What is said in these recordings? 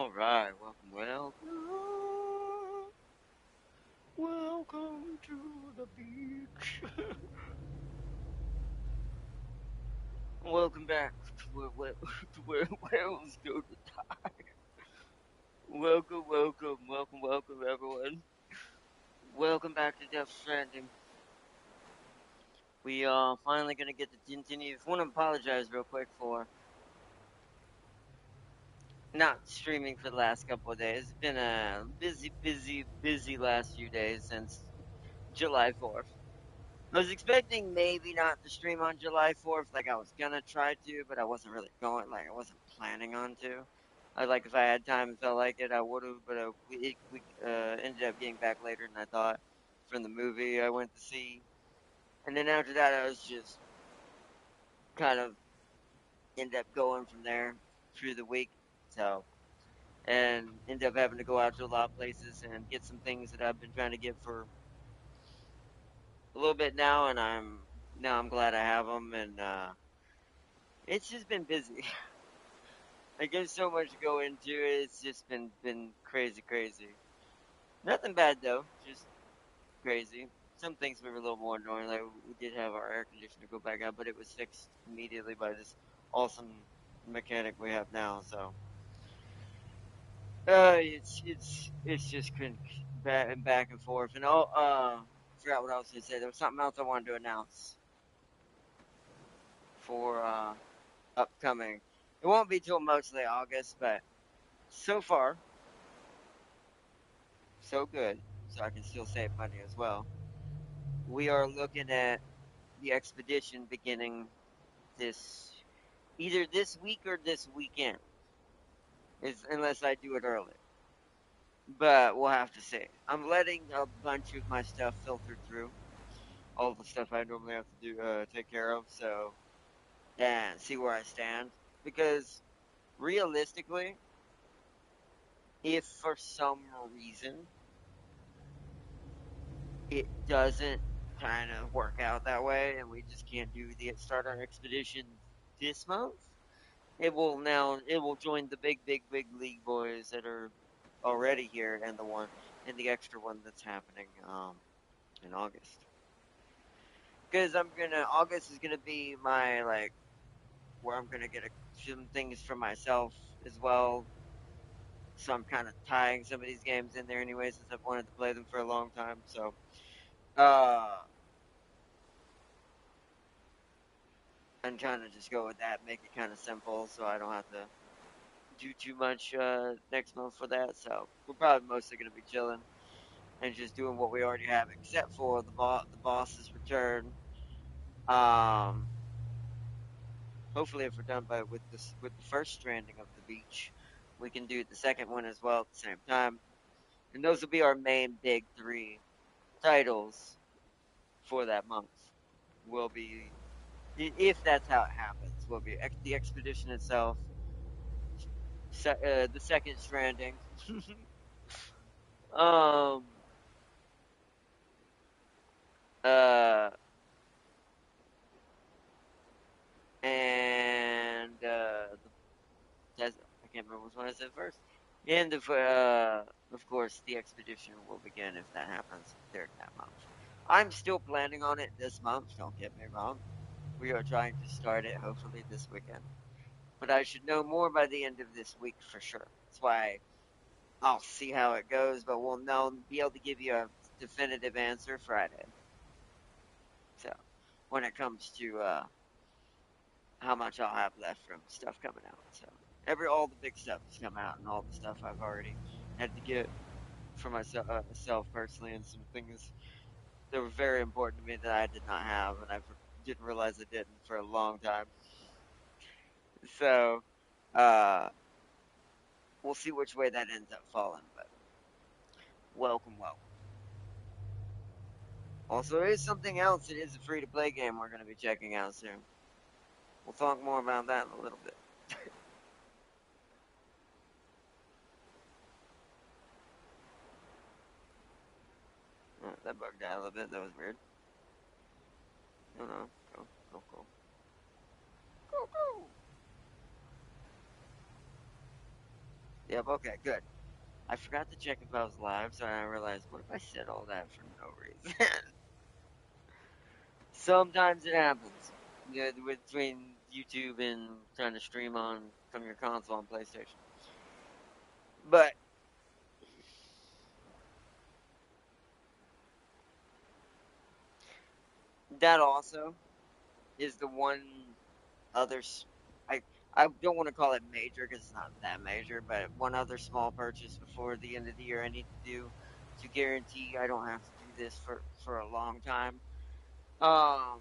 Alright, welcome to the beach. Welcome back to to where whales go to die. Welcome, everyone. Welcome back to Death Stranding. We are finally gonna get to continue. I want to apologize real quick for not streaming for the last couple of days. It's been a busy last few days since July 4th. I was expecting maybe not to stream on July 4th, like I was gonna try to, but I wasn't really I wasn't planning on to. If I had time and felt like it, I would have, but we ended up getting back later than I thought from the movie I went to see. And then after that, I was just kind of end up going from there through the week. So, and end up having to go out to a lot of places and get some things that I've been trying to get for a little bit now, and I'm glad I have them, and it's just been busy. Like there's so much to go into it. It's just been crazy. Nothing bad though, just crazy. Some things were a little more annoying. Like we did have our air conditioner go back out, but it was fixed immediately by this awesome mechanic we have now. So it's just back and forth. And forgot what I was gonna say. There was something else I wanted to announce for upcoming. It won't be till mostly August, but so far so good, so I can still save money as well. We are looking at the expedition beginning this either this week or this weekend, is unless I do it early. But we'll have to see. I'm letting a bunch of my stuff filter through, all the stuff I normally have to do take care of, so and see where I stand. Because realistically, if for some reason it doesn't kind of work out that way, and we just can't do the start our expedition this month. It will join the big league boys that are already here, and the extra one that's happening in August. Because I'm gonna August is gonna be my where I'm gonna get some things for myself as well. So I'm kind of tying some of these games in there anyway, since I've wanted to play them for a long time. So uh and kind of just go with that, make it kind of simple, so I don't have to do too much next month for that. So we're probably mostly gonna be chilling and just doing what we already have, except for the boss's return. Um, Hopefully, if we're done with the first stranding of the beach, we can do the second one as well at the same time, and those will be our main big three titles for that month. Will be if that's how it happens. Will be the expedition itself, the second stranding. um uh and I can't remember which one I said first. And of course the expedition will begin if that happens during that month. I'm still planning on it this month, don't get me wrong. We are trying to start it hopefully this weekend. But I should know more by the end of this week for sure. That's why I'll see how it goes, but we'll know be able to give you a definitive answer Friday. So when it comes to how much I'll have left from stuff coming out. So all the big stuff has come out, and all the stuff I've already had to get for myself personally, and some things that were very important to me that I did not have, and didn't realize I didn't for a long time. So uh, we'll see which way that ends up falling. But welcome. Also, there is something else. It is a free to play game we're going to be checking out soon. We'll talk more about that in a little bit. That bugged out a little bit. That was weird. No, no. Go. Go. Yep. Okay. Good. I forgot to check if I was live, so I realized, what if I said all that for no reason? Sometimes it happens. Yeah, between YouTube and trying to stream on from your console on PlayStation. But that also is the one other. I I don't want to call it major because it's not that major, but one other small purchase before the end of the year I need to do to guarantee I don't have to do this for a long time. Um,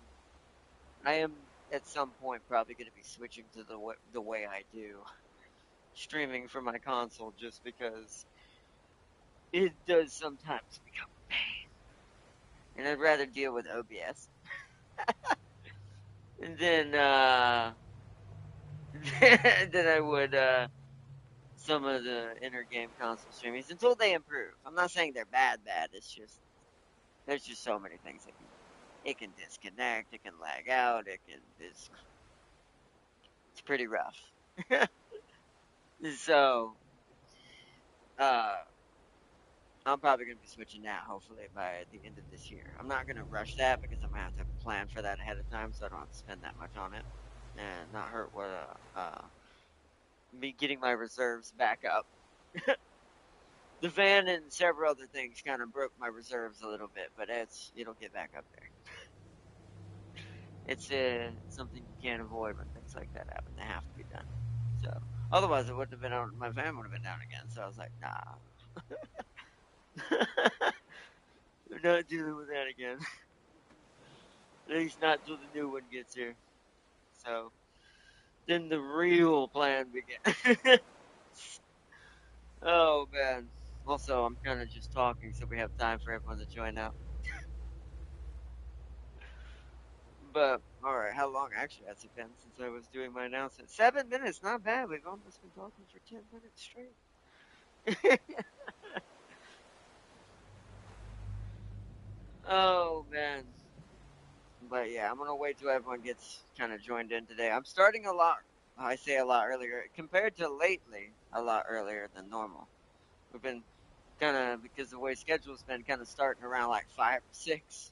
I am at some point probably going to be switching to the way I do streaming from my console just because it does sometimes become a pain, and I'd rather deal with OBS than than I would some of the inner game console streamings until they improve. I'm not saying they're bad. It's just there's just so many things that can it can disconnect, it can lag out, it's pretty rough. So uh I'm probably gonna be switching that hopefully by the end of this year. I'm not gonna rush that because I'm gonna have to plan for that ahead of time so I don't have to spend that much on it and not hurt what me getting my reserves back up. The van and several other things kind of broke my reserves a little bit, but it'll get back up there. It's something you can't avoid when things like that happen. They have to be done. So otherwise, it wouldn't have been on. My van would have been down again. So I was like, nah, we're not dealing with that again. At least not till the new one gets here. So then the real plan began. Oh man. Also, I'm kind of just talking, so we have time for everyone to join up. But all right, how long actually has it been since I was doing my announcement? 7 minutes, not bad. We've almost been talking for 10 minutes straight. Oh man. But yeah, I'm gonna wait till everyone gets kind of joined in today. I'm starting a lot. I say a lot earlier compared to lately, a lot earlier than normal. We've been kind of because the way schedule's been kind of starting around like 5 or 6.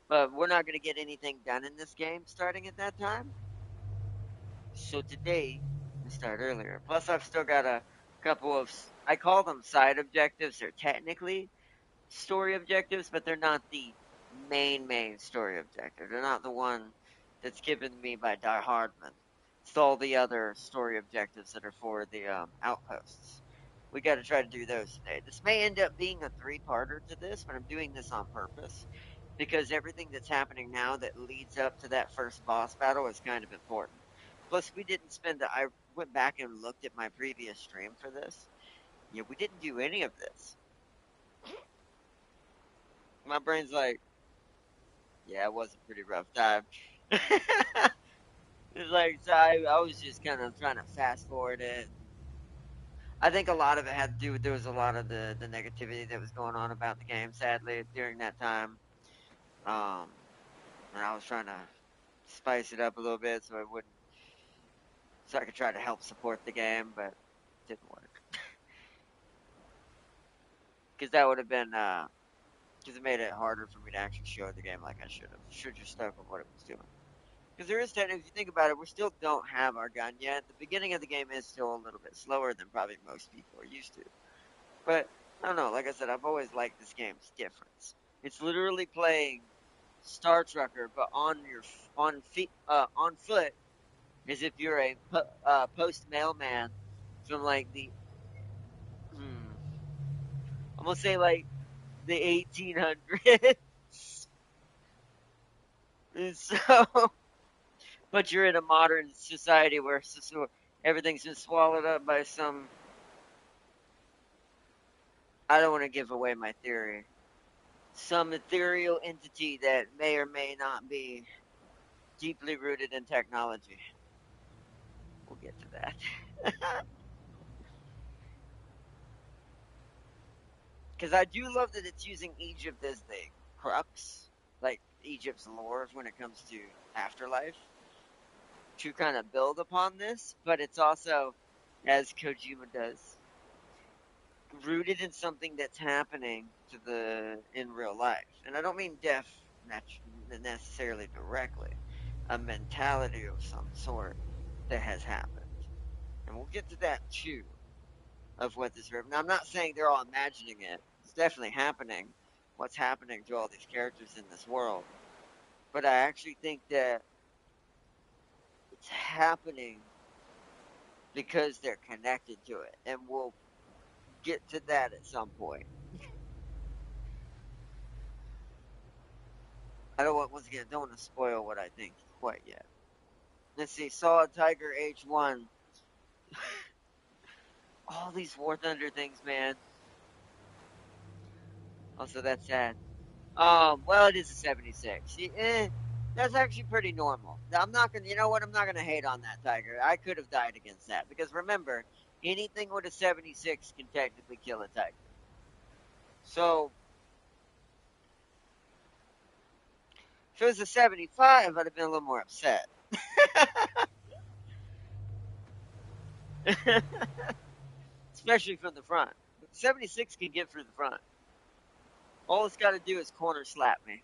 But we're not gonna get anything done in this game starting at that time. So today we start earlier. Plus, I've still got a couple of I call them side objectives. They're technically story objectives, but they're not the main story objective. They're not the one that's given me by Die Hardman. It's all the other story objectives that are for the outposts. We got to try to do those today. This may end up being a three-parter to this, but I'm doing this on purpose because everything that's happening now that leads up to that first boss battle is kind of important. Plus, we didn't spend. I went back and looked at my previous stream for this. Yeah, we didn't do any of this. My brain's like, yeah, it was a pretty rough time. It's like so I was just kind of trying to fast forward it. I think a lot of it had to do with there was a lot of the negativity that was going on about the game, sadly, during that time. Um, and I was trying to spice it up a little bit so it wouldn't, so I could try to help support the game, but it didn't work because that would have been because it made it harder for me to actually show the game like I should have. Should just stuck with what it was doing. Because there is technically, if you think about it, we still don't have our gun yet. The beginning of the game is still a little bit slower than probably most people are used to. But I don't know. Like I said, I've always liked this game's difference. It's literally playing Star Trucker, but on foot, as if you're a post mailman from like the I'm gonna say like the 1800s. And so, but you're in a modern society where everything's been swallowed up by some. I don't want to give away my theory. Some ethereal entity that may or may not be deeply rooted in technology. We'll get to that. Because I do love that it's using Egypt as the crux, like Egypt's lore when it comes to afterlife, to kind of build upon this. But it's also, as Kojima does, rooted in something that's happening to the in real life. And I don't mean death necessarily directly, a mentality of some sort that has happened. And we'll get to that too, of what this river. Now, I'm not saying they're all imagining it. It's definitely happening. What's happening to all these characters in this world. But I actually think that it's happening because they're connected to it. And we'll get to that at some point. I don't want, once again, don't want to spoil what I think quite yet. Let's see. Saw a Tiger H1. All these War Thunder things, man. Also, that's sad. Well, it is a 76. That's actually pretty normal. I'm not gonna, you know what? I'm not gonna hate on that Tiger. I could have died against that because remember, anything with a 76 can technically kill a Tiger. So if it was a 75, I'd have been a little more upset. Especially from the front. But the 76 can get through the front. All it's got to do is corner slap me.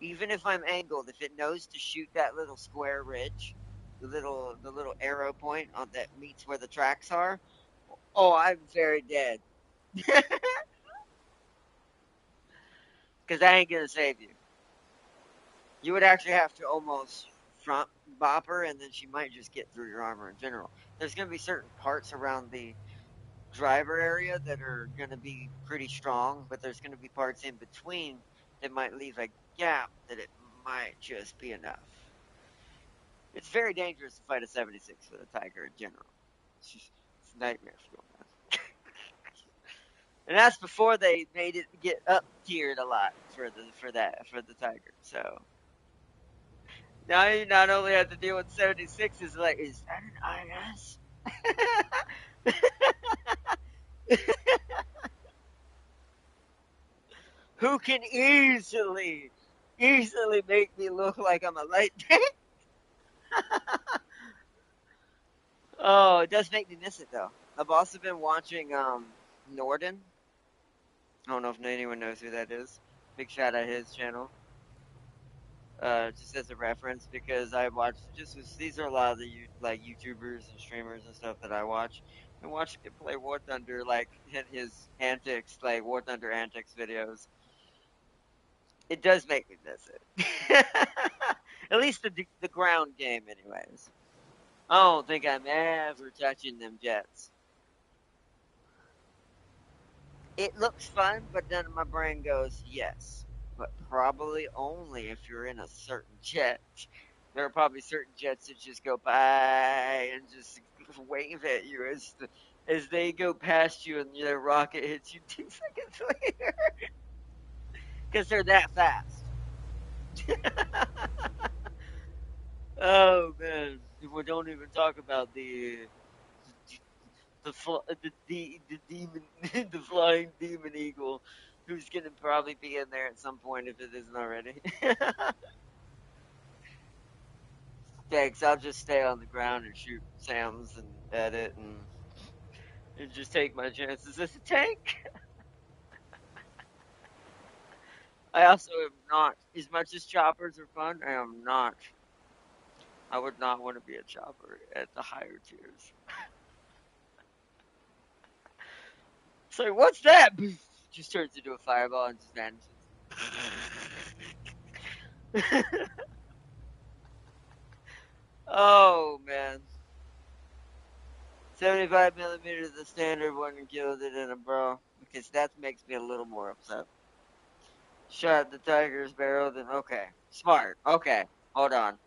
Even if I'm angled, if it knows to shoot that little square ridge, the little arrow point on that meets where the tracks are, oh, I'm very dead. Because I ain't gonna save you. You would actually have to almost front bop her, and then she might just get through your armor in general. There's gonna be certain parts around the driver area that are gonna be pretty strong, but there's gonna be parts in between that might leave a gap that it might just be enough. It's very dangerous to fight a 76 with a Tiger in general. It's a nightmare fuel, man. And that's before they made it get up tiered a lot for the Tiger. So now you not only have to deal with 76s, like, is that an IS? Who can easily make me look like I'm a light tank? Oh, it does make me miss it though. I've also been watching Norden. I don't know if anyone knows who that is. Big shout out his channel. Just as a reference because I watch these are a lot of the like YouTubers and streamers and stuff that I watch and watching him play War Thunder like hit his antics like War Thunder antics videos. It does make me miss it. At least the ground game, anyways. I don't think I'm ever touching them jets. It looks fun, but then my brain goes, yes, but probably only if you're in a certain jet. There are probably certain jets that just go by and just wave at you as they go past you and their rocket hits you 2 seconds later because they're that fast. Oh man, we don't even talk about the demon the flying demon eagle who's gonna probably be in there at some point if it isn't already. Thanks, I'll just stay on the ground and shoot Sams and edit and just take my chances as a tank. I also am not, as much as choppers are fun, I would not want to be a chopper at the higher tiers. So what's that? Just turns into a fireball and just vanishes. Oh man. 75 millimeters, the standard one, and killed it in a bro. Because that makes me a little more upset. Shot the tiger's barrel, then okay. Smart. Okay. Hold on.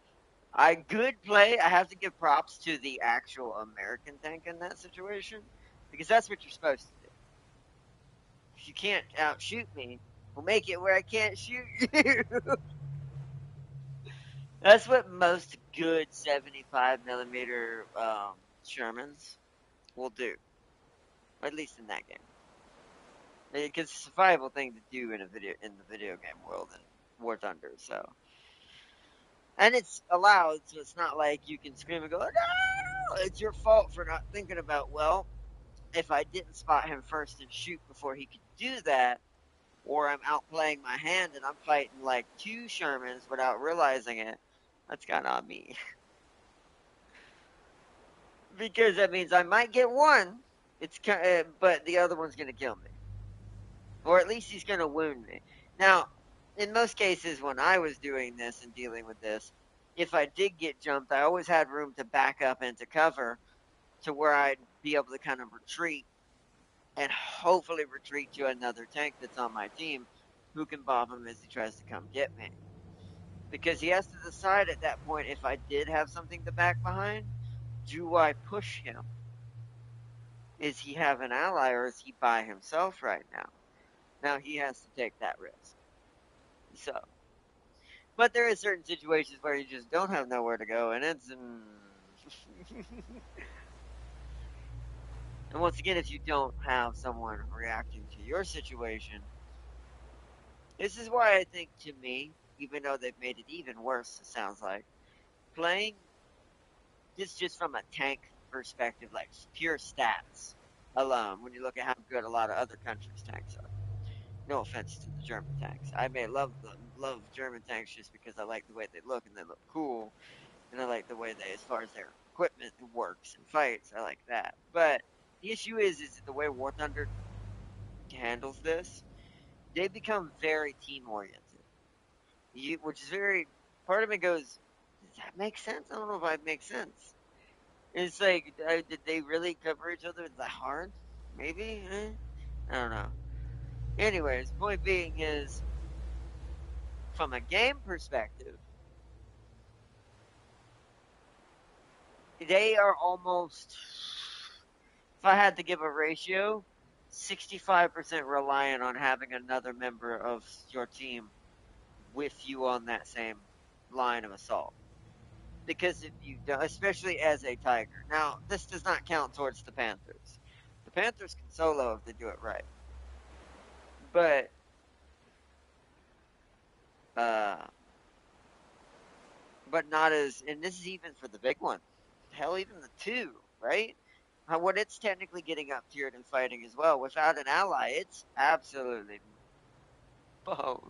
I good play. I have to give props to the actual American tank in that situation. Because that's what you're supposed to do. If you can't outshoot me, we'll make it where I can't shoot you. That's what most good 75 millimeter Shermans will do. At least in that game. Because it's a survival thing to do in the video game world in War Thunder. So, and it's allowed, so it's not like you can scream and go, "No, it's your fault for not thinking about." Well, if I didn't spot him first and shoot before he could do that, or I'm outplaying my hand and I'm fighting like two Shermans without realizing it, that's kind of on me. Because that means I might get one, but the other one's gonna kill me, or at least he's gonna wound me. Now, in most cases, when I was doing this and dealing with this, if I did get jumped, I always had room to back up and to cover to where I'd be able to kind of retreat and hopefully retreat to another tank that's on my team who can bomb him as he tries to come get me. Because he has to decide at that point if I did have something to back behind, do I push him? Is he have an ally or is he by himself right now? Now he has to take that risk. So, but there is certain situations where you just don't have nowhere to go, and and once again, if you don't have someone reacting to your situation, this is why I think to me, even though they've made it even worse, it sounds like playing this just from a tank perspective, like pure stats alone. When you look at how good a lot of other countries' tanks are. No offense to the German tanks. I may love German tanks just because I like the way they look and they look cool, and I like the way they, as far as their equipment works and fights, I like that. But the issue is the way War Thunder handles this. They become very team oriented. Which is very. Part of me goes, does that make sense? I don't know if it makes sense. It's like, did they really cover each other that hard? Maybe. I don't know. Anyways, point being is, from a game perspective, they are almost, if I had to give a ratio, 65% reliant on having another member of your team with you on that same line of assault. Because if you don't, especially as a Tiger. Now, this does not count towards the Panthers. The Panthers can solo if they do it right. But, uh, but not as, and this is even for the big one. Hell, even the two, right? What it's technically getting up tiered and fighting as well. Without an ally, it's absolutely boned.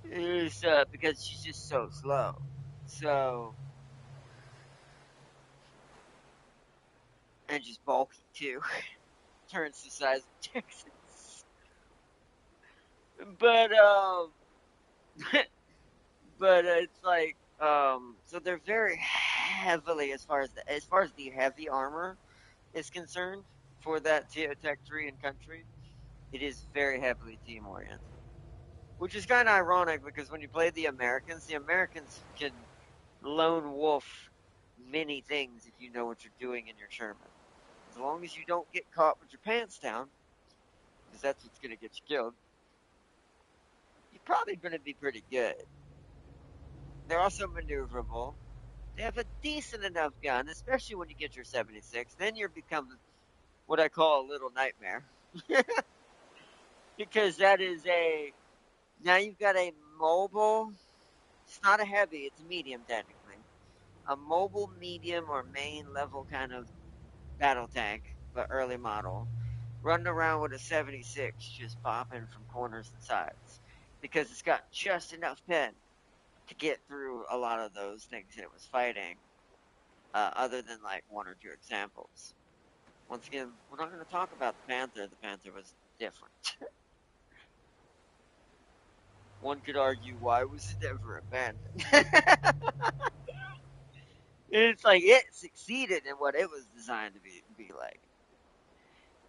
It's, because she's just so slow. So, and just bulky too. Turns the size of Texas. But, but it's like, so they're very heavily, as far as the heavy armor is concerned for that Tech 3 and country, it is very heavily team oriented. Which is kind of ironic because when you play the Americans can lone wolf many things if you know what you're doing in your Sherman. As long as you don't get caught with your pants down, because that's what's going to get you killed, you're probably going to be pretty good. They're also maneuverable. They have a decent enough gun, especially when you get your 76. Then you become what I call a little nightmare. Because that is a. Now you've got a mobile. It's not a heavy, it's a medium technically. A mobile medium or main level kind of battle tank, but early model. Running around with a 76 just popping from corners and sides. Because it's got just enough pen to get through a lot of those things that it was fighting, other than like one or two examples. Once again, we're not going to talk about the Panther. The Panther was different. One could argue, why was it ever abandoned? It's like it succeeded in what it was designed to be like.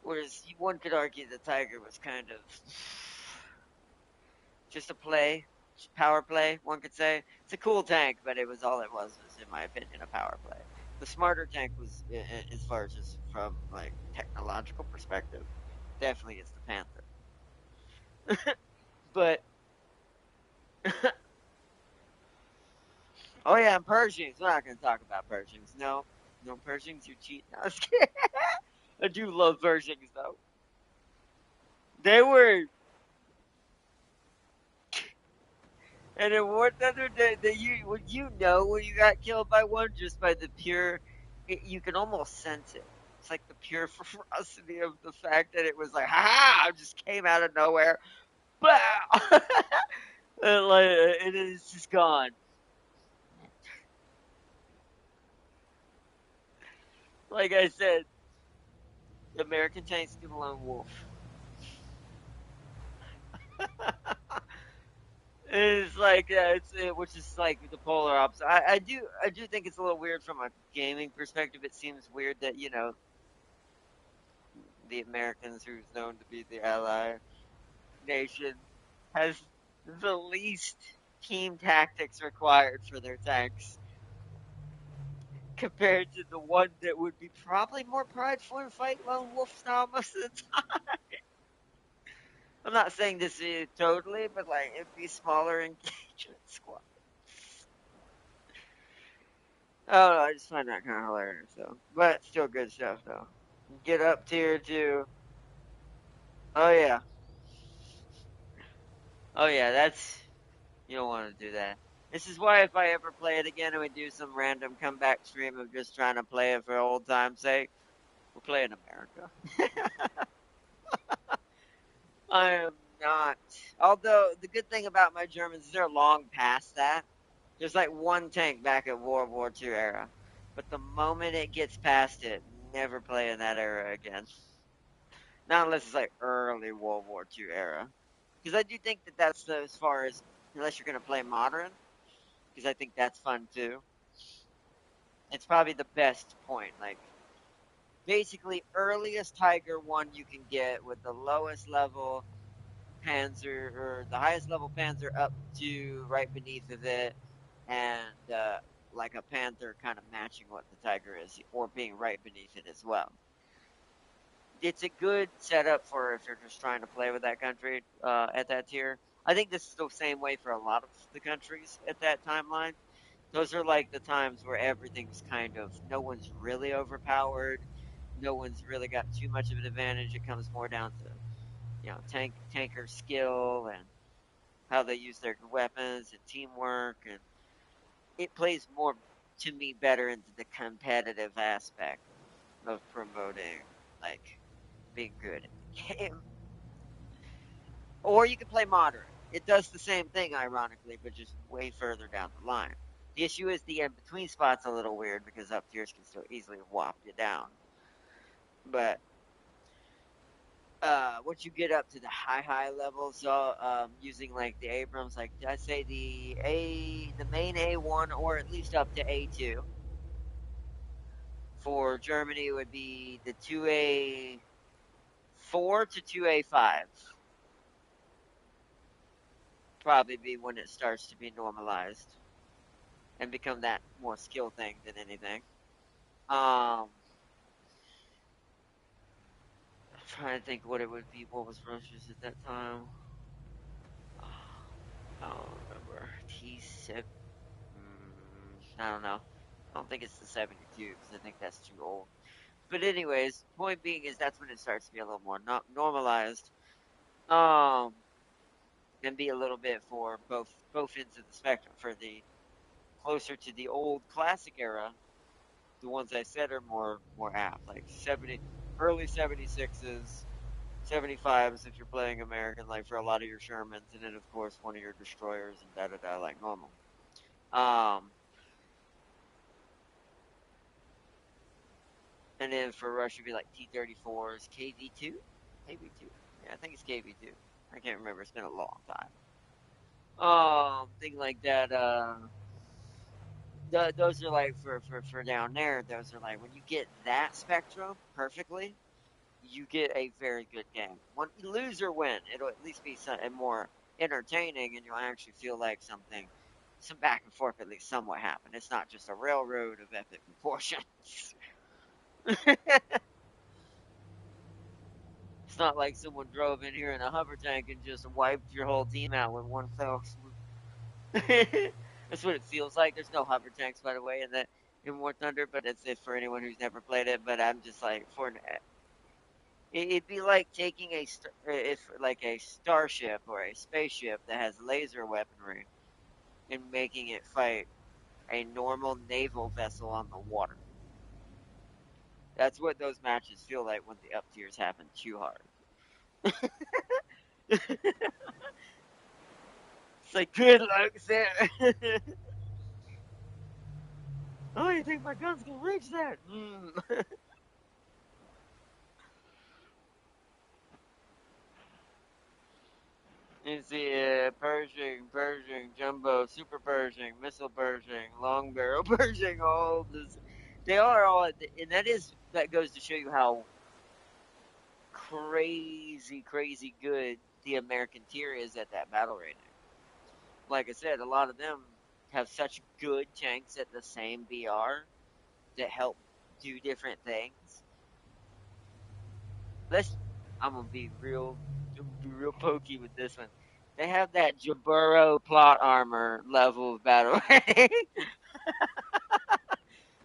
Whereas one could argue the Tiger was kind of just a play, power play. One could say it's a cool tank, but it was all it was, in my opinion, a power play. The smarter tank was, as far as just from like technological perspective, definitely is the Panther. But oh yeah, and Pershings. We're not going to talk about Pershings. No, no Pershings. You cheat. No, I was kidding. I do love Pershings though. They were, and in War Thunder, you know when you got killed by one just by the pure, you can almost sense it. It's like the pure ferocity of the fact that it was like, ha ha, I just came out of nowhere. Bow! And like, it is just gone. Like I said, the American tanks get a lone wolf. It's like which is like the polar opposite. I do think it's a little weird from a gaming perspective. It seems weird that the Americans, who's known to be the ally nation, has the least team tactics required for their tanks compared to the one that would be probably more prideful and fight lone wolf style most of the time. I'm not saying this is totally, but like it'd be smaller engagement squad. I don't know. I just find that kind of hilarious, though. But still good stuff, though. Get up tier two. Oh yeah, oh yeah. That's you don't want to do that. This is why if I ever play it again and we do some random comeback stream of just trying to play it for old time's sake, we're playing America. I am not. Although the good thing about my Germans is they're long past that. There's like one tank back at World War II era, but the moment it gets past it, never play in that era again. Not unless it's like early World War II era. Because I do think that that's as far as, unless you're going to play modern, because I think that's fun too. It's probably the best point. Like, basically, earliest Tiger one you can get with the lowest level Panzer, or the highest level Panzer up to right beneath of it, and like a Panther kind of matching what the Tiger is, or being right beneath it as well. It's a good setup for if you're just trying to play with that country at that tier. I think this is the same way for a lot of the countries at that timeline. Those are like the times where everything's kind of no one's really overpowered, no one's really got too much of an advantage. It comes more down to tanker skill and how they use their weapons and teamwork, and it plays more to me better into the competitive aspect of promoting like being good at the game. Or you can play modern. It does the same thing, ironically, but just way further down the line. The issue is the in between spot's a little weird because up tiers can so easily whop you down. But once you get up to the high levels, using like the Abrams, like I say the main A1 or at least up to A2. For Germany, it would be the 2A4 to 2A5. Probably be when it starts to be normalized and become that more skill thing than anything. I'm trying to think what it would be. What was Russia's at that time? I don't remember. T7. I don't know. I don't think it's the 72 because I think that's too old. But anyways, point being is that's when it starts to be a little more not normalized. Um, and be a little bit for both ends of the spectrum. For the closer to the old classic era, the ones I said are more apt, like 70 early 76s, 75s if you're playing American, like for a lot of your Shermans, and then of course one of your destroyers and da da da like normal. Um, and then for Russia, it'd be like T-34s, KV2, KV2. Yeah, I think it's KV2. I can't remember. It's been a long time. Thing like that. Those are like for down there. Those are like when you get that spectrum perfectly, you get a very good game. When you lose or win, it'll at least be more entertaining, and you'll actually feel like some back and forth at least somewhat happened. It's not just a railroad of epic proportions. It's not like someone drove in here in a hover tank and just wiped your whole team out with one fell swoop. That's what it feels like. There's no hover tanks, by the way, in War Thunder, but it's it for anyone who's never played it. But I'm just like it'd be like taking if like a starship or a spaceship that has laser weaponry and making it fight a normal naval vessel on the water. That's what those matches feel like when the up tiers happen too hard. It's like, good luck, Sam. Oh, you think my guns can reach that? You see, Pershing, Jumbo, Super Pershing, Missile Pershing, Long Barrel Pershing, all this. They are all, and that goes to show you how crazy, crazy good the American tier is at that battle rating. Like I said, a lot of them have such good tanks at the same BR that help do different things. Let's. I'm gonna be real pokey with this one. They have that Jaburo plot armor level of battle rating.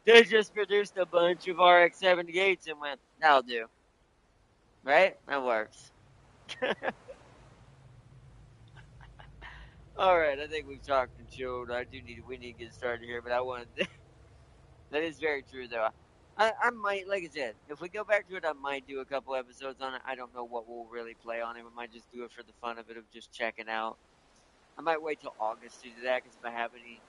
They just produced a bunch of RX-78s and went, "That'll do, right? That works." All right, I think we've talked and chilled. We need to get started here, but I wanted that is very true though. I might, like I said, if we go back to it, I might do a couple episodes on it. I don't know what we'll really play on it. We might just do it for the fun of it, of just checking out. I might wait till August to do that because if I have any,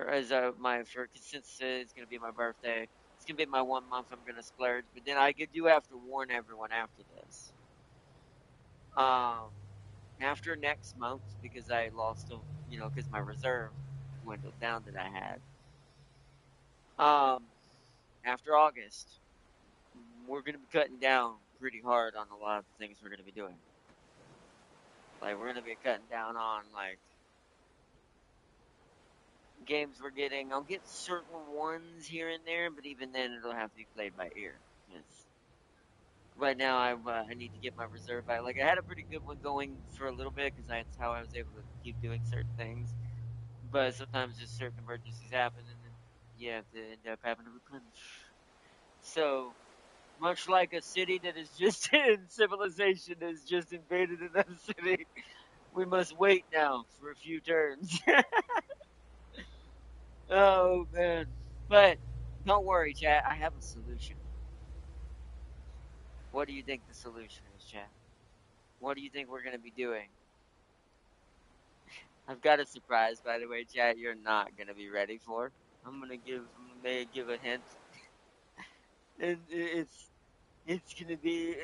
as my for since it's gonna be my birthday, it's gonna be my 1 month. I'm gonna splurge, but then do have to warn everyone after this. Um, after next month because I lost a, because my reserve dwindled down that I had. Um, after August, we're gonna be cutting down pretty hard on a lot of the things we're gonna be doing. Like we're gonna be cutting down on like games we're getting. I'll get certain ones here and there, but even then, it'll have to be played by ear. Yes. Right now, I need to get my reserve back. Like I had a pretty good one going for a little bit because that's how I was able to keep doing certain things. But sometimes just certain emergencies happen, and then you have to end up having to replenish. So much like a city that is just in civilization has just invaded another city, we must wait now for a few turns. Oh man. But don't worry, chat. I have a solution. What do you think the solution is, chat? What do you think we're gonna be doing? I've got a surprise, by the way, chat. You're not gonna be ready for. I'm gonna maybe give a hint, and it's gonna be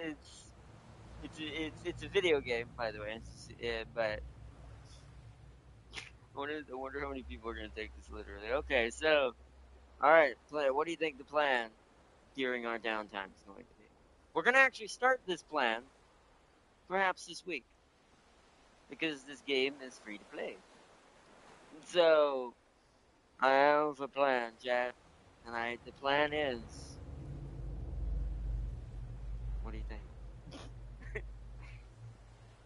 it's a video game, by the way. But I wonder how many people are gonna take this literally. Okay, so all right, play. What do you think the plan during our downtime is going to be? We're gonna actually start this plan perhaps this week because this game is free to play. So I have a plan, Chad, and the plan is. What do you think?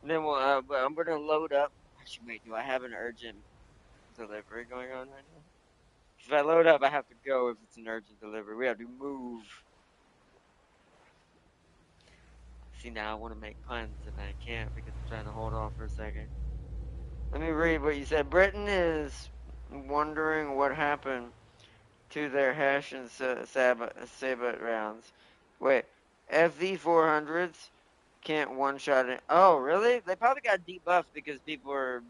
Then I'm gonna load up. Actually, wait, do I have an urgent delivery going on right now? If I load up, I have to go if it's an urgent delivery. We have to move. See, now I want to make puns and I can't because I'm trying to hold off for a second. Let me read what you said. Britain is wondering what happened to their hash and Sabat rounds. Wait, FV400s can't one shot it. Oh, really? They probably got debuffed because people are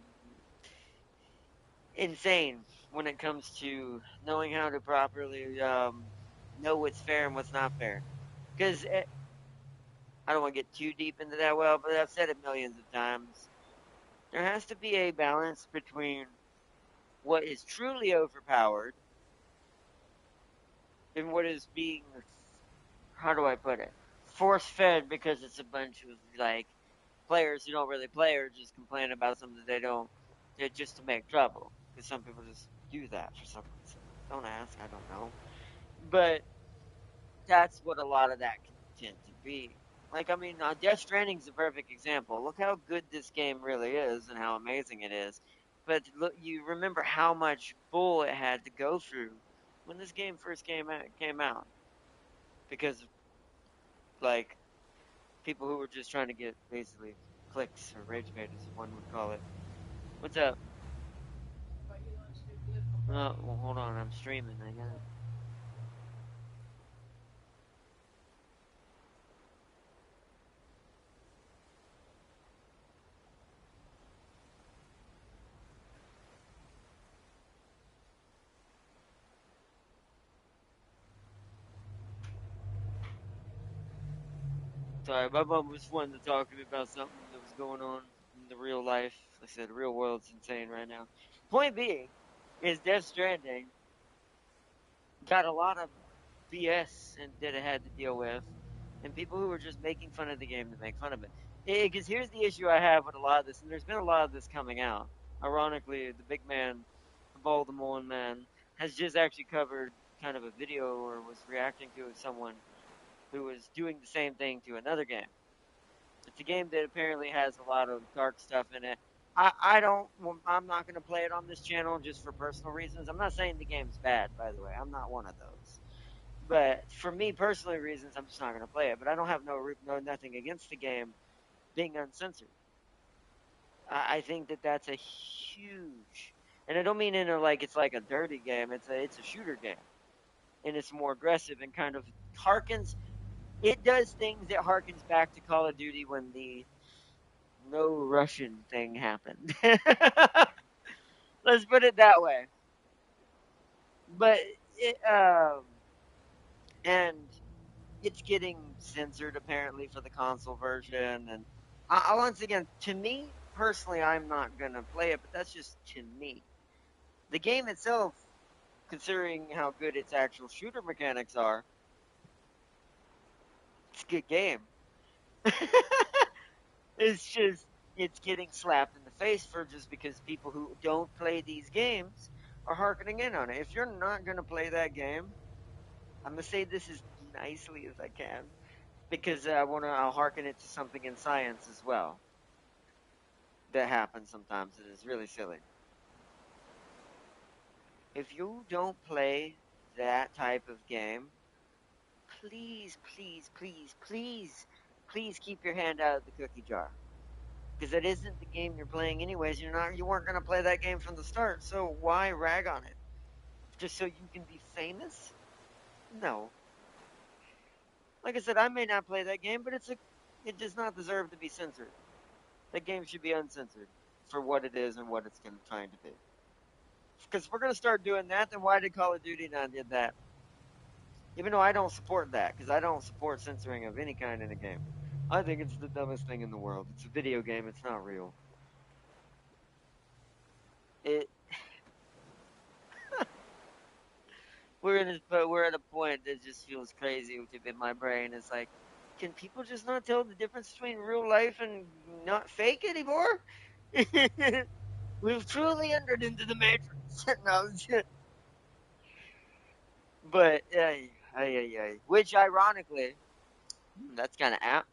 insane when it comes to knowing how to properly know what's fair and what's not fair. Because I don't want to get too deep into that, well, but I've said it millions of times. There has to be a balance between what is truly overpowered and what is being, how do I put it, force fed because it's a bunch of like players who don't really play or just complain about something they don't, just to make trouble. Because some people just do that for some reason. Don't ask, I don't know. But that's what a lot of that can tend to be. Like, I mean, Death Stranding's a perfect example. Look how good this game really is and how amazing it is. But look, you remember how much bull it had to go through when this game first came out because of like people who were just trying to get basically clicks or rage bait, as one would call it. What's up? Oh, well, hold on, I'm streaming. I got. Sorry, my mom was wanting to talk to me about something that was going on in the real life. Like I said, the real world's insane right now. Point being is Death Stranding got a lot of BS and that it had to deal with, and people who were just making fun of the game to make fun of it. Because here's the issue I have with a lot of this, and there's been a lot of this coming out. Ironically, the big man, the Baltimore man, has just actually covered kind of a video or was reacting to someone who was doing the same thing to another game. It's a game that apparently has a lot of dark stuff in it. I don't, well, I'm not going to play it on this channel just for personal reasons. I'm not saying the game's bad, by the way. I'm not one of those. But for me personally reasons, I'm just not going to play it. But I don't have no nothing against the game being uncensored. I think that that's a huge, and I don't mean in a like it's like a dirty game. It's a shooter game, and it's more aggressive and kind of harkens. It does things that harkens back to Call of Duty when the no Russian thing happened. Let's put it that way. But it, and it's getting censored apparently for the console version. And once again, to me personally, I'm not gonna play it, but that's just to me. The game itself, considering how good its actual shooter mechanics are, it's a good game. It's just it's getting slapped in the face for just because people who don't play these games are harkening in on it. If you're not gonna play that game, I'm gonna say this as nicely as I can because I'll harken it to something in science as well that happens sometimes. It is really silly. If you don't play that type of game, please, please, please, please, please keep your hand out of the cookie jar. Because that isn't the game you're playing anyways. You weren't gonna play that game from the start, so why rag on it? Just so you can be famous? No. Like I said, I may not play that game, but it does not deserve to be censored. That game should be uncensored for what it is and what it's trying to be. Because if we're gonna start doing that, then why did Call of Duty not did that? Even though I don't support that, because I don't support censoring of any kind in a game. I think it's the dumbest thing in the world. It's a video game. It's not real. It but we're at a point that just feels crazy in my brain. It's like, can people just not tell the difference between real life and not fake anymore? We've truly entered into the matrix. No, but which ironically, that's kind of apt.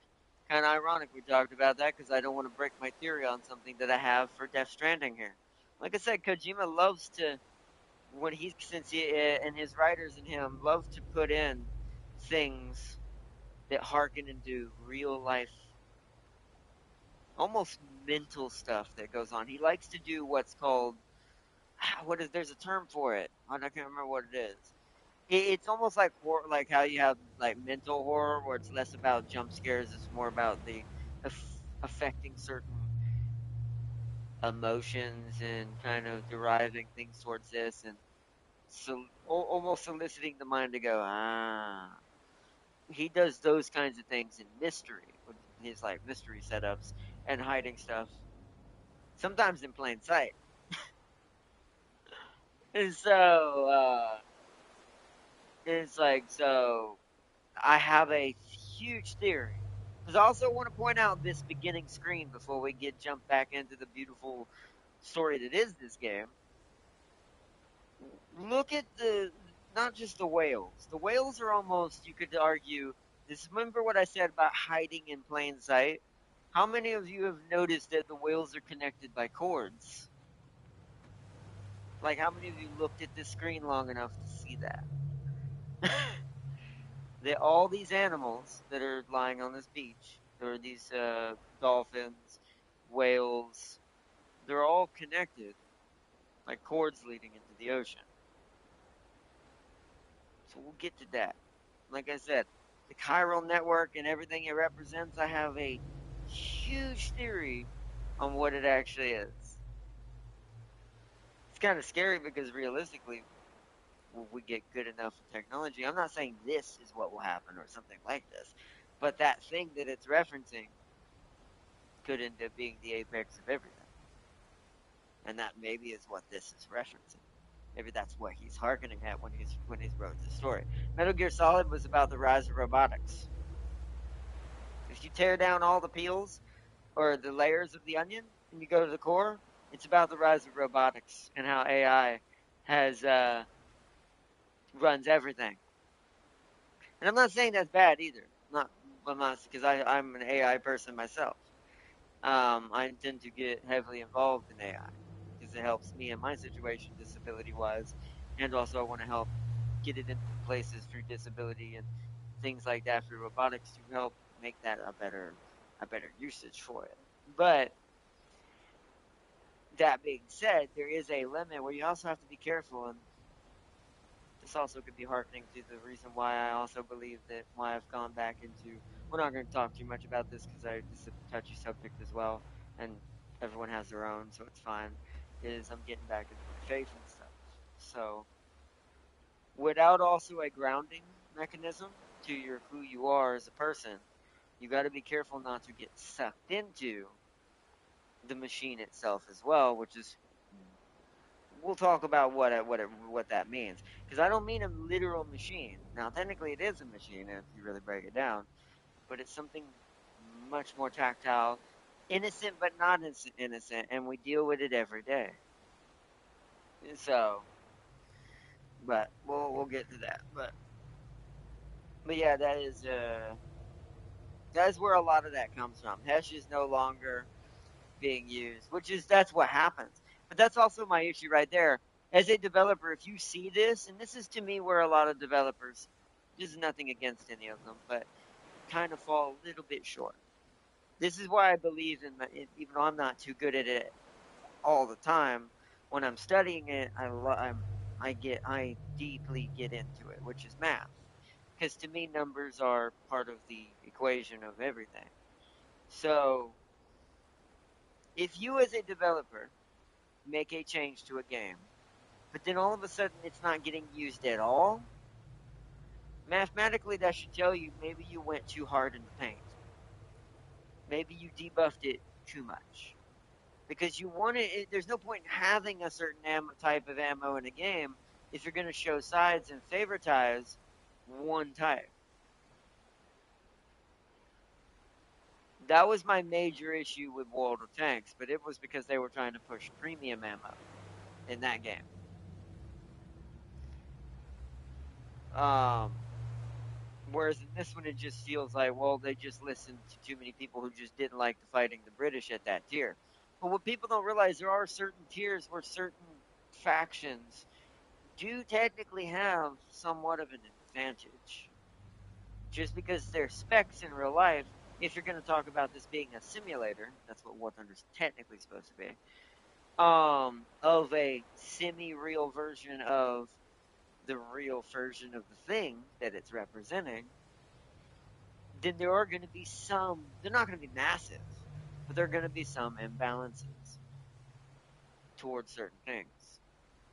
Kind of ironic we talked about that because I don't want to break my theory on something that I have for Death Stranding here. Like I said, Kojima loves to when he since he and his writers and him love to put in things that harken into real life, almost mental stuff that goes on. He likes to do what's called what is there's a term for it. I can't remember what it is. It's almost like horror, like how you have like mental horror, where it's less about jump scares, it's more about the affecting certain emotions and kind of deriving things towards this, and so almost soliciting the mind to go, ah. He does those kinds of things in mystery with his like mystery setups and hiding stuff, sometimes in plain sight. And so it's like so I have a huge theory. Because I also want to point out this beginning screen before we get jumped back into the beautiful story that is this game. Look at the not just the whales. The whales are almost you could argue this remember what I said about hiding in plain sight? How many of you have noticed that the whales are connected by cords? Like how many of you looked at this screen long enough to see that? That all these animals that are lying on this beach, or these dolphins, whales, they're all connected like cords leading into the ocean. So we'll get to that. Like I said, the chiral network and everything it represents, I have a huge theory on what it actually is. It's kind of scary because realistically, will we get good enough with technology? I'm not saying this is what will happen or something like this. But that thing that it's referencing could end up being the apex of everything. And that maybe is what this is referencing. Maybe that's what he's harkening at when he's wrote this story. Metal Gear Solid was about the rise of robotics. If you tear down all the peels or the layers of the onion and you go to the core, it's about the rise of robotics and how AI has runs everything. And I'm not saying that's bad either. I'm not because I'm an AI person myself. I intend to get heavily involved in AI because it helps me in my situation, disability wise, and also I want to help get it into places through disability and things like that for robotics to help make that a better usage for it. But that being said, there is a limit where you also have to be careful, and this also could be hearkening to the reason why I also believe that why I've gone back into. We're not going to talk too much about this because this is a touchy subject as well, and everyone has their own, so it's fine. Is I'm getting back into my faith and stuff. So without also a grounding mechanism to your who you are as a person, you got to be careful not to get sucked into the machine itself as well, which is we'll talk about what that means because I don't mean a literal machine. Now, technically, it is a machine if you really break it down, but it's something much more tactile, innocent but not innocent, and we deal with it every day. So, but we'll get to that. But yeah, that is where a lot of that comes from. Hesh is no longer being used, which is that's what happens. But that's also my issue right there. As a developer, if you see this, and this is to me where a lot of developers, this is nothing against any of them, but kind of fall a little bit short. This is why I believe even though I'm not too good at it all the time, when I'm studying it, I deeply get into it, which is math. Because to me, numbers are part of the equation of everything. So if you as a developer make a change to a game, but then all of a sudden it's not getting used at all, mathematically that should tell you maybe you went too hard in the paint. Maybe you debuffed it too much. Because you want it, there's no point in having a certain type of ammo in a game if you're going to show sides and favoritize one type. That was my major issue with World of Tanks, but it was because they were trying to push premium ammo in that game. Um, Whereas in this one, it just feels like, well, they just listened to too many people who just didn't like the fighting the British at that tier. But what people don't realize, there are certain tiers where certain factions do technically have somewhat of an advantage. Just because they're specs in real life, if you're going to talk about this being a simulator, that's what War Thunder's technically supposed to be, of a semi-real version of the real version of the thing that it's representing, then there are going to be some, they're not going to be massive, but there are going to be some imbalances towards certain things.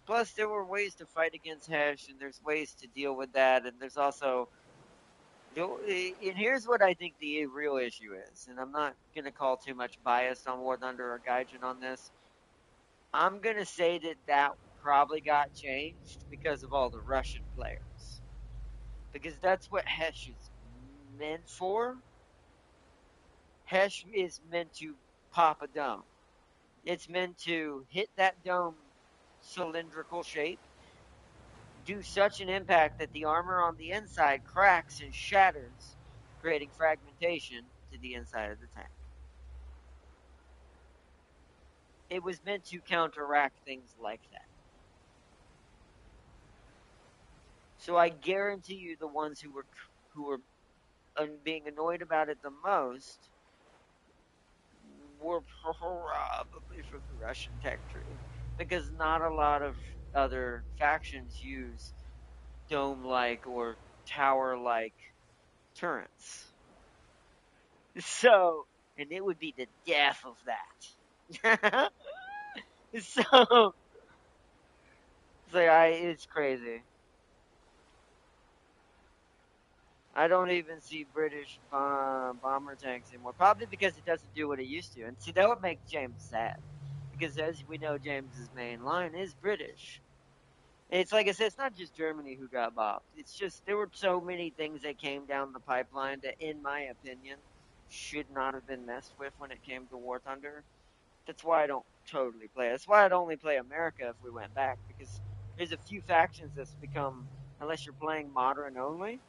Plus, there were ways to fight against Hesh, and there's ways to deal with that, and there's also, and here's what I think the real issue is, and I'm not going to call too much bias on War Thunder or Gaijin on this. I'm going to say that probably got changed because of all the Russian players. Because that's what Hesh is meant for. Hesh is meant to pop a dome. It's meant to hit that dome cylindrical shape, do such an impact that the armor on the inside cracks and shatters, creating fragmentation to the inside of the tank. It was meant to counteract things like that. So I guarantee you, the ones who were being annoyed about it the most were probably from the Russian tech tree, because not a lot of other factions use dome-like or tower-like turrets. So, and it would be the death of that. So, it's crazy. I don't even see British bomber tanks anymore. Probably because it doesn't do what it used to. And see, that would make James sad. Because as we know, James's main line is British. It's like I said, it's not just Germany who got bopped. It's just there were so many things that came down the pipeline that, in my opinion, should not have been messed with when it came to War Thunder. That's why I don't totally play. That's why I'd only play America if we went back, because there's a few factions that's become, unless you're playing modern only,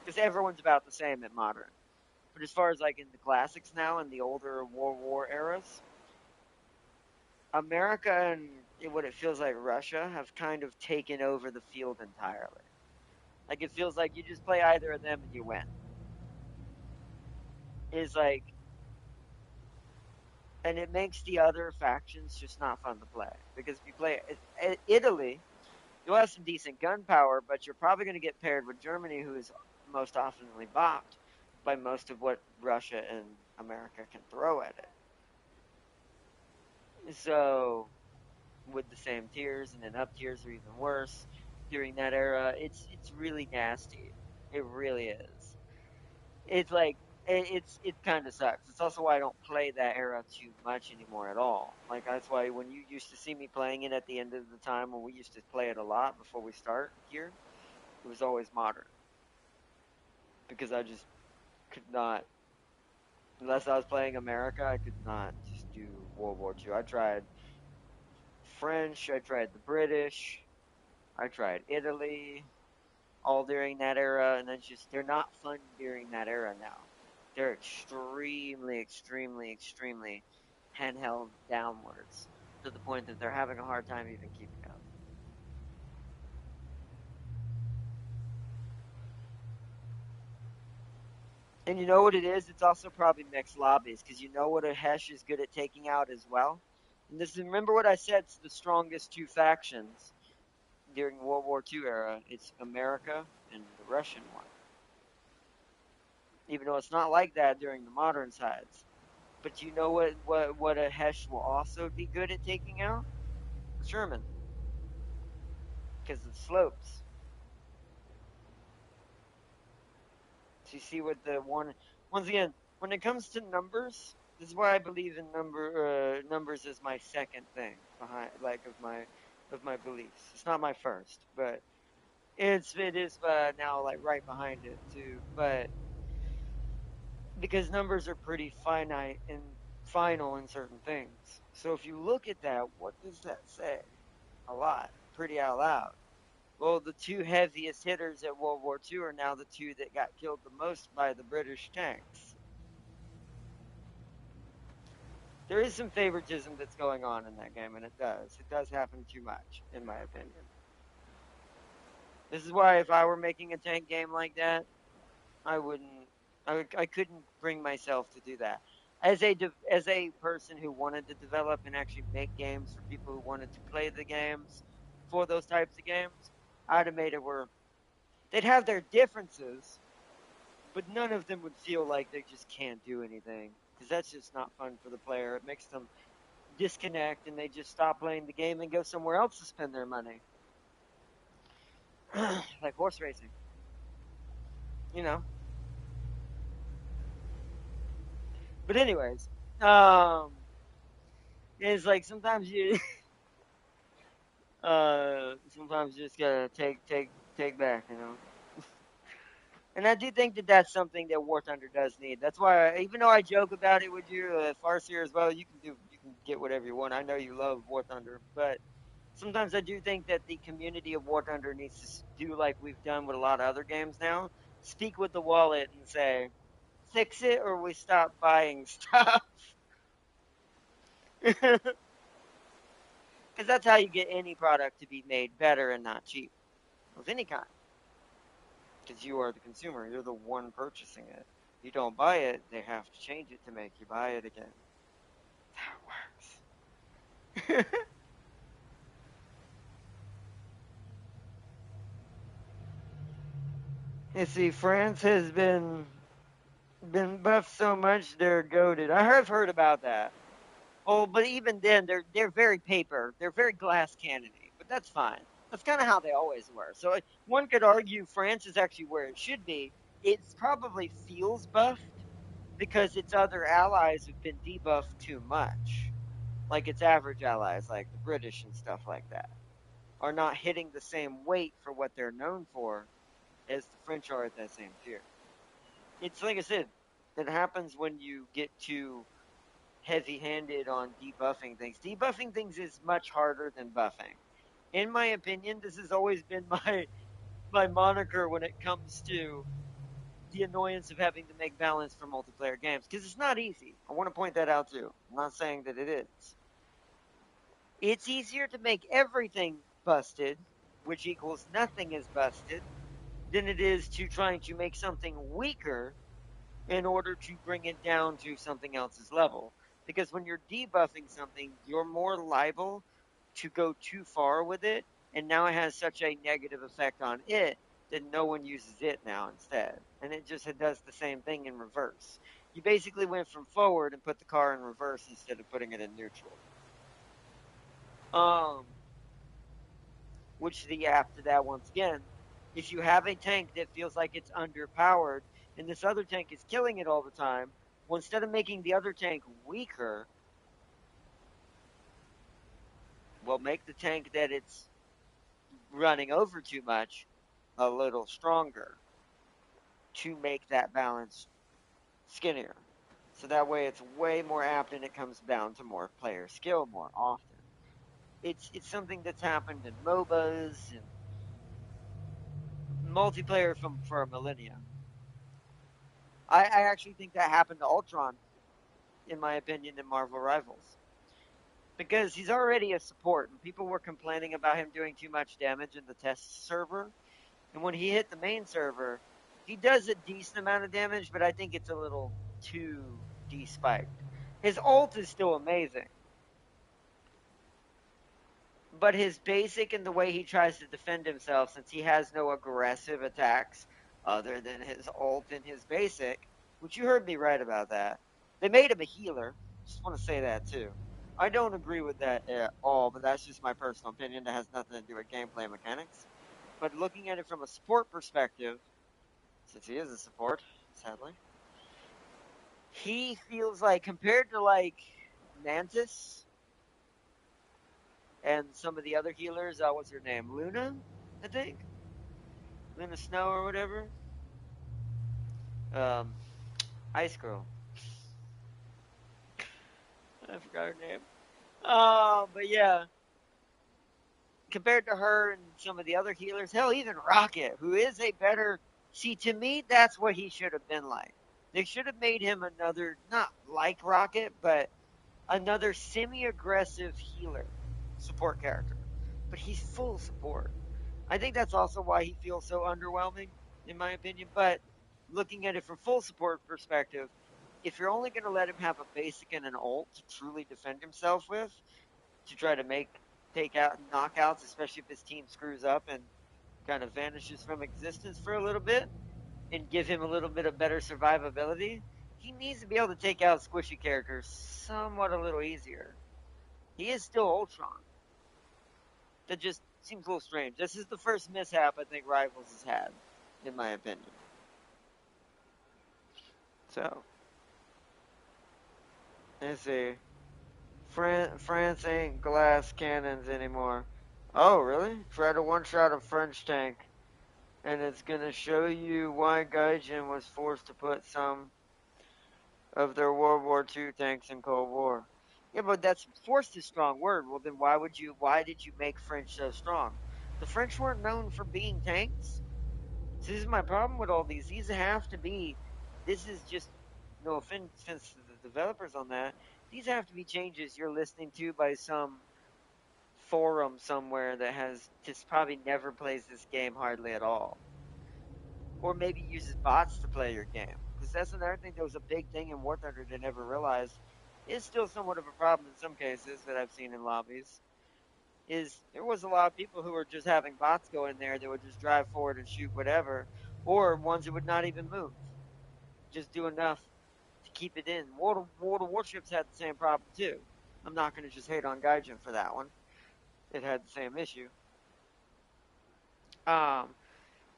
because everyone's about the same at modern. But as far as like in the classics now and the older World War eras, America and what it feels like Russia have kind of taken over the field entirely. Like it feels like you just play either of them and you win. Is like, and it makes the other factions just not fun to play because if you play Italy, you'll have some decent gun power, but you're probably going to get paired with Germany, who is most oftenly bopped by most of what Russia and America can throw at it. So with the same tiers, and then up tiers are even worse during that era. It's really nasty. It really is. It's like it kind of sucks. It's also why I don't play that era too much anymore at all. Like that's why when you used to see me playing it at the end of the time when we used to play it a lot before we start here, it was always modern because I just could not, unless I was playing America, I could not just do World War II. I tried French, I tried the British, I tried Italy, all during that era, and it's just they're not fun during that era now. They're extremely, extremely, extremely handheld downwards to the point that they're having a hard time even keeping up. And you know what it is? It's also probably mixed lobbies because you know what a Hesh is good at taking out as well. And this remember what I said? It's the strongest two factions during World War II era. It's America and the Russian one. Even though it's not like that during the modern sides. But you know what a Hesh will also be good at taking out? The Sherman, because of the slopes. So you see what the one once again, when it comes to numbers, this is why I believe in numbers as my second thing behind like of my beliefs. It's not my first, but it is now like right behind it too. But because numbers are pretty finite and final in certain things. So if you look at that, what does that say? A lot, pretty out loud. Well, the two heaviest hitters at World War II are now the two that got killed the most by the British tanks. There is some favoritism that's going on in that game, and it does. It does happen too much, in my opinion. This is why if I were making a tank game like that, I wouldn't. I couldn't bring myself to do that. As a person who wanted to develop and actually make games for people who wanted to play the games for those types of games, I'd have made it where they'd have their differences, but none of them would feel like they just can't do anything because that's just not fun for the player. It makes them disconnect and they just stop playing the game and go somewhere else to spend their money, like horse racing. You know. But anyways, um, it's like sometimes you, sometimes you just gotta take back, you know. And I do think that that's something that War Thunder does need. That's why, even though I joke about it with you, Farseer as well, you can get whatever you want. I know you love War Thunder, but sometimes I do think that the community of War Thunder needs to do like we've done with a lot of other games now. Speak with the wallet and say, fix it or we stop buying stuff. Because that's how you get any product to be made better and not cheap of any kind. Because you are the consumer, you're the one purchasing it. You don't buy it, they have to change it to make you buy it again. That works. You see, France has been buffed so much they're goaded. I have heard about that. Oh, but even then, they're very paper. They're very glass cannony. But that's fine. That's kind of how they always were. So one could argue France is actually where it should be, it probably feels buffed because its other allies have been debuffed too much. Like its average allies, like the British and stuff like that, are not hitting the same weight for what they're known for as the French are at that same tier. It's like I said, it happens when you get too heavy handed on debuffing things. Debuffing things is much harder than buffing. In my opinion, this has always been my moniker when it comes to the annoyance of having to make balance for multiplayer games because it's not easy. I want to point that out too. I'm not saying that it is. It's easier to make everything busted, which equals nothing is busted, than it is to trying to make something weaker in order to bring it down to something else's level. Because when you're debuffing something, you're more liable to go too far with it, and now it has such a negative effect on it that no one uses it now instead. And it just does the same thing in reverse. You basically went from forward and put the car in reverse instead of putting it in neutral. Um, which the after that once again, if you have a tank that feels like it's underpowered and this other tank is killing it all the time, well, instead of making the other tank weaker, well, make the tank that it's running over too much a little stronger to make that balance skinnier. So that way it's way more apt and it comes down to more player skill more often. It's something that's happened in MOBAs and multiplayer from for a millennia. I actually think that happened to Ultron, in my opinion, in Marvel Rivals. Because he's already a support, and people were complaining about him doing too much damage in the test server. And when he hit the main server, he does a decent amount of damage, but I think it's a little too de-spiked. His ult is still amazing, but his basic and the way he tries to defend himself, since he has no aggressive attacks other than his ult and his basic, which you heard me right about that. They made him a healer. Just want to say that too. I don't agree with that at all, but that's just my personal opinion. That has nothing to do with gameplay mechanics. But looking at it from a support perspective, since he is a support, sadly, he feels like compared to like Mantis and some of the other healers, what's her name? Luna, I think. Luna Snow or whatever. Um, Ice Girl. I forgot her name. But yeah, compared to her and some of the other healers, hell, even Rocket, who is a better. See, to me, that's what he should have been like. They should have made him another, not like Rocket, but another semi-aggressive healer support character. But he's full support. I think that's also why he feels so underwhelming, in my opinion. But looking at it from full support perspective, if you're only going to let him have a basic and an ult to truly defend himself with, to try to make take out knockouts, especially if his team screws up and kind of vanishes from existence for a little bit, and give him a little bit of better survivability, he needs to be able to take out squishy characters somewhat a little easier. He is still Ultron. That just seems a little strange. This is the first mishap I think Rivals has had, in my opinion. So, let's see. France ain't glass cannons anymore. Oh, really? Try to one-shot a French tank, and it's gonna show you why Gaijin was forced to put some of their World War II tanks in Cold War. Yeah, but that's forced a strong word. Well, then why did you make French so strong? The French weren't known for being tanks. So this is my problem with all these. These have to be, this is just, no offense to the developers on that. These have to be changes you're listening to by some forum somewhere that has just probably never plays this game hardly at all. Or maybe uses bots to play your game. Because that's another thing that was a big thing in War Thunder they never realized is still somewhat of a problem in some cases that I've seen in lobbies. Is there was a lot of people who were just having bots go in there that would just drive forward and shoot whatever, or ones that would not even move, just do enough to keep it in. World of Warships had the same problem too. I'm not going to just hate on Gaijin for that one. It had the same issue. Um,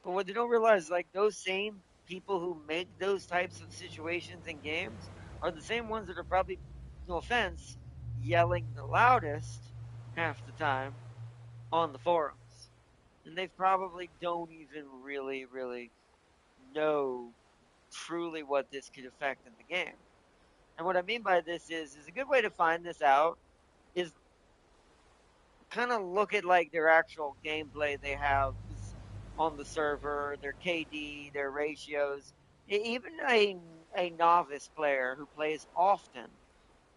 but what they don't realize, like those same people who make those types of situations in games are the same ones that are probably, no offense, yelling the loudest half the time on the forums. And they probably don't even really know truly what this could affect in the game. And what I mean by this is a good way to find this out is kind of look at like their actual gameplay they have on the server, their KD, their ratios. Even a novice player who plays often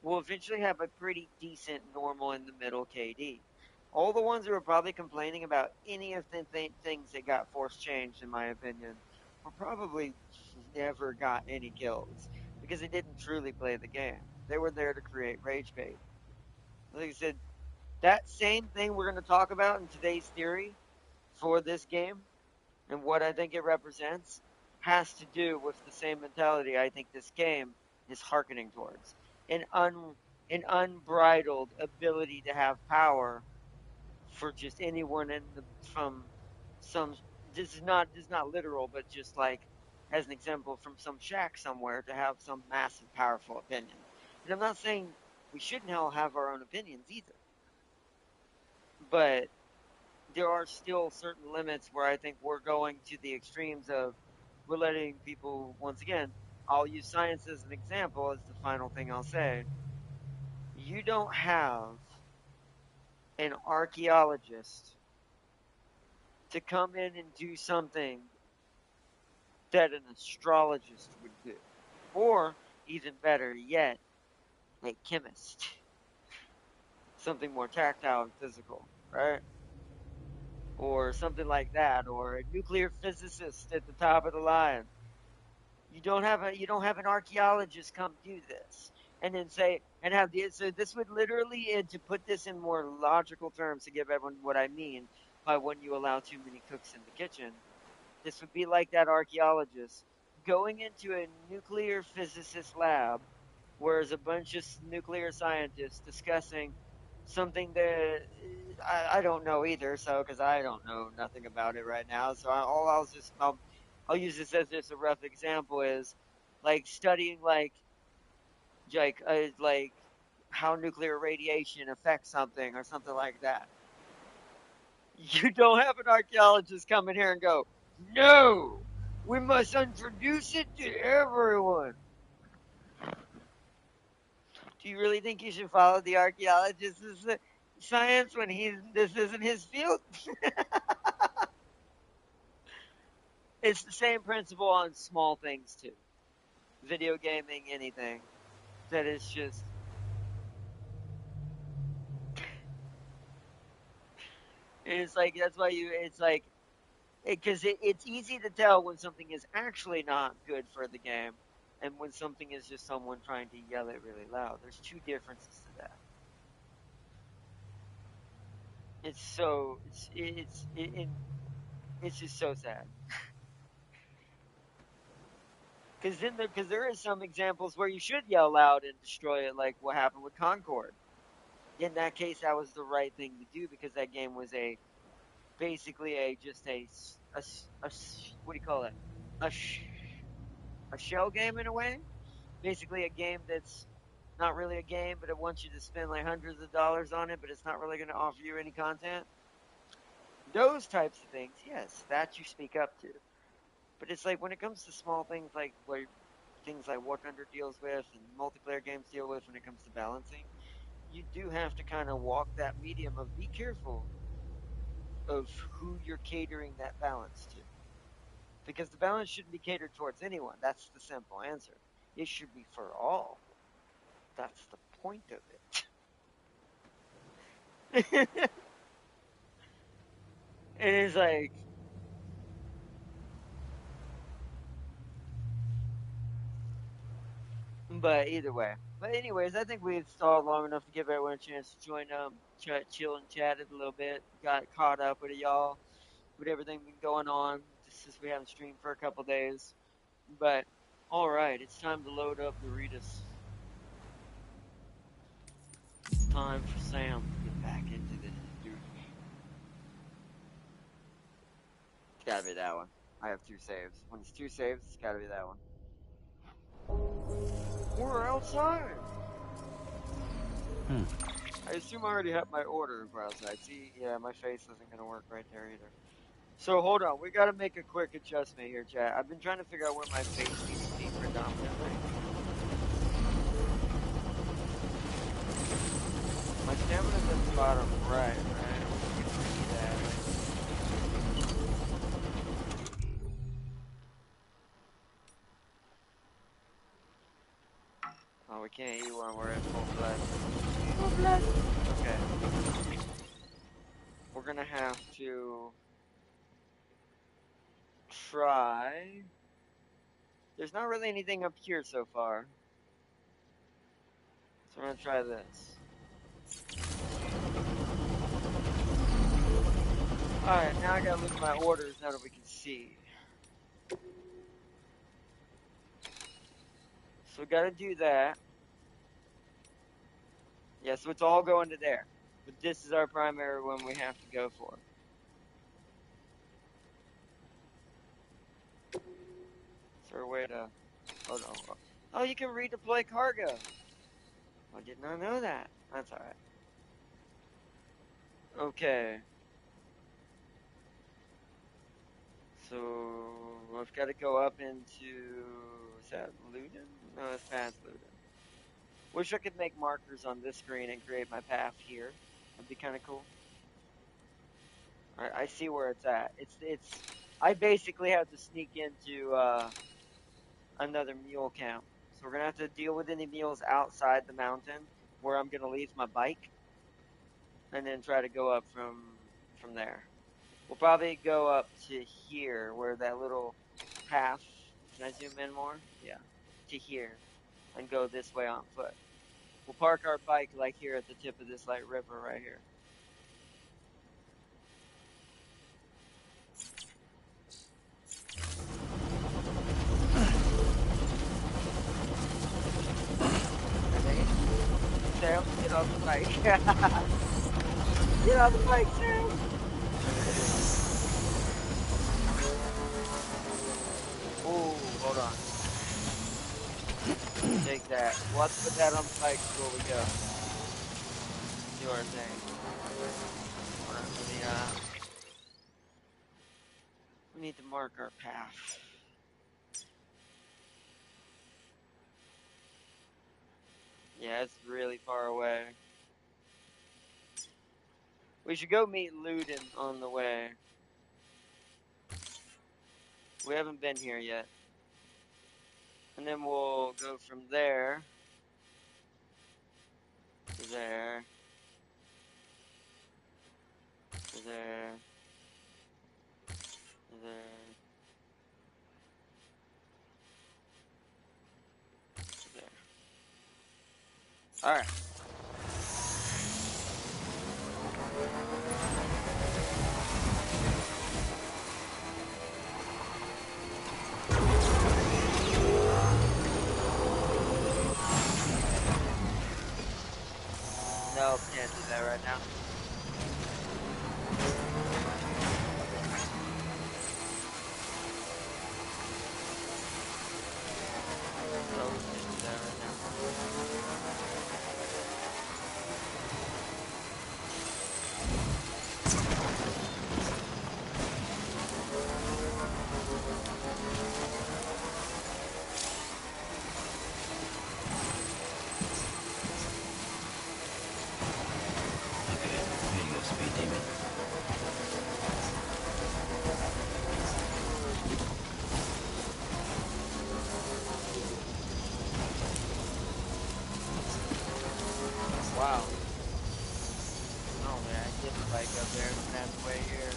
will eventually have a pretty decent normal in the middle KD. All the ones who are probably complaining about any of the things that got force changed, in my opinion, were probably never got any kills because they didn't truly play the game. They were there to create rage bait. Like I said, that same thing we're going to talk about in today's theory for this game and what I think it represents has to do with the same mentality I think this game is hearkening towards. An un an unbridled ability to have power for just anyone in the from some this is not literal, but just like as an example from some shack somewhere to have some massive powerful opinion. And I'm not saying we shouldn't all have our own opinions either, but there are still certain limits where I think we're going to the extremes of we're letting people, once again, I'll use science as an example as the final thing I'll say. You don't have an archaeologist to come in and do something that an astrologist would do. Or, even better yet, a chemist. Something more tactile and physical, right? Or something like that, or a nuclear physicist at the top of the line. You don't have an archaeologist come do this and then say and have the so this would literally to put this in more logical terms to give everyone what I mean by when you allow too many cooks in the kitchen. This would be like that archaeologist going into a nuclear physicist lab where there's a bunch of nuclear scientists discussing something that I don't know either. So, because I don't know nothing about it right now, so all I'll use this as just a rough example is like studying like how nuclear radiation affects something or something like that. You don't have an archaeologist come in here and go, no, we must introduce it to everyone. Do you really think you should follow the archaeologist's science when this isn't his field? It's the same principle on small things too. Video gaming, anything. That is just it's like that's why you it's like because it's easy to tell when something is actually not good for the game and when something is just someone trying to yell it really loud. There's two differences to that. It's so it's just so sad because there is some examples where you should yell loud and destroy it, like what happened with Concord. In that case, that was the right thing to do because that game was a basically a just what do you call it? A a shell game in a way. Basically, a game that's not really a game, but it wants you to spend like hundreds of dollars on it, but it's not really going to offer you any content. Those types of things, yes, that you speak up to. But it's like when it comes to small things like where things like War Thunder deals with and multiplayer games deal with when it comes to balancing, you do have to kind of walk that medium of be careful of who you're catering that balance to. Because the balance shouldn't be catered towards anyone. That's the simple answer. It should be for all. That's the point of it. And it's like, but either way. But anyways, I think we've stalled long enough to give everyone a chance to join chill and chatted a little bit, got caught up with y'all, with everything been going on, just since we haven't streamed for a couple days. But all right, it's time to load up the Doritos. It's time for Sam to get back into the duty. Gotta be that one. I have 2 saves. When it's 2 saves, it's gotta be that one. We're outside! I assume I already have my order if we're outside. See, yeah, my face isn't gonna work right there either. So hold on, we gotta make a quick adjustment here, chat. I've been trying to figure out where my face needs to be predominantly. My stamina's at the bottom right? We can see that. Oh, we can't eat when we're in full blood. Full blood! Okay. We're gonna have to try. There's not really anything up here so far. So we're gonna try this. Alright, now I gotta look at my orders now that we can see. So we gotta do that. Yeah, so it's all going to there. But this is our primary one we have to go for. Is there a way to... Oh, no. Oh, you can redeploy cargo. I did not know that. That's alright. Okay. So, I've got to go up into... Is that Luden? No, it's past Luden. Wish I could make markers on this screen and create my path here. That'd be kind of cool. Alright, I see where it's at. It's. I basically have to sneak into another mule camp. So we're gonna have to deal with any mules outside the mountain, where I'm gonna leave my bike, and then try to go up from there. We'll probably go up to here, where that little path. Can I zoom in more? Yeah, to here, and go this way on foot. We'll park our bike like here at the tip of this light river right here. Sam, get off the bike. Get off the bike, Sam. Ooh, hold on. Take that. We'll have to put that on the bike before we go. Do our thing. We need to mark our path. Yeah, it's really far away. We should go meet Luden on the way. We haven't been here yet. And then we'll go from there to there. To there. To there. To there. Alright. Nope, can't do that right now. Nope, can't do that right now. Wow. Oh man, I get the bike up there, and that's way here.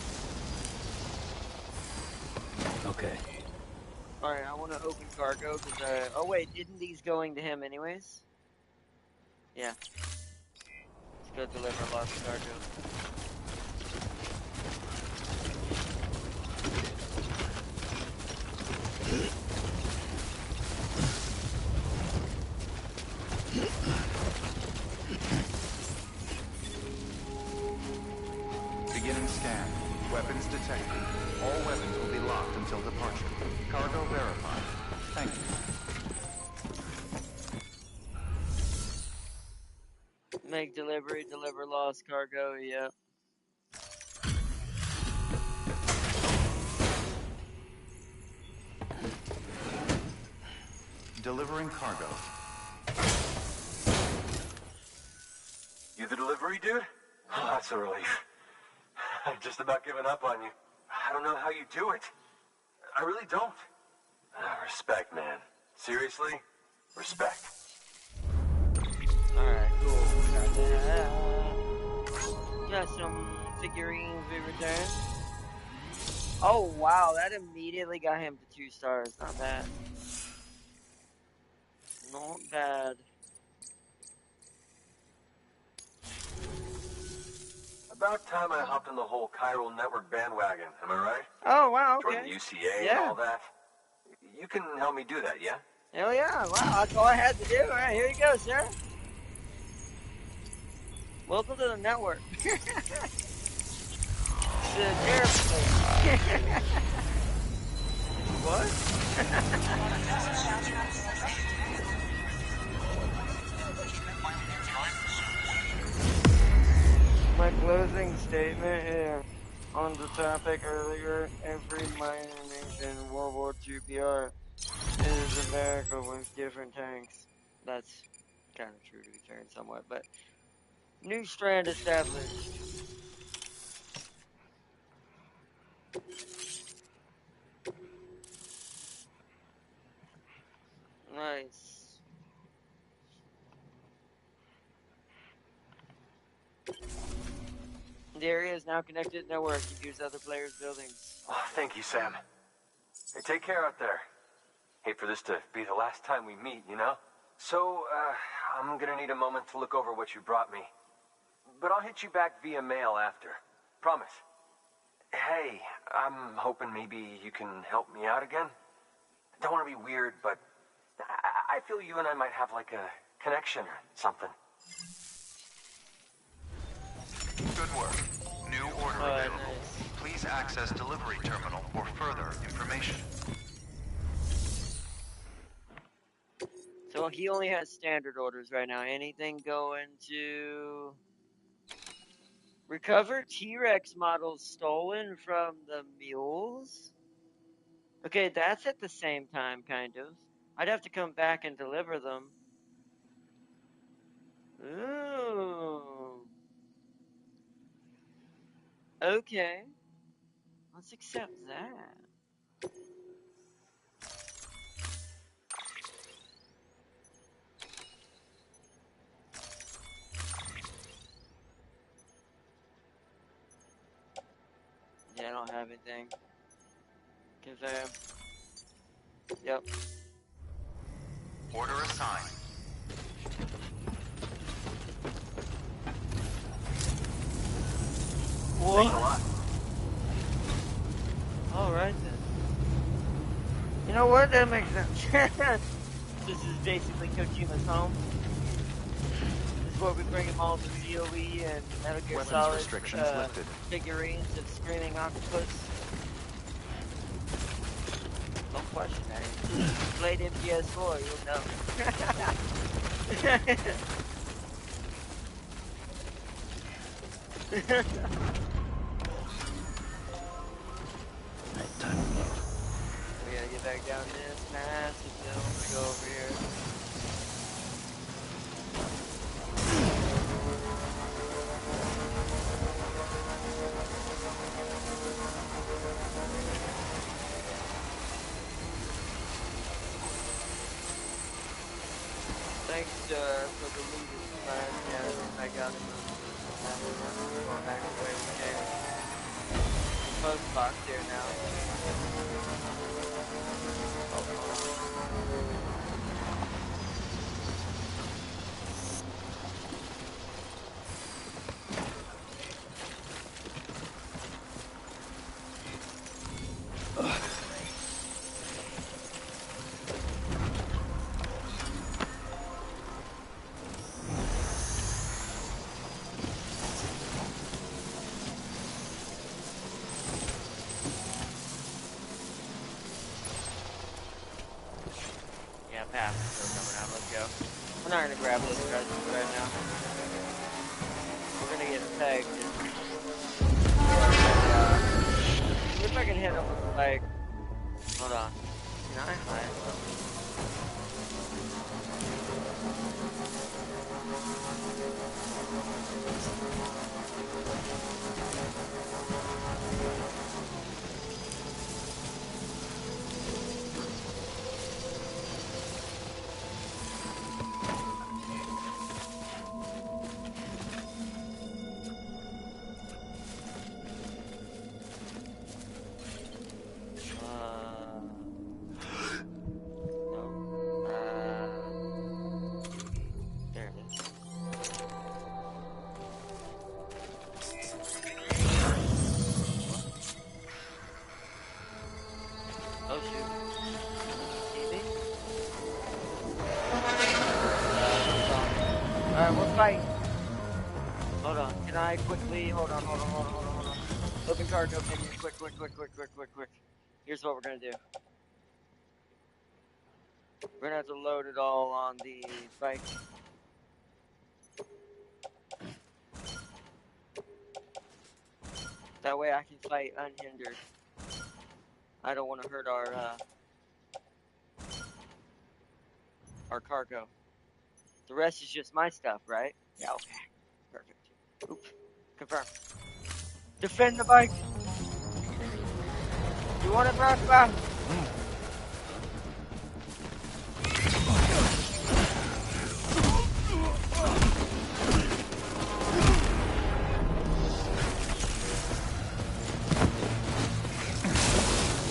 Okay. Alright, I want to open cargo, because, oh wait, isn't these going to him anyways? Yeah. Let's go deliver lost cargo. Beginning scan. Weapons detected. All weapons will be locked until until departure. Cargo verified. Thank you. Make delivery, deliver lost cargo, yep. Delivering cargo. You the delivery dude? Oh, that's a relief. I've just about given up on you. I don't know how you do it. I really don't. Respect, man. Seriously? Respect. Alright, cool. Got that. Got some figurines we returned. Oh, wow. That immediately got him to 2 stars. Not bad. Not bad. About time I hopped on the whole chiral network bandwagon, am I right? Oh, wow, okay. Joined the UCA Yeah. and all that. You can help me do that, yeah? Hell yeah. Wow, that's all I had to do. Alright, here you go, sir. Welcome to the network. It's a therapy. What? My closing statement here on the topic earlier, every minor nation in World War II PR is America with different tanks. That's kind of true to be fair in somewhat, but new strand established. Nice. The area is now connected to the network. You can use other players' buildings. Oh, thank you, Sam. Hey, take care out there. Hate for this to be the last time we meet, you know? So, I'm gonna need a moment to look over what you brought me. But I'll hit you back via mail after. Promise. Hey, I'm hoping maybe you can help me out again. Don't want to be weird, but I feel you and I might have like a connection or something. Good work. New order available. Nice. Please access delivery terminal for further information. So he only has standard orders right now. Anything going to recover T-Rex models stolen from the mules? Okay, that's at the same time, kind of. I'd have to come back and deliver them. Ooh. Okay. Let's accept that. Yeah, I don't have anything. Confirm. Yep. Order assigned. What? Alright then. You know what? That makes sense. This is basically Kojima's home. This is where we bring him all the COE and Metal Gear Weapons Solid restrictions lifted. figurines of Screaming Octopus. Don't question that. If you played MGS4, you'll know. We gotta get back down this massive hill to go over here. Thanks for the loot and supplies. Yeah, I got it. Going back the way we came. Post box here now. path is still coming out. Let's go. We're not gonna grab those treasures right now. We're gonna get pegged. See if I can hit him with like. Hold on. Can I hide? Hold on. Can I quickly? Hold on. Open cargo menu. Quick. Here's what we're gonna do. We're gonna have to load it all on the bike. That way I can fight unhindered. I don't want to hurt our cargo. The rest is just my stuff, right? Yeah, okay. Perfect. Oop. Confirm. Defend the bike! You want it, Brakba?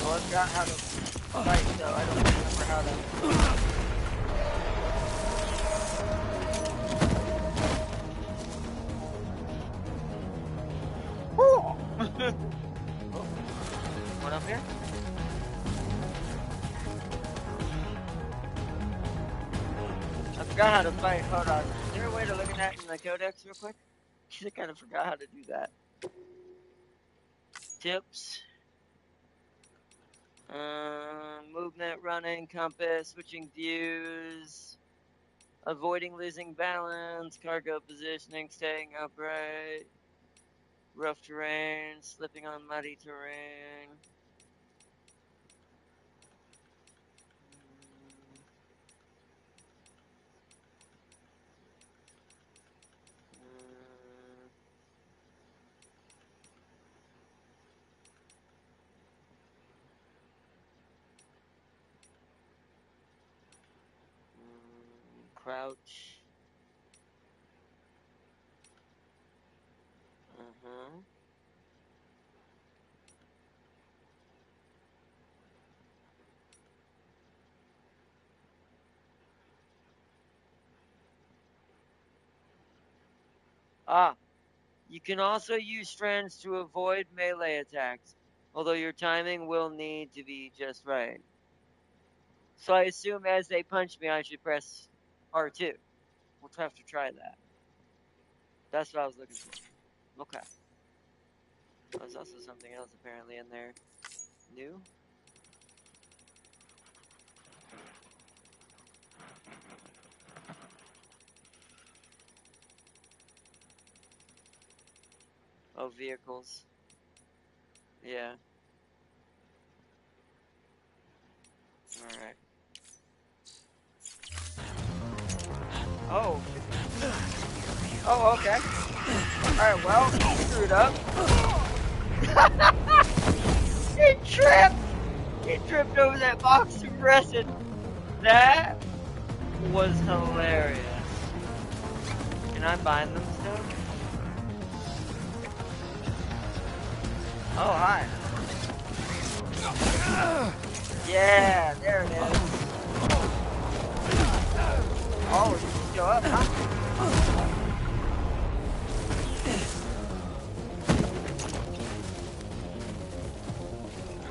Oh, I forgot how to fight, so I don't remember how to... What up here? I forgot how to fight. Hold on. Is there a way to look at that in the codex real quick? I kind of forgot how to do that. Tips. Movement, running, compass, switching views, avoiding losing balance, cargo positioning, staying upright, rough terrain, slipping on muddy terrain. Crouch. You can also use Strands to avoid melee attacks, although your timing will need to be just right. So I assume as they punch me, I should press R2. We'll have to try that. That's what I was looking for. Okay. There's also something else apparently in there. New? Oh, vehicles. Yeah. Alright. Oh. Oh, okay. Alright, well, screwed up. He tripped! He tripped over that box of resin. That was hilarious. Can I bind them still? Oh, hi. Yeah, there it is. Oh, you just go up, huh?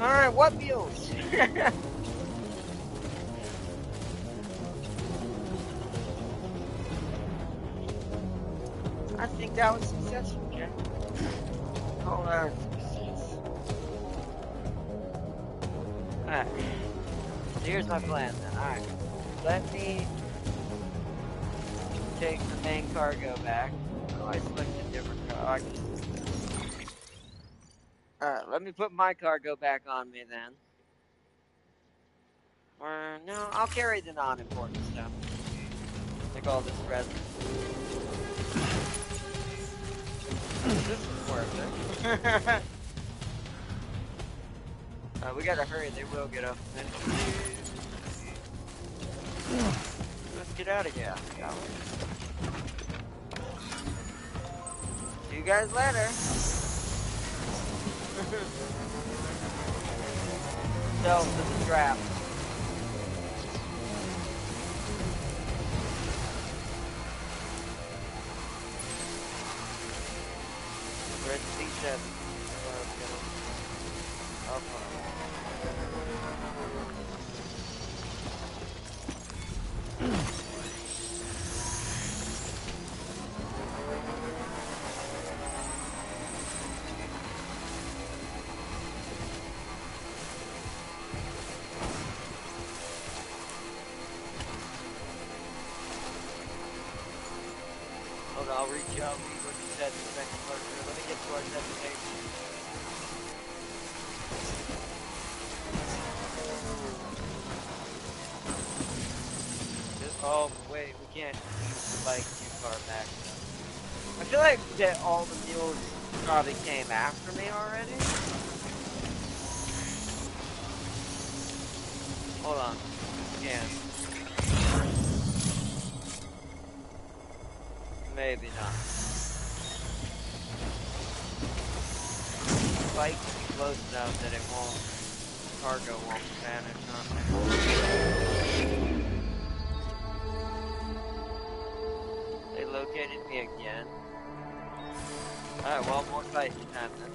Alright, what mules? I think that was successful, Jack. Hold on. Alright. So here's my plan then. Alright. let me take the main cargo back. Oh, I selected a different cargo. Alright, let me put my cargo back on me then. Or, no, I'll carry the non-important stuff. Like all this resin. This is worth it. We gotta hurry, they will get up eventually. Let's get out of here, shall we? See you guys later. Stealth is a trap. We're at C7. Hold on, I'll reach out, read what you said in the second part. Let me get to our destination. Oh, wait, we can't use the bike too far back. I feel like that all the mules probably came after me already. Hold on. Yeah. Maybe not. The bike can be close enough that it won't, cargo won't vanish on me. They located me again. Alright, well, more fighting time then.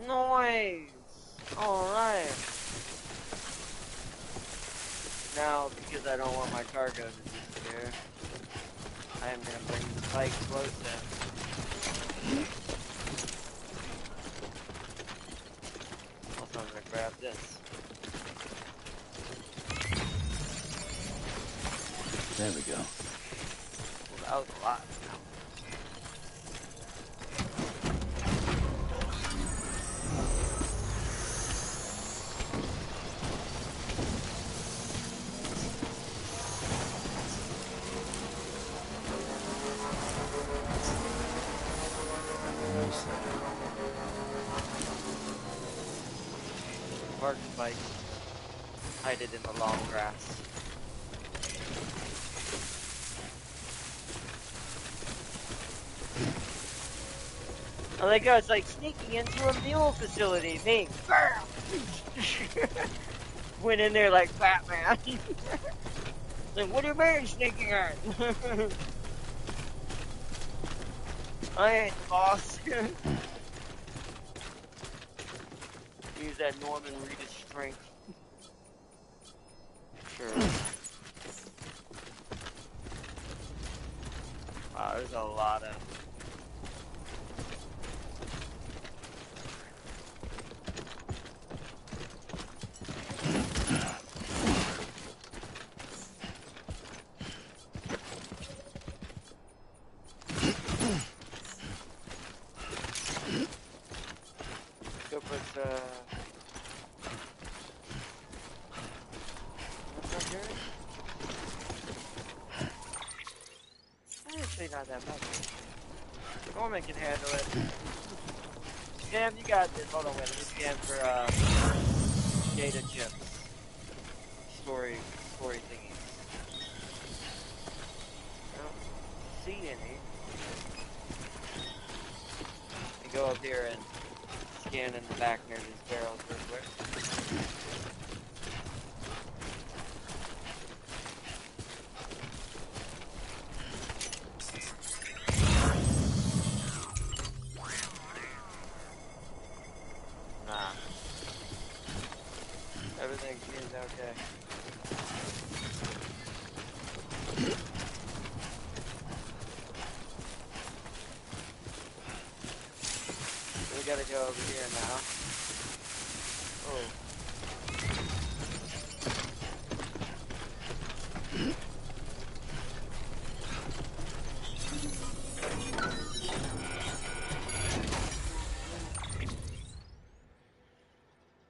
Noise! Alright. Now, because I don't want my cargo to disappear, I am going to bring the bike closer. Also, I'm going to grab this. There we go. Well, that was a lot. Park the bike. Hide it in the long grass. I like how it's like sneaking into a mule facility. Me. Went in there like Batman. Like, what do you mean sneaking in? I ain't the boss. Use that Norman Reedus strength. Sure. Wow, there's a lot of... Go put not that much. Norman can handle it. Sam, you got this. Hold on, wait. Let me scan for data chips. Story thingies. I don't see any. Let me go up here and scan in the back near these barrels real quick. Nah. Everything seems okay. We gotta go over here now. Oh.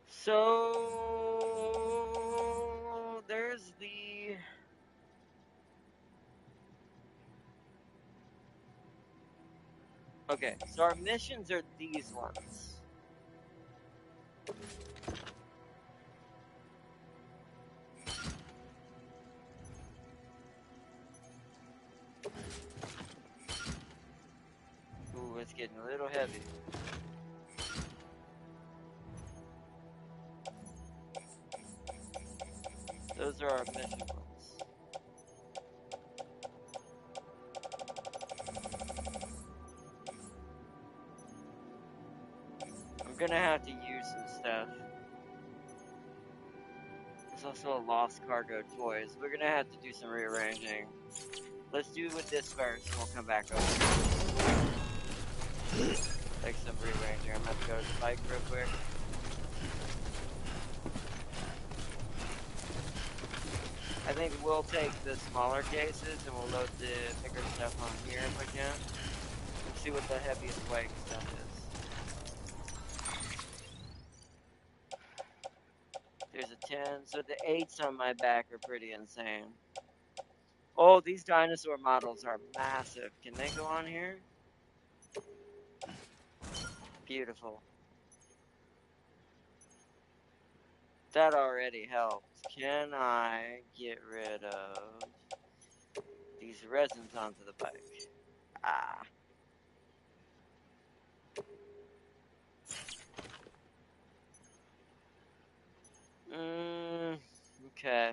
So there's the okay, so our missions are these ones. Ooh, it's getting a little heavy. Those are our mission ones. I'm gonna have to use some stuff. There's also a lost cargo toys. We're gonna have to do some rearranging. Let's do with this first, and we'll come back over. Take some rearranging. I'm gonna have to go to the bike real quick. I think we'll take the smaller cases and we'll load the bigger stuff on here if I can. Let's see what the heaviest weight stuff is. There's a 10, so the 8s on my back are pretty insane. Oh, these dinosaur models are massive. Can they go on here? Beautiful. That already helps. Can I get rid of these resins onto the bike? Ah. Okay.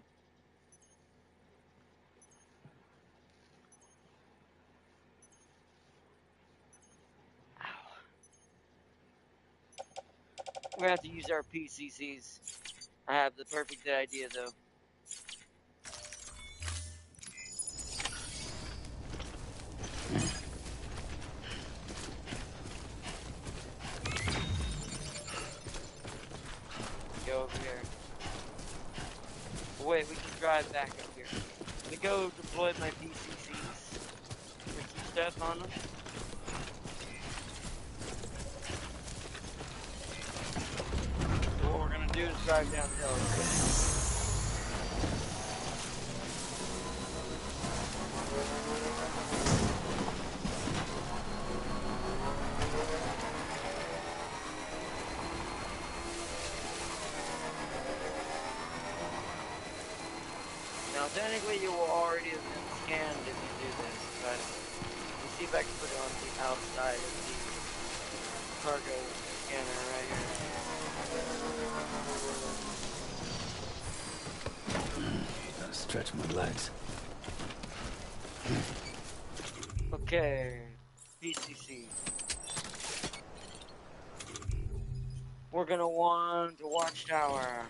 We're gonna have to use our PCCs. I have the perfect idea though. Go over here. Wait, we can drive back up here. Let me go deploy my PCCs. Put some stuff on them. So what we're gonna do is drive down the hill. Now technically you will already have been scanned if you do this, but let me see if I can put it on the outside of the cargo scanner right here. Gotta stretch my legs. Okay, PCC. We're gonna want a watchtower.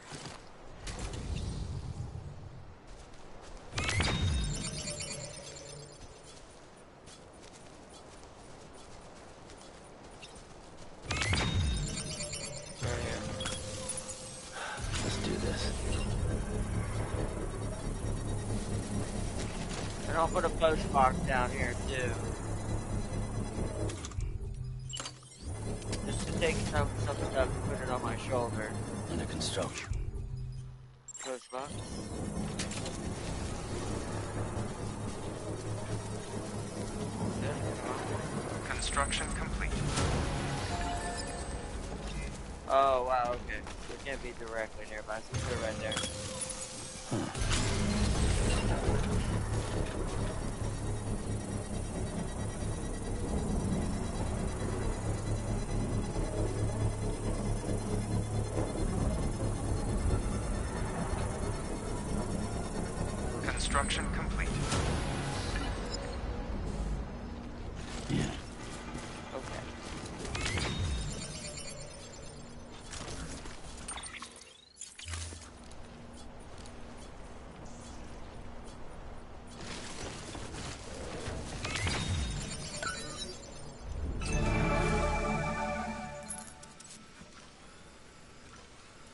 And I'll put a post box down here too. Just to take some stuff and put it on my shoulder. Under construction. Post box. Construction complete. Oh, wow, okay. So it can't be directly nearby, so put it right there. Construction complete. Yeah. Okay.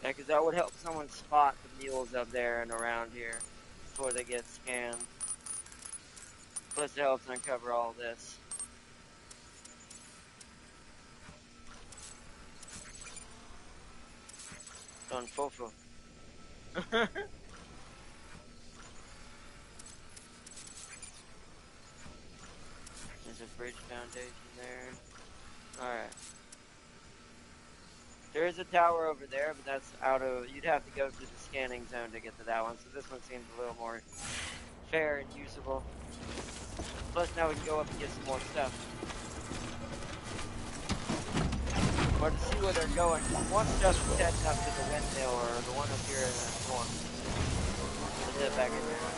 Yeah, because that would help someone spot the mules up there and around here before they get scanned. Plus, it helps uncover all this. Don Fofo. There's a bridge foundation there. Alright. There is a tower over there, but that's out of... You'd have to go through the scanning zone to get to that one, so this one seems a little more fair and usable. Plus, now we can go up and get some more stuff. But to see where they're going, one stuff is heading up to the windmill, or the one up here in the north. Let's head back in there.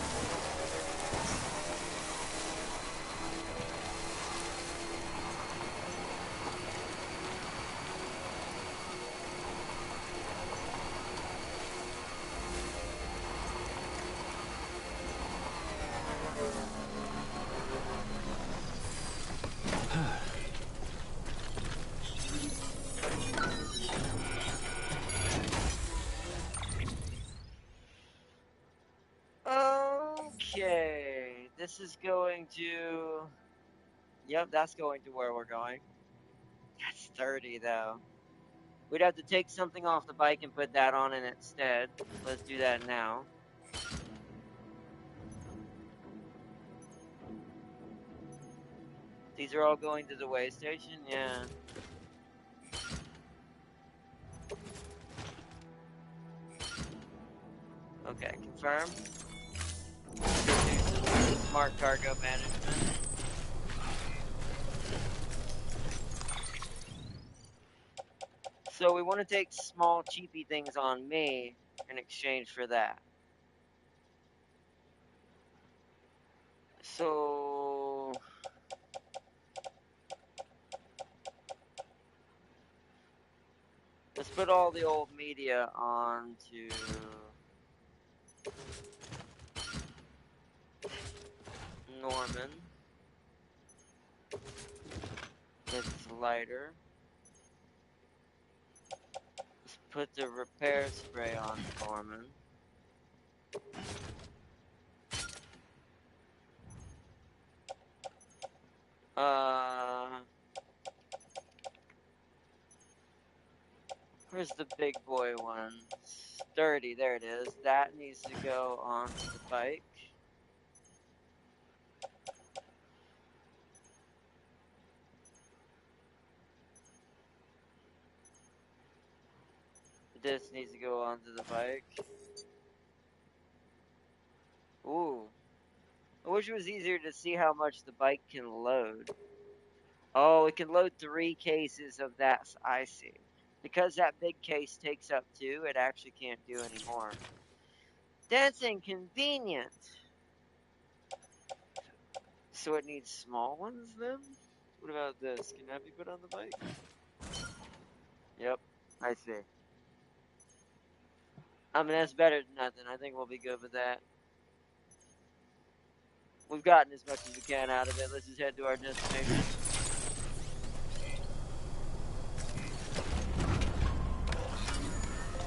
Okay, this is going to... Yep, that's going to where we're going. That's 30, though. We'd have to take something off the bike and put that on it instead. Let's do that now. These are all going to the way station? Yeah. Okay, confirm. Smart cargo management. So we want to take small cheapy things on me in exchange for that. So let's put all the old media onto Norman. It's lighter. Let's put the repair spray on Norman. Where's the big boy one? 30, there it is. That needs to go onto the bike. This needs to go onto the bike. Ooh. I wish it was easier to see how much the bike can load. Oh, it can load 3 cases of that. I see. Because that big case takes up 2, it actually can't do any more. That's inconvenient. So it needs small ones then? What about this? Can that be put on the bike? Yep, I see. I mean, that's better than nothing. I think we'll be good with that. We've gotten as much as we can out of it. Let's just head to our destination.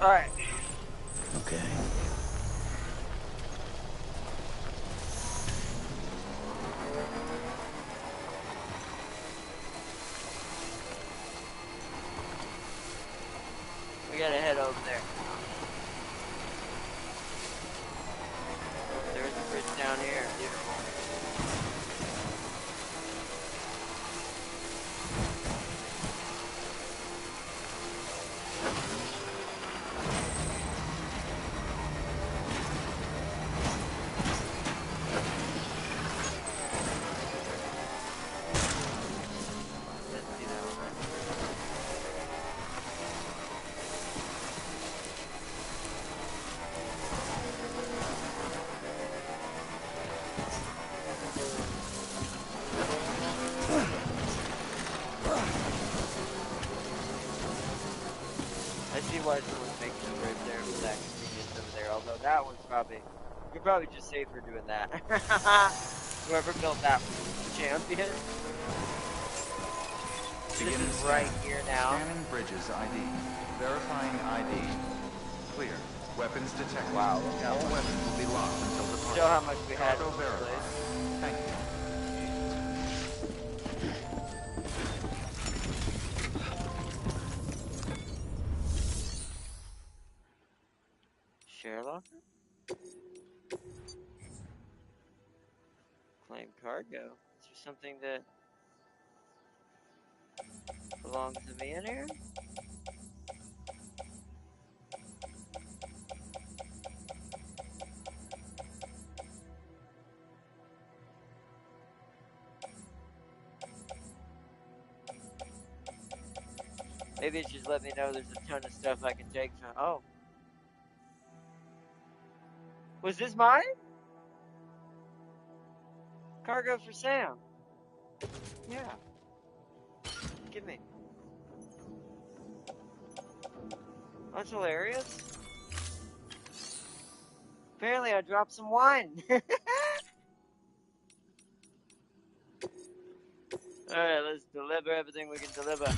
Alright. Okay. We gotta head over there. There's a bridge down here. Beautiful. see why someone's making a bridge there with that convenience over there. Although that one's probably, you're probably just safer doing that. Whoever built that was the champion. This is right here now. Scanning bridges ID. Verifying ID. Clear. Weapons detected. Wow, look how All much. weapons will be locked until departure. Show how much we had. Cargo verified. Thank you. Sherlock? Claim cargo. Is there something that belongs to me in here? Maybe it just let me know there's a ton of stuff I can take from. Oh. Was this mine? Cargo for Sam. Yeah. Give me. That's hilarious. Apparently I dropped some wine. Alright, let's deliver everything we can deliver.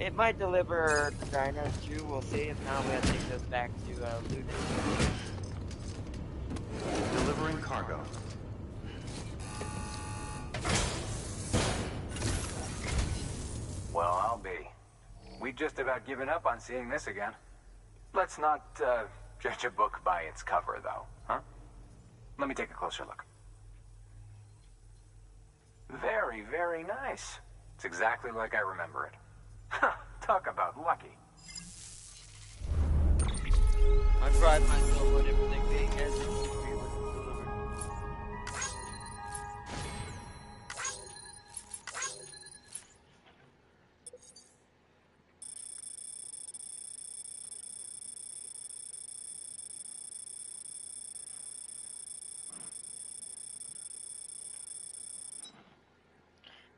It might deliver the dinos too, we'll see. If not, we have to take those back to Luton. Delivering cargo. Well, I'll be. We've just about given up on seeing this again. Let's not judge a book by its cover, though, huh? Let me take a closer look. Very, very nice. It's exactly like I remember it. Talk about lucky. I pride myself on everything being as it should be when it's delivered.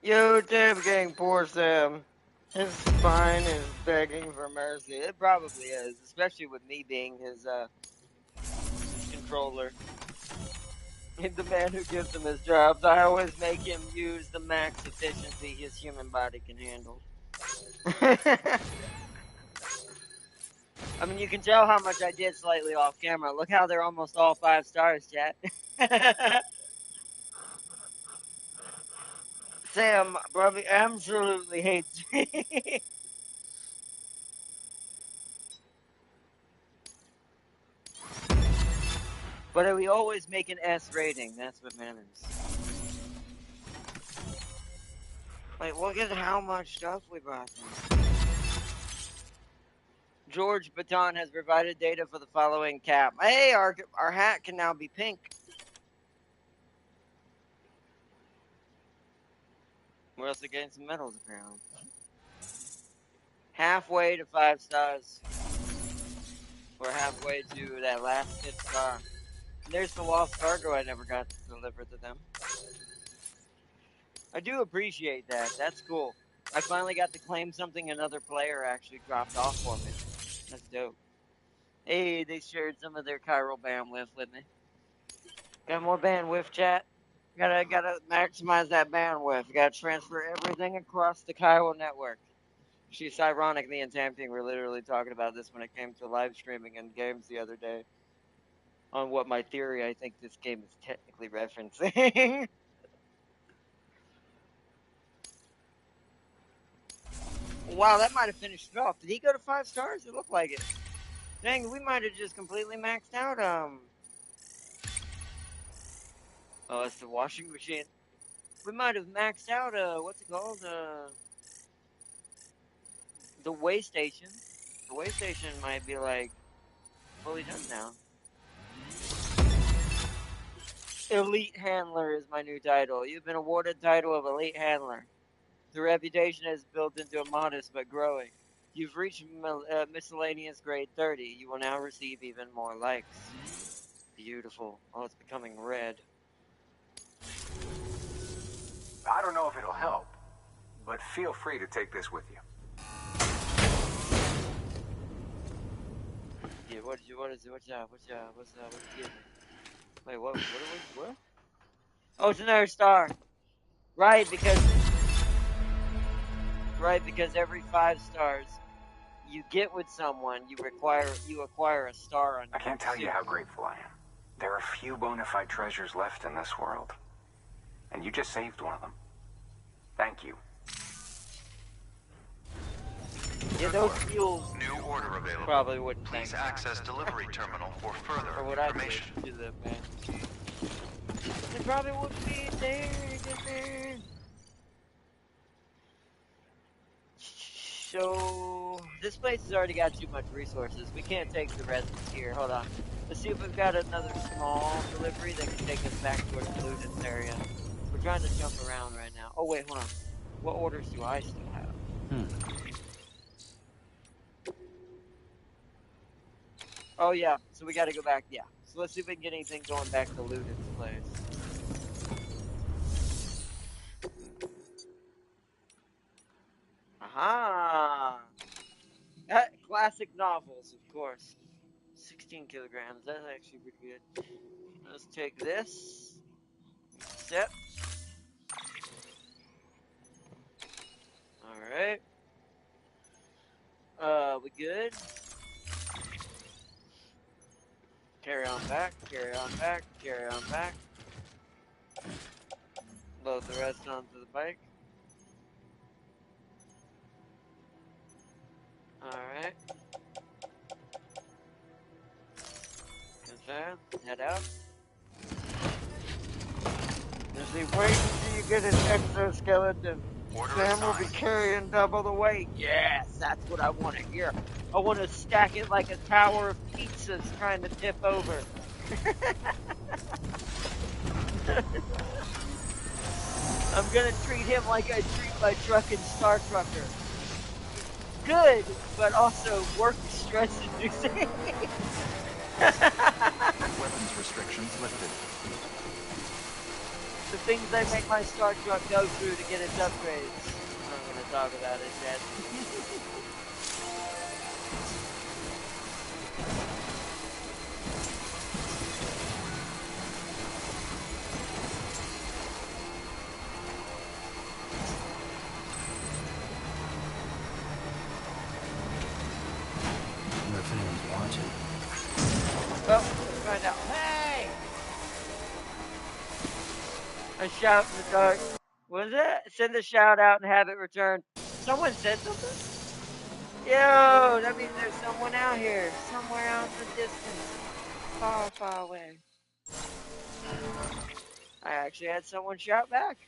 Yo, damn gang, poor Sam. His spine is begging for mercy. It probably is, especially with me being his controller. The man who gives him his jobs. I always make him use the max efficiency his human body can handle. I mean, you can tell how much I did slightly off camera. Look how they're almost all 5 stars, chat. Sam probably absolutely hates me. But we always make an S rating. That's what matters. Like, look at how much stuff we brought them. George Baton has provided data for the following cap. Hey, our hat can now be pink. We're also getting some medals, apparently. Halfway to 5 stars. We're halfway to that last 5th star. And there's the lost cargo I never got to deliver to them. I do appreciate that. That's cool. I finally got to claim something another player actually dropped off for me. That's dope. Hey, they shared some of their chiral bandwidth with me. Got more bandwidth, chat. Gotta maximize that bandwidth. Gotta transfer everything across the chiral network. It's ironic, me and Tamping were literally talking about this when it came to live streaming and games the other day. On what my theory I think this game is technically referencing. Wow, that might have finished it off. Did he go to 5 stars? It looked like it. Dang, we might have just completely maxed out, Oh, it's the washing machine. We might have maxed out, what's it called? The way station. The way station might be, like, fully done now. Elite Handler is my new title. You've been awarded title of Elite Handler. The reputation is built into a modest but growing. You've reached miscellaneous grade 30. You will now receive even more likes. Beautiful. Oh, it's becoming red. I don't know if it'll help, but feel free to take this with you. What is it? What is it? What's up? What's up? What's up? What's it give me? Wait, what? Oh, it's another star. Right, because every 5 stars you get with someone, you acquire a star on I your can't tell you suit. how grateful I am. There are few bona fide treasures left in this world. And you just saved one of them. Thank you. Yeah, those fuels New order available. probably wouldn't Please thank me access delivery terminal for further for what I information. did to them, man. They probably wouldn't be there to get there. So this place has already got too much resources. We can't take the residents here. Hold on. Let's see if we've got another small delivery that can take us back towards Ludens area. We're trying to jump around right now. Oh wait, hold on. What orders do I still have? Oh yeah, so we gotta go back, yeah. So let's see if we can get anything going back to Ludens' place. Aha! Classic novels, of course. 16 kilograms, that's actually pretty good. Let's take this. Accept. Alright. We good? Carry on back, carry on back, carry on back. Load the rest onto the bike. Alright. Confirm. Head out. Is he waiting till you get his exoskeleton? Sam will be carrying double the weight. Yes, that's what I want to hear. I want to stack it like a tower of pizzas trying to tip over. I'm gonna treat him like I treat my truck in Star Trucker. Good, but also work stress inducing. Weapons restrictions lifted. The things I make my Star Truck go through to get its upgrades. I'm not gonna talk about it yet. Wonder if anyone's watching. Well, let's find out. Hey! A shout in the dark. What is it? Send a shout out and have it returned. Someone said something? Yo, that means there's someone out here. Somewhere out in the distance. Far, far away. I actually had someone shout back.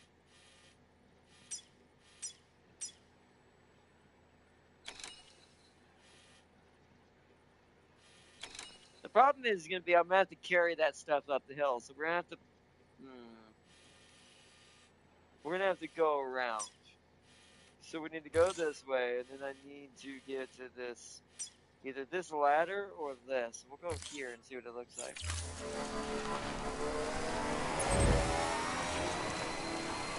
The problem is going to be I'm going to have to carry that stuff up the hill. So we're going to have to... We're going to have to go around. So we need to go this way, and then I need to get to this... Either this ladder or this. We'll go here and see what it looks like.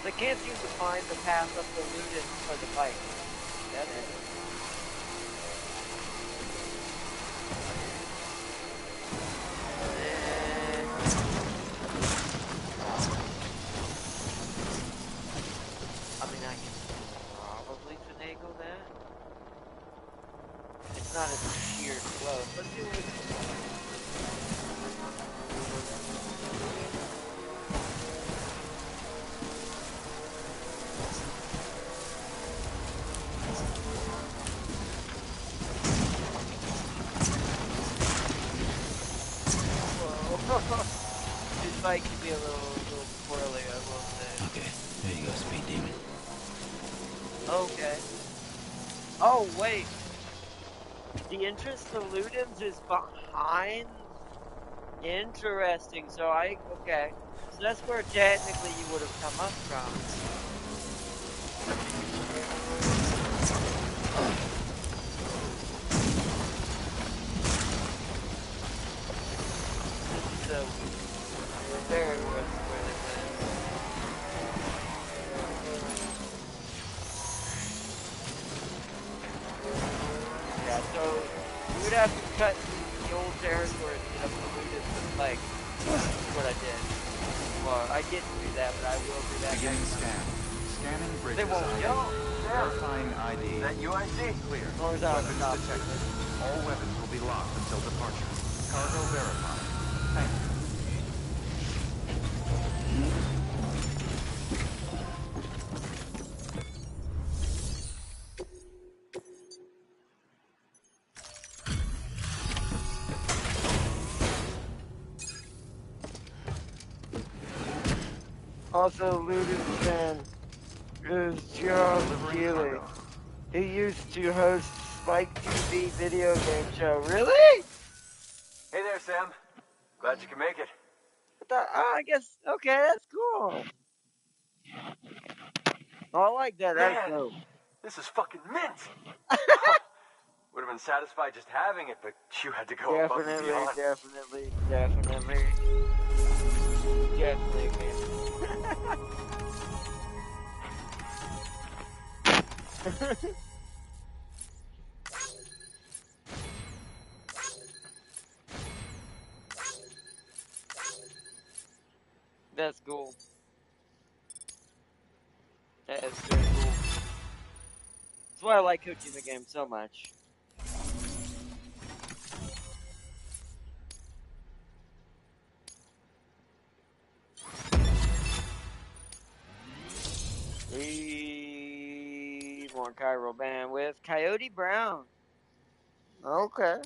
I can't seem to find the path up the Ludens for the bike. That is. I mean, I can probably finagle that. It's not as sheer close. Let's see what we can do. This bike can be a little squirrely, I will say. Okay, there you go, Speed Demon. Okay. Oh, wait. The entrance to Ludens is behind? Interesting. So okay. So that's where technically you would have come up from. This is the very worst where they went. Yeah, so we would have to cut the old territory to get up the looted the spike. That's what I did. Well, I didn't do that, but I will do that Beginning next time. scan. Scanning bridges. They won't ID. jump. Verifying ID. That UIC? Clear. As long as I Weapons stop. detected. All weapons will be locked until departure. Cargo verified. Thank you. Also, Luden's is John Keeley. He used to host Spike TV video game show. Really? Hey there, Sam. Glad you can make it. I guess, okay, that's cool. Oh, I like that. That's Man, dope. this is fucking mint. Would have been satisfied just having it, but you had to go above and Definitely, beyond. definitely, definitely. Definitely, man. That's cool. That is very cool. That's why I like coaching the game so much. More Cairo bandwidth. Coyote Brown. Okay.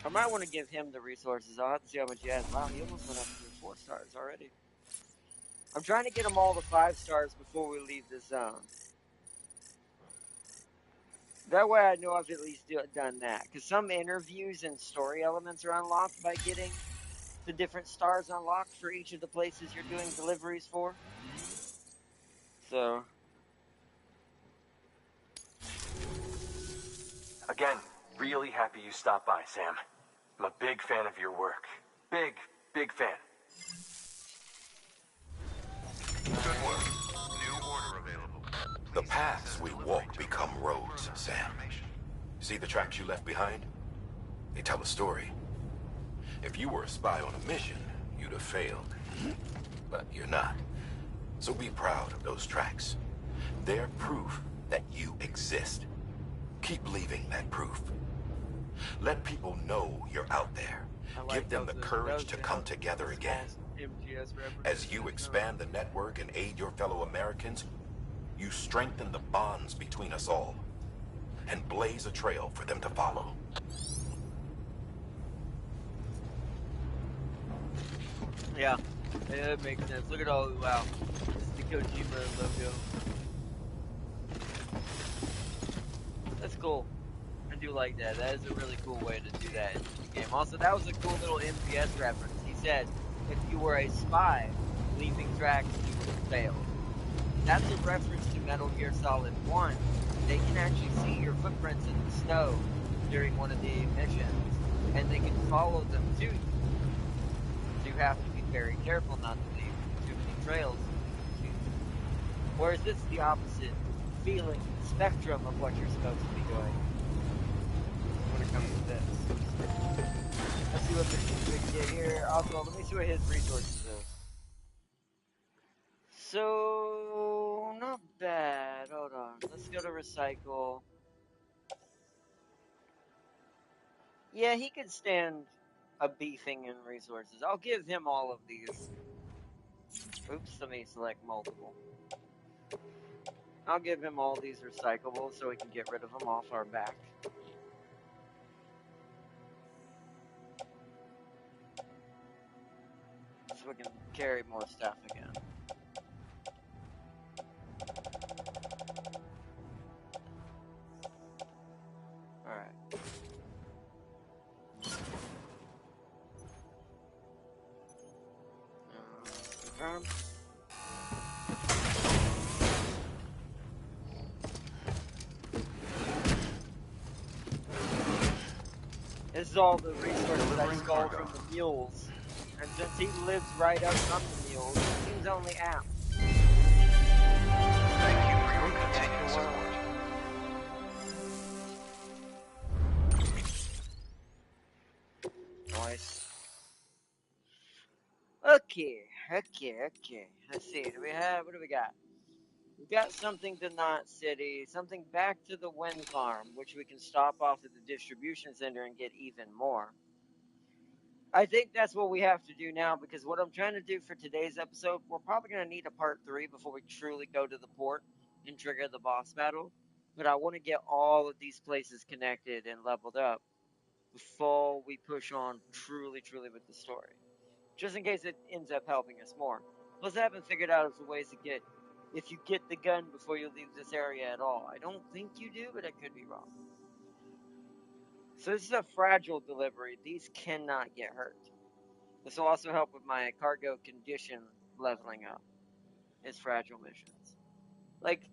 I might want to give him the resources. I'll have to see how much he has. Wow, he almost went up to 4 stars already. I'm trying to get them all to 5 stars before we leave this zone. That way I know I've at least done that. Because some interviews and story elements are unlocked by getting the different stars unlocked for each of the places you're doing deliveries for. So. Again, really happy you stopped by, Sam. I'm a big fan of your work. Big, big fan. Good work. New order available. The paths we walk become roads, Sam. See the tracks you left behind? They tell a story. If you were a spy on a mission, you'd have failed. But you're not. So be proud of those tracks. They're proof that you exist. Keep leaving that proof. Let people know you're out there. Give them the courage to come together again. As you expand the network and aid your fellow Americans, you strengthen the bonds between us all and blaze a trail for them to follow. Yeah, it makes sense. Look at all, wow. This is the Kojima logo. That's cool. I do like that. That is a really cool way to do that in the game. Also, that was a cool little MGS reference. He said, if you were a spy leaving tracks, you would have failed. That's a reference to Metal Gear Solid 1. They can actually see your footprints in the snow during one of the missions, and they can follow them to you. So you have to be very careful not to leave too many trails. Or is this the opposite? Feeling the spectrum of what you're supposed to be doing when it comes to this. Let's see what we can get here. Also, let me see what his resources is. So, not bad. Hold on. Let's go to recycle. Yeah, he could stand a beefing in resources. I'll give him all of these. Oops, let me select multiple. I'll give him all these recyclables so we can get rid of them off our back. So we can carry more stuff again. Alright. Confirm. This is all the resources I stole from the mules. And since he lives right up from the mules, it seems only apt. Thank you for your continued support. Okay. Let's see. What do we got? We've got something to Knot City, something back to the wind farm, which we can stop off at the distribution center and get even more. I think that's what we have to do now, because what I'm trying to do for today's episode, we're probably going to need a part 3 before we truly go to the port and trigger the boss battle. But I want to get all of these places connected and leveled up before we push on truly with the story. Just in case it ends up helping us more. Plus, I haven't figured out ways to get, if you get the gun before you leave this area at all. I don't think you do, but I could be wrong. So this is a fragile delivery. These cannot get hurt. This will also help with my cargo condition leveling up. It's fragile missions. Like,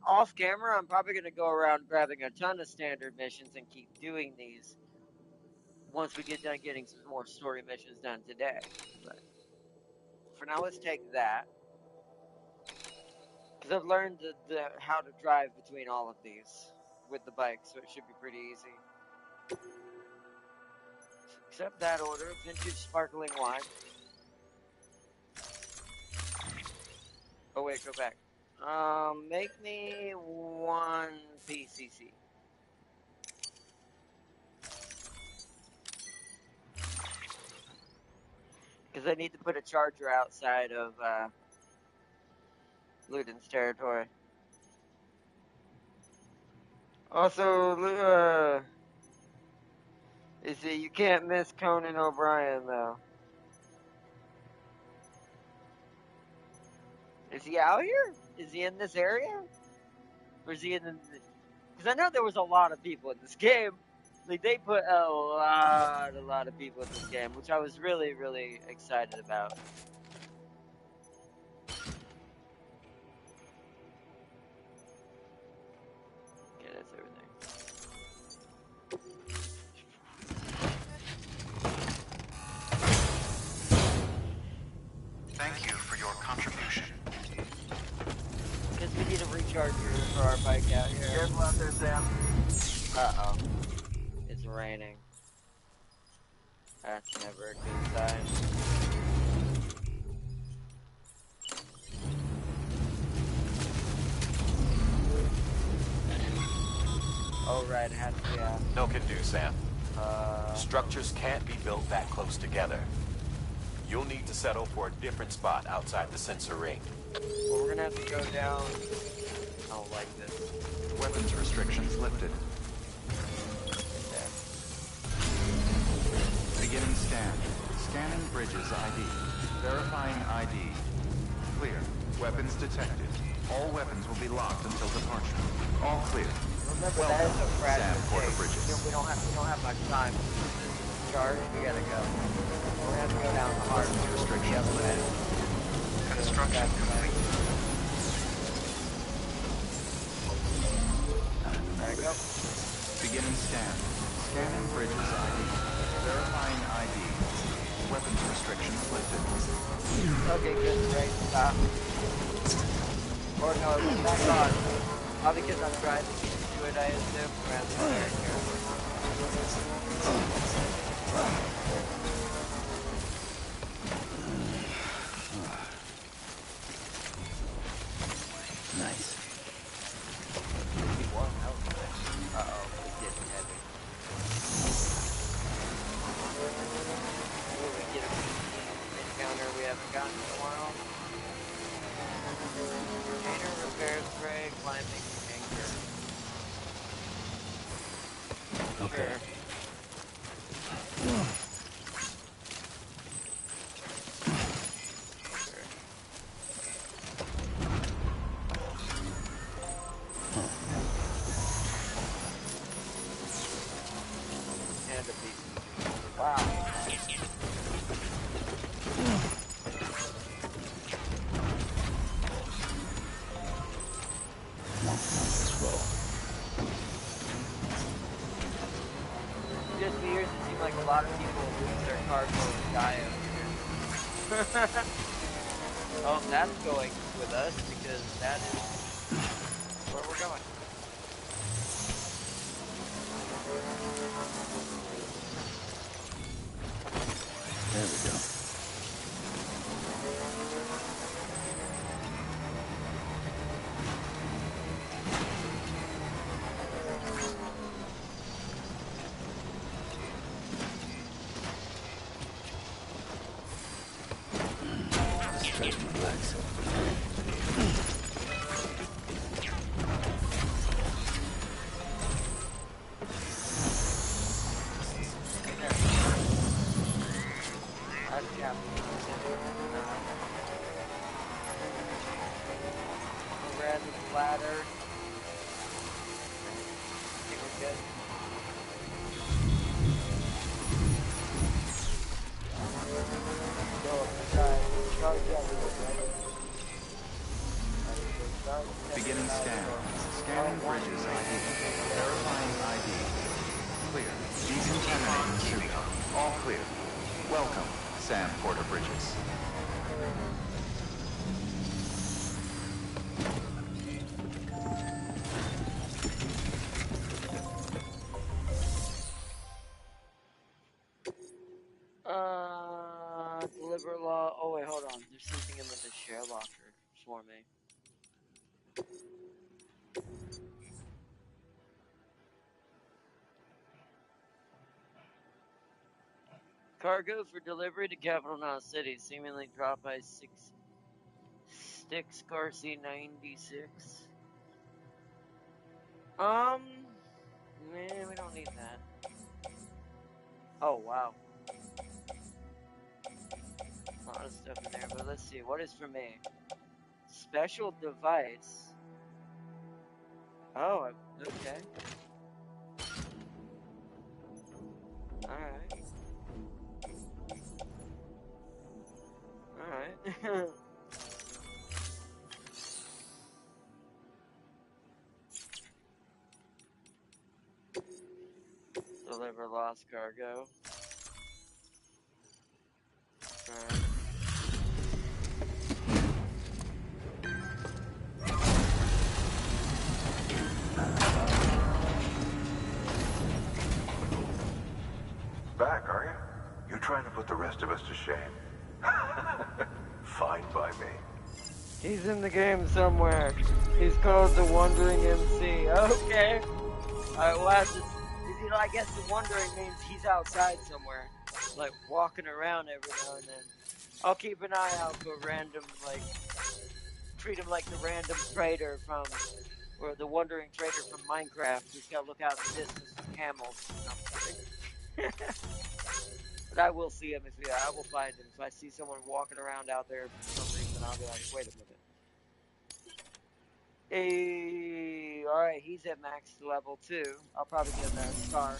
off camera, I'm probably going to go around grabbing a ton of standard missions and keep doing these once we get done getting some more story missions done today. But for now, let's take that. Because I've learned how to drive between all of these with the bike, so it should be pretty easy. Accept that order. Vintage sparkling wine. Oh wait, go back. Make me 1 PCC. Because I need to put a charger outside of Luden's territory. Also, you see, you can't miss Conan O'Brien though. Is he out here? Is he in this area? Or is he in the... Because I know there was a lot of people in this game. Like, they put a lot of people in this game, which I was really excited about. Okay, that's everything. Thank you for your contribution. Because we need a recharger for our bike out here. Careful out there, Sam. Uh-oh. It's raining. That's never a good sign. Oh, right, it has to be out. No can do, Sam. Structures can't be built that close together. You'll need to settle for a different spot outside the sensor ring. Well, we're gonna have to go down. I don't like this. Weapons restrictions lifted. Okay. Beginning scan. Scanning bridges ID. Verifying ID. Clear. Weapons detected. All weapons will be locked until departure. All clear. Remember, that is a fragile Sam, Porter thing. Bridges. We don't have much time. Charge, we gotta go. We're gonna have to go down the hard Restrictions lifted. Construction complete. There we go. Beginning scan. Scanning bridges ID. Verifying ID. Weapons restrictions lifted. Okay, good. Right, stop. Or no, it's back on. Probably because I'm trying to do it, I assume. We're gonna have to be very careful. Nice. Uh-oh, it's getting heavy. Will we get a encounter we haven't gotten in a while? Container repair spray, climbing anchor. Okay. Sure. And a piece. Wow. Slow. Just for years, it seemed like a lot of people lose their cargo and die over here. Oh, that's going with us because that is where we're going. There we go. ladder. I think we're good. Go up the side. Charge everything, ready? Beginning scan. Scanning bridges ID. Verifying ID. Clear. Decontaminating suit. All clear. Welcome, Sam Porter Bridges. Deliver law. Oh wait, hold on. There's something in the share locker for me. Cargo for delivery to Capital Now City, seemingly dropped by 6 Sticks Garcia 96. Man, we don't need that. Oh wow. A lot of stuff in there, but let's see. What is for me? Special device. Oh, okay. Alright. Alright. Deliver lost cargo. Alright. Back, are you? You're trying to put the rest of us to shame. Fine by me. He's in the game somewhere. He's called the Wandering MC. Okay. Alright, well, I guess the Wandering means he's outside somewhere. Like, walking around every now and then. I'll keep an eye out for random, like, treat him like the random trader from, or the Wandering trader from Minecraft. He's gotta look out in the distance for camels. No, I'm kidding. But I will see him I will find him. If I see someone walking around out there for some reason, I'll be like, wait a minute. Hey, alright, he's at max level 2. I'll probably get that star.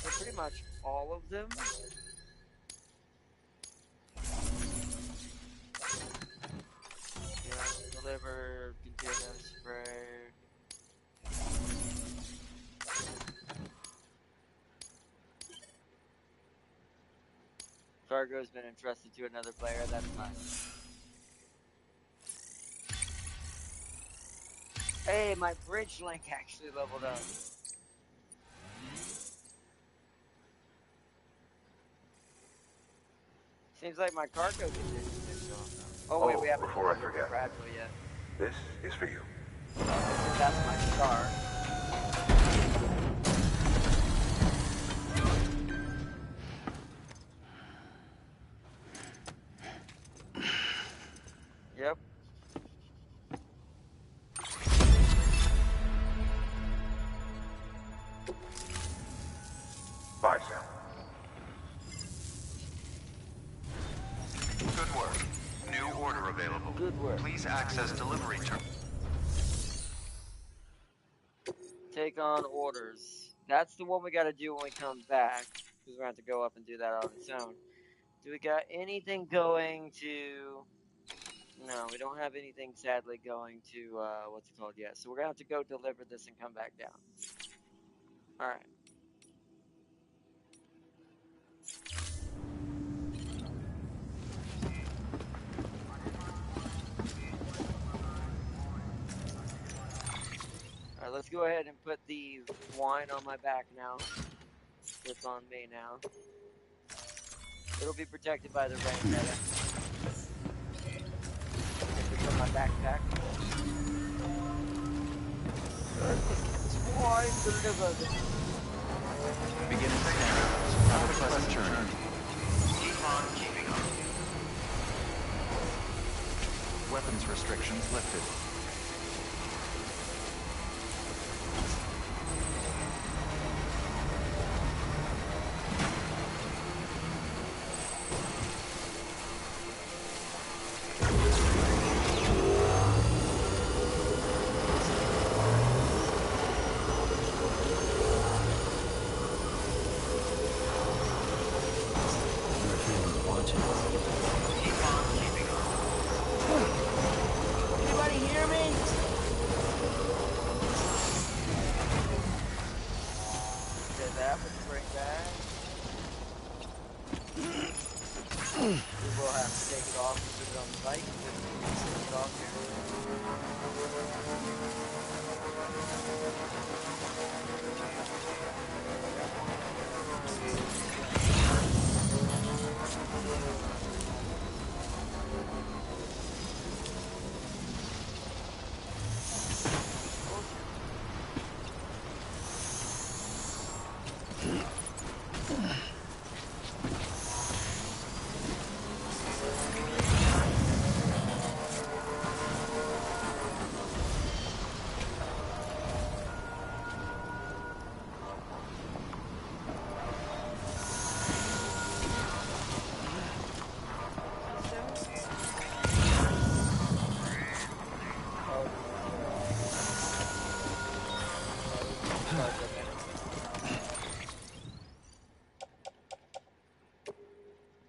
So pretty much all of them. Yeah, deliver, container spray. Cargo's been entrusted to another player, that's nice. Hey, my bridge link actually leveled up. Seems like my cargo condition is going up. Oh wait, we haven't before I delivered forget. Bradley yet. This is for you. That's my star. Yep. Bye, Sam. Good work. New order available. Good work. Please access delivery terminal. Take on orders. That's the one we gotta do when we come back. Because we're gonna have to go up and do that on its own. Do we got anything going to... No, we don't have anything sadly going to, what's it called yet. So we're gonna have to go deliver this and come back down. Alright. Alright, let's go ahead and put the wine on my back now. It's on me now. It'll be protected by the rain better. Put my backpack. Wine delivered. Beginning scan. Have a pleasant journey. Keep on keeping on. Weapons restrictions lifted. talk here.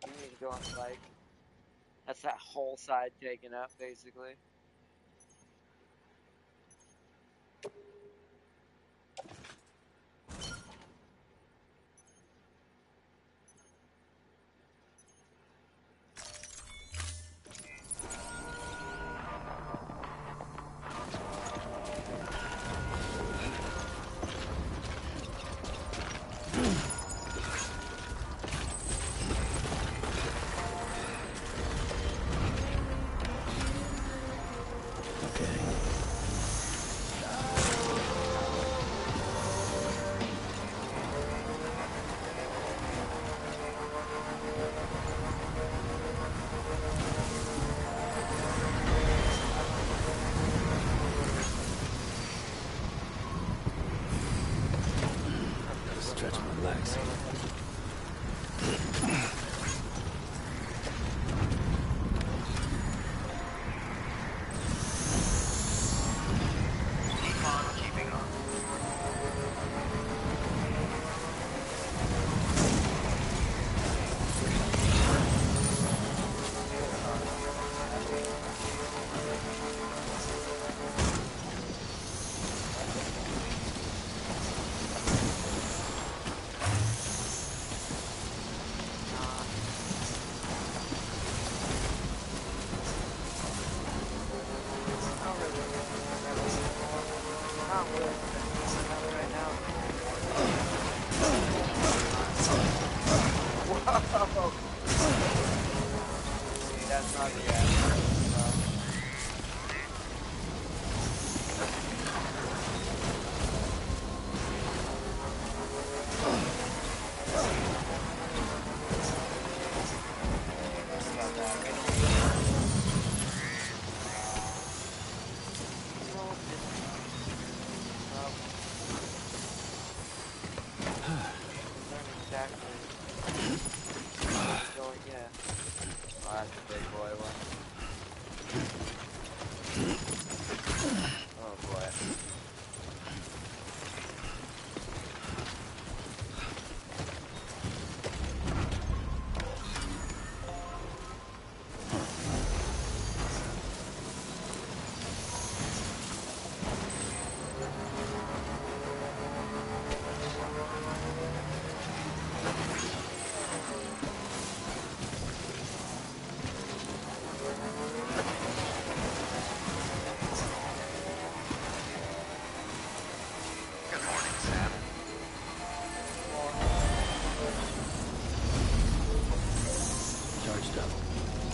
You need to go on the bike. That's that whole side taken up, basically. Stretch my legs. Keep on keeping on. Not really. Not right now. Whoa! See, that's not the ass.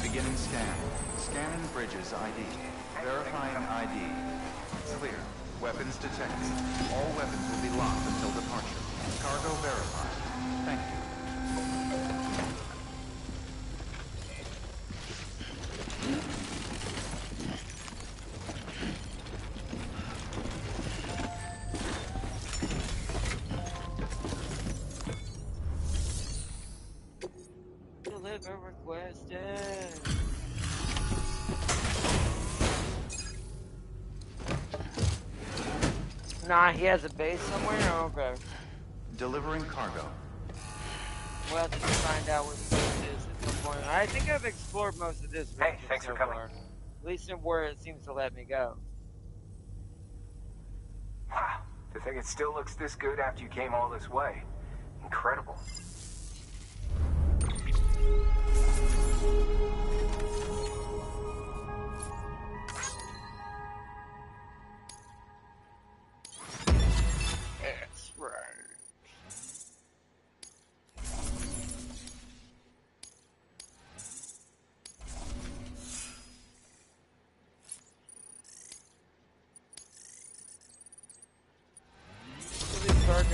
Beginning scan. Scanning bridges ID. Verifying ID. Clear. Weapons detected. All weapons will be locked until departure. Cargo verified. Thank you. Deliver requested. Nah, he has a base somewhere? Okay. Delivering cargo. We'll have to find out what the base is at some point. I think I've explored most of this region thanks so for coming. far. At least in where it seems to let me go. Wow. To think it still looks this good after you came all this way. Incredible.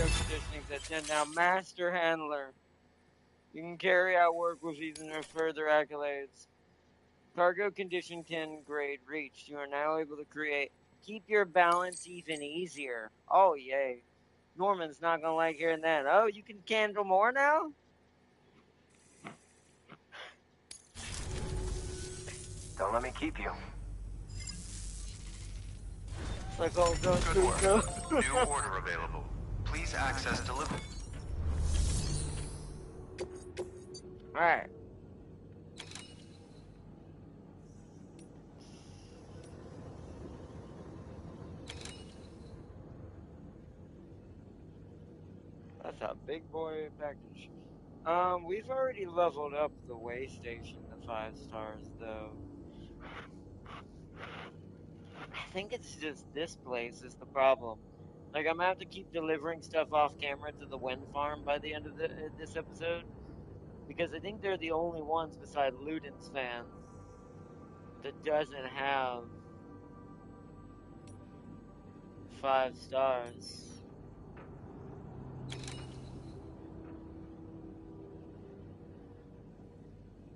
conditioning at 10 now. Master Handler. You can carry out work with even further accolades. Cargo condition 10 grade reached. You are now able to keep your balance even easier. Oh, yay. Norman's not gonna like hearing that. Oh, you can handle more now? Don't let me keep you. It's like, oh, go, Good please work. go. New order available. Please access delivery. Alright. That's a big boy package. We've already leveled up the way station to 5 stars, though. I think it's just this place is the problem. Like, I'm gonna have to keep delivering stuff off camera to the wind farm by the end of this episode. Because I think they're the only ones beside Luden's fan that doesn't have 5 stars.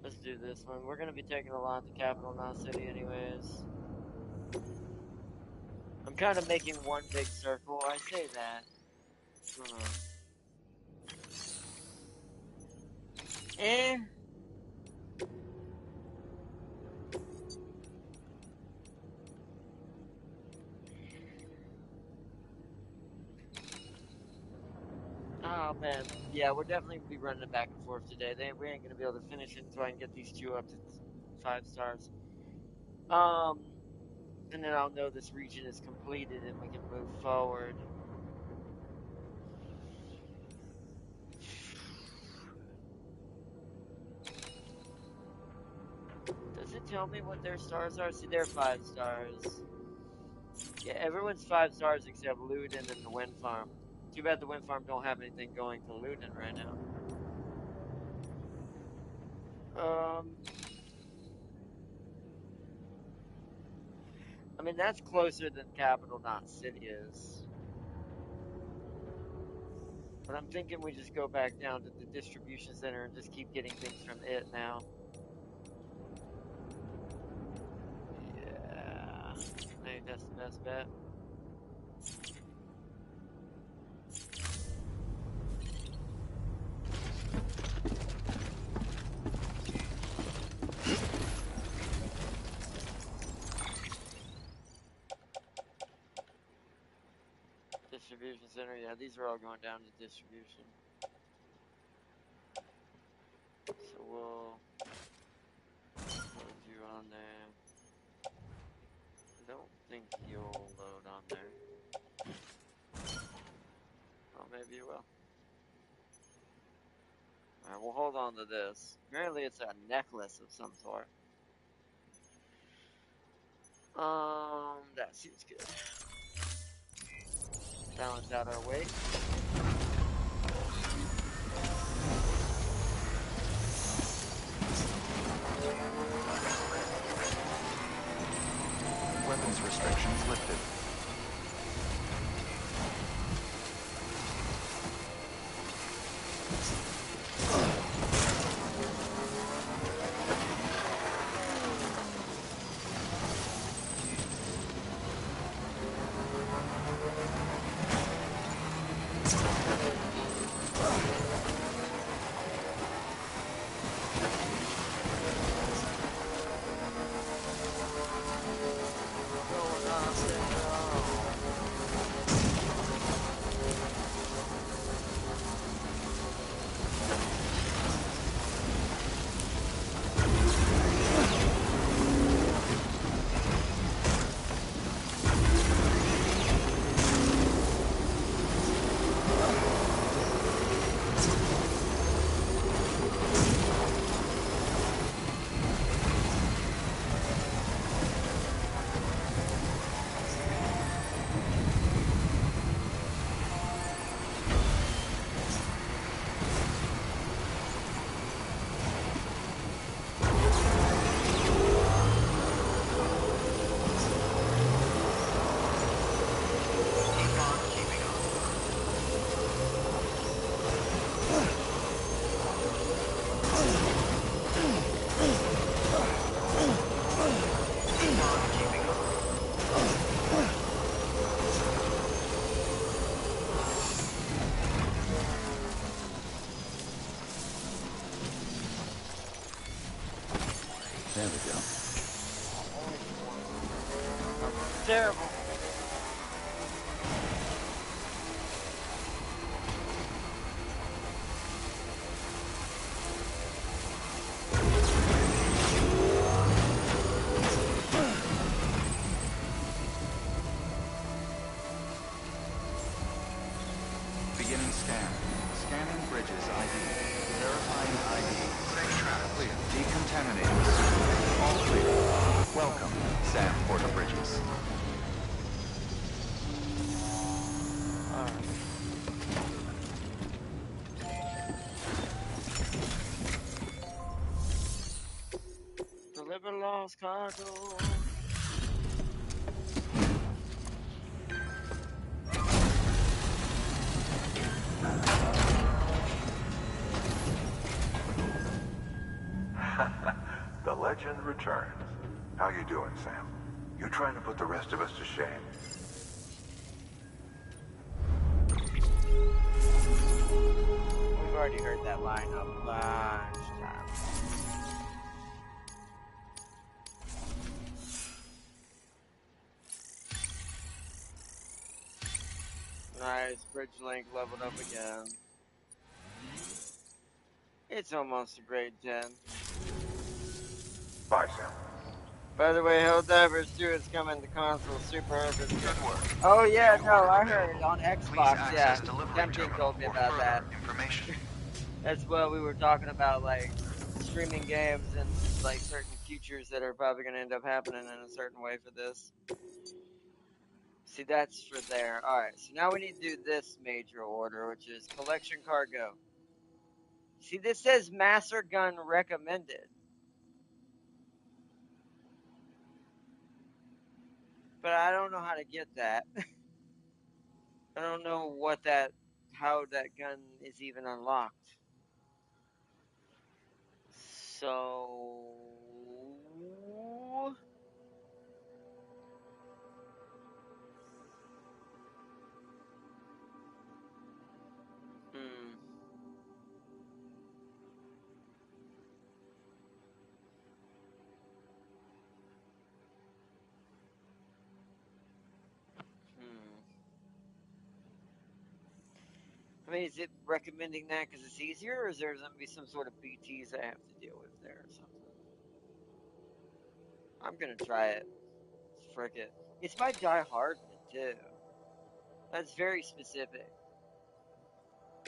Let's do this one. We're gonna be taking a lot to Capital Knot City anyways. I'm kind of making one big circle. I say that. Eh. Oh man, yeah, we're definitely gonna be running it back and forth today. We ain't gonna be able to finish it until I can get these 2 up to 5 stars. And then I'll know this region is completed and we can move forward. Does it tell me what their stars are? See, they're 5 stars. Yeah, everyone's 5 stars except Luden and the wind farm. Too bad the wind farm don't have anything going to Luden right now. I mean, that's closer than Capital Knot City is. But I'm thinking we just go back down to the distribution center and just keep getting things from it now. Yeah. I think that's the best bet. Distribution center, yeah, these are all going down to distribution. So we'll load you on there. I don't think you'll load on there. Oh, maybe you will. Alright, we'll hold on to this. Apparently it's a necklace of some sort. That seems good. Balance out our weight. Weapons restrictions lifted. terrible. Beginning scan. Scanning bridges ID. Verifying ID. Safe trap. Clear. Decontaminating suit. All clear. Welcome, Sam Porter Bridges. Alright. Deliver lost cargo. The legend returns. How you doing, Sam? You trying to put the rest of us to shame? We've already heard that line a bunch of times. Nice, bridge link leveled up again. It's almost a grade 10. Bye, Sam. By the way, Helldivers 2 is coming to console Super Urban. Good work. Oh yeah, New no, order I available. heard on Please Xbox, yeah. access delivery Tempting terminal told me for about that. further information. That's what we were talking about, like streaming games and like certain futures that are probably going to end up happening in a certain way for this. See, that's for there. Alright, so now we need to do this major order, which is collection cargo. See, this says Master Gun recommended. But I don't know how to get that. I don't know how that gun is even unlocked. So... Hmm. I mean, is it recommending that because it's easier, or is there going to be some sort of BTs I have to deal with there or something? I'm going to try it. Frick it. It's my Die Hard one, too. That's very specific.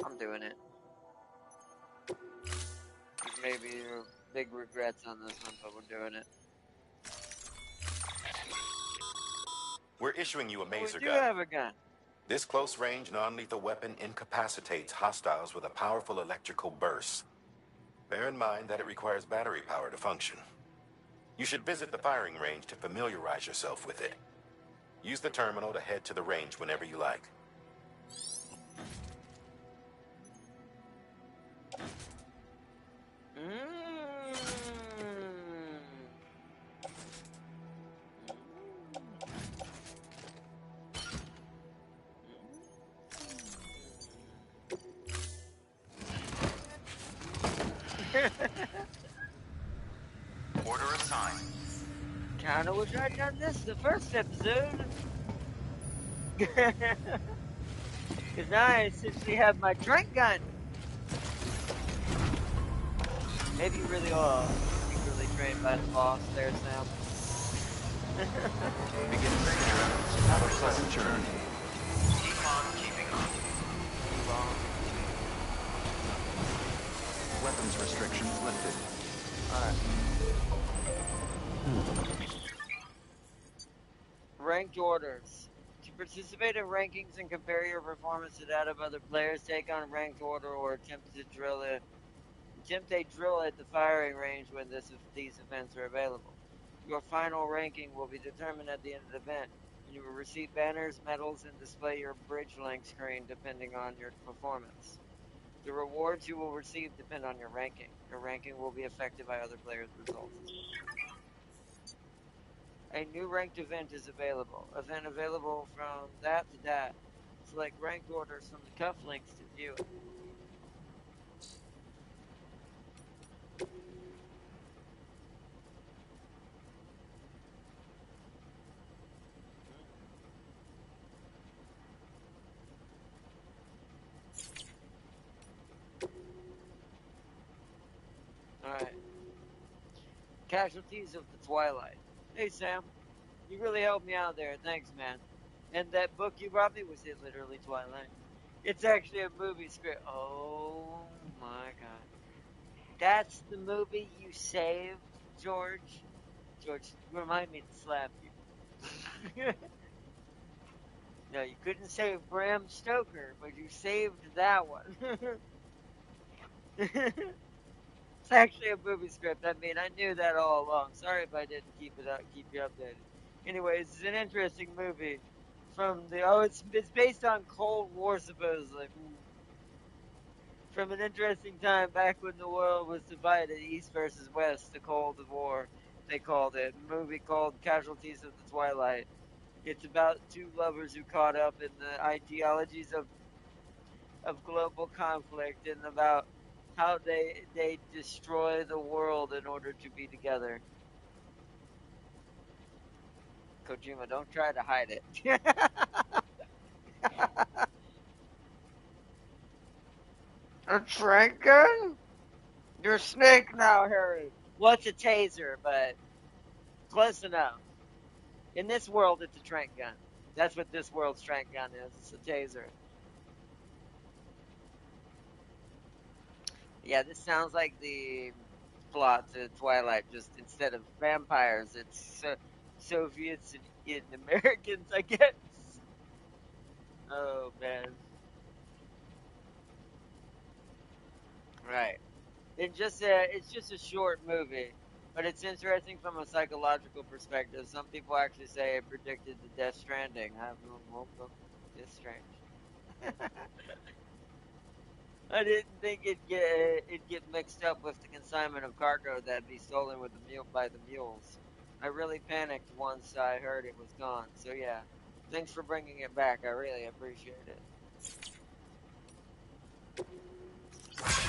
I'm doing it. Maybe big regrets on this one, but we're doing it. We're issuing you a maser We do gun. have a gun. This close-range, non-lethal weapon incapacitates hostiles with a powerful electrical burst. Bear in mind that it requires battery power to function. You should visit the firing range to familiarize yourself with it. Use the terminal to head to the range whenever you like. Order assigned. Kinda wish I'd done this the first episode. Because now I essentially have my drink gun. Maybe you really are secretly trained by the boss there, Sam. Begin scan. Have a pleasant journey. Keep on keeping on. Weapons restrictions lifted. Alright. Ranked orders. To participate in rankings and compare your performance to that of other players, take on a ranked order or attempt a drill at the firing range when these events are available. Your final ranking will be determined at the end of the event, and you will receive banners, medals, and display your bridge link screen depending on your performance. The rewards you will receive depend on your ranking. Your ranking will be affected by other players' results as well. A new ranked event is available. Event available from that to that. Select ranked orders from the cufflinks to view it. Casualties of the Twilight. Hey, Sam. You really helped me out there. Thanks, man. And that book you brought me, was it literally Twilight? It's actually a movie script. Oh my god. That's the movie you saved, George? George, remind me to slap you. No, you couldn't save Bram Stoker, but you saved that one. It's actually a movie script. I mean, I knew that all along. Sorry if I didn't keep you updated. Anyways, it's an interesting movie from the it's based on Cold War supposedly. From an interesting time back when the world was divided, East versus West, the Cold War, they called it. A movie called Casualties of the Twilight. It's about two lovers who caught up in the ideologies of global conflict and about how they destroy the world in order to be together. Kojima, don't try to hide it. A trank gun? You're a snake now, Harry. Well, it's a taser, but close enough. In this world, it's a trank gun. That's what this world's trank gun is. It's a taser. Yeah, this sounds like the plot to Twilight. Just instead of vampires, it's Soviets and Americans, I guess. Oh man, right. It's just a short movie, but it's interesting from a psychological perspective. Some people actually say it predicted the Death Stranding. It's strange. I didn't think it'd get mixed up with the consignment of cargo that'd be stolen with the mule by the mules. I really panicked once I heard it was gone. So yeah, thanks for bringing it back. I really appreciate it.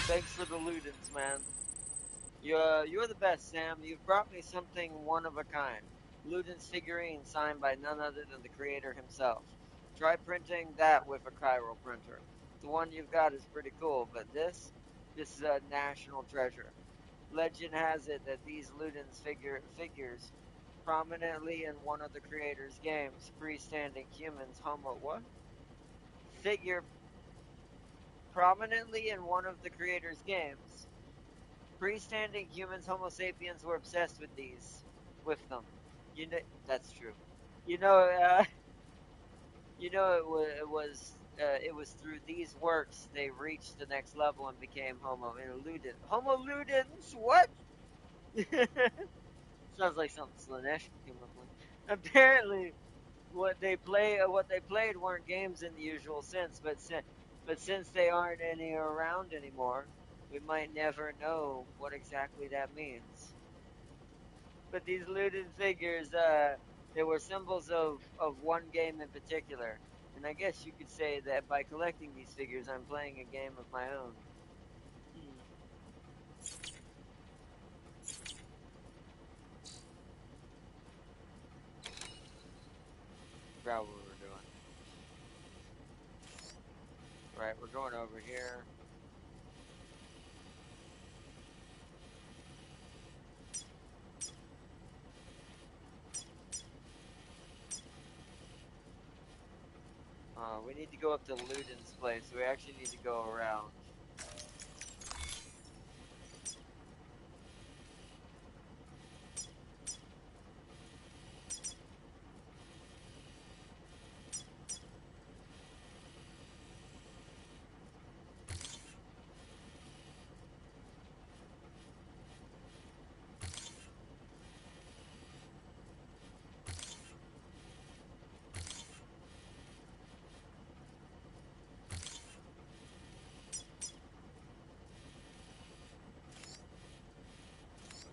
Thanks for the Ludens, man. You're the best, Sam. You've brought me something one of a kind. Ludens figurine signed by none other than the creator himself. Try printing that with a chiral printer. The one you've got is pretty cool, but this is a national treasure. Legend has it that these Ludens figures prominently in one of the creator's games, freestanding humans homo what? Figure prominently in one of the creator's games. Freestanding humans homo sapiens were obsessed with them. You know that's true. You know you know it was through these works they reached the next level and became Homo Ludens. Homo Ludens, what? Sounds like something Slanesh came up with. Apparently, what they played weren't games in the usual sense, but since they aren't any around anymore, we might never know what exactly that means. But these looted figures, they were symbols of one game in particular. And I guess you could say that by collecting these figures, I'm playing a game of my own. Forgot what we were doing. Right, we're going over here. We need to go up to Luden's place, so we actually need to go around.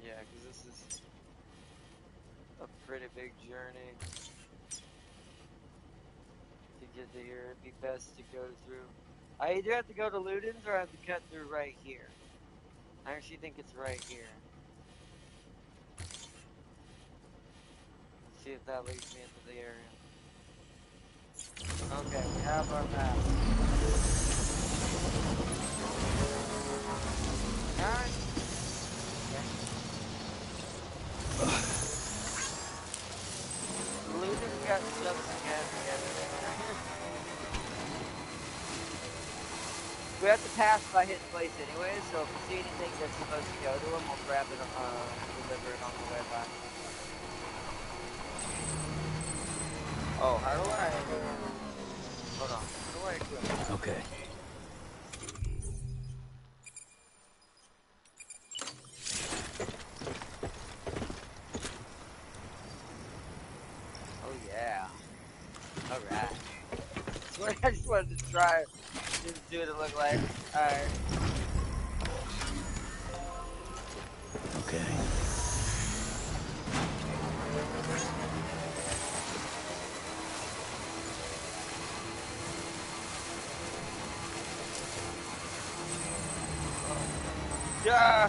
Yeah, because this is a pretty big journey to get to here. It'd be best to go through. I either have to go to Luden's or I have to cut through right here. I actually think it's right here. Let's see if that leads me into the area. Okay, we have our map. Alright. got stuff together. We have to pass by his place anyway, so if we see anything that's supposed to go to him, we'll grab it, deliver it on the way by. Oh, how do I... Hold on. How do I equip that? Okay. Oh, yeah. Alright. I just wanted to try and see what it looked like. Alright. Okay. Yeah.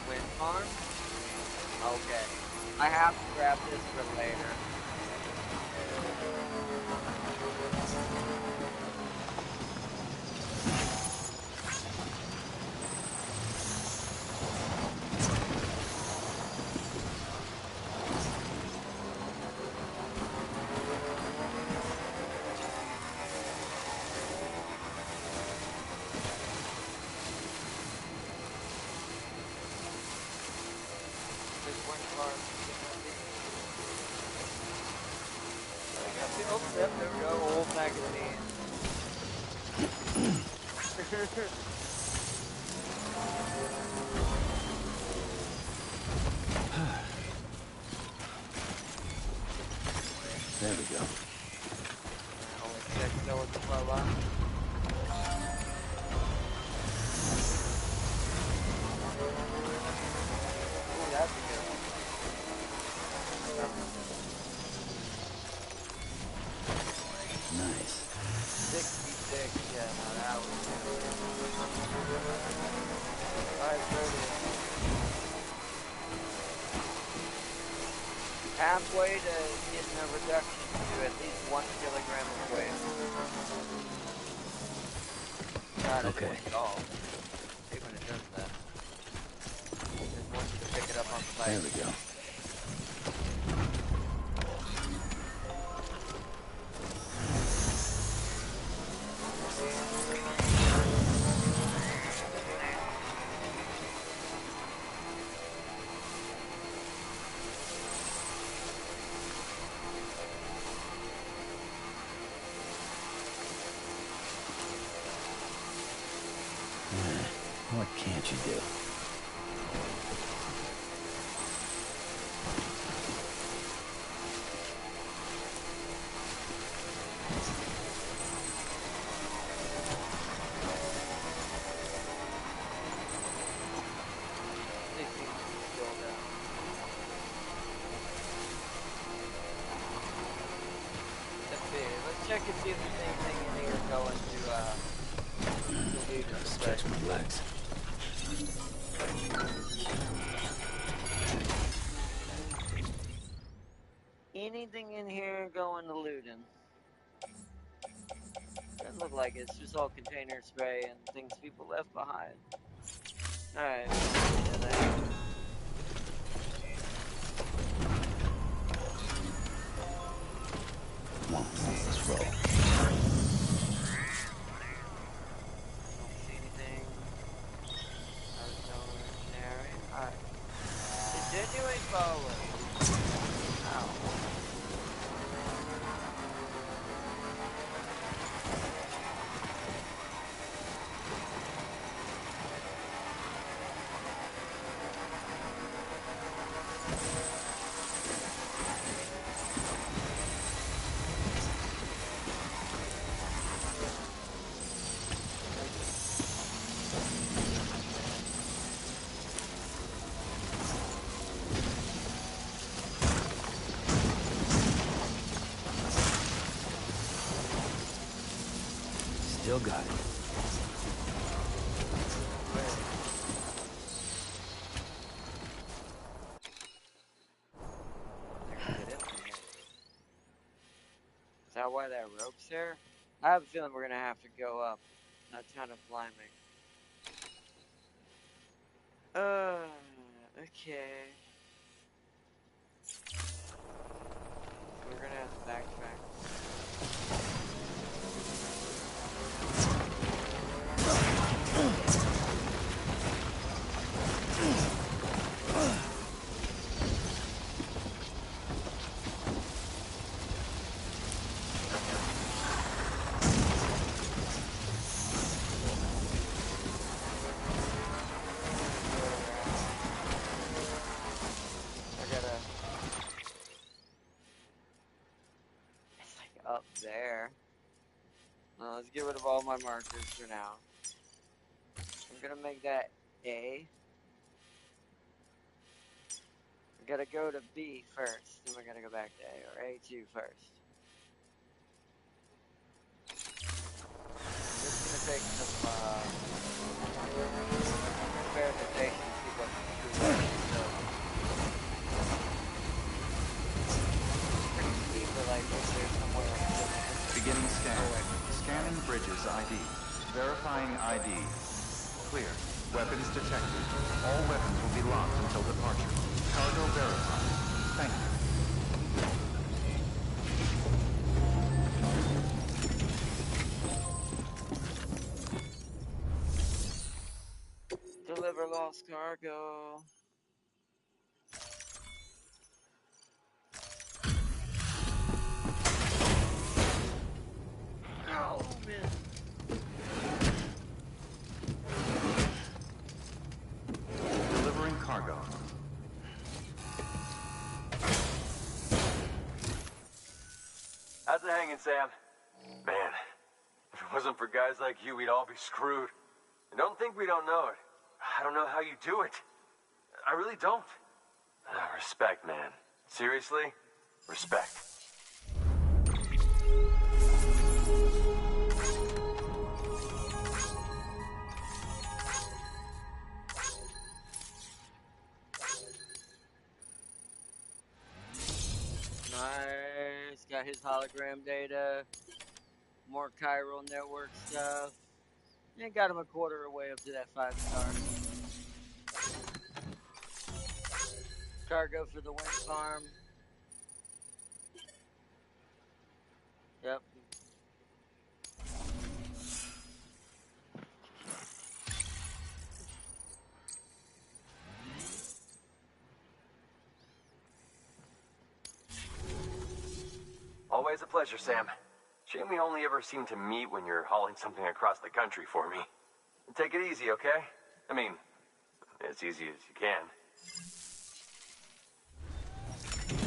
Wind farm? Okay. I have to grab this for later. This wind farm. Oh, yep, there we go. Old magazine. There we go. Only 6 going to my line. Ooh, that's a good one. Nice. 66, yeah, no, that was good. Alright, 30. Halfway to getting a reduction to at least 1 kilogram of weight. Not Okay. annoying at all. Hate when it does that. Just wants you to pick it up on the bike. There we go. What can't you do? They seem to scroll down. Let's see. Let's check and see if there's anything in here going to lead us. Stretch my legs. Anything in here going to looting? Doesn't look like it. It's just all container spray and things people left behind. Alright. Come on, let's roll. Don't see anything out of the ordinary. Alright. Continuing forward. Ow. Still got it. Is that why that rope's there? I have a feeling we're gonna have to go up. That's kind of climbing. Okay. We're gonna have to backtrack. It's like up there. Let's get rid of all my markers for now. I'm gonna make that A. We gotta go to B first, then we're gonna go back to A, or A2 first. I'm just gonna take some verification to see what true weapons does. Pretty steep, but like if there's somewhere Beginning scan. Scanning bridges ID. Verifying ID. Clear. Weapons detected. All weapons will be locked until departure. Cargo verified. Thank you. Deliver lost cargo. Oh man. Delivering cargo. How's it hanging, Sam? Man, if it wasn't for guys like you, we'd all be screwed. And don't think we don't know it. I don't know how you do it. I really don't. Respect, man. Seriously? Respect. Nice. Got his hologram data. More chiral network stuff. And got him a quarter of the way up to that 5-star. Cargo for the wind farm. Yep. Always a pleasure, Sam. Shame we only ever seem to meet when you're hauling something across the country for me. Take it easy, okay? I mean, as easy as you can.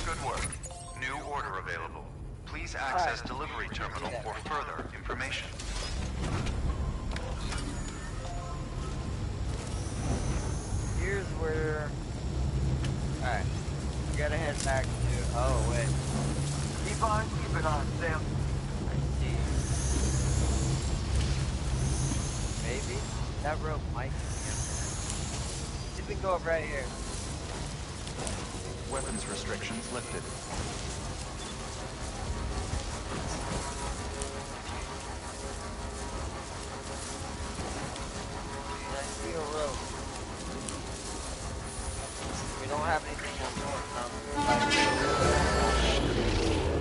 Good work. New order available. Please access delivery terminal for further information. Here's where... Alright. We gotta head back to... Oh, wait. Keep on keeping on, Sam. I see. Maybe? That rope might be here. See if we can go up right here. Weapons restrictions lifted. I see a rope. We don't have anything on board,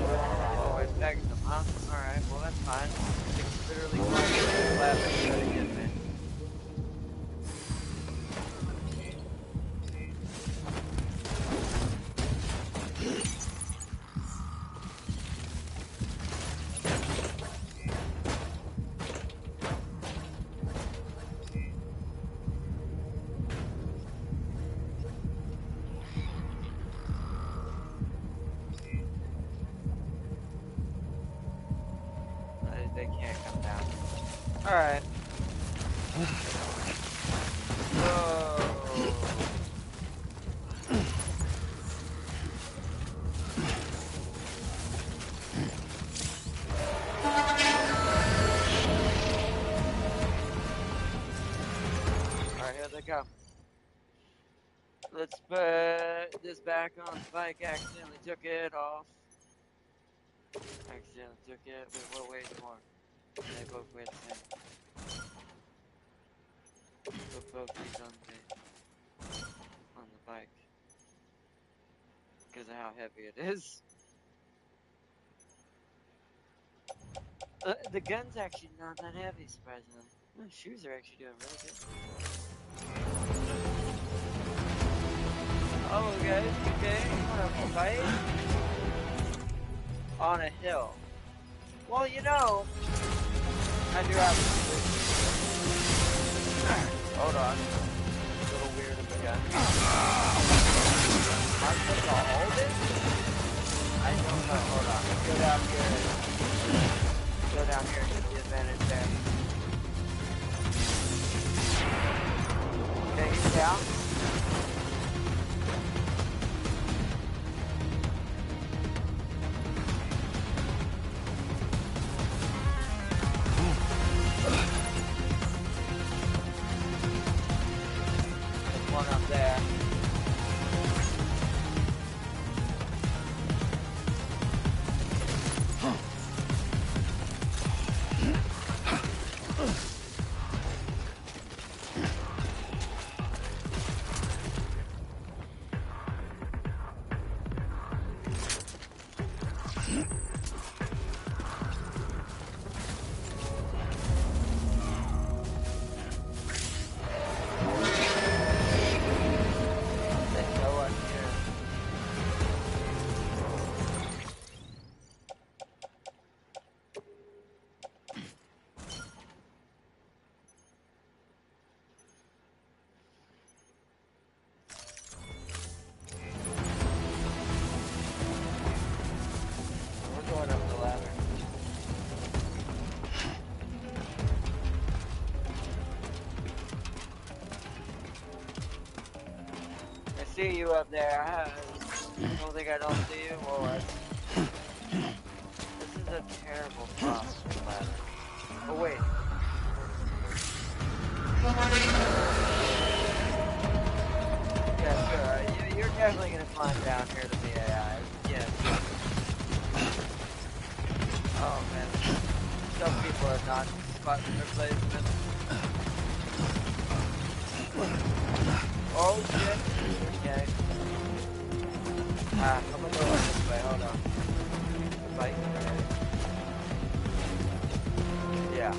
Oh, it pegs them, huh? Alright, well that's fine. It's literally flat and get me. They can't come down. Alright. Whoa. Alright, here they come. Let's put this back on. Spike accidentally took it off. Accidentally took it. Wait, what weighs more? They both weigh the same. Put both these on the bike. because of how heavy it is. The gun's actually not that heavy, surprisingly. My shoes are actually doing really good. Oh, guys, okay, you want to fight? On a hill. Well, you know, I do have a solution. Hold on. A little weird of a gun. I'm supposed to hold it? I don't know. Hold on. Let's go down here. Go down here and get the advantage there. Okay, he's down. There's one up there. See you up there. I don't think I don't see you. Well, this is a terrible cross ladder. Oh wait. Yeah, sure. You're definitely gonna climb down here to the AI. Yes. Oh man. Some people are not spotting their placement. Oh shit. Okay. I'm gonna go this way, hold on. The bike, right? Yeah.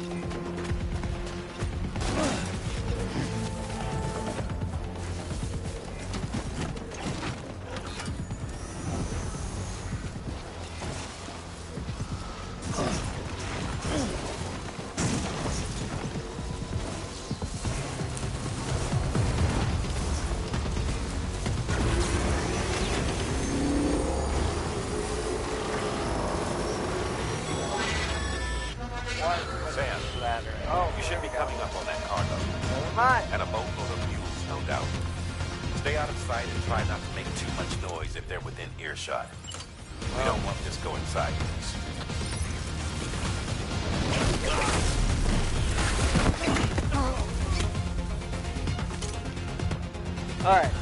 And a boatload of mules, no doubt. Stay out of sight and try not to make too much noise if they're within earshot. We don't want this going sideways. Alright.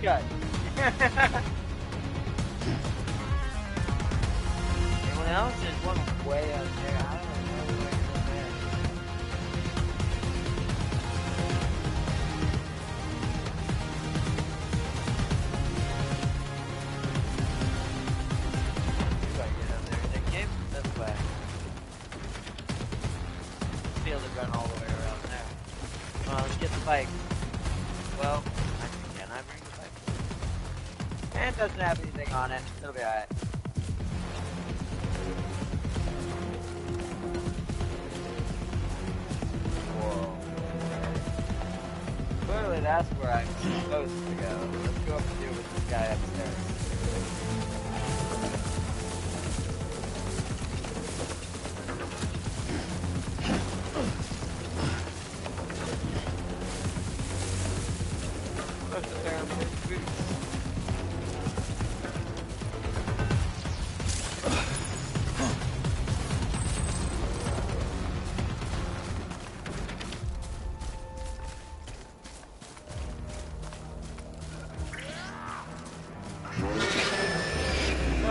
Guy. Anyone else? There's one way out there. I don't know where it's there. You gotta get up there. They came from this way. Be able to run all the way around there. Come on, let's get the bike. Well, can I bring the bike? And it doesn't have anything on it. It'll be alright. Whoa. Clearly that's where I'm supposed to go. Let's go up and deal with this guy upstairs. Supposed to tear him with his boots.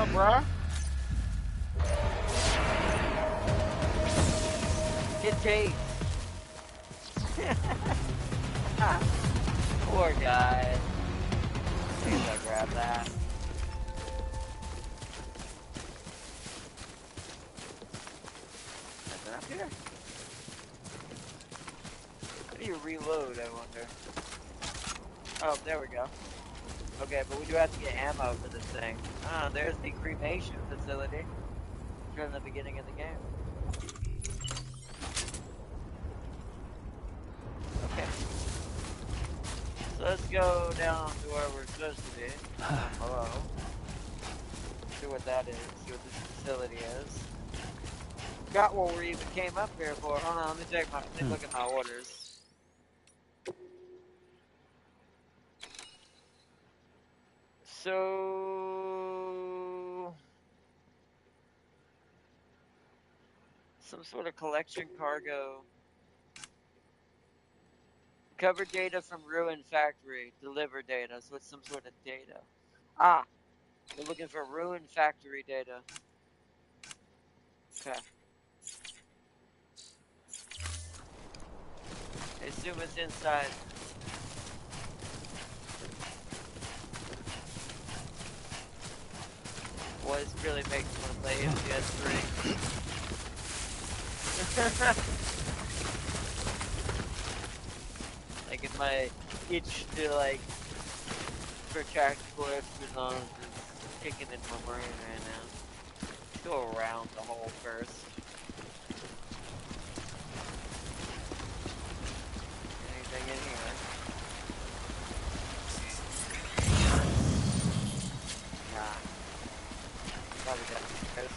up, bruh? It takes. Poor guy. Please don't grab that. Nothing up here? How do you reload, I wonder? Oh, there we go. Okay, but we do have to get ammo for this thing. Ah, there's the cremation facility from the beginning of the game. Okay. So let's go down to where we're supposed to be. Hello. See what that is. See what this facility is. Forgot what we even came up here for. Hold on, let me look at my orders. So, some sort of collection cargo. Cover data from ruined factory. Deliver data. So it's some sort of data. Ah, we're looking for ruined factory data. Okay. I assume it's inside. Boy, this really makes me want to play PS3. Like if my itch to like protract questions on is kicking in my brain right now. Let's go around the hole first. Anything in here? Nah. Probably got this.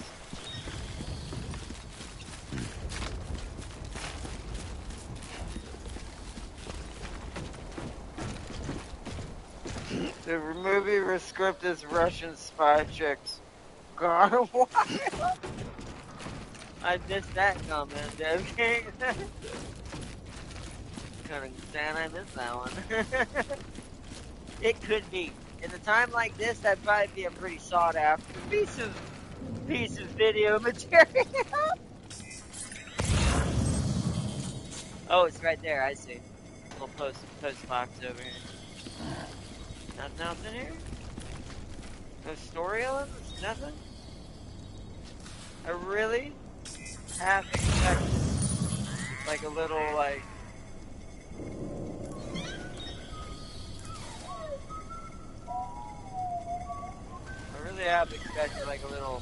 The movie script is Russian spy chicks. God, what? I missed that comment, Dev King. Kind of sad I missed that one. It could be. In a time like this, that'd probably be a pretty sought after piece of video material. Oh, it's right there. I see. Little post box over here. Nothing else in here? No story elements? Nothing? I really half expected like a little like I really have expected like a little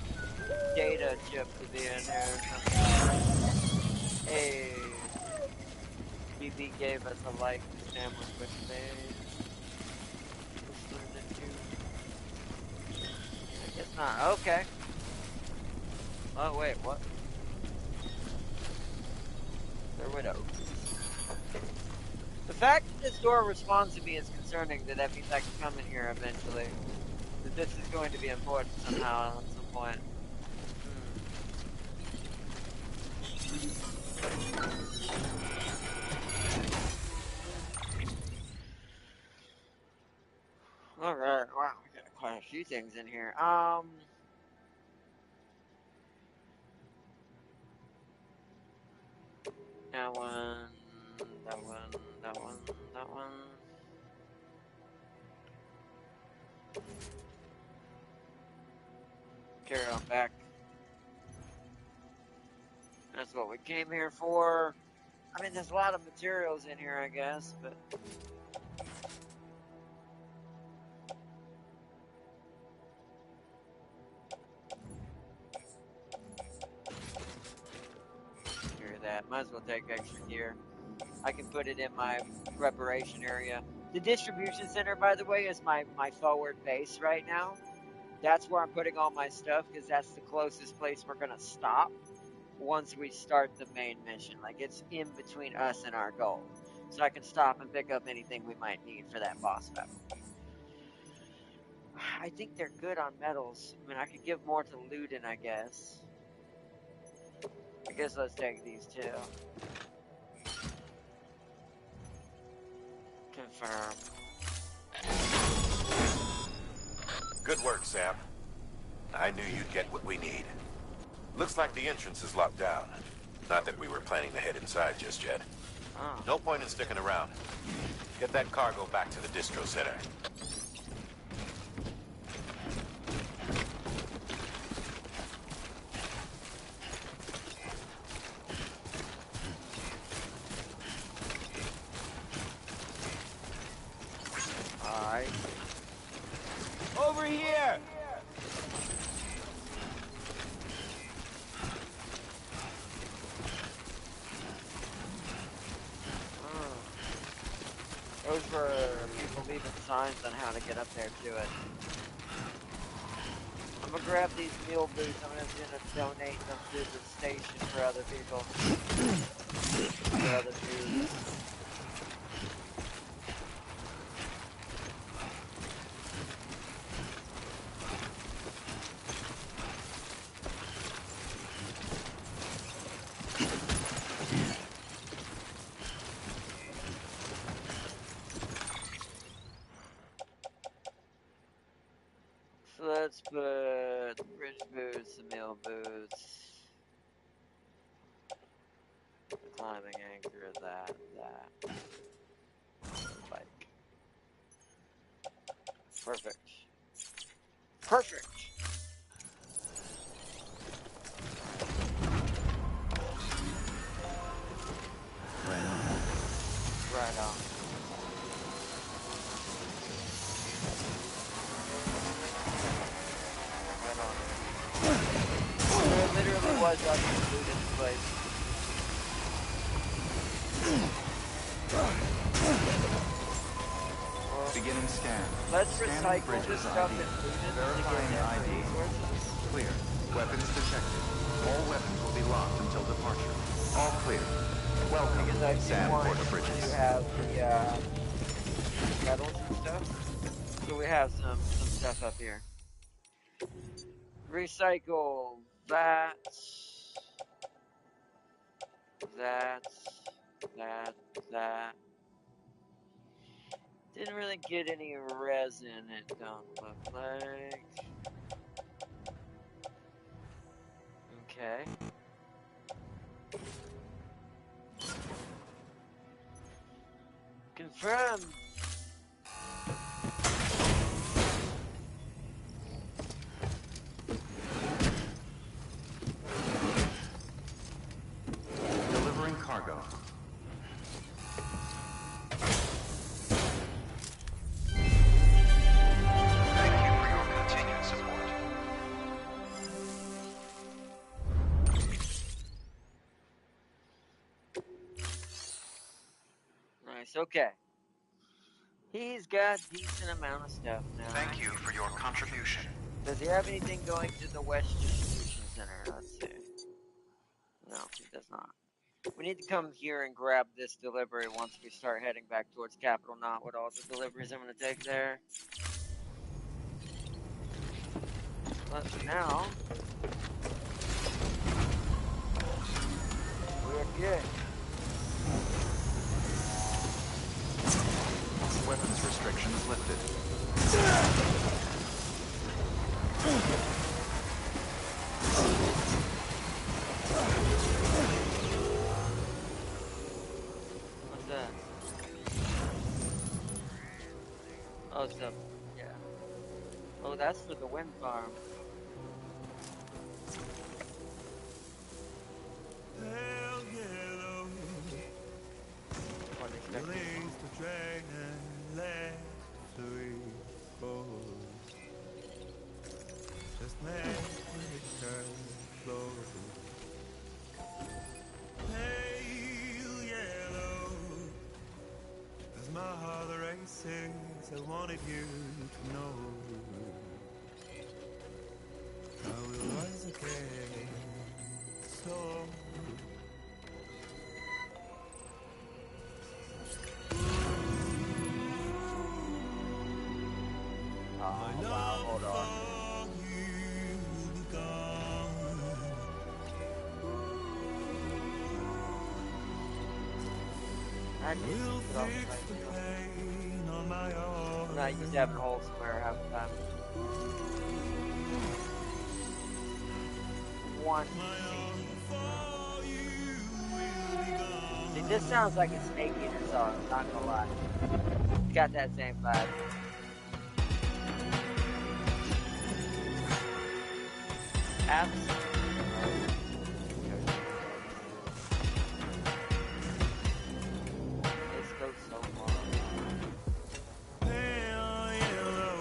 data chip to be in there or something. Hey, BB gave us a like. Sandwich was made. I guess not. Okay. Oh wait, what? They're widows. The fact that this door responds to me is concerning. That means I can come in here eventually. That this is going to be important somehow at some point. Alright, wow, we got quite a few things in here. That one, that one, that one, that one. Carry on back. That's what we came here for. I mean, there's a lot of materials in here, I guess, but... Carry that. Might as well take extra gear. I can put it in my preparation area. The distribution center, by the way, is my forward base right now. That's where I'm putting all my stuff, because that's the closest place we're going to stop once we start the main mission. Like, it's in between us and our goal. So I can stop and pick up anything we might need for that boss battle. I think they're good on metals. I mean, I could give more to Luden, I guess. I guess let's take these two. Confirm. Good work, Sam. I knew you'd get what we need. Looks like the entrance is locked down. Not that we were planning to head inside just yet. Oh. No point in sticking around. Get that cargo back to the distro center. Alright. Over here! Those were people leaving signs on how to get up there to it. I'm gonna grab these meal boots. I'm gonna donate them to the station for other people. For other food. So let's put the bridge boots, the meal boots, the climbing anchor, that. Bike. Perfect. Perfect! Right on. There literally was nothing to loot in this place. Beginning scan. Let's Scanning recycle bridges this stuff ID. and loot it Verifying to get ID. resources. Clear. Weapons detected. All weapons will be locked until departure. All clear. Welcome, Because I do Sam want Porter Bridges. to have the metals and stuff. So we have some stuff up here. Recycle that. Didn't really get any resin, it don't look like. Okay. Confirm. Delivering cargo. Thank you for your continued support. Nice, okay. He's got decent amount of stuff now. Thank you for your contribution. Does he have anything going to the West Distribution Center? Let's see. No, he does not. We need to come here and grab this delivery once we start heading back towards Capital Knot with all the deliveries I'm going to take there. But for now, we're good. Weapons restrictions lifted. What's that? Oh, stuff. Yeah. Oh, that's for the wind farm. Wasn't expecting. My heart races, I wanted you to know I will rise again. So Oh, wow, hold on. you will be gone. I did We'll put off fix the the deal. pain on my own. I'm not used to having holes somewhere half the time. want to see. See, this sounds like a Snake Eater song, I'm not gonna lie. It's got that same vibe. Absolutely. This goes so far. Pale yellow,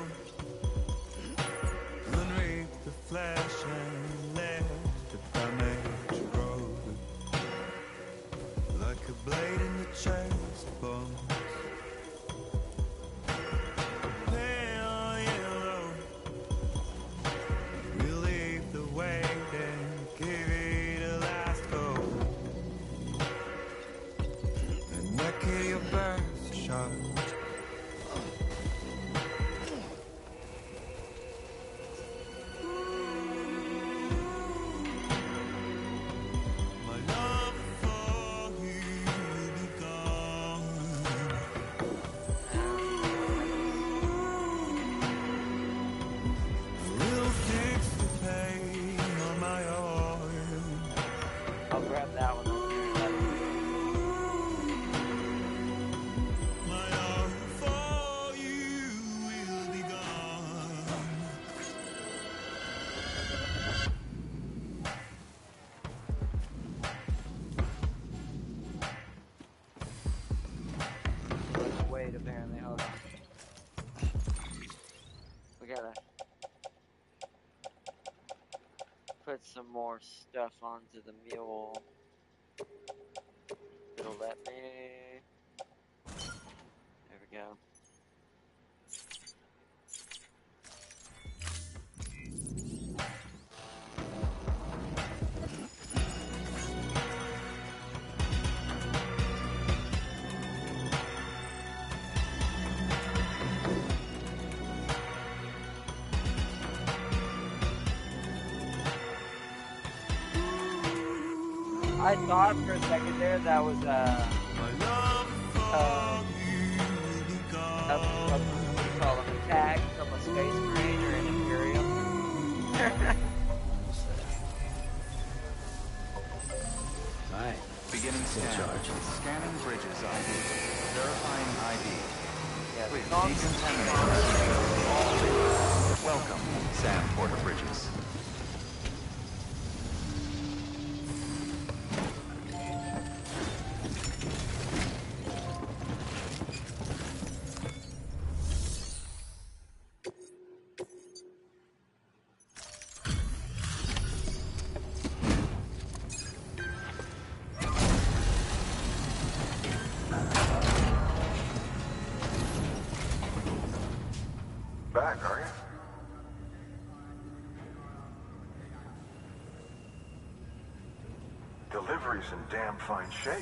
unreap the flesh and let the damage grow. Like a blade in the chest bones. Pale yellow, relieve the weight and give it a last go. And neck your best shot. My love for you will be gone. We'll fix the pain on my arm. I'll grab that one. My love for you will be gone. Wait, apparently. Hold on. We gotta put some more stuff onto the mule. It'll let me. There we go. I thought for a second there that was My love for you will be what do you gone. call them, a tag from a Space Marine or an Imperial. Right. Beginning scan. Scanning bridges ID. Verifying ID. Yeah, Please the song's decontaminate procedure. Welcome, Sam Porter Bridges. Back, are you? Delivery's in damn fine shape.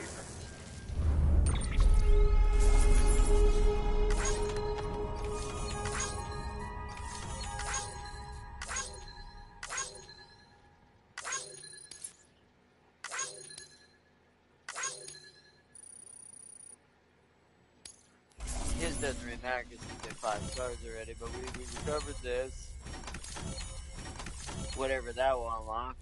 His doesn't really matter because he did 5 stars already, but we recovered this. Whatever that will unlock.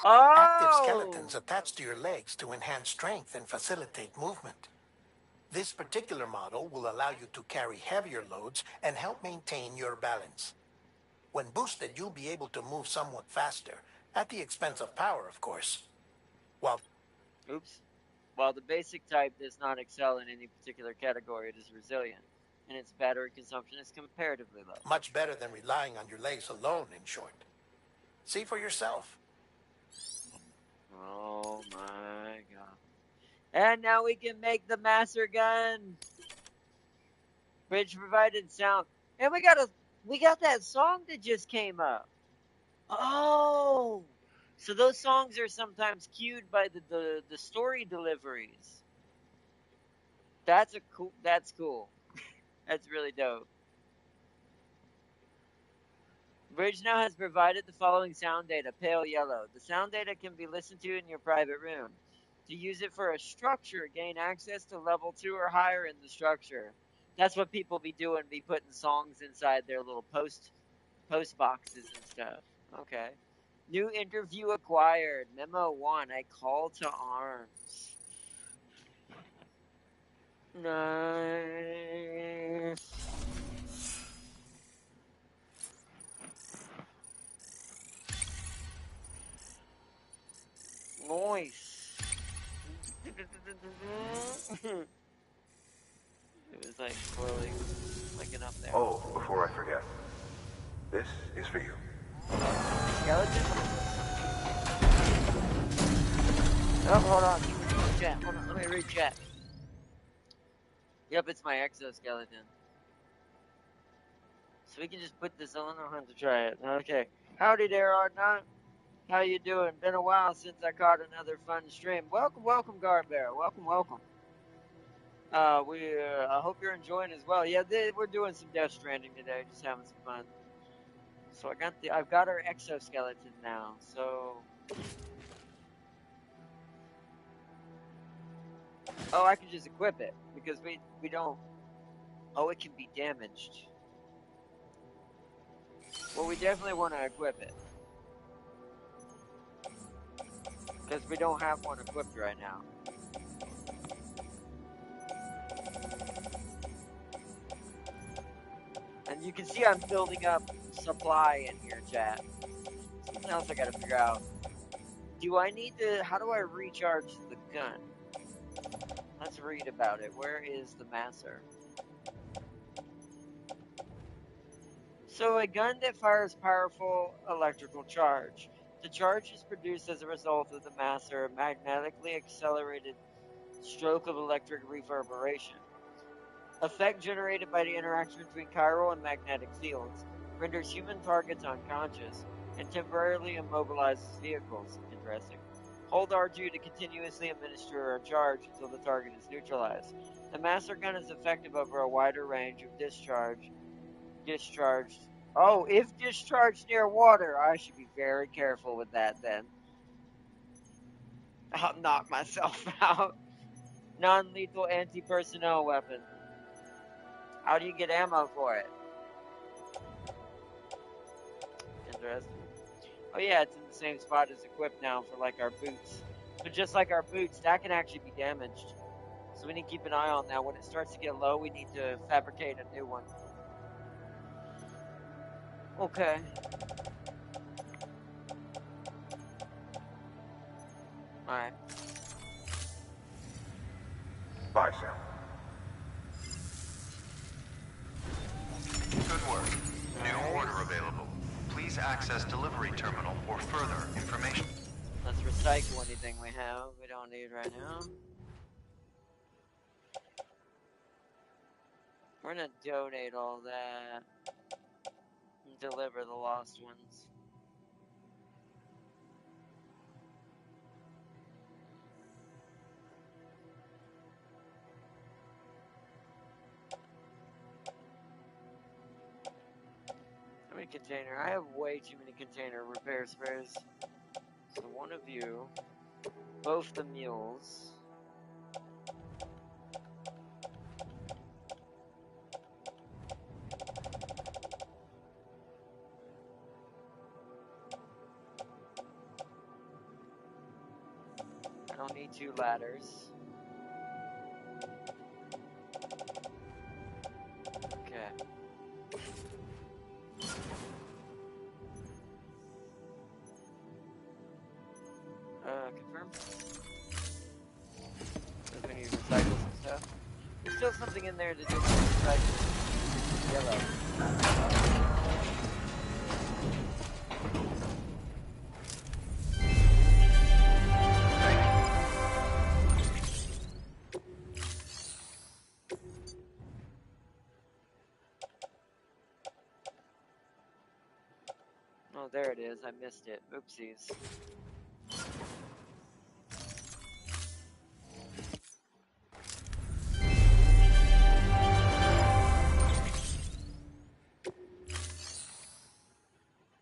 Active Oh! skeletons attached to your legs to enhance strength and facilitate movement. This particular model will allow you to carry heavier loads and help maintain your balance. When boosted, you'll be able to move somewhat faster, at the expense of power, of course. Oops. While the basic type does not excel in any particular category, it is resilient, and its battery consumption is comparatively low. Much better than relying on your legs alone, in short. See for yourself. Oh my god. And now we can make the master gun. Bridge provided sound. And we got that song that just came up. Oh. So those songs are sometimes cued by the story deliveries. That's cool. That's really dope. Bridge now has provided the following sound data, pale yellow. The sound data can be listened to in your private room. To use it for a structure, gain access to level 2 or higher in the structure. That's what people be doing, be putting songs inside their little post boxes and stuff. Okay. New interview acquired. Memo 1, a call to arms. Nice. Nice. It was like slowly clicking up there. Oh, before I forget. This is for you. Skeleton? Oh, hold on. Chat. Hold on. Let me read chat. Yep, it's my exoskeleton. So we can just put this on. I don't have to try it. Okay. Howdy there, Ardnot. How you doing? Been a while since I caught another fun stream. Welcome, welcome, Garbear. Welcome, welcome. I hope you're enjoying as well. Yeah, we're doing some Death Stranding today, just having some fun. So I've got our exoskeleton now. So, oh, I can just equip it because we don't. Oh, it can be damaged. Well, we definitely want to equip it because we don't have one equipped right now. And you can see I'm building up supply in here, chat. Something else I gotta figure out. How do I recharge the gun? Let's read about it. Where is the masser? So a gun that fires powerful electrical charge. The charge is produced as a result of the masser, a magnetically accelerated stroke of electric reverberation. Effect generated by the interaction between chiral and magnetic fields renders human targets unconscious and temporarily immobilizes vehicles. Interesting. Hold R2 to continuously administer a charge until the target is neutralized. The master gun is effective over a wider range of discharged. Oh, if discharged near water, I should be very careful with that then. I'll knock myself out. Non-lethal anti-personnel weapon. How do you get ammo for it? Interesting. Oh yeah, it's in the same spot as equipped now for like our boots. But just like our boots, that can actually be damaged. So we need to keep an eye on that. When it starts to get low, we need to fabricate a new one. Okay. Alright. Bye, Sam. Good work. New order available. Please access delivery terminal for further information. Let's recycle anything we have. We don't need right now. We're gonna donate all that and deliver the lost ones. How many container? I have way too many container repair spares. So one of you, both the mules. I don't need 2 ladders. Okay. Confirm. Because we need to recycle some stuff. There's still something in there to do with recycling. Yellow. Oh, there it is. I missed it. Oopsies.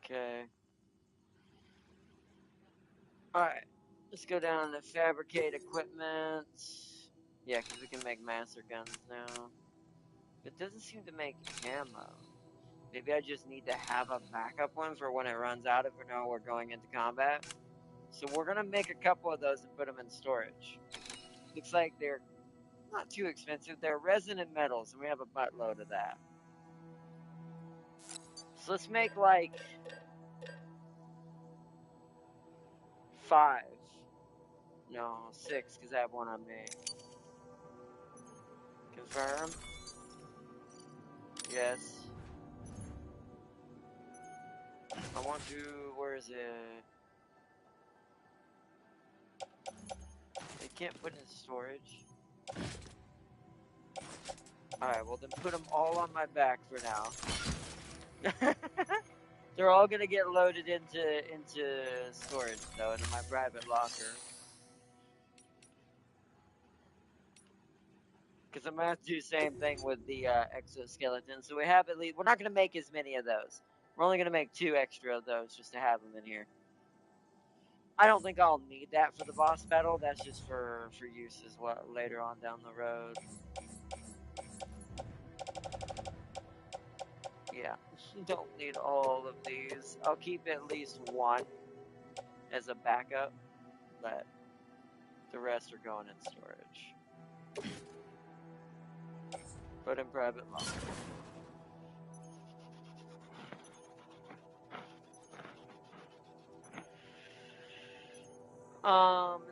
Okay. Alright. Let's go down to fabricate equipment. Yeah, because we can make master guns now. It doesn't seem to make ammo. Maybe I just need to have a backup one for when it runs out if we know we're going into combat. So we're gonna make a couple of those and put them in storage. Looks like they're not too expensive. They're resin and metals, and we have a buttload of that. So let's make like 5. No, 6, because I have one on me. Confirm. Yes. I want to. Where is it? They can't put in storage. Alright, well then put them all on my back for now. They're all gonna get loaded into storage though, into my private locker. Because I'm gonna have to do the same thing with the exoskeleton. So we have at least, we're not gonna make as many of those. We're only gonna make 2 extra of those just to have them in here. I don't think I'll need that for the boss battle. That's just for use as well later on down the road. Yeah, don't need all of these. I'll keep at least 1 as a backup, but the rest are going in storage. Put in private locker.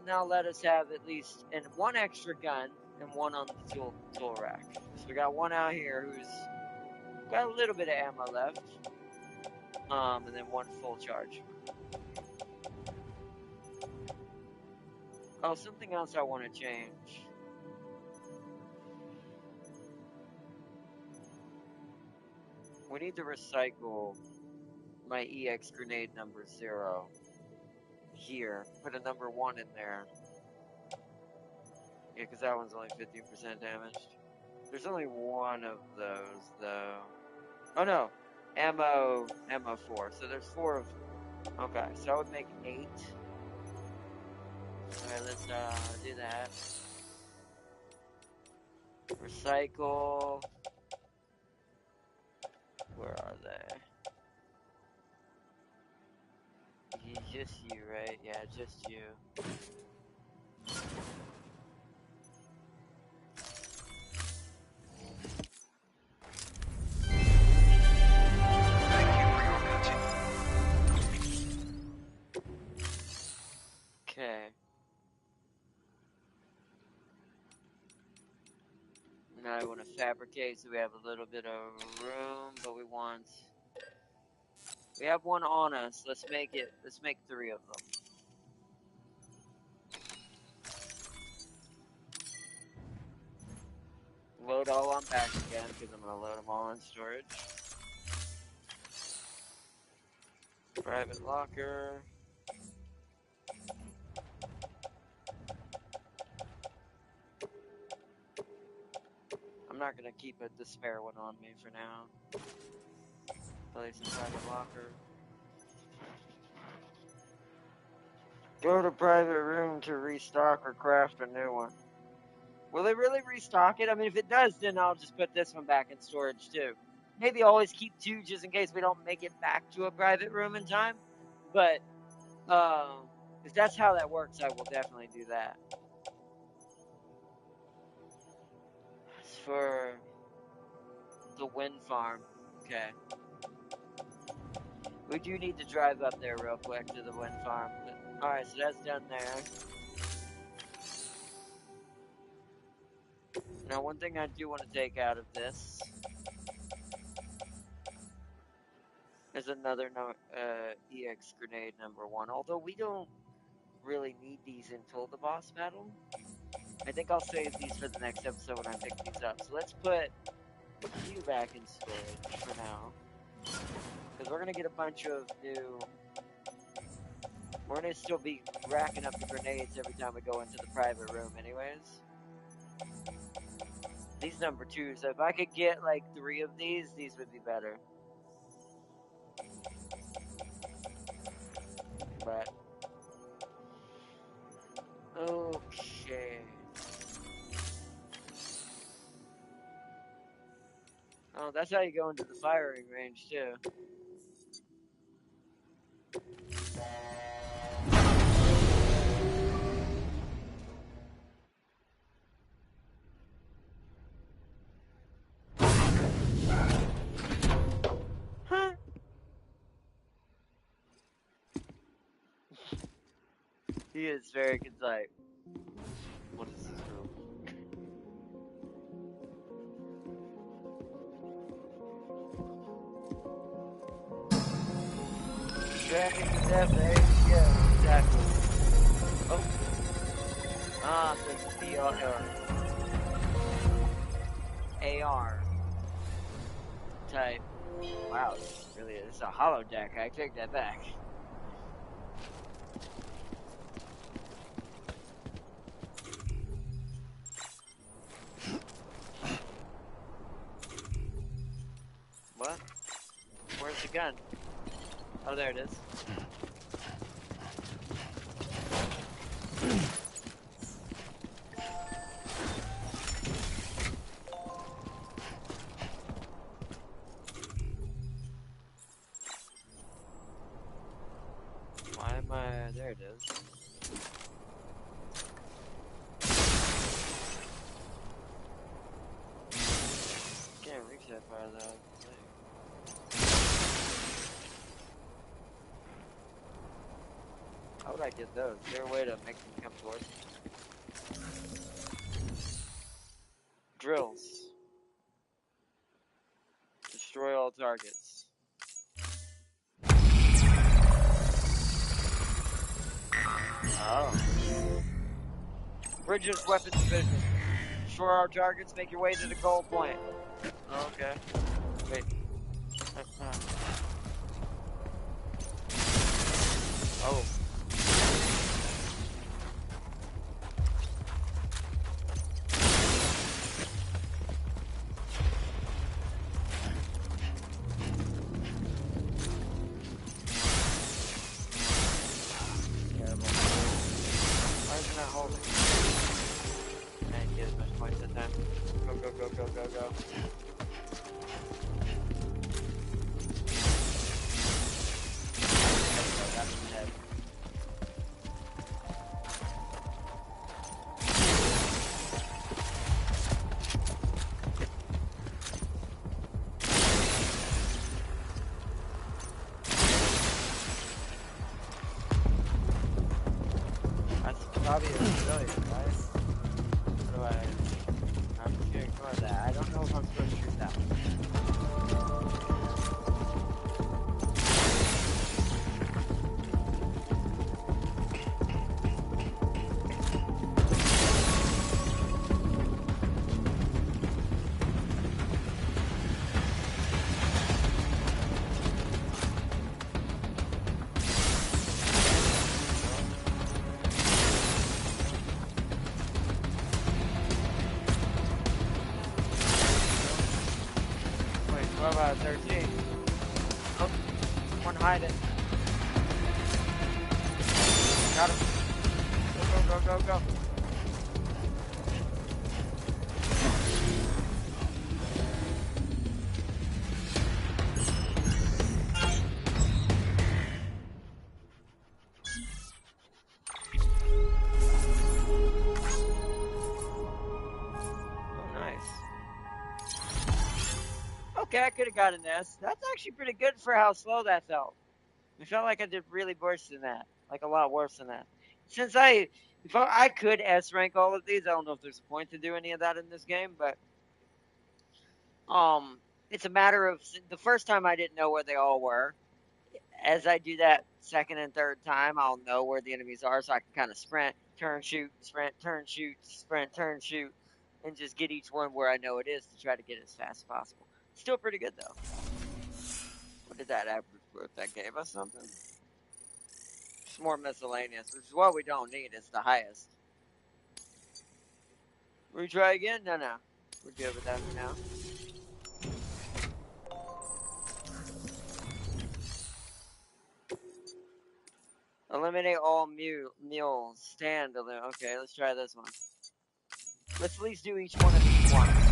Now let us have at least 1 extra gun and 1 on the tool rack. So we got 1 out here who's got a little bit of ammo left. And then 1 full charge. Oh, something else I want to change. We need to recycle my EX grenade number 0 here. Put a number 1 in there. Yeah, because that one's only 15% damaged. There's only 1 of those, though. Oh, no. Ammo 4. So there's 4 of... Okay, so I would make 8. Alright, let's do that. Recycle. Where are they? Just you, right? Yeah, just you. Okay. Now I want to fabricate so we have a little bit of room, but we have 1 on us. Let's make 3 of them. Load all on back again, because I'm going to load them all in storage. Private locker. I'm not going to keep the spare one on me for now. Place in private locker. Go to private room to restock or craft a new one. Will it really restock it? I mean, if it does, then I'll just put this one back in storage too. Maybe always keep 2 just in case we don't make it back to a private room in time. But, if that's how that works, I will definitely do that. As for the wind farm, okay. We do need to drive up there real quick to the wind farm. Alright, so that's done there. Now, one thing I do want to take out of this is another EX grenade number 1. Although we don't really need these until the boss battle. I think I'll save these for the next episode when I pick these up. So let's put you back in storage for now. Because we're going to get a bunch of new... We're going to still be racking up the grenades every time we go into the private room anyways. These number 2, so if I could get like 3 of these would be better. But... Okay. Oh, that's how you go into the firing range too. Huh? He is very concise. What is this room? Stranding to death, eh? Yeah, exactly. Oh. Ah, so it's a VR. AR type. Wow, this really is a holodeck. I take that back. What? Where's the gun? Oh, there it is. Why am I... There it is. Can't reach that far though. How would I get those? Is there a way to make them come towards me? Drills. Destroy all targets. Oh. Bridges, weapons, vision. Destroy our targets, make your way to the goal point. Okay. Wait. Oh. Terrible. Why isn't that holding? I didn't get as much points that time. Go, go, go, go, go, go. That's the head. That's probably a civilian, right? What do I'm just gonna ignore that. I don't know if I'm supposed to shoot that one. Wait, 12 out of 13. Oh, one hiding. Got him. Go, go, go, go, go. Oh, nice. Okay, I could have gotten this. That's actually pretty good for how slow that felt. I felt like I did really worse than that. Like a lot worse than that. Since if I could S rank all of these, I don't know if there's a point to do any of that in this game, but it's a matter of the first time I didn't know where they all were. As I do that second and third time, I'll know where the enemies are, so I can kind of sprint, turn, shoot, sprint, turn, shoot, sprint, turn, shoot, and just get each one where I know it is to try to get it as fast as possible. Still pretty good though. What did that average worth? That gave us something. It's more miscellaneous, which is what we don't need. It's the highest. Retry again? No, no. We're good with that for now. Eliminate all mules. Stand. Okay, let's try this one. Let's at least do each one of these once.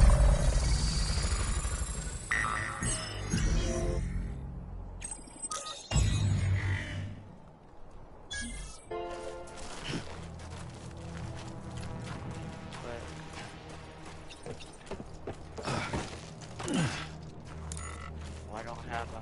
I don't have a...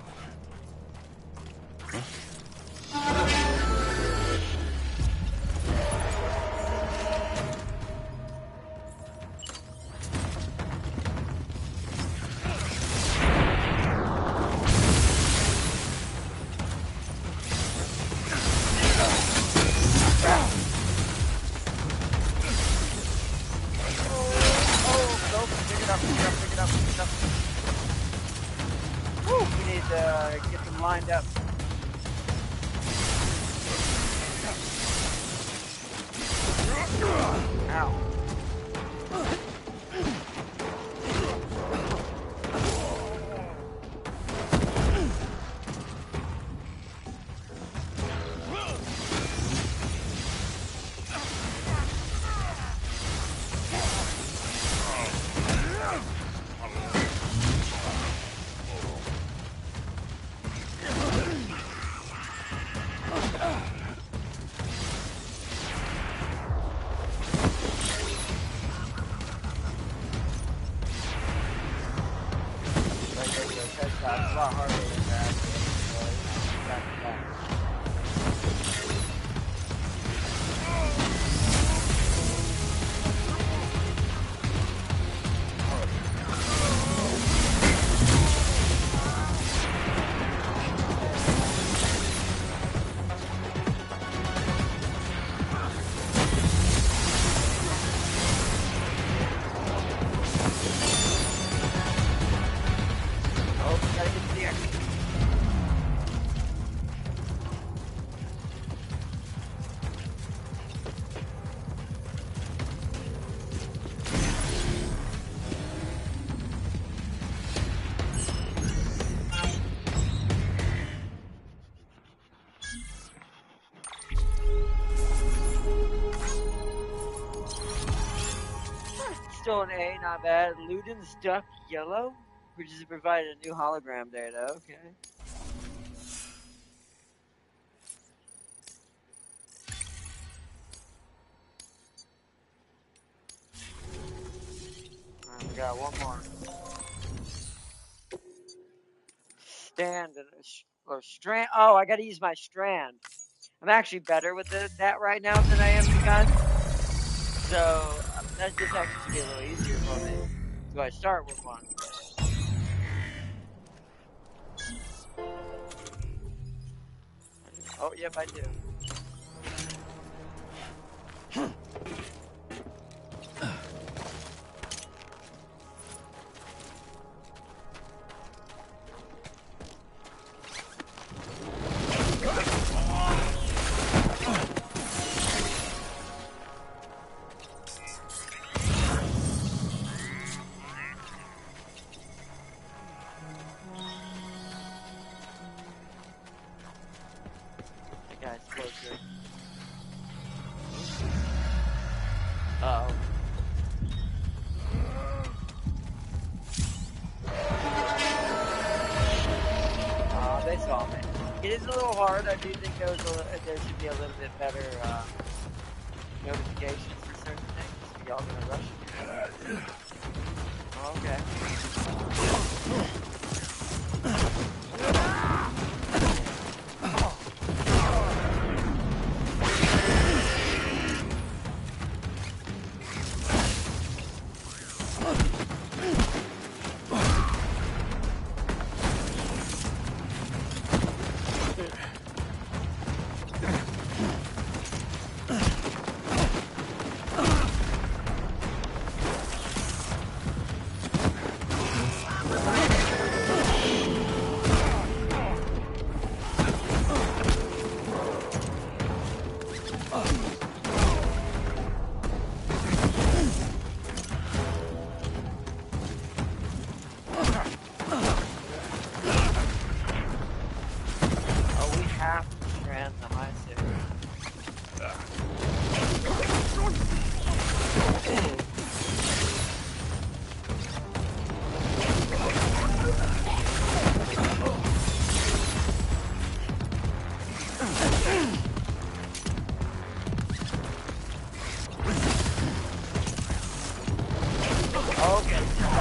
Get them lined up. Ow. It's a lot harder than that. Still an A, not bad. Luden's Duck Yellow, which is provided a new hologram data. Okay. Alright, we got one more. Or strand. Oh, I gotta use my strand. I'm actually better with that right now than I am the gun. So that just actually should be a little easier for me. So I start with one. Oh, yep, I do. Closer. Uh-oh. They saw me. It is a little hard. I do think there should be a little bit better notifications for certain things. Y'all gonna rush it? Okay.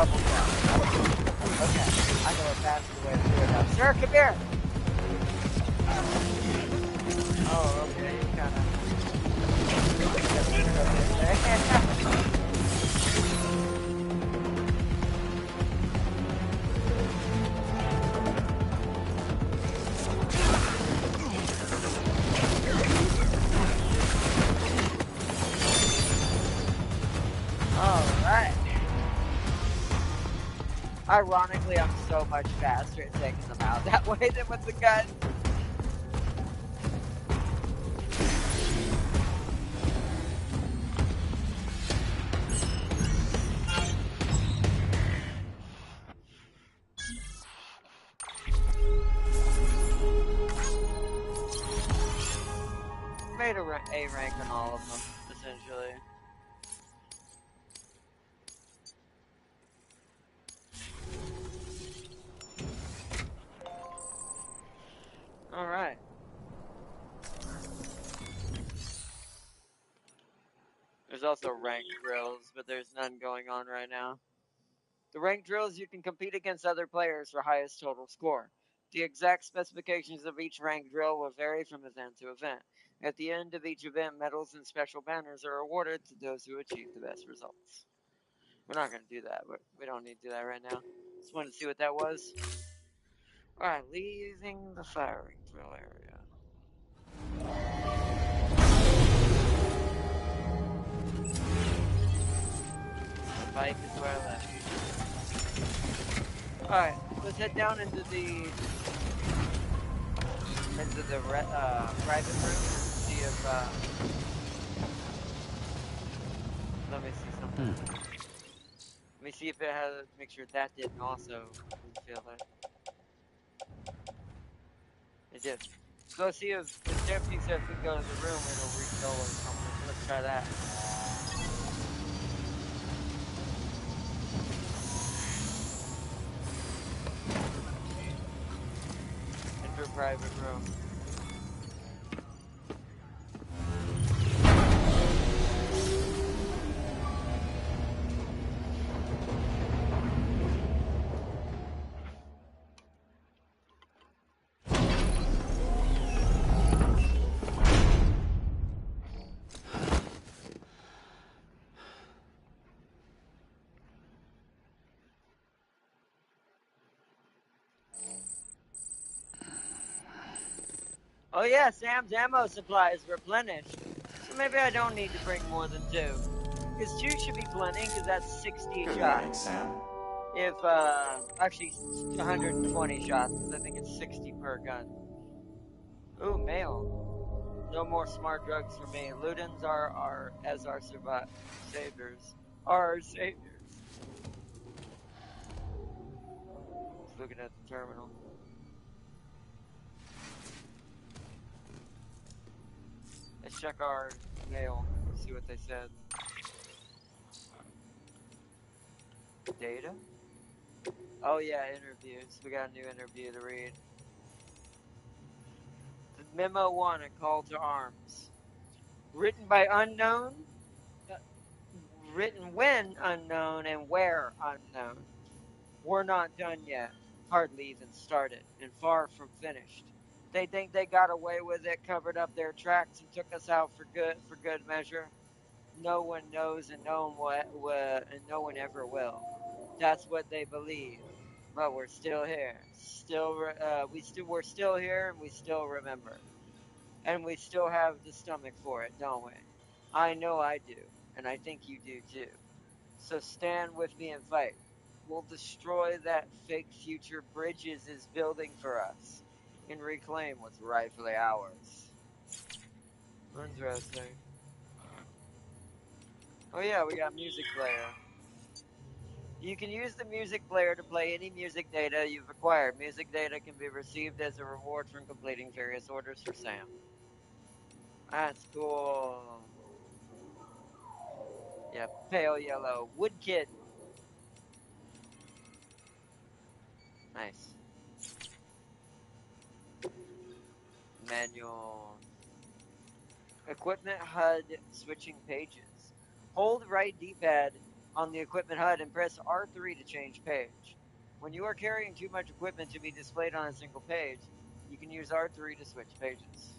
double jump. Okay, I know a faster way to do it now. Sir, come here! Oh, okay, you kinda... Alright. Ironically, I'm so much faster at taking them out that way than with the gun. Made a rank on all of them, essentially. Alright. There's also rank drills, but there's none going on right now. The rank drills, you can compete against other players for highest total score. The exact specifications of each rank drill will vary from event to event. At the end of each event, medals and special banners are awarded to those who achieve the best results. We're not going to do that, but we don't need to do that right now. Just wanted to see what that was. Alright, leaving the firing drill area. The bike is where I left. Alright, let's head down into the private room and see if let me see something. Let me see if it has, make sure that didn't also refill it. It did. Go see if it's empty, so if we go to the room, it'll refill or something. Let's try that. Enter private room. Oh yeah, Sam's ammo supply is replenished. So maybe I don't need to bring more than 2. Because 2 should be plenty, because that's 60 Good shots. morning, Sam. If, actually 120 shots, because I think it's 60 per gun. Ooh, mail. No more smart drugs for me. Ludens are as our saviors. Are our saviors. Just looking at the terminal. Let's check our mail. See what they said. Data? Oh yeah, interviews. We got a new interview to read. Memo 1, a call to arms. Written by unknown? Written when unknown and where unknown. We're not done yet. Hardly even started, and far from finished. They think they got away with it, covered up their tracks, and took us out for good measure. No one knows, and no one ever will. That's what they believe. But we're still here. We're still here, and we still remember. And we still have the stomach for it, don't we? I know I do, and I think you do too. So stand with me and fight. We'll destroy that fake future Bridges is building for us and reclaim what's rightfully ours. Interesting. Oh yeah, we got music player. You can use the music player to play any music data you've acquired. Music data can be received as a reward from completing various orders for Sam. That's cool. Yeah, pale yellow. Woodkid. Nice. Manual. Equipment HUD switching pages. Hold right D-pad on the equipment HUD and press R3 to change page. When you are carrying too much equipment to be displayed on a single page, you can use R3 to switch pages.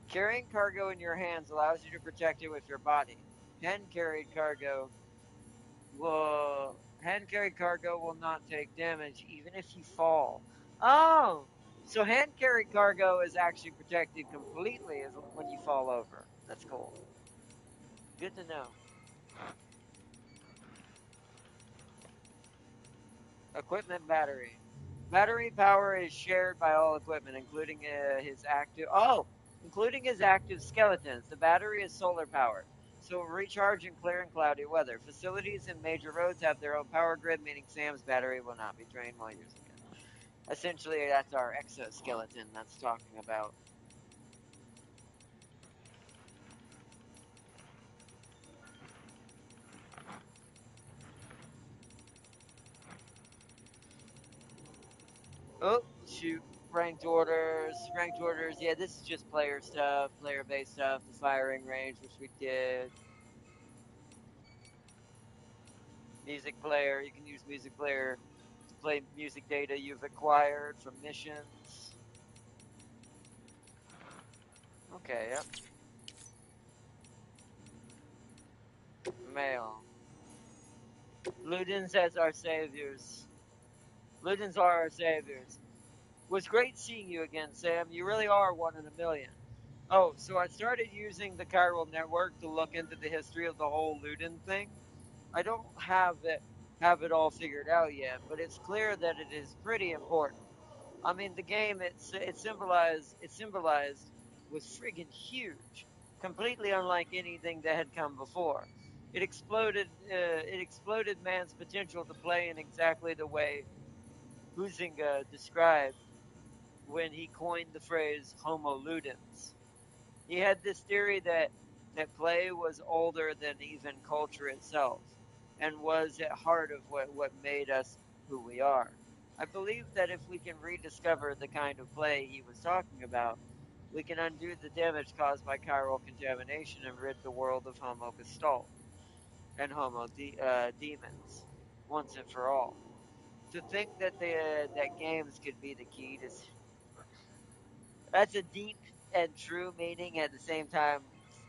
Carrying cargo in your hands allows you to protect it with your body. Hand-carried cargo will not take damage even if you fall. Oh, so hand-carried cargo is actually protected completely when you fall over. That's cool. Good to know. Equipment battery. Battery power is shared by all equipment, including his active skeletons. The battery is solar powered, so it will recharge in clear and cloudy weather. Facilities and major roads have their own power grid, meaning Sam's battery will not be drained while using it. Essentially, that's our exoskeleton that's talking about. Oh, shoot. Ranked orders. Yeah, this is just player stuff, player-based stuff. The firing range, which we did. Music player. You can use music player to play music data you've acquired from missions. Okay, yep. Mail. Ludens as our saviors. Ludens are our saviors. Was great seeing you again, Sam. You really are one in a million. Oh, so I started using the chiral network to look into the history of the whole Luden thing. I don't have it all figured out yet, but it's clear that it is pretty important. I mean, the game it symbolized was friggin' huge, completely unlike anything that had come before. It exploded man's potential to play in exactly the way Huizinga described when he coined the phrase "Homo ludens." He had this theory that play was older than even culture itself, and was at heart of what made us who we are. I believe that if we can rediscover the kind of play he was talking about, we can undo the damage caused by chiral contamination and rid the world of Homo Gestalt and demons once and for all. To think that games could be the key to that's a deep and true meaning at the same time.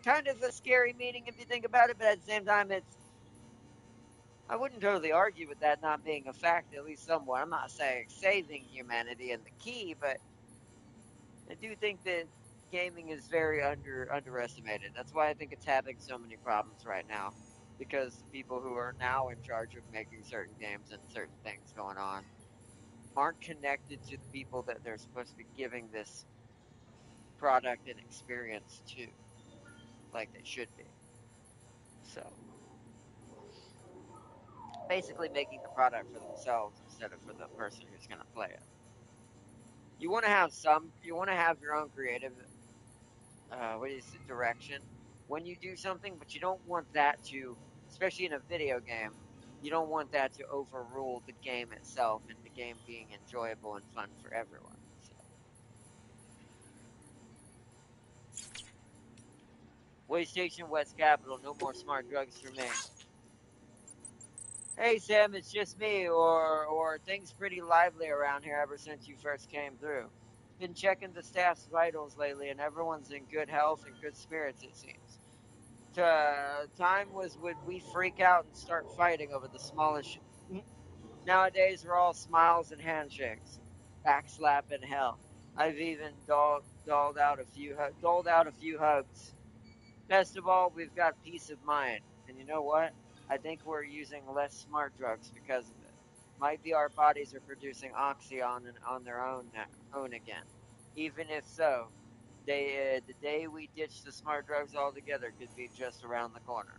Kind of a scary meaning if you think about it, but at the same time, I wouldn't totally argue with that not being a fact, at least somewhat. I'm not saying saving humanity is the key, but I do think that gaming is very underestimated. That's why I think it's having so many problems right now, because the people who are now in charge of making certain games and certain things going on aren't connected to the people that they're supposed to be giving this product and experience to, like they should be. So basically making the product for themselves instead of for the person who's going to play it. You want to have your own creative, direction when you do something, but you don't want that to, especially in a video game, you don't want that to overrule the game itself and the game being enjoyable and fun for everyone. So. Waystation West Capital, no more smart drugs for me. Hey Sam, it's just me, or things pretty lively around here ever since you first came through. Been checking the staff's vitals lately, and everyone's in good health and good spirits, it seems. Time was when we freak out and start fighting over the smallest. Nowadays, we're all smiles and handshakes, backslap and hell. I've even doled out a few hugs. Best of all, we've got peace of mind. And you know what? I think we're using less smart drugs because of it. Might be our bodies are producing oxy on their own again. Even if so, the day we ditch the smart drugs altogether could be just around the corner.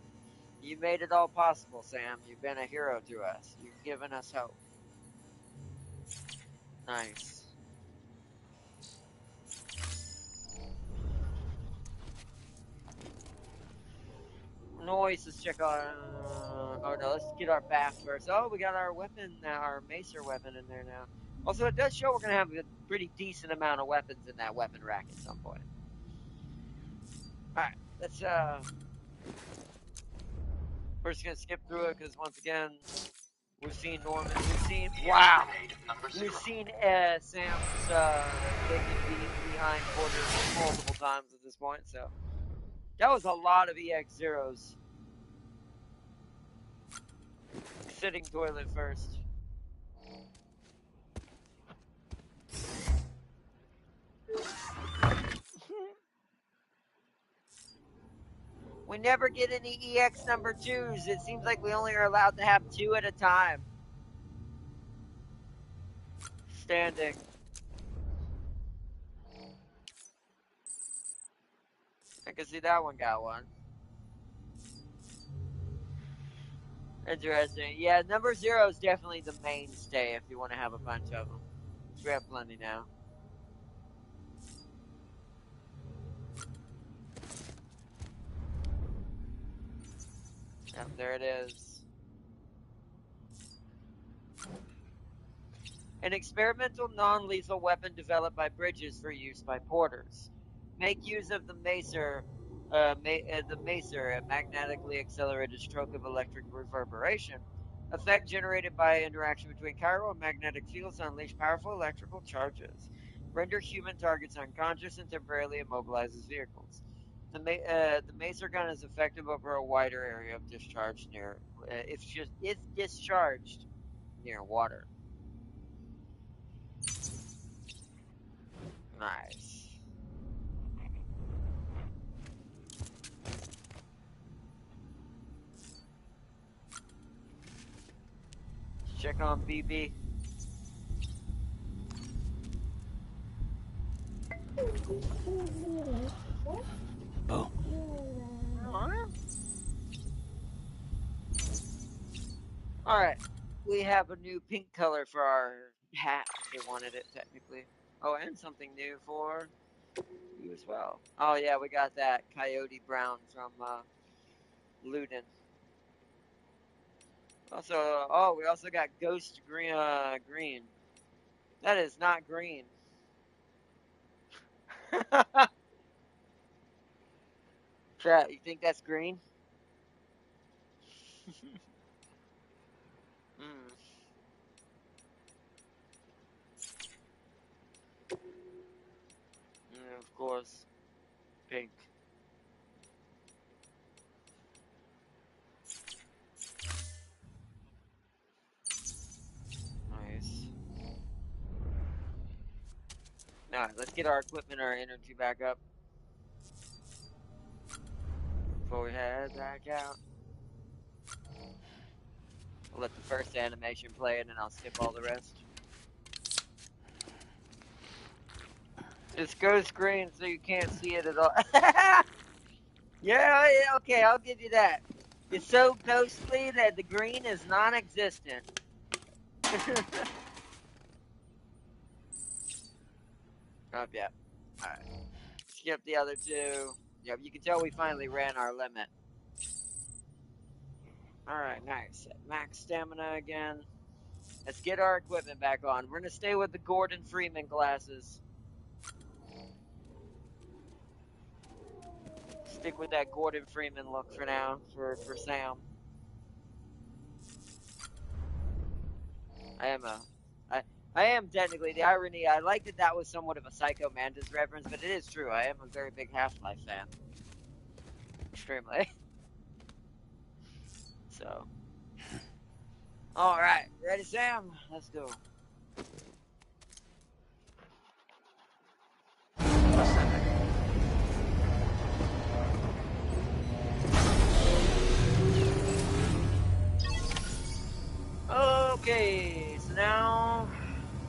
You made it all possible, Sam. You've been a hero to us. You've given us hope. Nice. Noise, let's check on. Oh no, let's get our bath first. Oh, we got our weapon now, our macer weapon in there now. Also, it does show we're gonna have a pretty decent amount of weapons in that weapon rack at some point. Alright, let's We're just gonna skip through it because once again, we've seen Norman. We've seen We've seen Sam's getting behind quarters multiple times at this point. So that was a lot of EX zeros. Sitting toilet first. We never get any EX number 2s. It seems like we only are allowed to have 2 at a time. Standing. I can see that one got one. Interesting. Yeah, number 0 is definitely the mainstay if you want to have a bunch of them. We have plenty now. Yep, there it is. An experimental non-lethal weapon developed by Bridges for use by porters. Make use of the macer, a magnetically accelerated stroke of electric reverberation. Effect generated by interaction between chiral and magnetic fields unleash powerful electrical charges. Render human targets unconscious and temporarily immobilizes vehicles. The macer gun is effective over a wider area of discharge near if discharged near water. Nice. Check on BB. Oh. Alright. We have a new pink color for our hat if they wanted it technically. Oh, and something new for you as well. Oh yeah, we got that coyote brown from Luden. Also, oh, we also got ghost green. Green. That is not green. Chat, you think that's green? Mm. Of course, pink. Nice. Alright, let's get our equipment, our energy back up before we head back out. I'll let the first animation play and then I'll skip all the rest. It's ghost green so you can't see it at all. Yeah, okay, I'll give you that. It's so ghostly that the green is non-existent. Oh, yeah. Alright. Skip the other two. Yep, you can tell we finally ran our limit. Alright, nice. Max stamina again. Let's get our equipment back on. We're gonna stay with the Gordon Freeman glasses. Stick with that Gordon Freeman look for now, for Sam. I am technically, the irony, I like that was somewhat of a Psycho Mantis reference, but it is true. I am a very big Half-Life fan. Extremely. So. Alright, ready, Sam? Let's go. Okay, so now,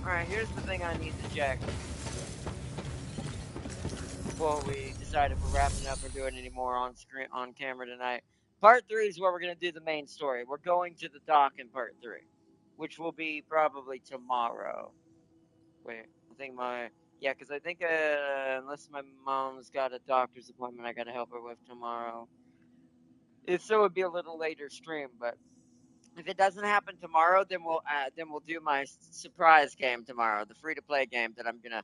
alright, here's the thing I need to check before we decide if we're wrapping up or doing any more on camera tonight. Part 3 is where we're going to do the main story. We're going to the dock in part 3, which will be probably tomorrow. Wait, I think because I think unless my mom's got a doctor's appointment I got to help her with tomorrow. So it would be a little later stream, but if it doesn't happen tomorrow, then we'll do my surprise game tomorrow, the free-to-play game that I'm gonna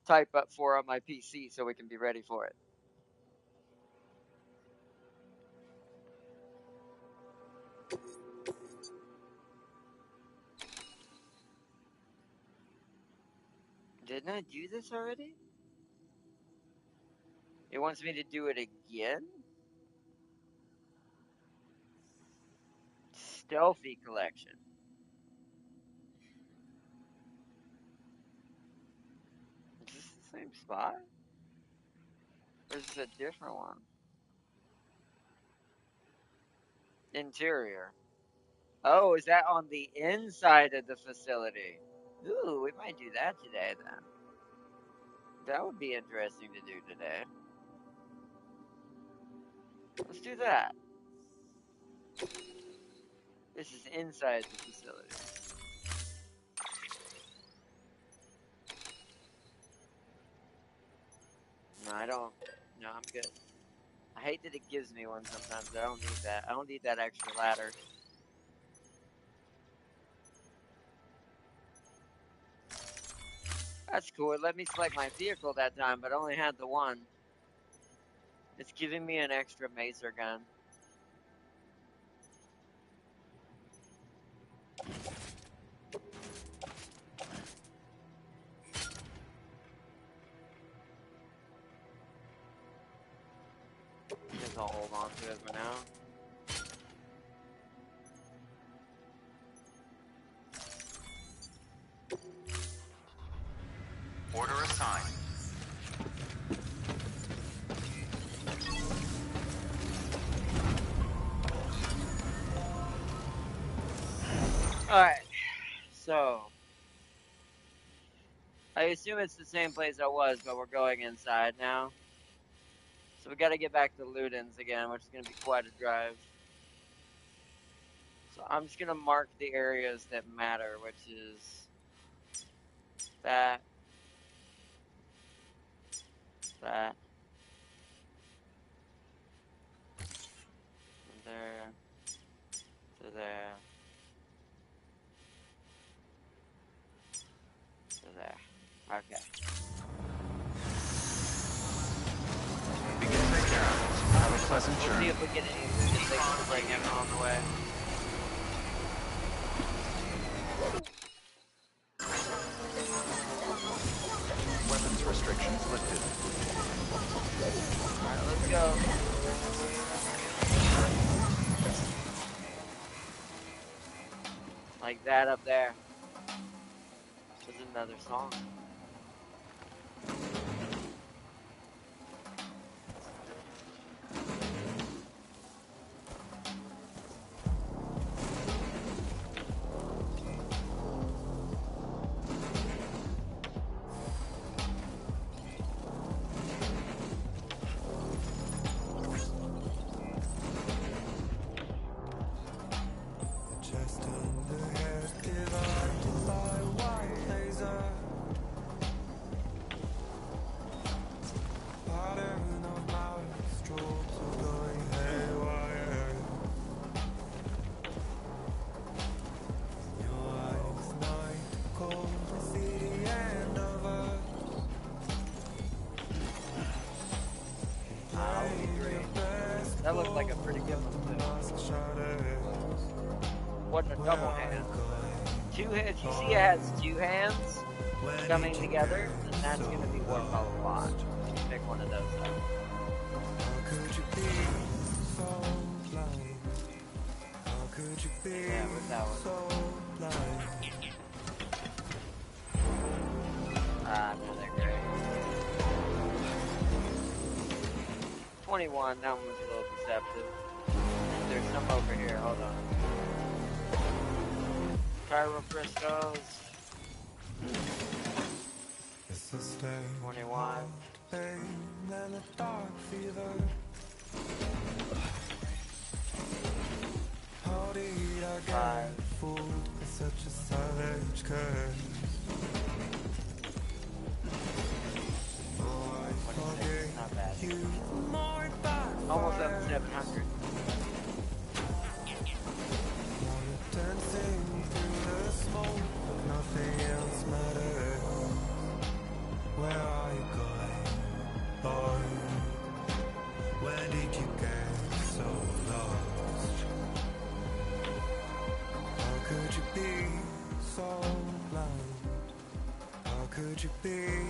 type up for on my PC so we can be ready for it. Didn't I do this already? It wants me to do it again? Stealthy collection. Is this the same spot? Or is this a different one? Interior. Oh, is that on the inside of the facility? Ooh, we might do that today then. That would be interesting to do today. Let's do that. This is inside the facility. No, I don't. No, I'm good. I hate that it gives me one sometimes. I don't need that. I don't need that extra ladder. That's cool. It let me select my vehicle that time, but I only had the one. It's giving me an extra macer gun. Guess I'll hold on to it for now. Order assigned. Alright. So. I assume it's the same place I was, but we're going inside now. So we gotta get back to Ludens again, which is gonna be quite a drive. So I'm just gonna mark the areas that matter, which is that, that, from there, to there, to there. Okay. Begin takeout. Have a pleasant We'll see journey. if we get any Ludens things to bring in on the way. Weapons restrictions lifted. Alright, let's go. Like that up there. There's another song. Just under head divided by white laser. Pattern of mouth strokes are going haywire. Your eyes night cold to see the end of us. That looks like a pretty good one too. What a double hand. Two hands. You see it has two hands coming together, then that's gonna be worth a lot. Pick one of those up. How could you be so blind? How could you be Yeah, what's that one? so blind? Ah, no, they're great. 21, that one was a little deceptive. There's some over here, hold on. Pyro crystals. It's a stain 21. pain and a dark fever. How did I get 5. fooled with such a savage curse? Oh, I 26, not bad. forget you more back. Almost up to 700. Dancing through the smoke, but nothing else matters. Where are you going, boy? Where did you get so lost? How could you be so blind? How could you be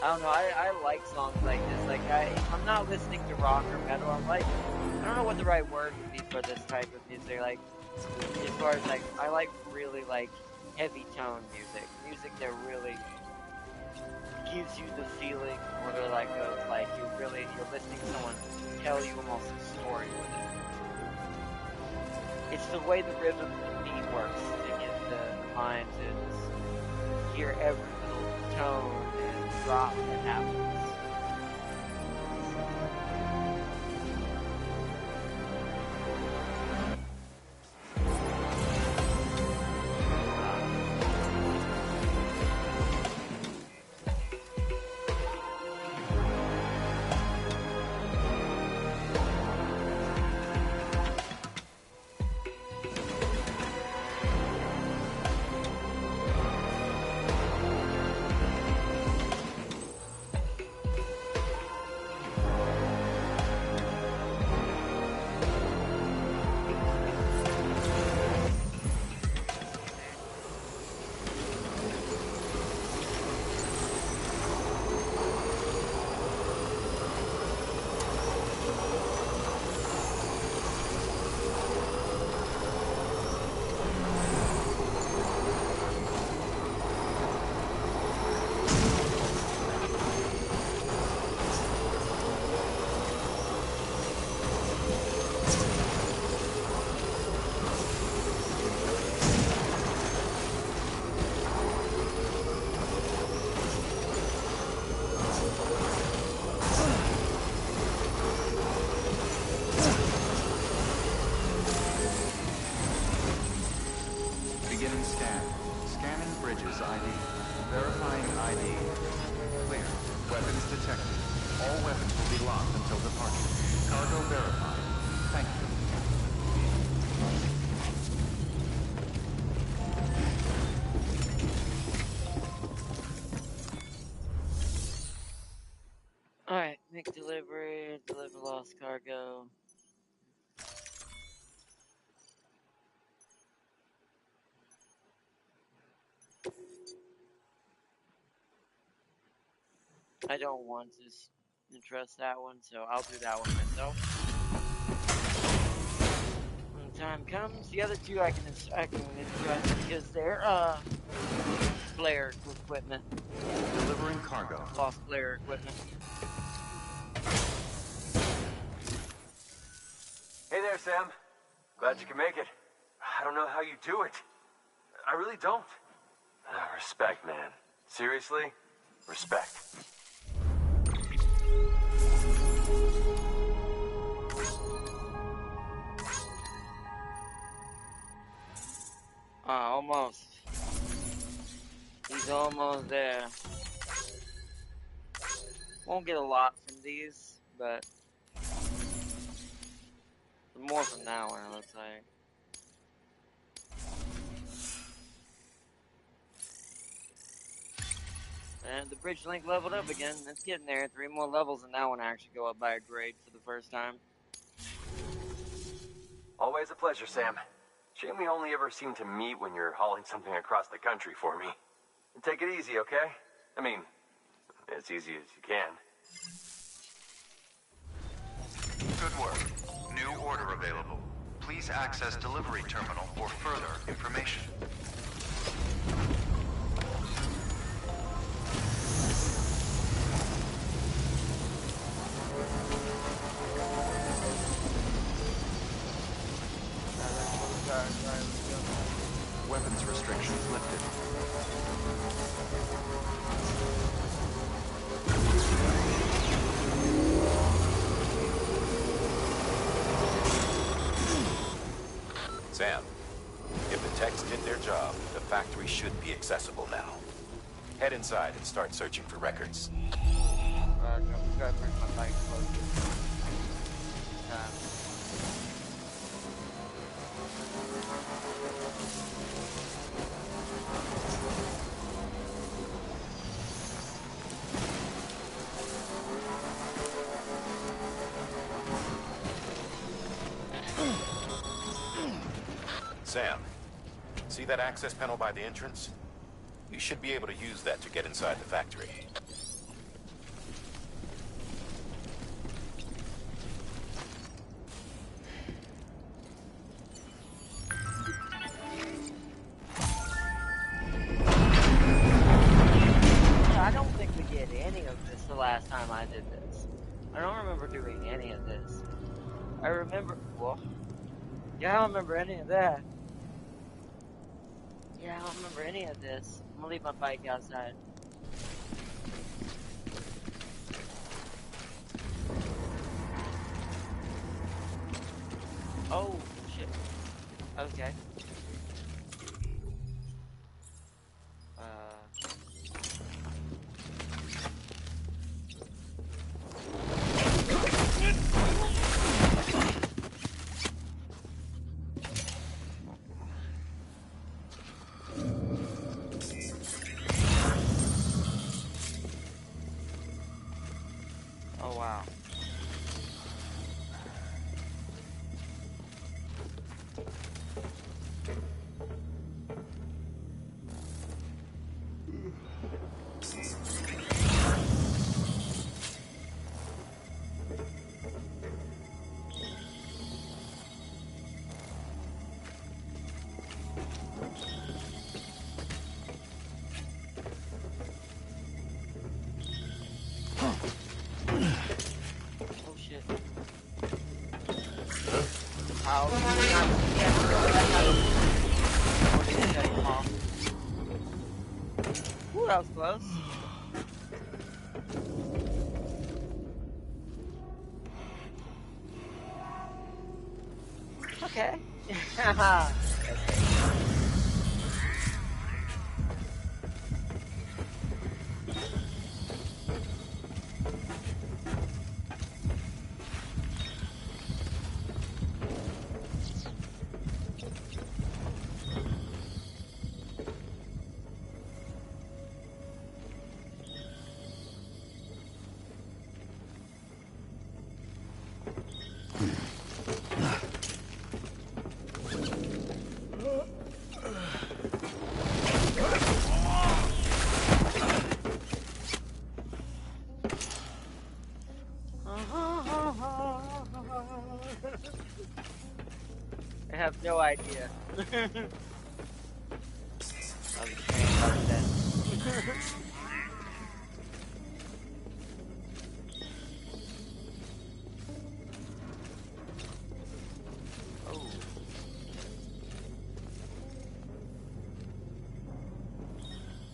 I don't know. I like songs like this. Like I'm not listening to rock or metal. I don't know what the right word would be for this type of music. Like as far as like I like really like heavy tone music, music that really gives you the feeling or like of like you're listening to someone tell you almost a story with it. It's the way the rhythm and beat works to get the mind to just hear every little tone and drop that happens. Beginning scan. Scanning bridges ID. Verifying ID. Clear. Weapons detected. All weapons will be locked until departure. Cargo verified. Thank you. Alright, make delivery, deliver lost cargo. I don't want to trust that one, so I'll do that one myself. When the time comes, the other two I can entrust because they're player equipment. Delivering cargo. Lost player equipment. Hey there, Sam. Glad you can make it. I don't know how you do it. I really don't. Respect, man. Seriously? Respect. Almost. He's almost there. Won't get a lot from these, but more from that one, it looks like. And the bridge link leveled up again. It's getting there. 3 more levels, and that one actually go up by a grade for the first time. Always a pleasure, Sam. Shame we only ever seem to meet when you're hauling something across the country for me. Take it easy, okay? I mean, as easy as you can. Good work. New order available. Please access delivery terminal for further information. Weapons restrictions lifted. Sam, if the techs did their job, the factory should be accessible now. Head inside and start searching for records. Gotta bring my bike closer. Sam, see that access panel by the entrance? You should be able to use that to get inside the factory. time I did this. I don't remember doing any of this. I remember, well, yeah, I don't remember any of that. Yeah, I don't remember any of this. I'm gonna leave my bike outside. Oh, shit. Okay. Oh, wow. Oh, shit. How did you not get what did you say, Paul? Ooh, that was close. Okay. I have no idea. I'm ashamed of that. Oh.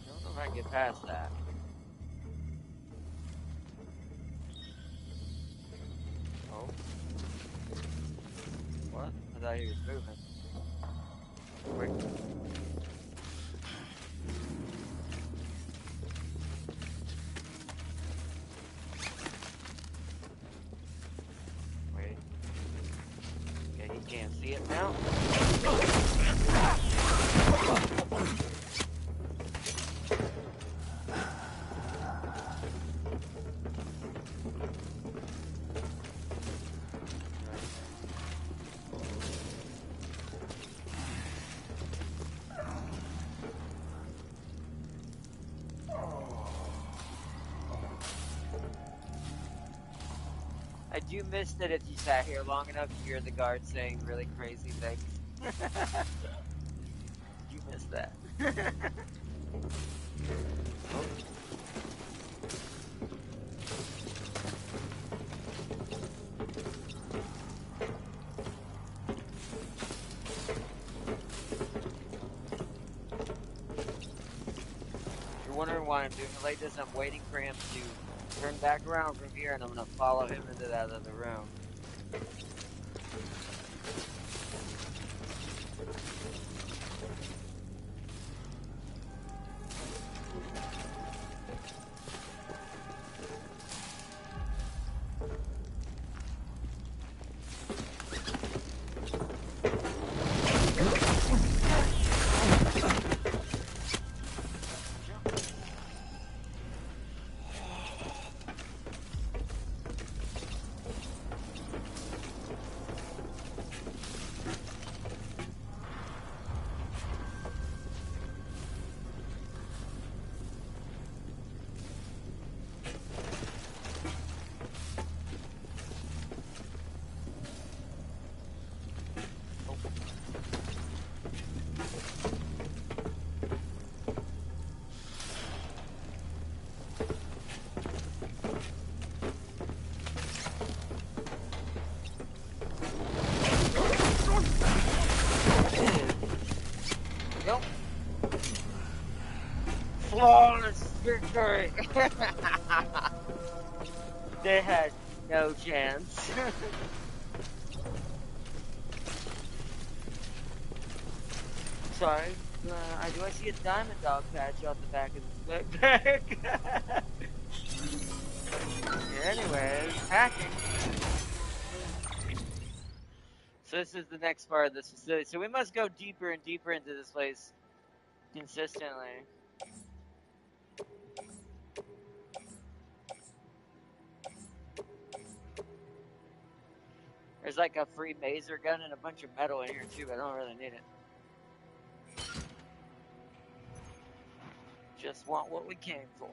I don't know if I can get past that. Oh. What? I thought he was moving. Wait. Wait. Okay, he can't see it now. I do miss that if you sat here long enough, you hear the guard saying really crazy things. You miss that. Oh. If you're wondering why I'm doing it like this, I'm waiting for him to turn back around from here, and I'm gonna follow him into that other room. Yep. Flawless victory. They had no chance. Sorry. Do I see a diamond dog patch on the back of this backpack? Anyways, hacking. So this is the next part of this facility. So we must go deeper and deeper into this place consistently. There's like a free maser gun and a bunch of metal in here too, but I don't really need it. Just want what we came for.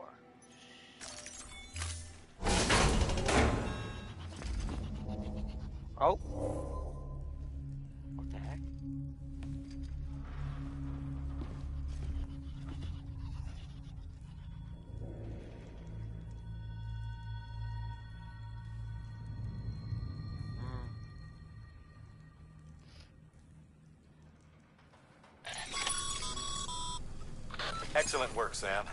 Oh. What the heck? Excellent work, Sam.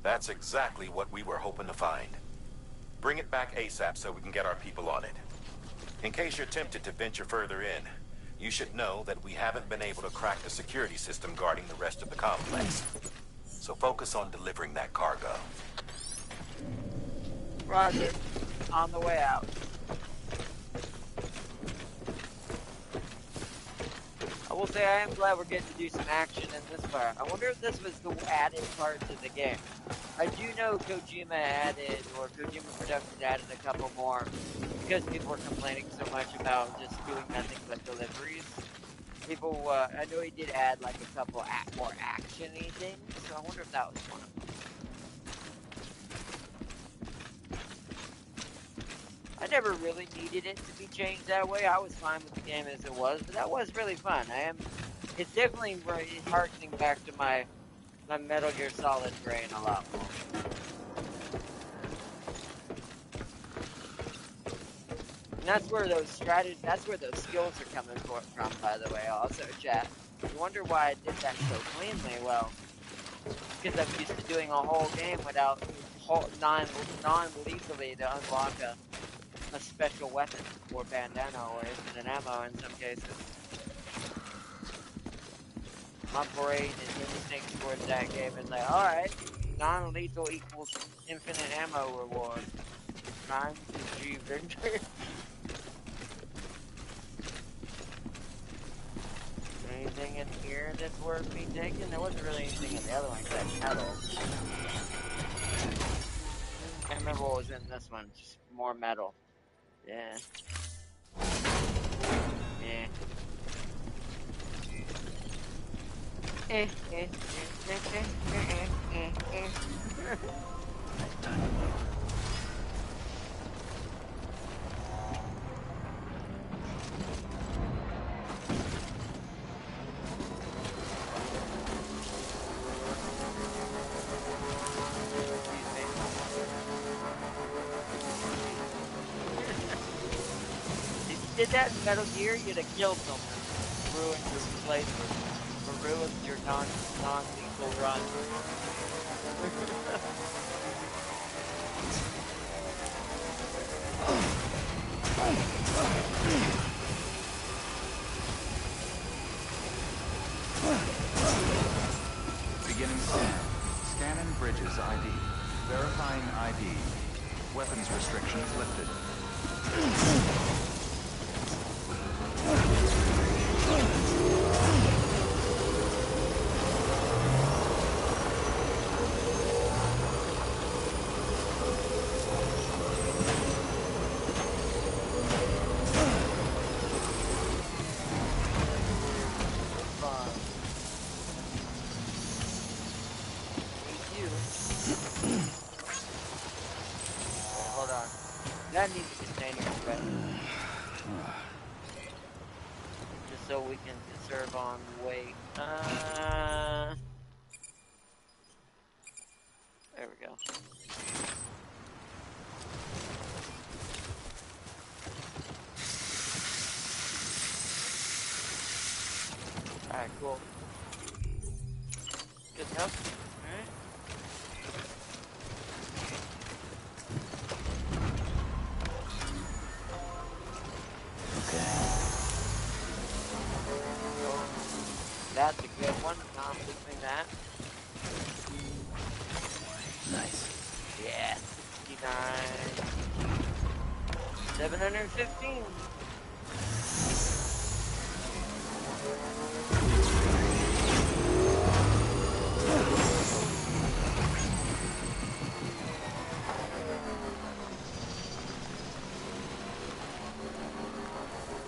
That's exactly what we were hoping to find. Bring it back ASAP so we can get our people on it. In case you're tempted to venture further in, you should know that we haven't been able to crack the security system guarding the rest of the complex. So focus on delivering that cargo. Roger. On the way out. I will say I am glad we're getting to do some action in this part. I wonder if this was the added part to the game. I do know Kojima Productions added a couple more because people were complaining so much about just doing nothing but deliveries. People, I know he did add like a couple more action-y things, so I wonder if that was one of them. I never really needed it to be changed that way. I was fine with the game as it was, but that was really fun. It's definitely harkening back to my Metal Gear Solid brain a lot more. And that's where those skills are coming from, by the way, also, chat. You wonder why I did that so cleanly. Well, because I'm used to doing a whole game without non-lethally to unlock a special weapon or bandana or infinite ammo in some cases. My brain and instinct towards that game is like, alright, non-lethal equals infinite ammo reward. Time to achieve victory. Anything in here that's worth me taking? There wasn't really anything in the other one except metal. Can't remember what was in this one, just more metal. Yeah. Yeah. Did that in Metal Gear, you'd have killed someone, ruined your playthrough, or ruined your non-lethal run. Beginning scan. Scanning bridges ID. Verifying ID. Weapons restrictions lifted. Hold on. That needs a container, right? Just so we can conserve on weight. There we go. Alright, cool. good enough. Alright. Okay. That's a good one. Not losing that. Nice. Yeah, 69. 715.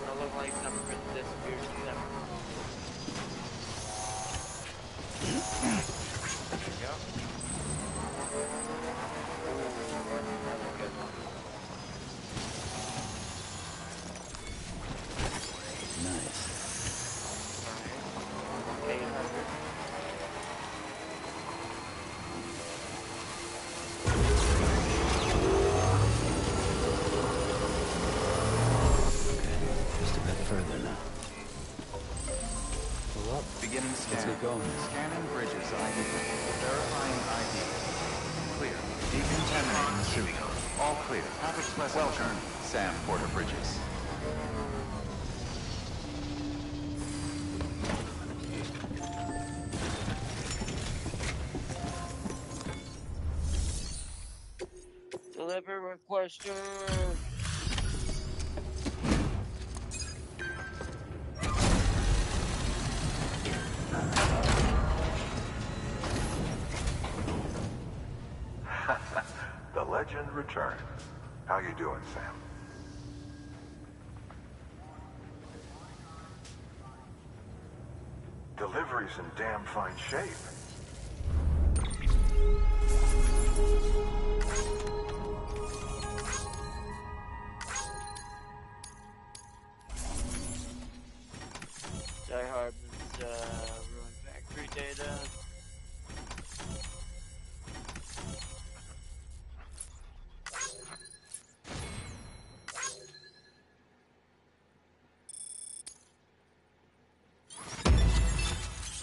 That look like some princess disappears from them. There we go. Another good one. Nice. Nice. 800. Okay. Just a bit further now. Pull up. Beginning Let's scan. get going. Scanning bridges ID. Verifying ID. Clear. Decontaminating suit. All clear. Have express welcome, Sam Porter Bridges. Deliver requester. The legend returns. How you doing, Sam? Delivery's in damn fine shape. Die Hardman's ruined factory data.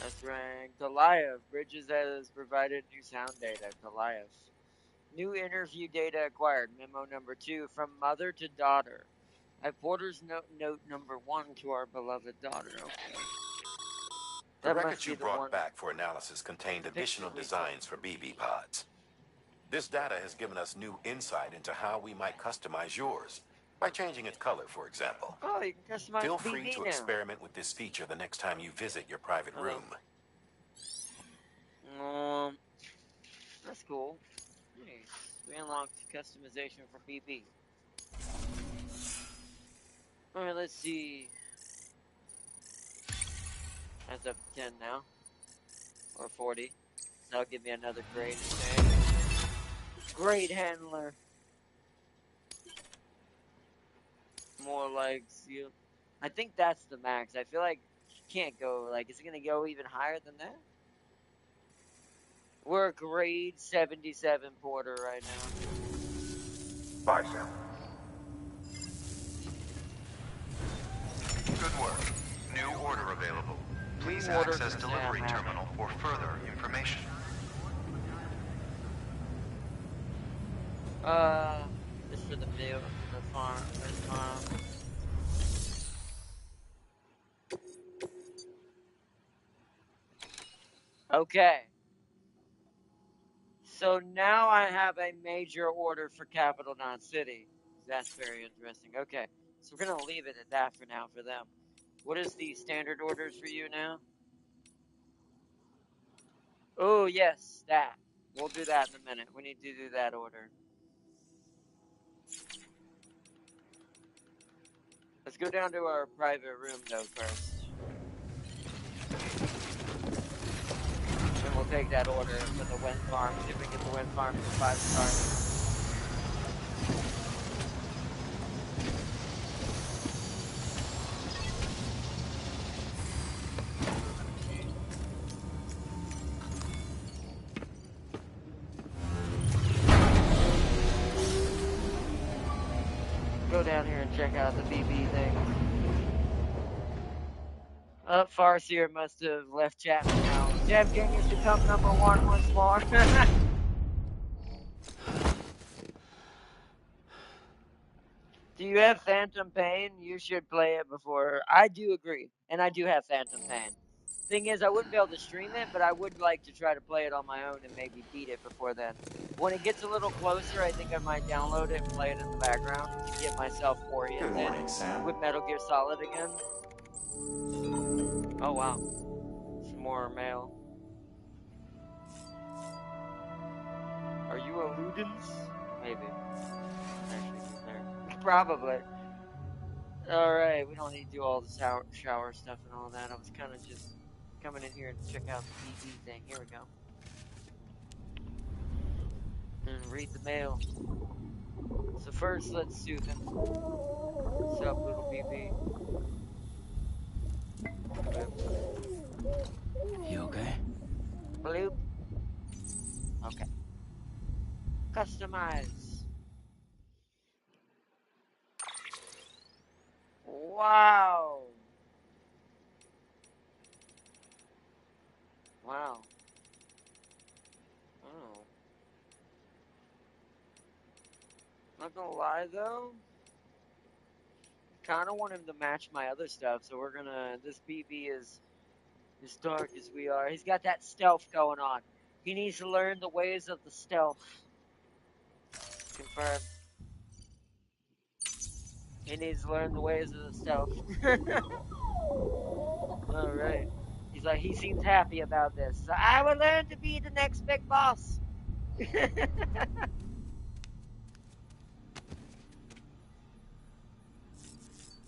That's right. Goliath. Bridges has provided new sound data. Goliath. New interview data acquired. Memo number 2 from mother to daughter. I Porter's note number 1 to our beloved daughter. Okay. The That records must be you the brought one. back for analysis contained additional Picture we designs for BB pods. This data has given us new insight into how we might customize yours, by changing its color, for example. Oh, you can customize Feel the free BB to now. experiment with this feature the next time you visit your private room. That's cool. Nice. We unlocked customization for BB. Alright, let's see. That's up to 10 now. Or 40. So that'll give me another grade today. Great handler. More legs. I think that's the max. I feel like you can't go, like, is it going to go even higher than that? We're a grade 77 Porter right now. Bye, Sam. Good work. New order available. Please New order access for delivery Sam. terminal for further information. This for the meal, the farm, this farm. Okay. So now I have a major order for Capital Knot City. That's very interesting. Okay. So we're going to leave it at that for now for them. What is the standard orders for you now? Oh, yes, that. We'll do that in a minute. We need to do that order. Let's go down to our private room, though, first. And we'll take that order for the wind farm. See if we can get the wind farm to 5-star. Go down here and check out the BB thing. Farseer must have left chat now. Sam King has become #1 once more. Do you have Phantom Pain? You should play it before. I do agree, and I do have Phantom Pain. Thing is, I wouldn't be able to stream it, but I would like to try to play it on my own and maybe beat it before then. When it gets a little closer, I think I might download it and play it in the background to get myself Good oriented morning, Sam. with Metal Gear Solid again. Oh wow, some more mail. Are you a Ludens? Maybe. Actually, get there. Probably. Alright, we don't need to do all the shower stuff and all that. I was kind of just coming in here and check out the BB thing. Here we go. And read the mail. So first, let's soothe him. What's up, little BB? You okay? Bloop. Okay. Customize. Wow. Wow. Oh. Not gonna lie though, kind of want him to match my other stuff. So we're gonna. This BB is as dark as we are. He's got that stealth going on. He needs to learn the ways of the stealth. Confirmed. He needs to learn the ways of the stealth. All right. He's like, he seems happy about this. So I will learn to be the next big boss.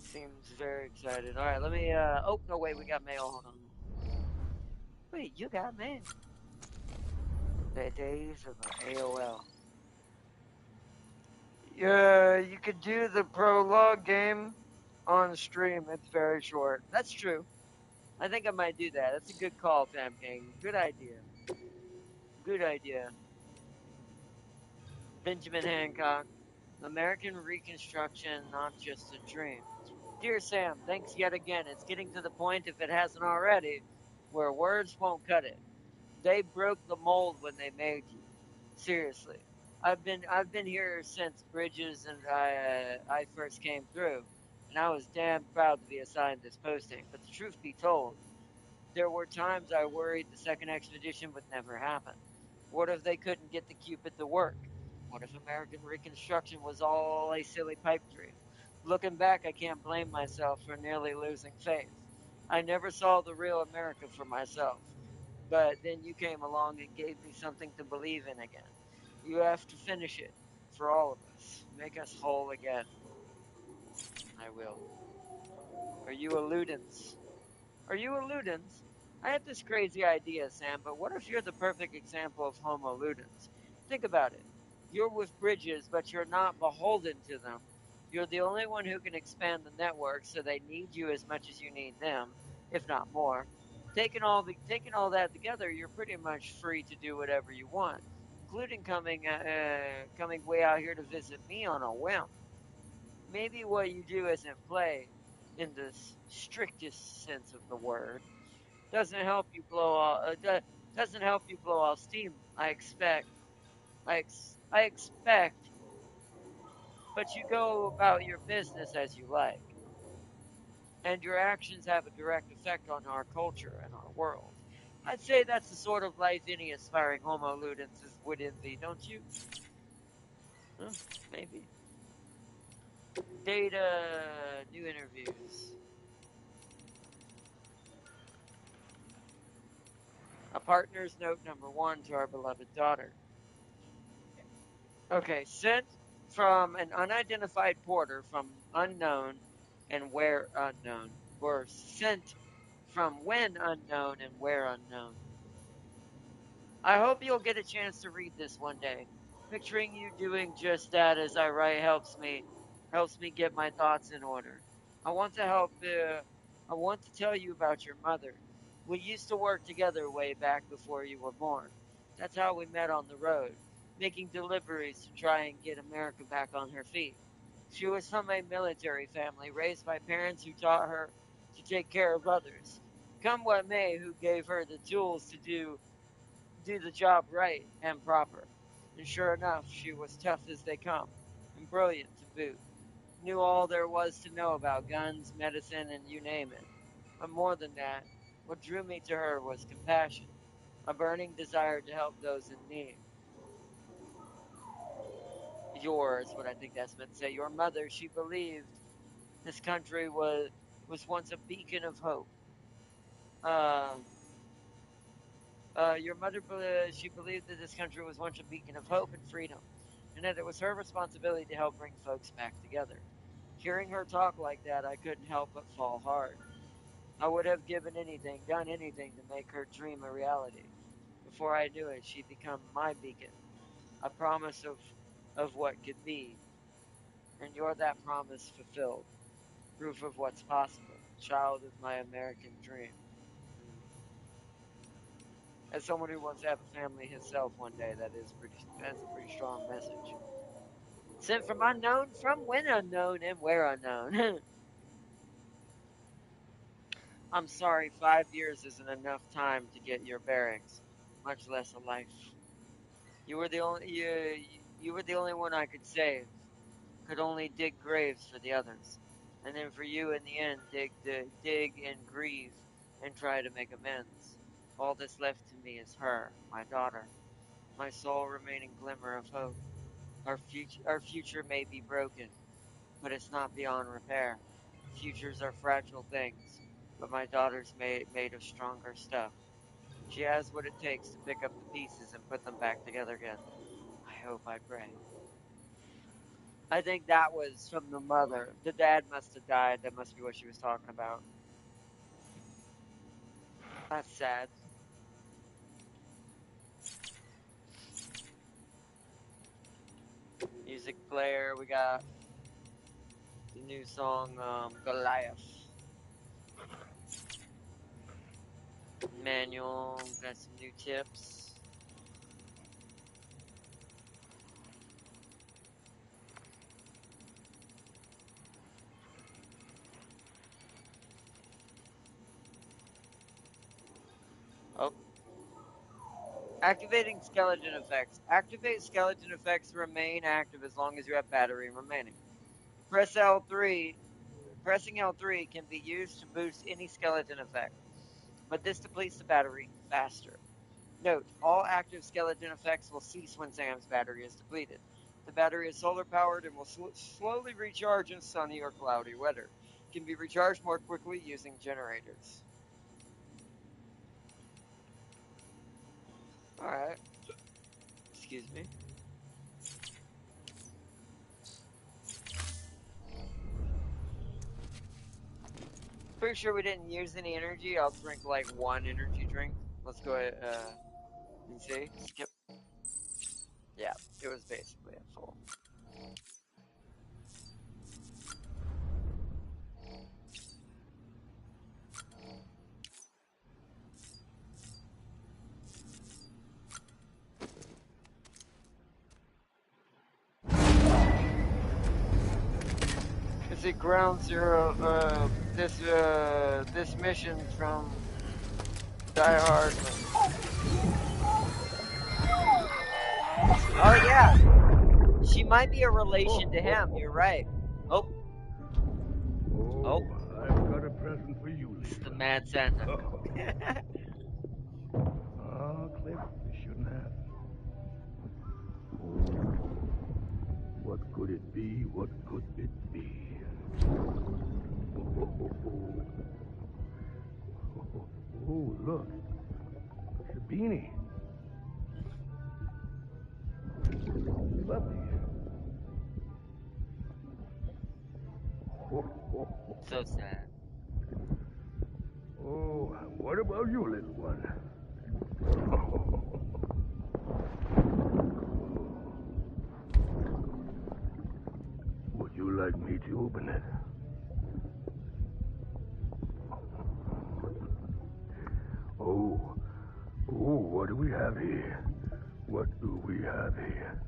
Seems very excited. All right, let me. Oh no, wait, we got mail. Hold on. Wait, you got mail. The days of the AOL. Yeah, you could do the prologue game on stream. It's very short. That's true. I think I might do that. That's a good call, Fam King. Good idea. Good idea. Benjamin Hancock. American Reconstruction, not just a dream. Dear Sam, thanks yet again. It's getting to the point, if it hasn't already, where words won't cut it. They broke the mold when they made you. Seriously. I've been here since Bridges and I first came through, and I was damn proud to be assigned this posting. But the truth be told, there were times I worried the second expedition would never happen. What if they couldn't get the Cupid to work? What if American Reconstruction was all a silly pipe dream? Looking back, I can't blame myself for nearly losing faith. I never saw the real America for myself. But then you came along and gave me something to believe in again. You have to finish it for all of us. Make us whole again. I will. Are you a Ludens? Are you a Ludens? I have this crazy idea, Sam, but what if you're the perfect example of Homo Ludens? Think about it. You're with Bridges, but you're not beholden to them. You're the only one who can expand the network, so they need you as much as you need them, if not more. Taking all that together, you're pretty much free to do whatever you want, including coming way out here to visit me on a whim. Maybe what you do isn't play in the strictest sense of the word. Doesn't help you blow off. Doesn't help you blow off steam. I expect. I expect, but you go about your business as you like, and your actions have a direct effect on our culture and our world. I'd say that's the sort of life any aspiring Homo ludens would envy, don't you? Huh, maybe. Data, new interviews. A partner's note #1 to our beloved daughter. Okay, sent from an unidentified porter from unknown and where unknown, or sent from when unknown and where unknown. I hope you'll get a chance to read this one day. Picturing you doing just that as I write helps me get my thoughts in order. I want to help. I want to tell you about your mother. We used to work together way back before you were born. That's how we met on the road, making deliveries to try and get America back on her feet. She was from a military family raised by parents who taught her to take care of others. Come what may, who gave her the tools to do the job right and proper. And sure enough, she was tough as they come, and brilliant to boot. Knew all there was to know about guns, medicine, and you name it. But more than that, what drew me to her was compassion, a burning desire to help those in need. Yours, what I think that's meant to say, your mother, she believed this country was once a beacon of hope. Uh, your mother, she believed that this country was once a beacon of hope and freedom, and that it was her responsibility to help bring folks back together. Hearing her talk like that, I couldn't help but fall hard. I would have given anything, done anything to make her dream a reality. Before I knew it, she'd become my beacon, a promise of what could be, and you're that promise fulfilled, proof of what's possible, child of my American dream. As someone who wants to have a family himself one day, that's a pretty strong message. Sent from unknown, from when unknown, and where unknown. I'm sorry, 5 years isn't enough time to get your bearings, much less a life. You were the only one I could save. Could only dig graves for the others, and then for you in the end dig and grieve and try to make amends. All that's left to me is her, my daughter, my sole remaining glimmer of hope. Our future may be broken, but it's not beyond repair. Futures are fragile things, but my daughter's made of stronger stuff. She has what it takes to pick up the pieces and put them back together again. I hope, I pray. I think that was from the mother. The dad must have died. That must be what she was talking about. That's sad. Music player, we got the new song, Goliath. Manual, got some new tips. Oh. Activating skeleton effects. Activate skeleton effects remain active as long as you have battery remaining. Press L3. Pressing L3 can be used to boost any skeleton effect, but this depletes the battery faster. Note, all active skeleton effects will cease when Sam's battery is depleted. The battery is solar powered and will slowly recharge in sunny or cloudy weather. It can be recharged more quickly using generators. Alright. Excuse me. Pretty sure we didn't use any energy. I'll drink like one energy drink. Let's go ahead and see. Skip. Yeah, it was basically at full. Is it ground zero? This mission from Die Hard. Oh yeah, she might be a relation to him. You're right. Oh, I've got a present for you, it's Lisa. the Mad Santa. Oh, Cliff, this shouldn't happen. What could it be? What could it be? Oh, look. It's a beanie. Lovely. So sad. Oh, what about you, little one? Would you like me to open it? Oh, what do we have here? What do we have here?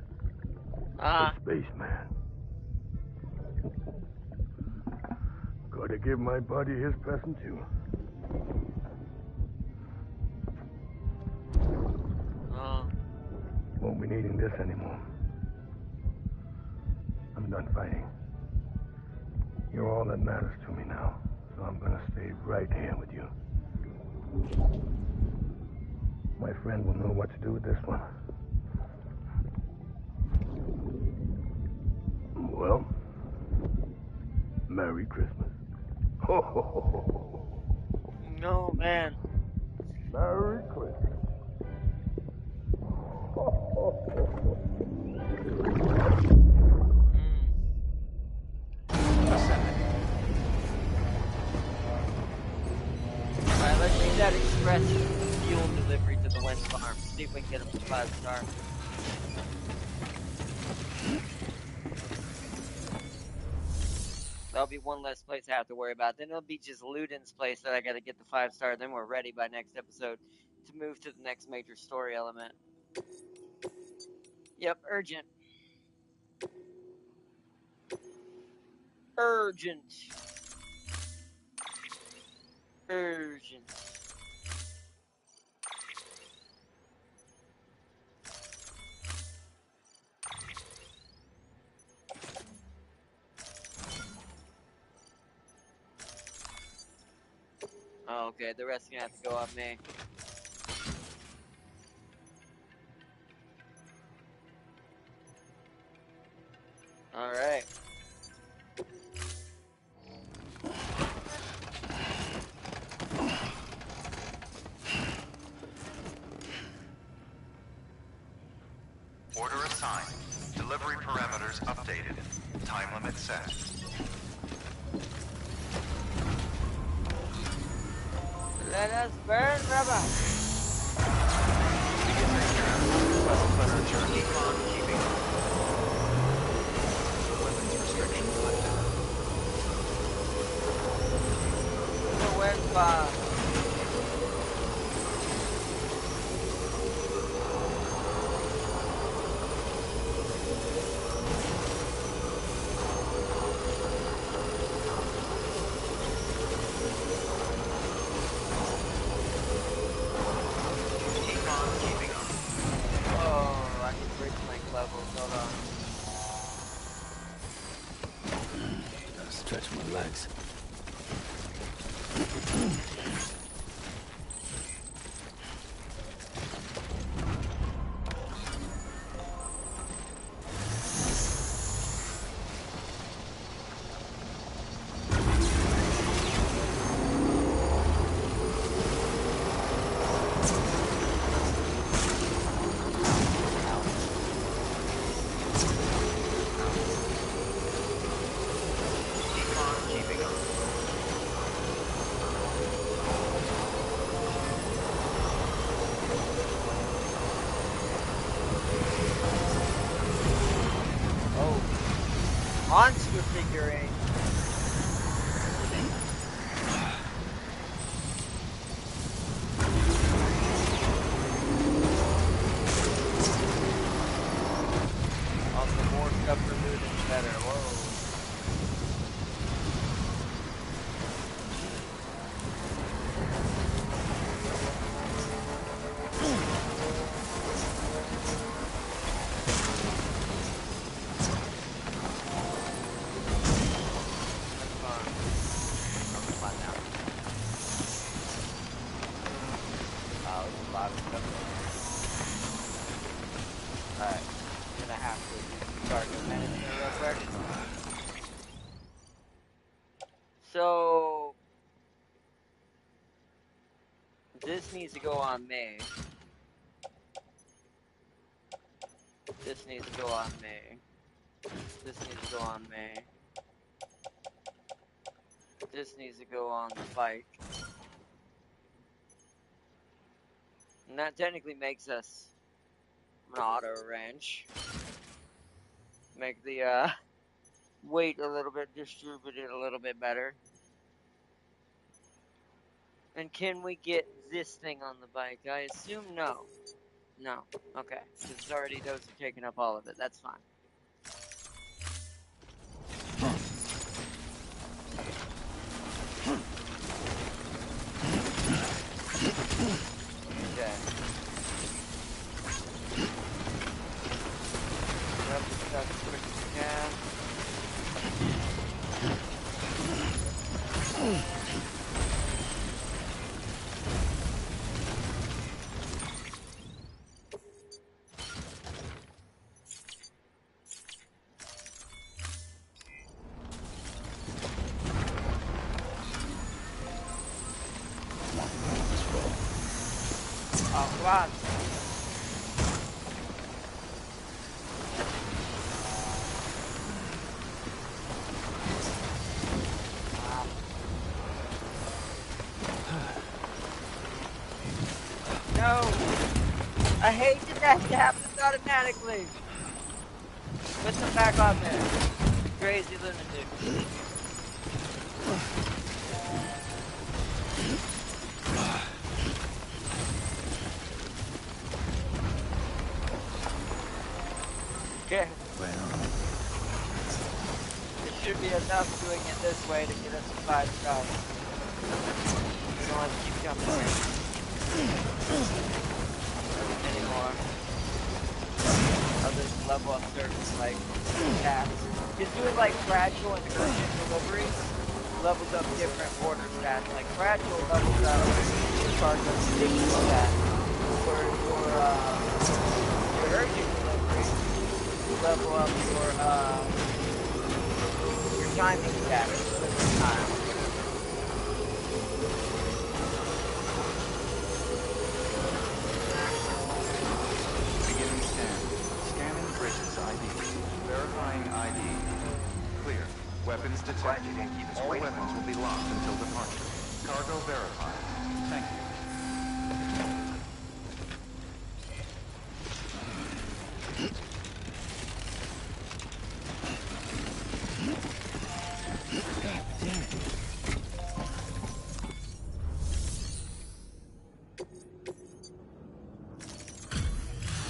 A spaceman. Gotta give my buddy his present too. needing this anymore. I'm done fighting. You're all that matters to me now, so I'm gonna stay right here with you. My friend will know what to do with this one. Well, Merry Christmas. Ho, ho, ho, ho. No, man. Merry Christmas. Ho, ho, ho, ho. Alright, let's make that express fuel delivery to the wind farm. See if we can get him to 5-star. That'll be one less place I have to worry about. Then it'll be just Ludin's place that I gotta get the 5-star. Then we're ready by next episode to move to the next major story element. Yep, urgent. Urgent. Urgent. Oh, okay, the rest gonna have to go on me. Alright. Order assigned. Delivery parameters updated. Time limit set. Let us burn rubber. Pleasant journey. Keep on keeping on. Weapons restrictions lifted. The wind farm. Stretch my legs. Monster figurine. Also, more stuff removed is better. Whoa. So this needs to go on me. This needs to go on me. This needs to go on me. This needs to go on the bike. And that technically makes us an auto wrench. Make the weight a little bit distributed a little bit better. And can we get this thing on the bike? I assume no. No. Okay. Because already those are taking up all of it. That's fine. Okay. Oh, come on. No! I hate that happens automatically! Put them back on there. Crazy lunatic. Okay. Well, It should be enough doing it this way to get us to 5 stars. We don't have to keep jumping anymore. Other than level up certain, like, stats. Just doing, like, fragile and urgent deliveries levels up different order stats. Like, fragile levels up your cargo sticky stat. For your urgent delivery, you level up your timing stat, delivery time. Beginning scan. Scanning bridges ID. Verifying ID. Clear. Weapons detected. Glad you didn't keep us All waiting. weapons will be locked until departure. Cargo verified. Thank you.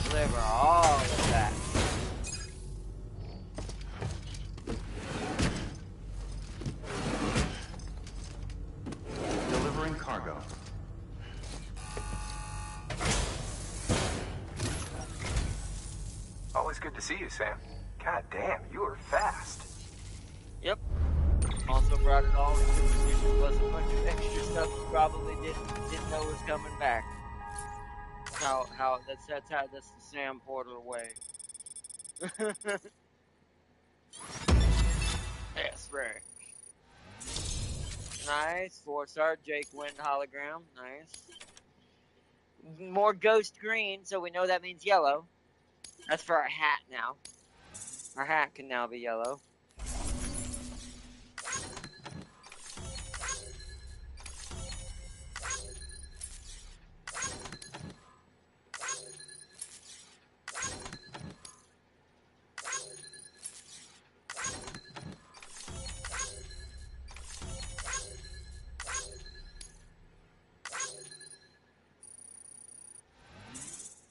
Deliver all of that. Delivering cargo. Always good to see you, Sam. God damn, you were fast. Yep. Also brought it all into position plus a bunch of extra stuff you probably didn't know was coming back. That's the Sam Porter way. Yes, right. Nice. 4-star Jake Wind hologram. Nice. More ghost green, so we know that means yellow. That's for our hat now. Our hat can now be yellow.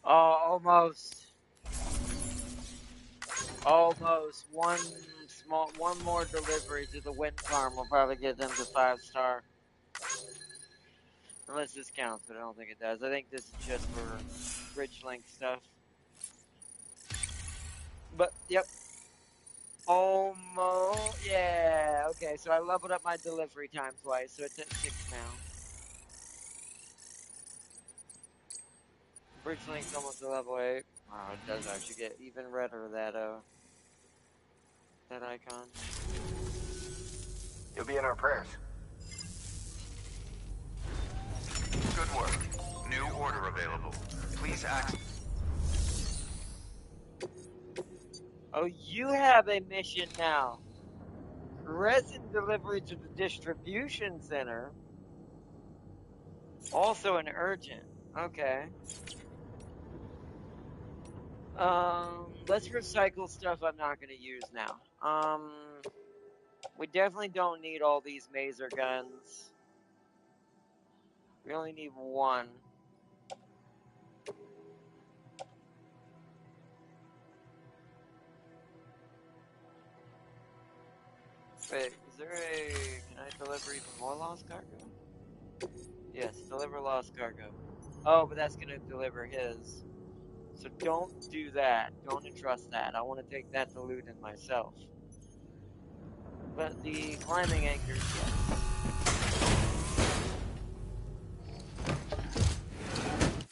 Oh, almost. Almost. One more delivery to the wind farm will probably get them to 5-star. Unless this counts, but I don't think it does. I think this is just for bridge link stuff. But, yep. Almost. Yeah. Okay, so I leveled up my delivery time twice, so it's at 6 now. Bridge link's almost a level 8. Oh, it does actually get even redder, that icon. You'll be in our prayers. Good work. New order available. Please access. Oh, you have a mission now. Resin delivery to the distribution center. Also an urgent. Okay. Let's recycle stuff I'm not going to use now. We definitely don't need all these maser guns. We only need one. Wait, is there can I deliver even more lost cargo? Yes, deliver lost cargo. Oh, but that's gonna deliver his. So don't do that. Don't entrust that. I want to take that to loot in myself. But the climbing anchors, yes.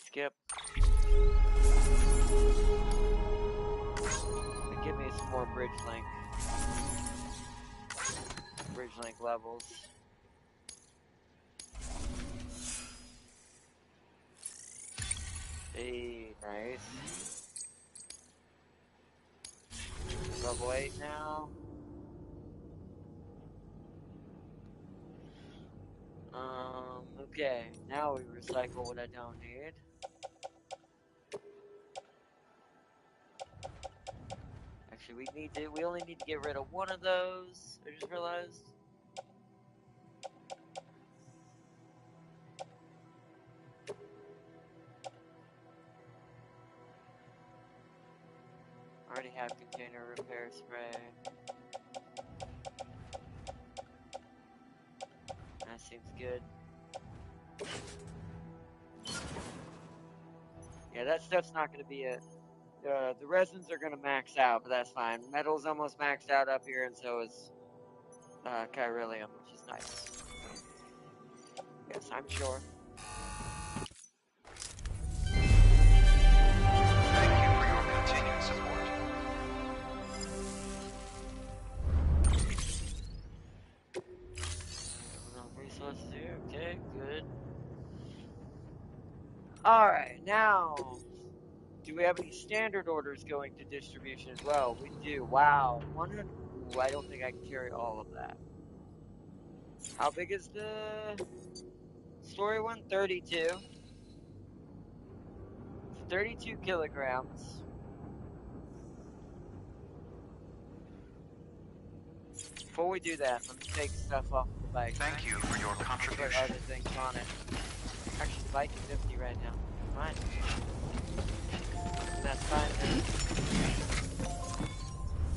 Skip. And give me some more bridge link. Bridge link levels. Hey, nice. Level 8 now. Okay, now we recycle what I don't need. Actually, we only need to get rid of one of those. I just realized. Already have container repair spray. That seems good. Yeah, that stuff's not going to be it. The resins are going to max out, but that's fine. Metal's almost maxed out up here, and so is chiralium, which is nice. Yes, I'm sure. Thank you for your continued support. Enough resources here. Okay, good. Alright, now, do we have any standard orders going to distribution as well? We do. Wow. 100. Ooh, I don't think I can carry all of that. How big is the story one? 32. It's 32 kilograms. Before we do that, let me take stuff off the bike. Thank you for your Put contribution. other things on it. Actually, the bike is empty right now. Fine. And that's fine then.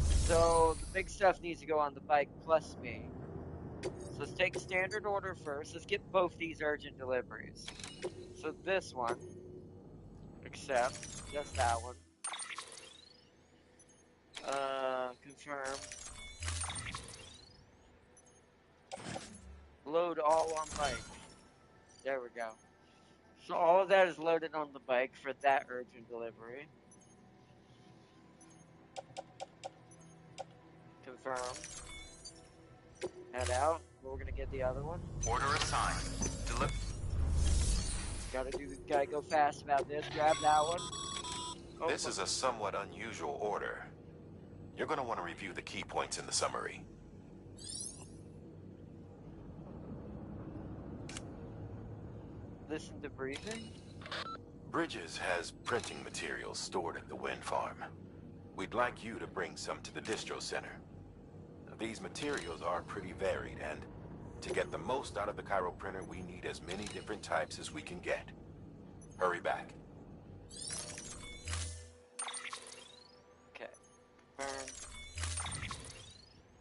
So the big stuff needs to go on the bike plus me. So let's take standard order first. Let's get both these urgent deliveries. So this one, accept, just that one. Confirm. Load all on bike. There we go. So all of that is loaded on the bike for that urgent delivery. Confirm. Head out. We're gonna get the other one. Order assigned. Gotta go fast about this. Grab that one. Oh, This is a somewhat unusual order. You're going to want to review the key points in the summary. Listen to briefing. Bridges has printing materials stored at the wind farm. We'd like you to bring some to the distro center. Now, these materials are pretty varied, and to get the most out of the Cairo printer, we need as many different types as we can get. Hurry back. Okay. Burn.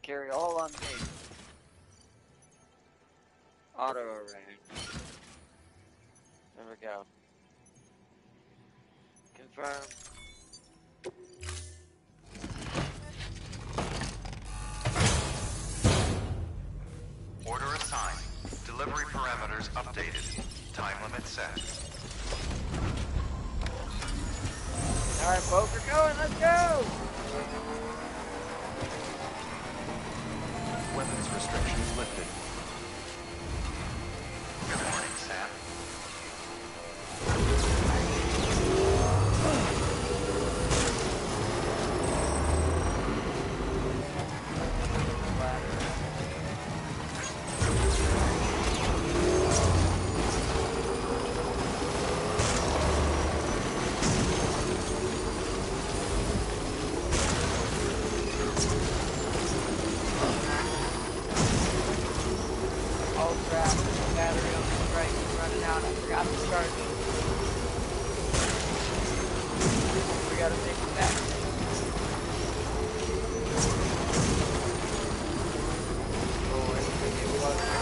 Carry all on me. Auto arrange. There we go. Confirm. Order assigned. Delivery parameters updated. Time limit set. Alright, folks, we're going. Let's go! Weapons restrictions lifted. Good morning, Sam. Oh crap, the battery on this right is running out. I forgot to charge it. We gotta take it back. Oh, it's gonna get closer.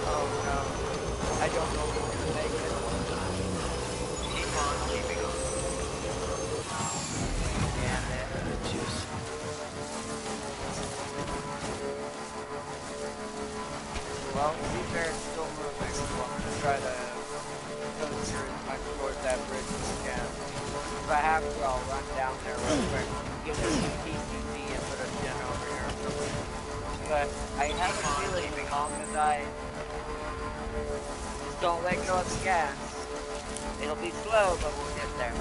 Oh no. I don't know if we're gonna make it. Keep on keeping on. Damn it. Juice. Well, to be fair, it's still moving, so I'm gonna try to go through as much towards that bridge as we can. If I have to, I'll run down there real quick, get a PCC and put a gen over here. but I have a feeling as long as I just don't let go of the gas, it'll be slow, but we'll get there.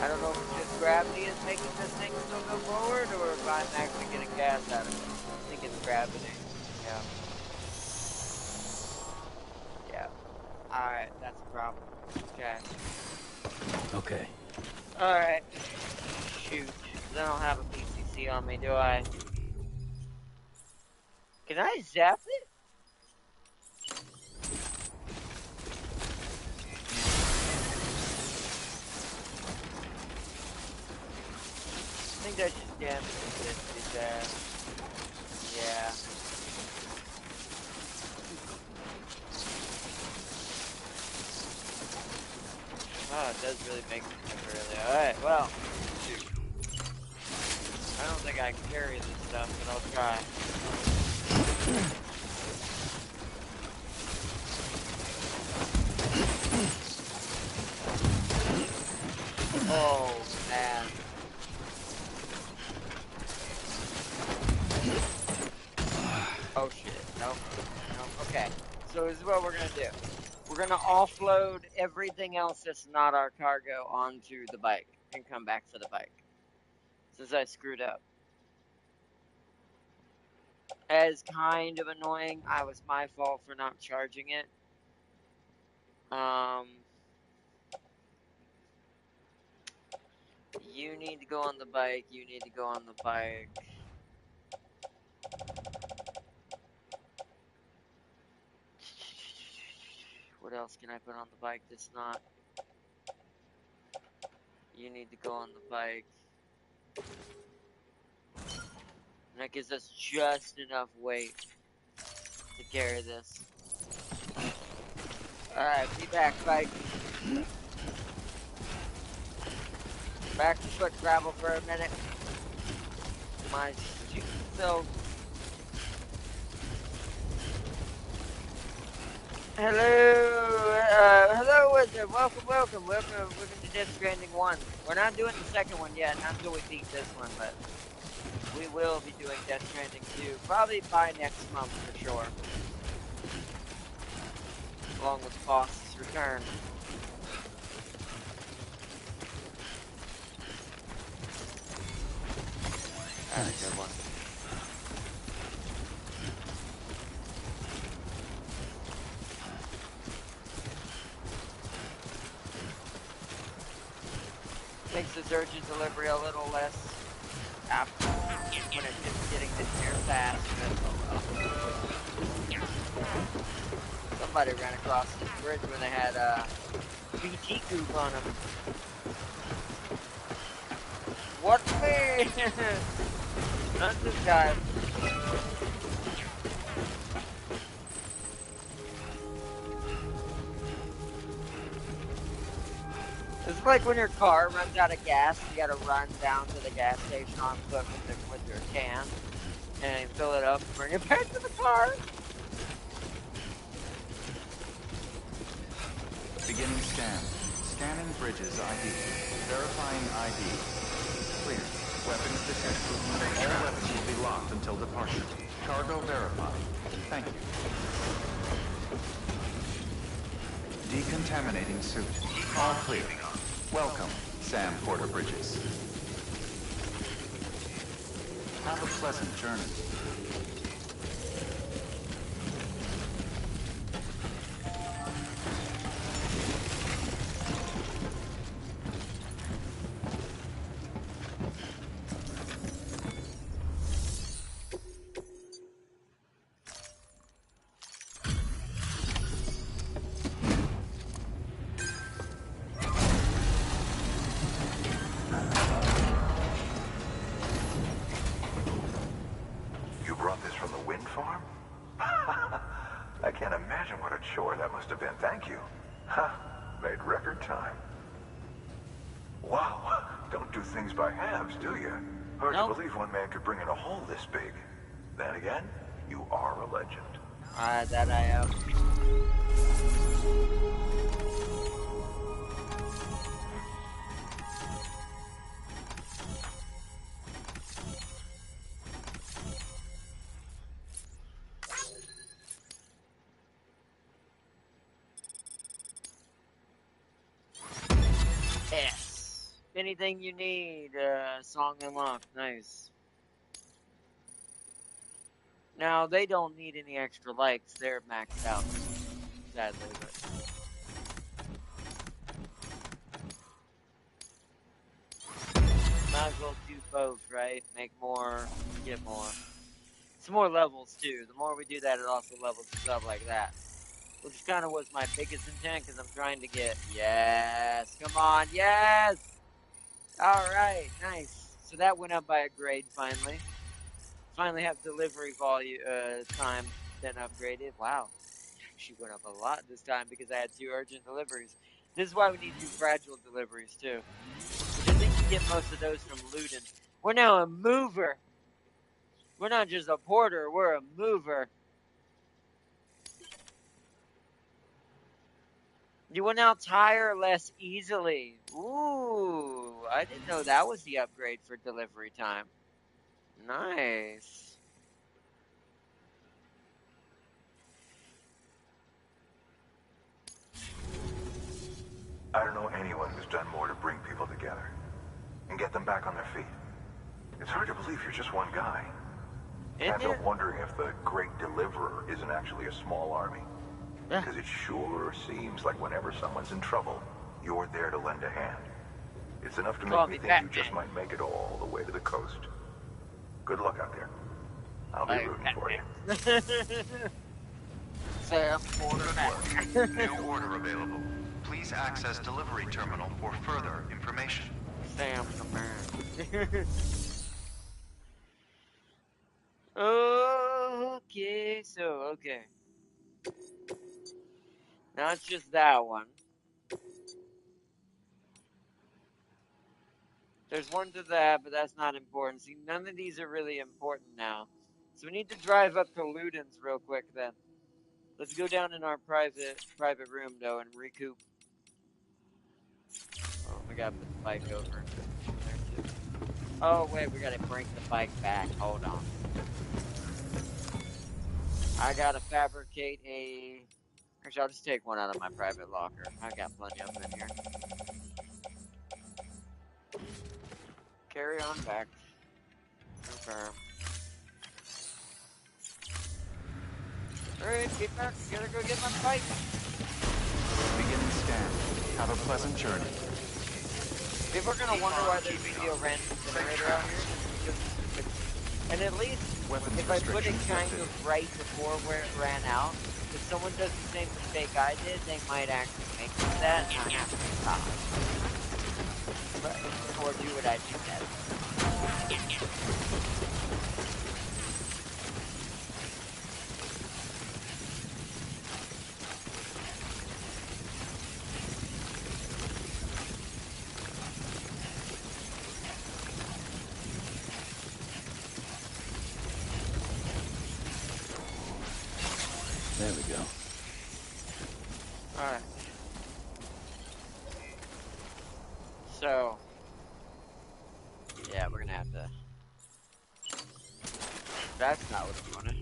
I don't know if it's just gravity is making this thing still go forward, or if I'm actually getting gas out of it. I think it's gravity. Yeah. Yeah. Alright, that's a problem. Okay. Okay. Alright. Shoot. 'Cause I don't have a PCC on me, do I? Can I zap it? I think that just damages it too bad. Yeah. Oh, it does really make me move early. Alright, well. Shoot. I don't think I can carry this stuff, but I'll try. Oh, man. Oh, shit. Nope. Nope. Okay. So this is what we're going to do. We're going to offload everything else that's not our cargo onto the bike and come back for the bike. Since I screwed up. As kind of annoying. It was my fault for not charging it. You need to go on the bike. You need to go on the bike. What else can I put on the bike that's not? You need to go on the bike. And that gives us just enough weight to carry this. Alright, be back, bike. Back to foot travel for a minute. My stupid self. Hello, Wizard. Welcome to Death Stranding 1. We're not doing the second one yet, not until we beat this one, but we will be doing Death Stranding 2, probably by next month for sure. Along with Boss's Return. That's a good one. Makes the urgent delivery a little less after when it's just getting this near fast. Somebody ran across this bridge when they had BT goop on them. What me? Not this guy. It's like when your car runs out of gas, you gotta run down to the gas station on foot with your can and fill it up and bring it back to the car. Beginning scan. Scanning bridges ID. Verifying ID. Clear. Weapons detected. All weapons will be locked until departure. Cargo verified. Thank you. Decontaminating suit. All clear. Welcome, Sam Porter Bridges. Have a pleasant journey. Do you? Hard to believe one man could bring in a hole this big. Then again, you are a legend. That I am. Anything you need, song unlocked. Nice. Now, they don't need any extra likes. They're maxed out, sadly, but... Might as well do both, right? Make more, get more. It's more levels, too. The more we do that, it also levels us up like that. Which kind of was my biggest intent, because I'm trying to get... Yes! Come on, yes! Alright, nice. So that went up by a grade, finally. Finally have delivery volume, time then upgraded. Wow. She went up a lot this time because I had 2 urgent deliveries. This is why we need to do fragile deliveries, too. Which I think you get most of those from Luden. We're now a mover. We're not just a porter, we're a mover. You will now tire less easily. Ooh, I didn't know that was the upgrade for delivery time. Nice. I don't know anyone who's done more to bring people together and get them back on their feet. It's hard to believe you're just one guy. Can't help wondering if the Great Deliverer isn't actually a small army. Because it sure seems like whenever someone's in trouble, you're there to lend a hand. It's enough to make me think you just might make it all the way to the coast. Good luck out there. I'll be rooting for you. Sam, New order available. Please access delivery terminal for further information. Sam, command. Okay, so, okay. Now it's just that one. There's one to that, but that's not important. See, none of these are really important now. So we need to drive up to Luden's real quick then. Let's go down in our private room, though, and recoup. Oh, we gotta put the bike over there, too. Oh, wait, we gotta bring the bike back. Hold on. I gotta fabricate a... Actually, I'll just take one out of my private locker. I got plenty of them in here. Carry on back. Confirm. Alright, get back. Gotta go get my bike. Beginning scan. Have a pleasant journey. People are gonna wonder why there's video random generator out here. And at least, if I put it kind of right before where it ran out, if someone does the same mistake I did, they might actually make that and I have to stop. Or do what I did that. There we go. Alright. So, yeah, we're gonna have to... That's not what I wanted.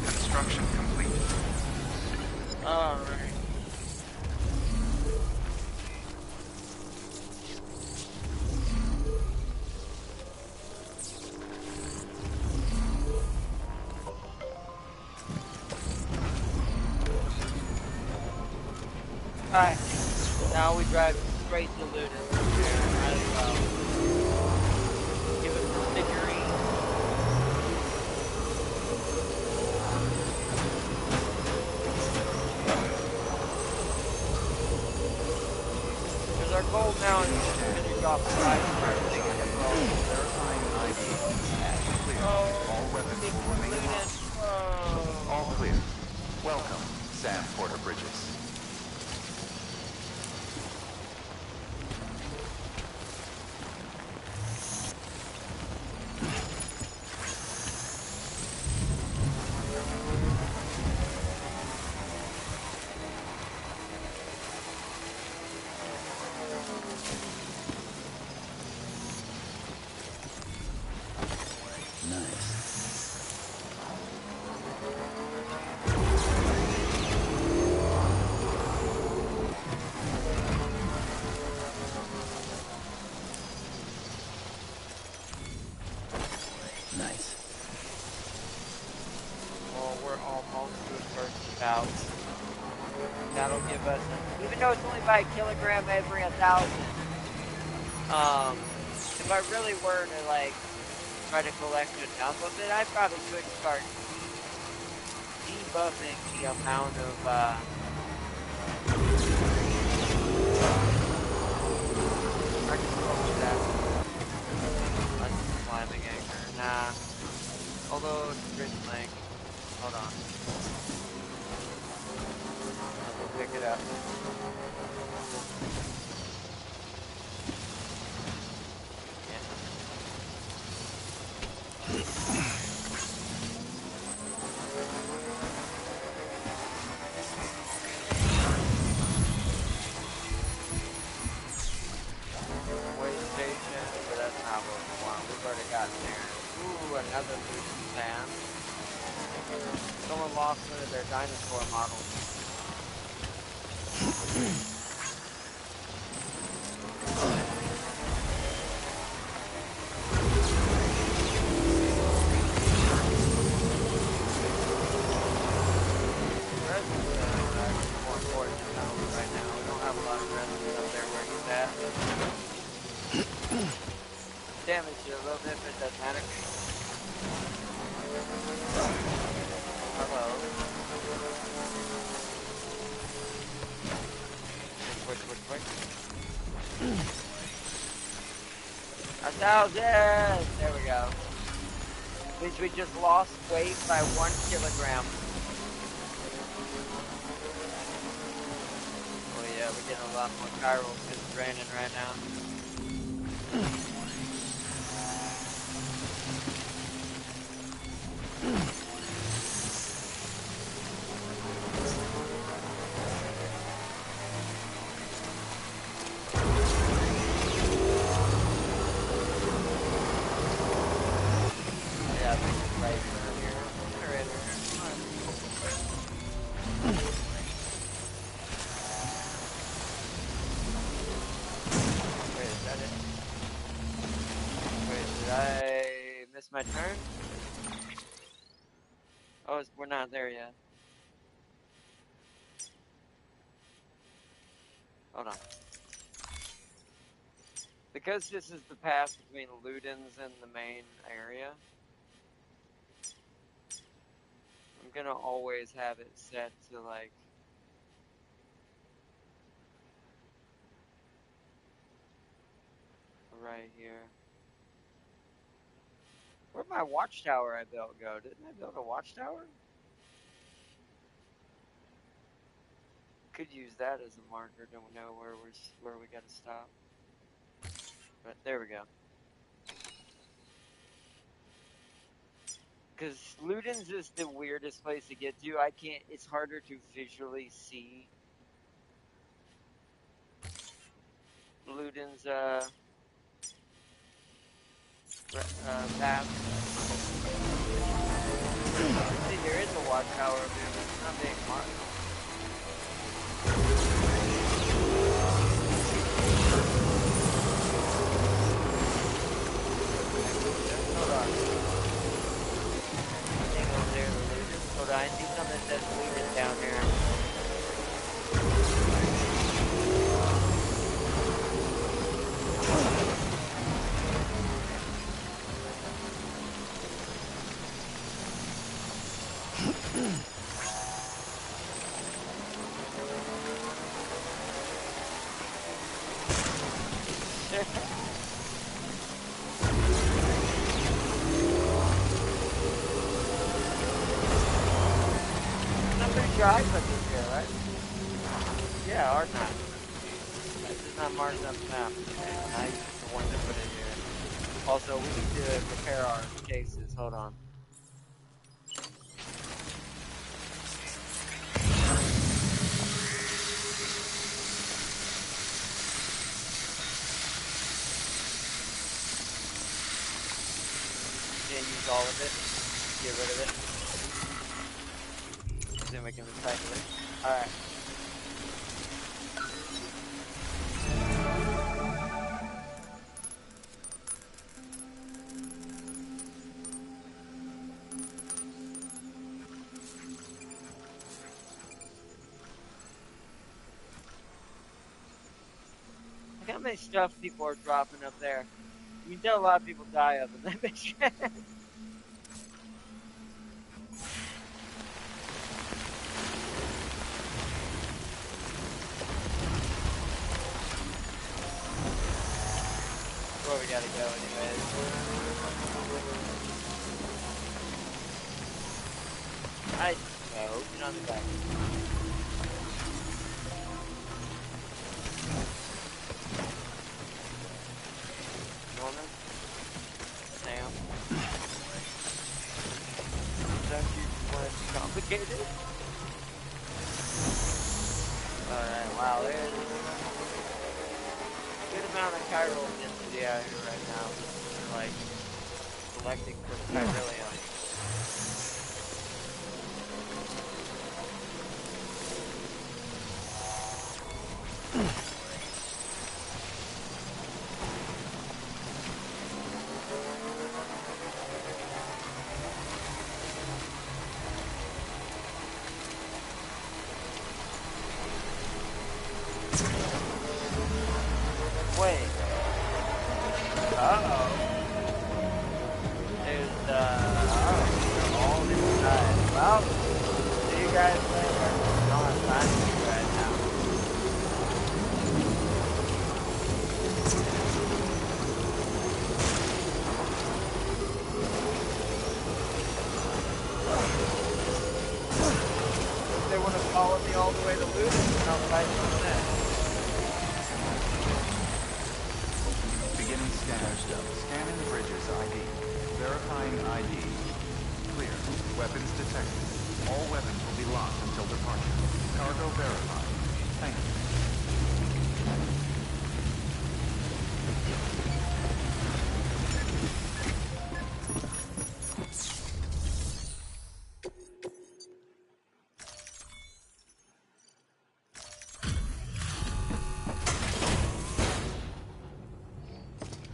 Construction complete. Alright. Alright. Now we drive straight to Luden. Might as well. Give us the figurine. Because our goal now is to finish off the ride and everything in the road. Verifying ID. Clear. All weapons will remain locked. Oh. All clear. Welcome, Sam Porter Bridges. Nice. Well, we're almost to the first bout. That'll give us, even though it's only by a kilogram every 1,000, if I really were to, like, try to collect enough of it, I probably could start debuffing the amount of, I can close that. That's climbing anchor. Nah. Although, bridge link. Hold on. We'll pick it up. Way station, but that's not what we want. We've already gotten there. Ooh, another loose fan. Someone lost one of their dinosaur models. More important right now. We don't have a lot of residents up there where he's at. Damage you a little bit, but it doesn't matter. Hello. Quick. 1,000! There we go. Means we just lost weight by 1 kilogram. Oh yeah, we're getting a lot more chirals because it's raining right now. Yeah, I think it's right here. Come on. Wait, is that it? Wait, did I miss my turn? Oh, we're not there yet. Hold on. Because this is the path between Ludens and the main area, I'm gonna always have it set to like right here. Where'd my watchtower I built go? Didn't I build a watchtower? Could use that as a marker. Don't know where we gotta stop. But there we go. Because Ludens is the weirdest place to get to. It's harder to visually see Ludens, path. See, there is a watchtower up here, but it's not being marked. Hold on. Hold on, I see something that says Ludens down here. put this here, right? Yeah, or not. This is not marked up the map. Okay, I used the one to put it here. Also, we need to repair our cases. Hold on. Can't use all of it. Get rid of it. Then we can recycle it. Alright. Look how many stuff people are dropping up there. You can tell a lot of people die up in that mission. Where we gotta go anyways. I know, get on the back. Norman? Sam? Don't you want it to be complicated? Alright, wow, there's a good amount of chiral density out here right now. We're like collecting for chiralium. Wait. Uh-oh. There's, all inside. Well, see you guys later. I don't have time to do right now. If they want to follow me all the way to Luton, then I'll fight them then. Beginning scan. Scanning bridges ID. Verifying ID. Clear. Weapons detected. All weapons will be locked until departure. Cargo verified. Thank you.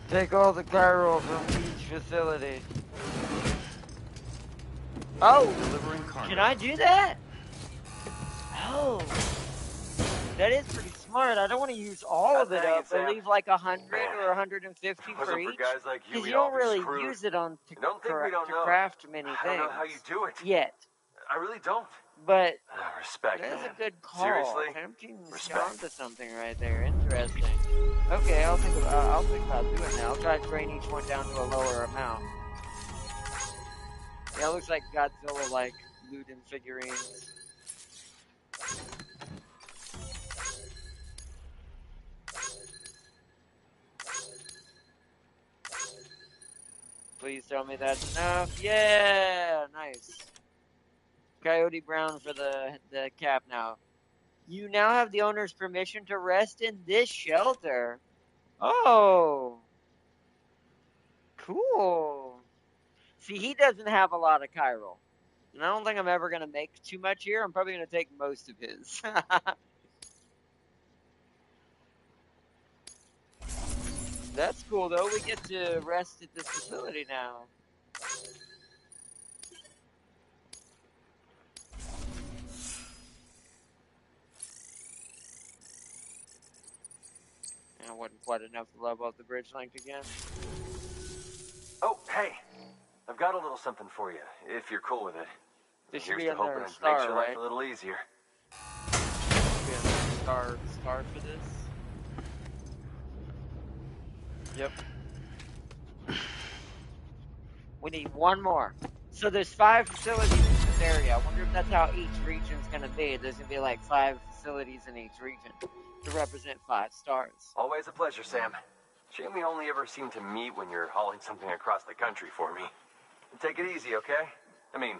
Take all the chiral from each facility. Oh! Delivering cargo. Can I do that? Oh. That is pretty smart. I don't want to use all of it up, but leave like 100 or 150 for each. Because you don't really use it on to craft many things. I don't know how you do it. Yet. I really don't. But respect. that's a good call. Seriously? Tempting's onto something right there. Interesting. Okay, I'll think about doing that. I'll try to bring each one down to a lower amount. Yeah, it looks like Godzilla like looting figurines. Please tell me that's enough. Yeah, nice. Coyote Brown for the cap now. You now have the owner's permission to rest in this shelter. Oh. Cool. See, he doesn't have a lot of chiral. And I don't think I'm ever going to make too much here. I'm probably going to take most of his. That's cool, though. We get to rest at this facility now. And it wasn't quite enough to level up the bridge length again. Oh, hey. I've got a little something for you, if you're cool with it. This should Here's be to hoping under it star, makes your life right? a little easier. Star for this. Yep. We need one more. So there's 5 facilities this area. I wonder if that's how each region's gonna be. There's gonna be like 5 facilities in each region to represent 5 stars. Always a pleasure, Sam. Shame we only ever seem to meet when you're hauling something across the country for me. Take it easy, okay? I mean,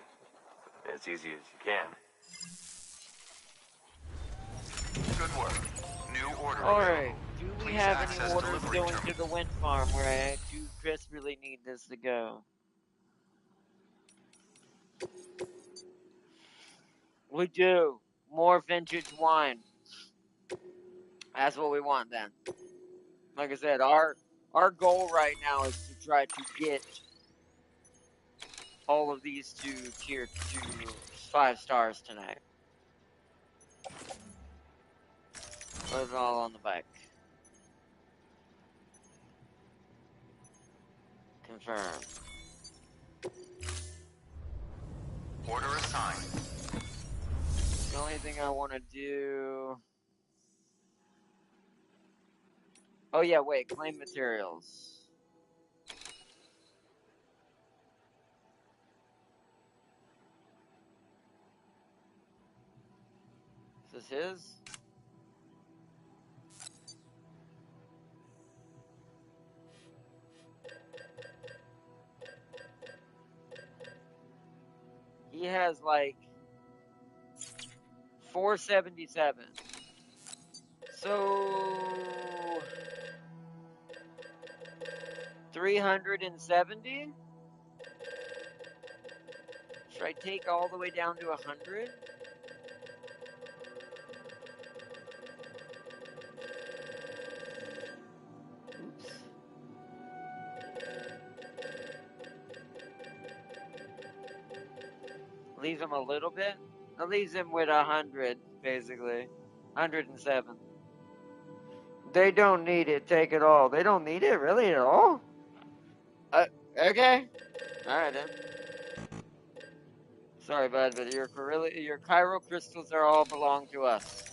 as easy as you can. Good work. New order. Alright, do we Please have access any orders delivery going terminal. to the wind farm where I do desperately need this to go? We do. More vintage wine. That's what we want then. Like I said, our goal right now is to try to get all of these to tier 2 5 stars tonight. Put it all on the bike. Confirm. Order assigned. The only thing I want to do... Oh yeah, wait, claim materials. Is this his? He has like 477. So 370? Should I take all the way down to 100? Oops. Leave him a little bit? That leaves him with 100, basically. 107. They don't need it, take it all. They don't need it, really, at all? Okay. Alright then. Sorry, bud, but your Cairo crystals are all belong to us.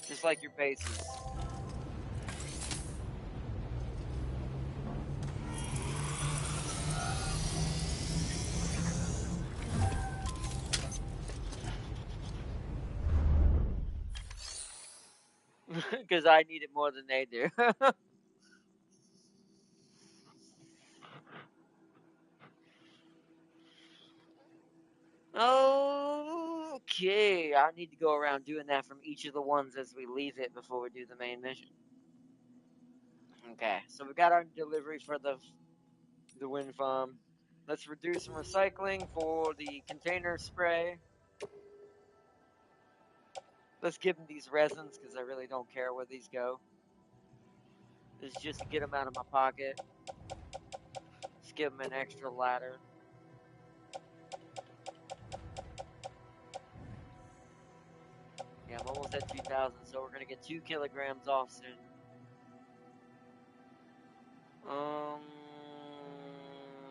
Just like your bases. Because I need it more than they do. Okay, I need to go around doing that from each of the ones as we leave it before we do the main mission. Okay, so we got our delivery for the wind farm. Let's reduce some recycling for the container spray. Let's give them these resins because I really don't care where these go. This is just to get them out of my pocket. Let's give them an extra ladder. Yeah, I'm almost at 2,000, so we're gonna get 2 kilograms off soon.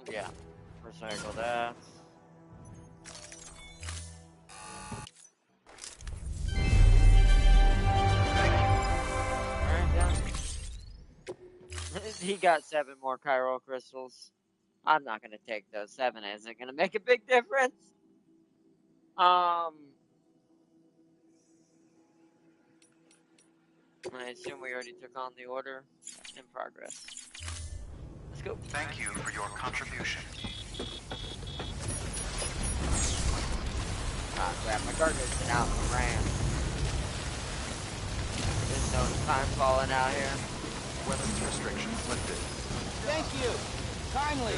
Yeah. Recycle that. Alright, done. He got 7 more Cairo crystals. I'm not gonna take those 7. Is it gonna make a big difference? I assume we already took on the order. In progress. Let's go. Thank you for your contribution. Ah, crap. My cargo's been out and ran. There's no time falling out here. Weapons restrictions lifted. Thank you. Kindly.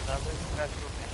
Another special mission.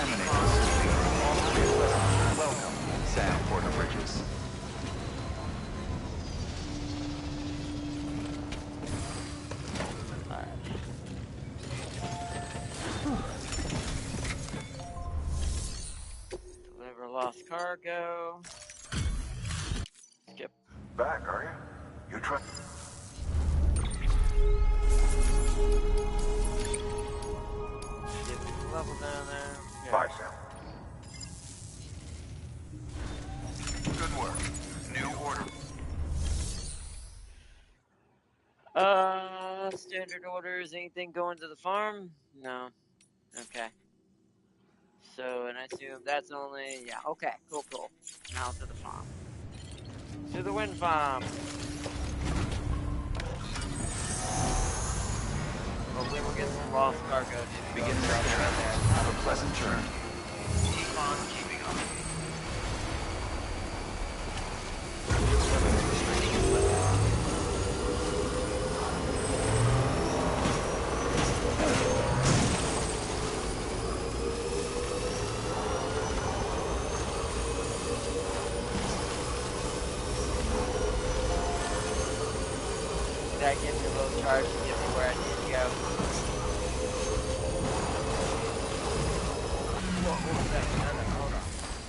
Terminator assisting all equipment. Welcome, Sam Porter Bridges. Deliver lost cargo. Skip. Back, are you? You try. Get the level down there. Okay. Bye, Sam. Good work. New order. Standard orders. Anything going to the farm? No. Okay. So, and I assume that's only, yeah, okay, cool. Now to the farm. To the wind farm. Hopefully we'll get some lost cargo. Begin sector. Have a pleasant journey. Keep on keeping on. Weapons restraining is lifted. That gives me a little charge to get me where I need to go. What was that? Hold on.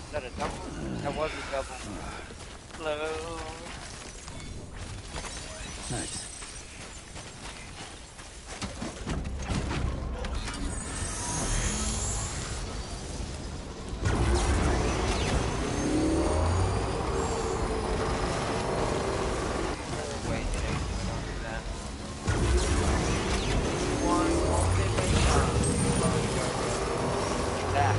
Is that a double? That was a double. Hello. Nice. Wait, don't do that. One, that.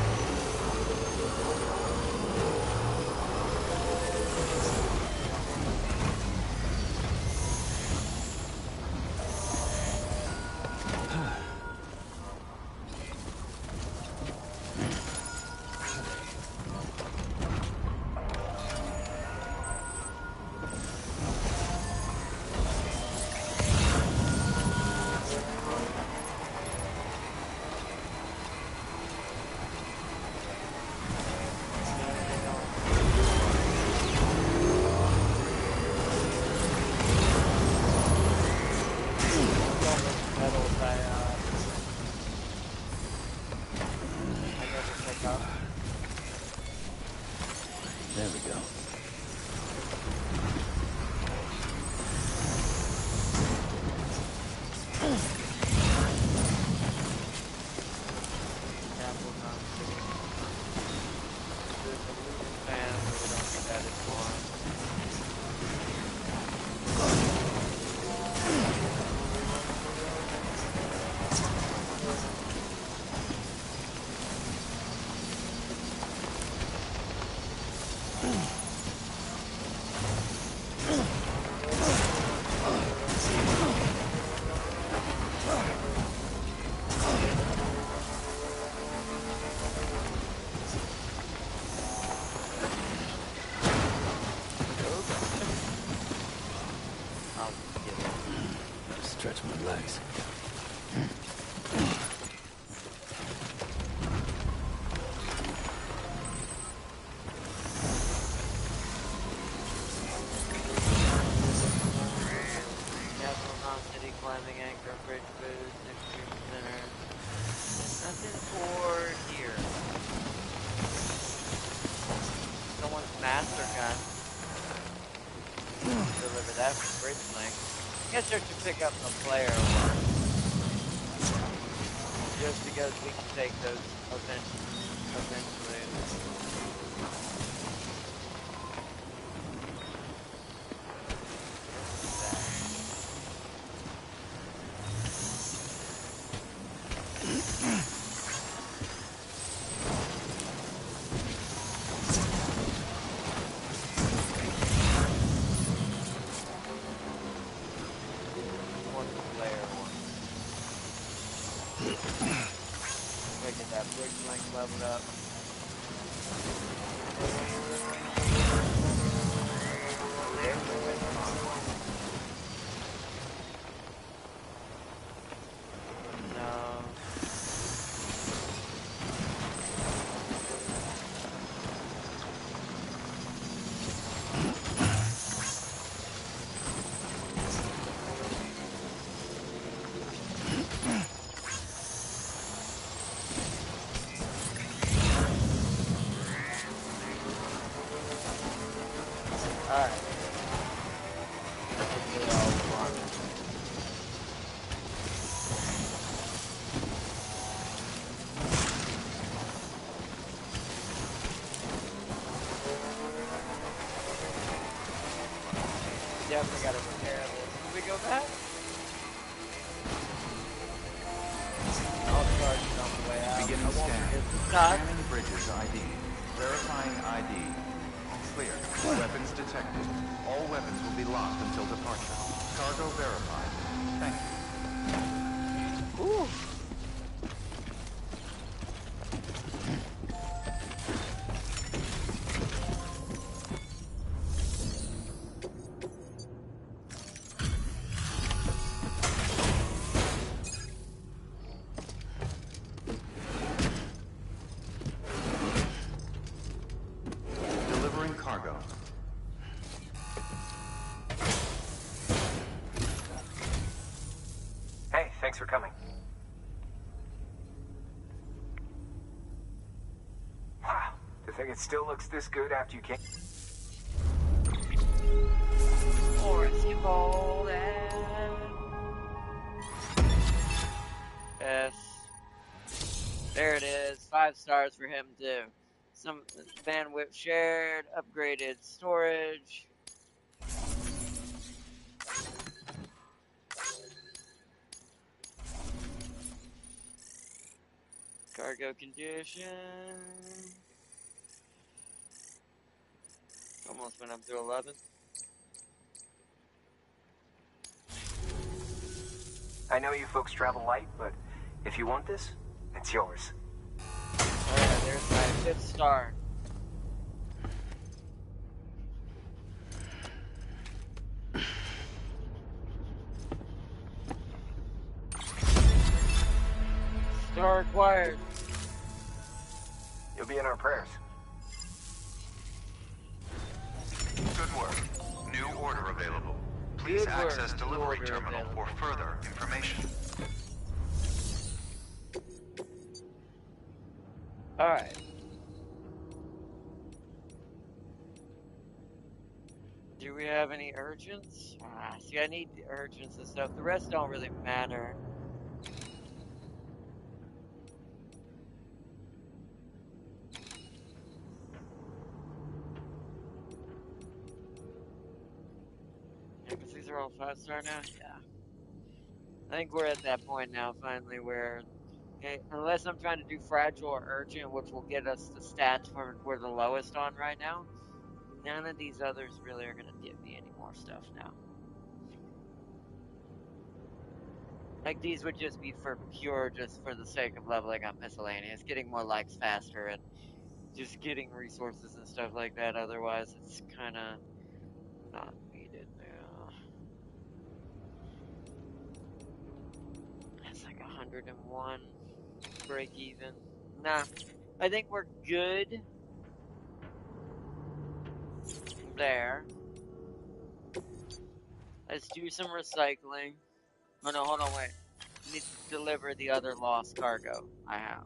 There we go. Stretch my legs. City climbing anchor, bridge boost, extreme center. Nothing for here. Someone's master gun. Deliver that for bridge link. I guess I should pick up the player one. Just because we can take those eventually. Get that bridge link leveled up. There's the wind farm. No. Alright. Definitely gotta repair this. Can we go back? I'll charge it on the way out. Beginning scan. Scanning bridges ID. Verifying ID. Clear. Weapons detected. All weapons will be locked until departure. Cargo verified. Thank you. Ooh. Delivering cargo. Hey, thanks for coming. Wow, to think it still looks this good after you came. Yes. There it is. 5 stars for him too. Some bandwidth shared, upgraded storage. Cargo condition. Almost went up to 11. I know you folks travel light, but if you want this, it's yours. Alright, there's my 5th star. Star acquired. You'll be in our prayers. Good work. New order available. Please access delivery terminal for further information. Alright. Do we have any urgents? See, I need the urgents and stuff. The rest don't really matter. Yeah, because these are all 5-star now? Yeah. I think we're at that point now, finally, where... Okay, unless I'm trying to do fragile or urgent, which will get us the stats we're the lowest on right now, none of these others really are going to give me any more stuff now. Like, these would just be for pure, just for the sake of leveling up miscellaneous, getting more likes faster, and just getting resources and stuff like that. Otherwise, it's kind of not needed now. It's like 101 break even. Nah, I think we're good there. Let's do some recycling. Oh no, hold on, wait. I need to deliver the other lost cargo I have.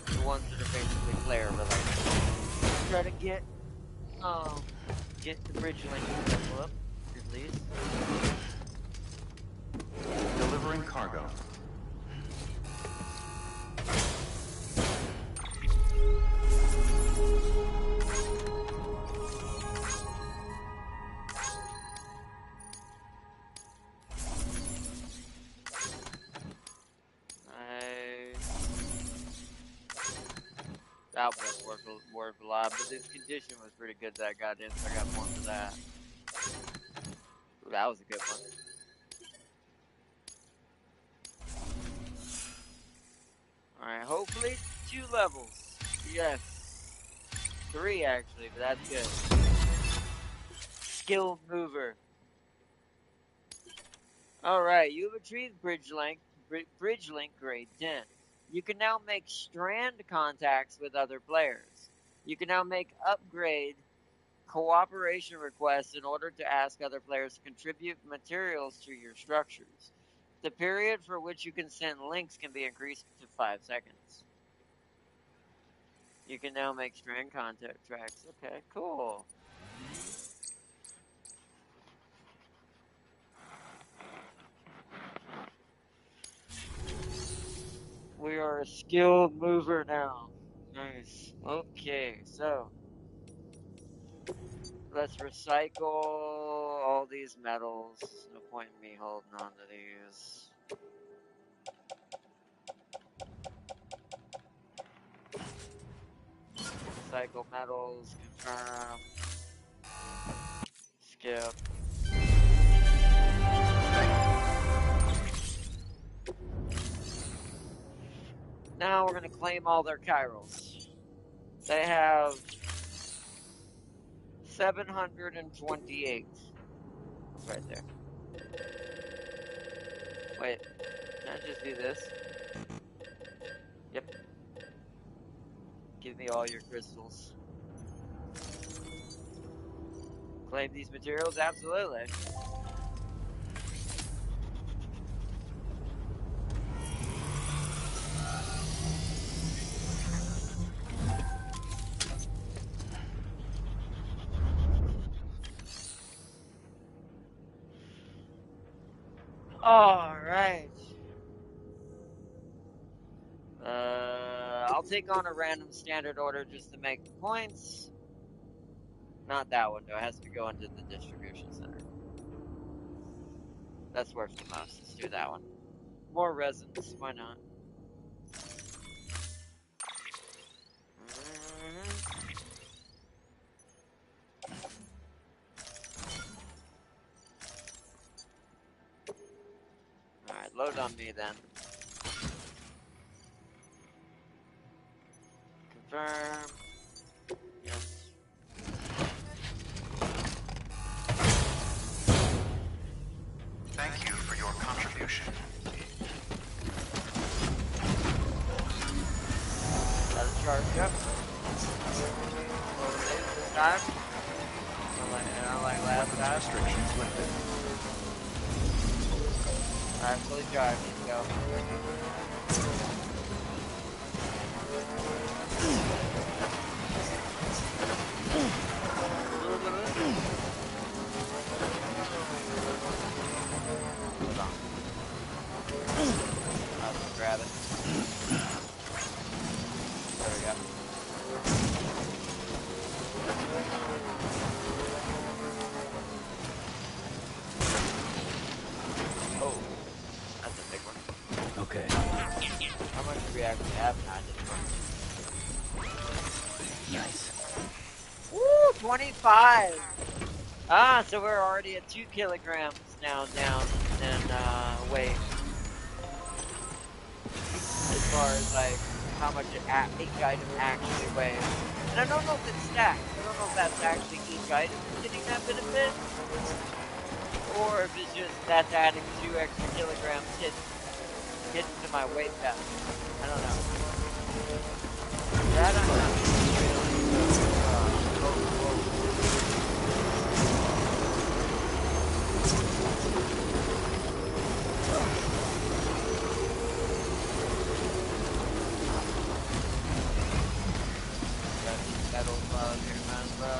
The ones that are basically player related. Try to get the bridge link up, at least. Delivering cargo. That was worth a lot, but this condition was pretty good that I got in, so I got more for that. Ooh, that was a good one. Alright, hopefully 2 levels. Yes. 3 actually, but that's good. Skilled mover. Alright, you have achieved bridge link grade 10. You can now make strand contacts with other players. You can now make upgrade cooperation requests in order to ask other players to contribute materials to your structures. The period for which you can send links can be increased to 5 seconds. You can now make strand contact tracks. Okay, cool. skilled mover now. Nice. Okay, so let's recycle all these metals. No point in me holding on to these. Recycle metals, confirm. Skip. Now we're going to claim all their chirals. They have 728. It's right there. Wait, can I just do this? Yep. Give me all your crystals. Claim these materials? Absolutely. All right. I'll take on a random standard order just to make the points. Not that one, though. It has to go into the distribution center. That's worth the most. Let's do that one. More resins. Why not? Alright, load on me then. Confirm. Yes. Thank you for your contribution. Gotta charge up. This time. Like last time. Restrictions lifted. Alright, fully charged. Let's go. Hold on. I'll just grab it. There we go. Oh, that's a big one. Okay. How much do we actually have now? Nice. Woo, 25. Ah, so we're already at 2 kilograms now down in weight. As far as like how much each item actually weighs. And I don't know if it's stacked. I don't know if that's actually each item is getting that benefit. Or if it's just that's adding 2 extra kilograms hidden to my weight pass. I don't know. That I'm not metal bug here, man, bro.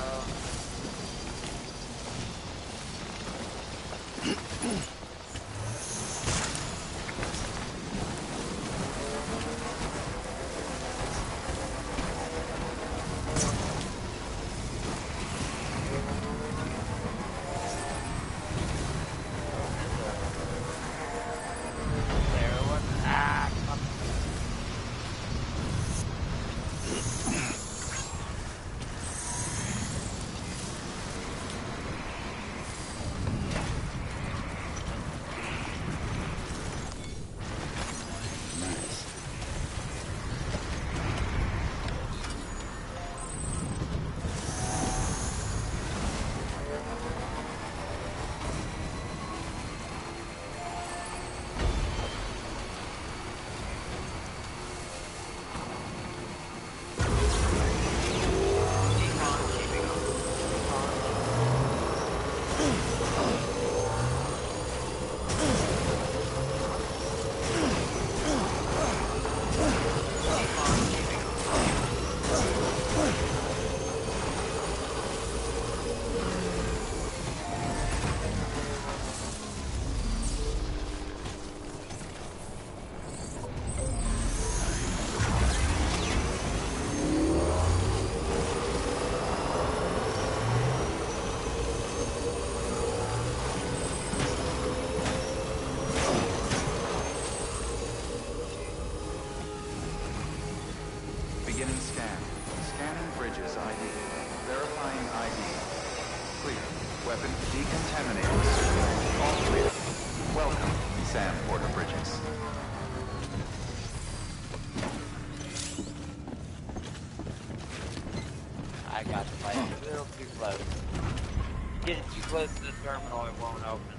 Bridges ID. Verifying ID. Clear. Weapons decontaminated. All clear. Welcome, Sam Porter Bridges. I got the light a little too close. Get it too close to the terminal, it won't open.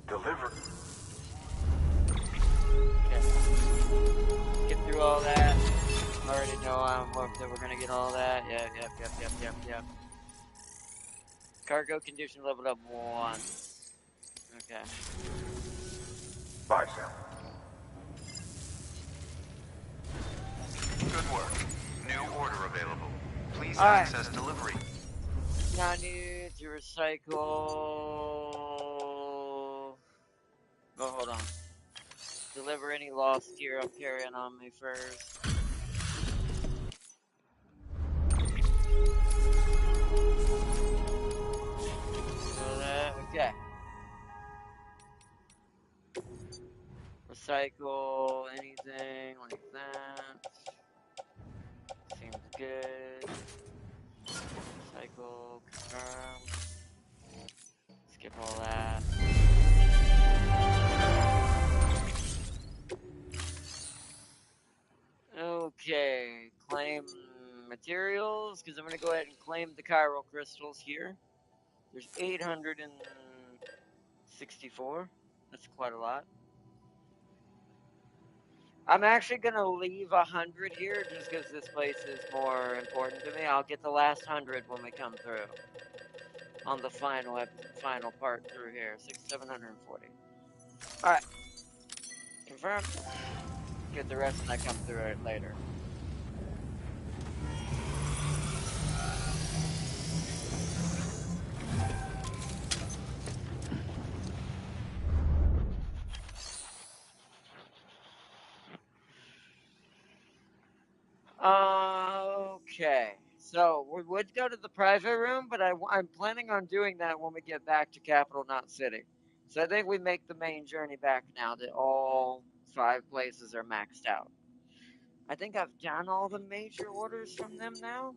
Deliver. Okay. Get through all that. I already know that we're gonna get all that. Yep. Cargo condition leveled up once. Okay. Bye, Sam. Good work. New order available. Please Alright. access delivery. Now I need to recycle. Oh, hold on. Deliver any lost gear I'm carrying on me first. Okay. Recycle anything like that. Seems good. Recycle, confirm. Skip all that. Okay, claim materials, because I'm going to go ahead and claim the chiral crystals here. There's 864. That's quite a lot. I'm actually going to leave 100 here just because this place is more important to me. I'll get the last 100 when we come through. On the final part through here. 740. Alright. Confirm. Get the rest when I come through it later. Okay, so we would go to the private room, but I'm planning on doing that when we get back to Capital Knot City. So I think we make the main journey back now that all 5 places are maxed out. I think I've done all the major orders from them now.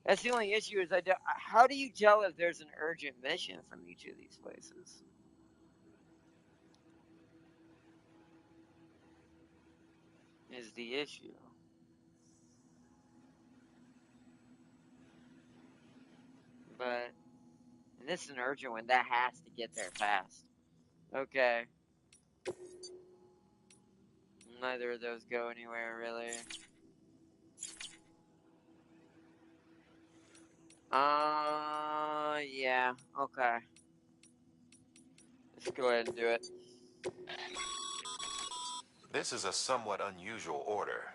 That's the only issue is how do you tell if there's an urgent mission from each of these places? Is the issue. But this is an urgent one. That has to get there fast. Okay. Neither of those go anywhere, really. Yeah. Okay. Let's go ahead and do it. This is a somewhat unusual order.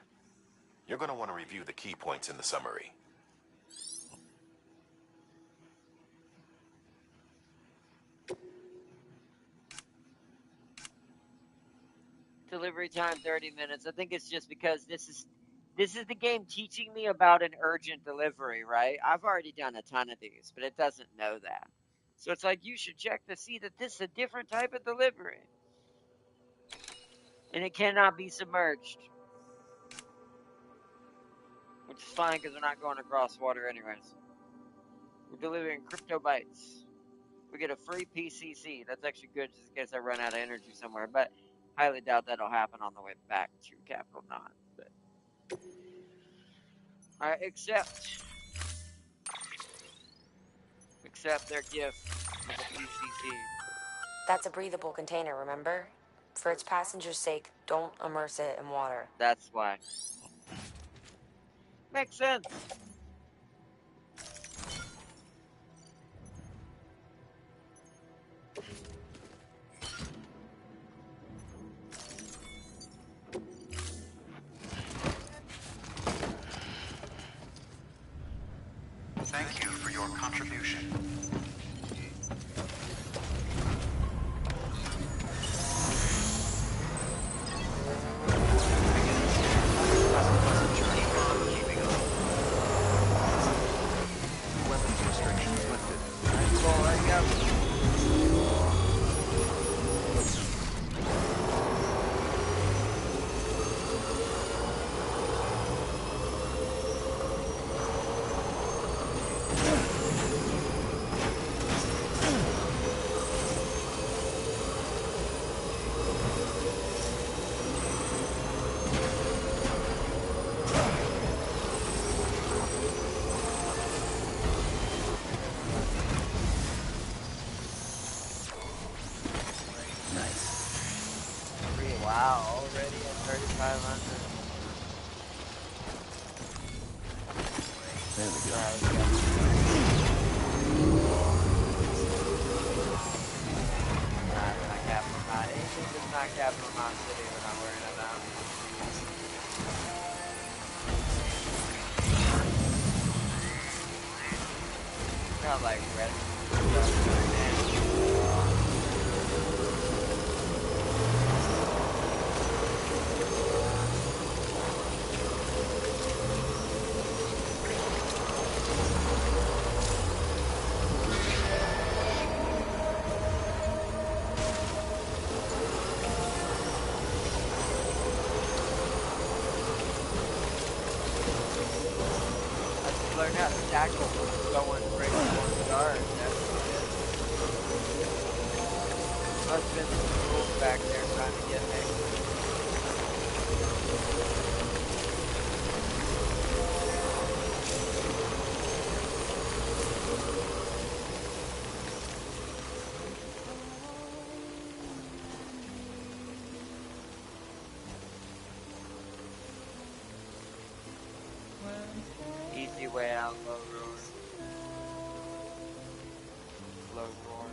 You're going to want to review the key points in the summary. Delivery time 30 minutes. I think it's just because this is the game teaching me about an urgent delivery, right? I've already done a ton of these, but it doesn't know that. So it's like you should check to see that this is a different type of delivery. And it cannot be submerged. Which is fine because we're not going across water anyways. We're delivering crypto bytes. We get a free PCC. That's actually good just in case I run out of energy somewhere. But highly doubt that'll happen on the way back to Capital Knot. But I accept their gift of a PCC. That's a breathable container, remember? For its passengers' sake, don't immerse it in water. That's why. Makes sense. Thank you for your contribution. Nice. Wow, already at 3,500. There we go. It's not Capital Knot. Anything that's not Capital Knot City, we're not worried about. Got like red stuff right now. Learn how to tackle going straight towards guard. That's good. Must have been some rules back there trying to get me. Easy way out, low roar. Low roar.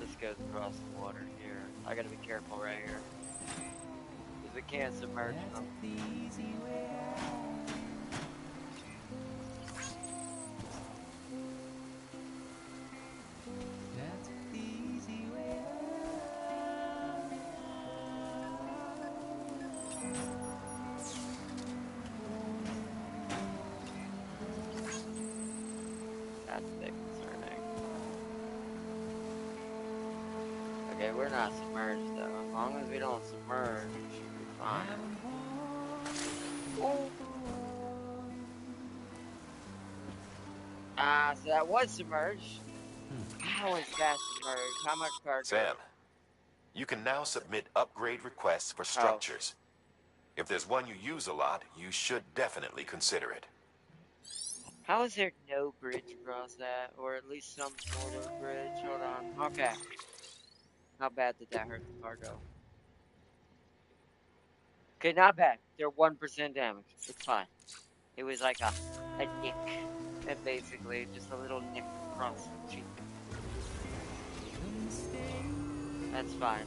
This goes across the water here. I gotta be careful right here. Because we can't submerge them. That's a bit concerning. Okay, we're not submerged though. As long as we don't submerge, we should be fine. So that was submerged. How is that submerged? How much cargo? Sam, you can now submit upgrade requests for structures. If there's one you use a lot, you should definitely consider it. How is there no bridge across that? Or at least some sort of bridge? Hold on. Okay. How bad did that hurt the cargo? Okay, not bad. They're 1% damage. It's fine. It was like a nick. And basically, just a little nick across the cheek. That's fine.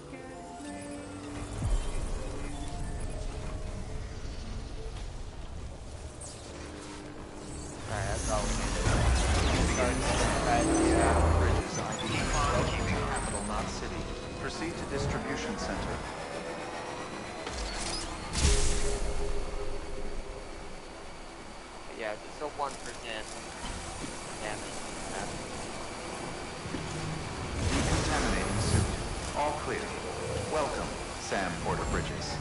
Alright, that's all we need to do. Bridges ID. Keeping Capital Knot City. Proceed to distribution center. Yeah, just a 1% damage. Decontaminating suit. All clear. Welcome, Sam Porter Bridges.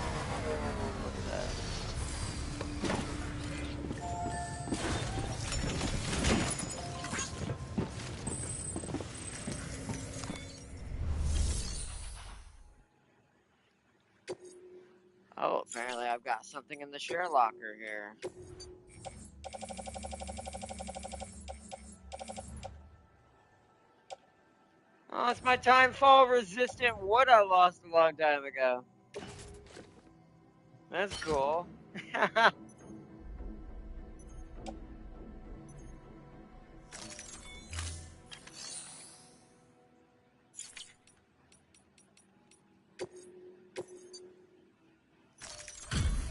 Look at that. Oh, apparently I've got something in the share locker here. Oh, it's my time fall resistant wood I lost a long time ago. That's cool.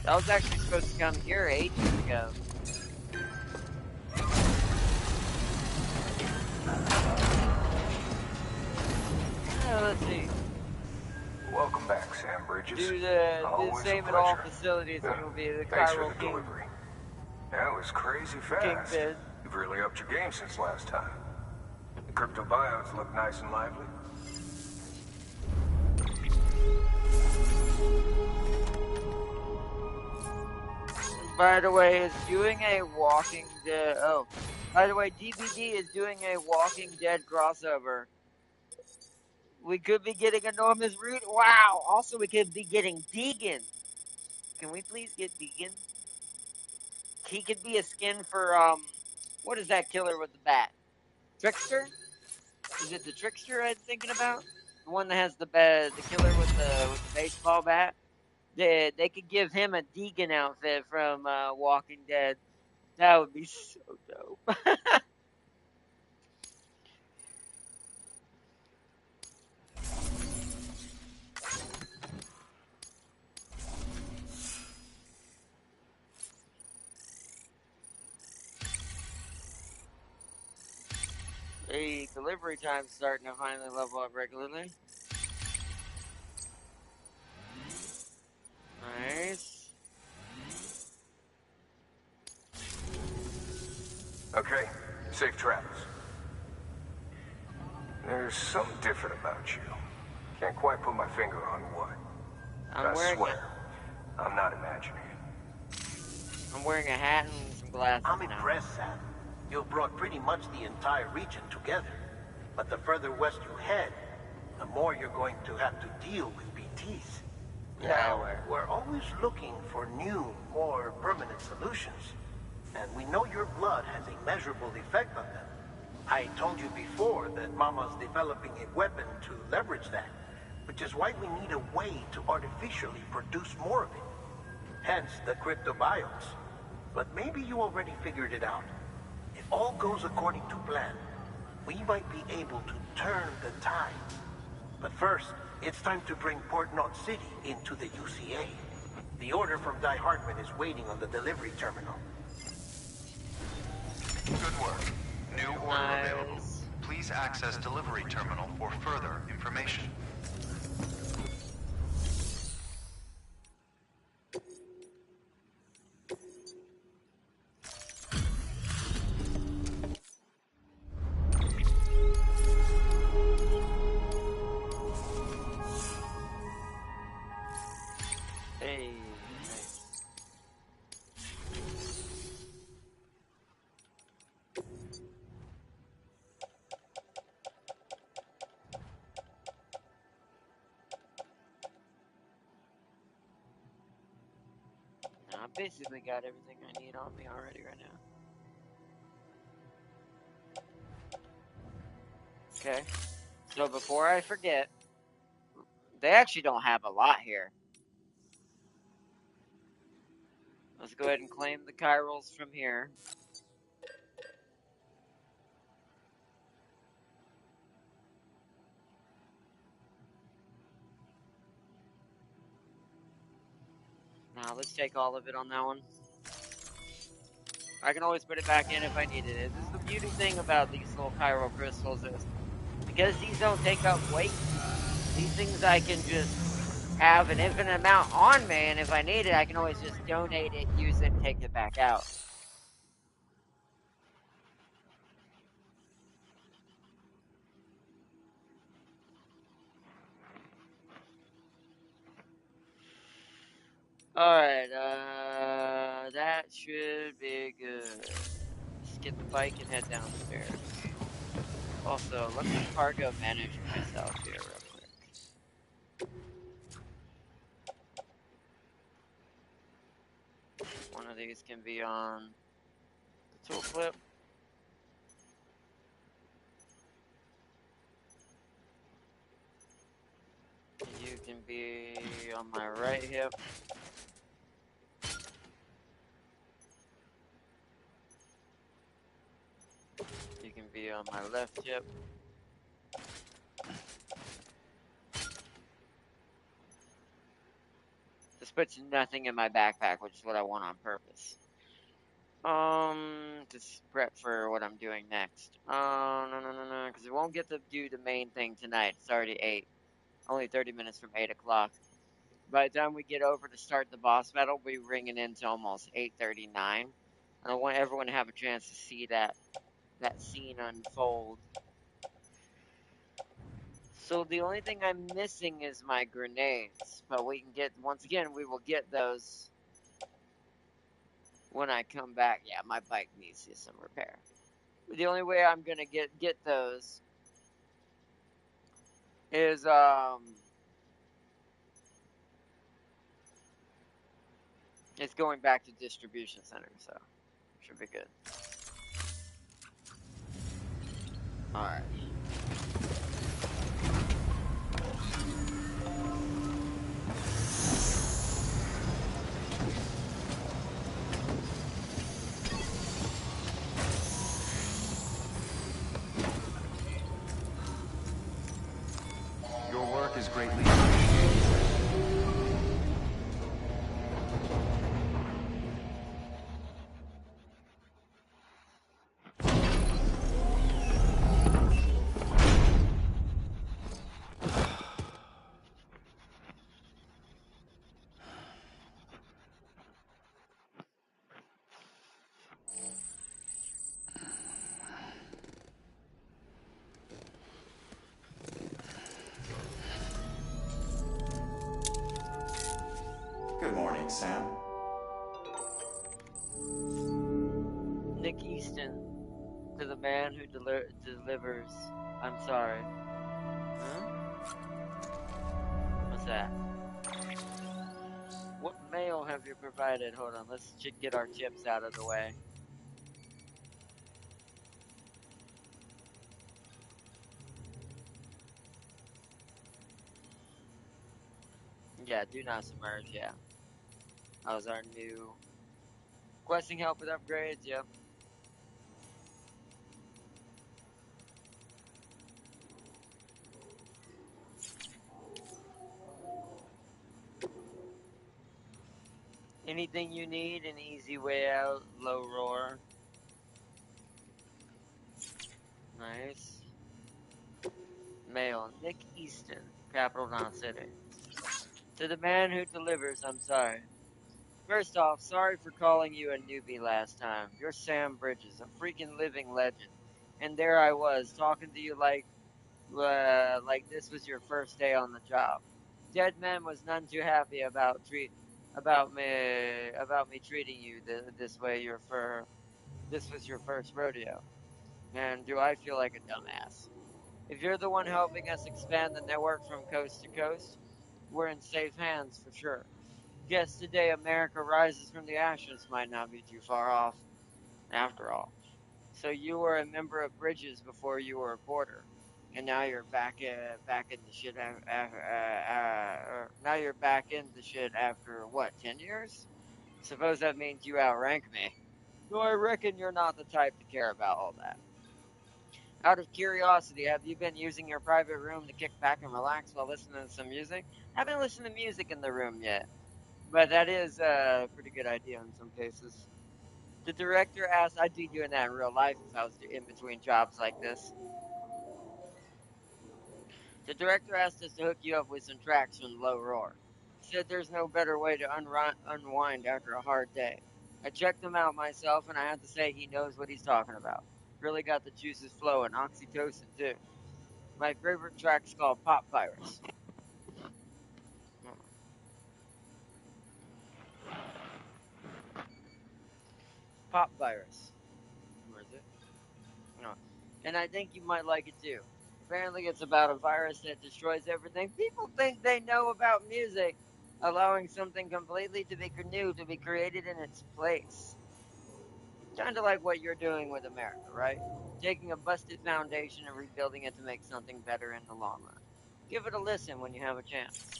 That was actually supposed to come here ages ago. Let's see. Welcome back, Sam Bridges. Do the Always same a at all pleasure. facilities. It will be the Thanks for Cairo the King. delivery. That was crazy fast. Kingpin. You've really upped your game since last time. The crypto bios look nice and lively. By the way, is doing a Walking Dead. Oh, by the way, DBD is doing a Walking Dead crossover. We could be getting Enormous Root. Wow. Also, we could be getting Deegan. Can we please get Deegan? He could be a skin for what is that killer with the bat? Trickster? Is it the Trickster I'm thinking about? The one that has the killer with the baseball bat? They could give him a Deegan outfit from Walking Dead. That would be so dope. The delivery time's starting to finally level up regularly. Nice. Okay, safe travels. There's something different about you. Can't quite put my finger on what. I swear, I'm not imagining it. I'm wearing a hat and some glasses. I'm impressed, Sam. You've brought pretty much the entire region together. But the further west you head, the more you're going to have to deal with BTs. Yeah, we're always looking for new, more permanent solutions. And we know your blood has a measurable effect on them. I told you before that Mama's developing a weapon to leverage that, which is why we need a way to artificially produce more of it. Hence the cryptobiotes. But maybe you already figured it out. If all goes according to plan, we might be able to turn the tide. But first, it's time to bring Port Knot City into the UCA. The order from Die Hartman is waiting on the delivery terminal. Good work. New order available. Please access delivery terminal for further information. Hey, nice. I basically got everything I need on me already right now. Okay. So before I forget, they actually don't have a lot here. Let's go ahead and claim the chirals from here. Now let's take all of it on that one. I can always put it back in if I needed it. This is the beauty thing about these little chiral crystals is because these don't take up weight, these things I can just have an infinite amount on me, and if I need it, I can always just donate it, use it, and take it back out. Alright, that should be good. Let's get the bike and head downstairs. Also, let me cargo manage myself here real quick. One of these can be on the tool clip. You can be on my right hip. You can be on my left hip. This puts nothing in my backpack, which is what I want on purpose. Just prep for what I'm doing next. No, because we won't get to do the main thing tonight. It's already 8. Only 30 minutes from 8 o'clock. By the time we get over to start the boss battle, we'll be ringing into almost 8:39. I want everyone to have a chance to see that scene unfold. So the only thing I'm missing is my grenades, but we can get, once again, we will get those when I come back. Yeah, my bike needs some repair. But the only way I'm gonna get those is it's going back to distribution center, so should be good. All right. Your work is greatly appreciated. Good morning, Sam. Nick Easton, to the man who delivers. I'm sorry. Huh? What's that? What mail have you provided? Hold on, let's get our chips out of the way. Yeah, do not submerge, yeah. That was our new... Requesting help with upgrades, yep. Anything you need, an easy way out, low roar. Nice. Mail, Nick Easton, Capital Knot City. To the man who delivers, I'm sorry. First off, sorry for calling you a newbie last time. You're Sam Bridges, a freaking living legend. And there I was, talking to you like this was your first day on the job. Dead Man was none too happy about me treating you this way. This was your first rodeo. And do I feel like a dumbass? If you're the one helping us expand the network from coast to coast, we're in safe hands for sure. Guess today America rises from the ashes might not be too far off, after all. So you were a member of Bridges before you were a porter, and now you're back in the shit. Now you're back in the shit after what, 10 years? Suppose that means you outrank me. Though I reckon you're not the type to care about all that. Out of curiosity, have you been using your private room to kick back and relax while listening to some music? I haven't listened to music in the room yet, but that is a pretty good idea in some cases. The director asked, I'd be doing that in real life if I was in between jobs like this. The director asked us to hook you up with some tracks from Low Roar. He said there's no better way to unwind after a hard day. I checked him out myself, and I have to say he knows what he's talking about. Really got the juices flowing, oxytocin too. My favorite track's called Pop Virus. Pop Virus. Where is it? No. And I think you might like it too. Apparently, it's about a virus that destroys everything. People think they know about music, allowing something completely new to be created in its place. Kind of like what you're doing with America, right? Taking a busted foundation and rebuilding it to make something better in the long run. Give it a listen when you have a chance.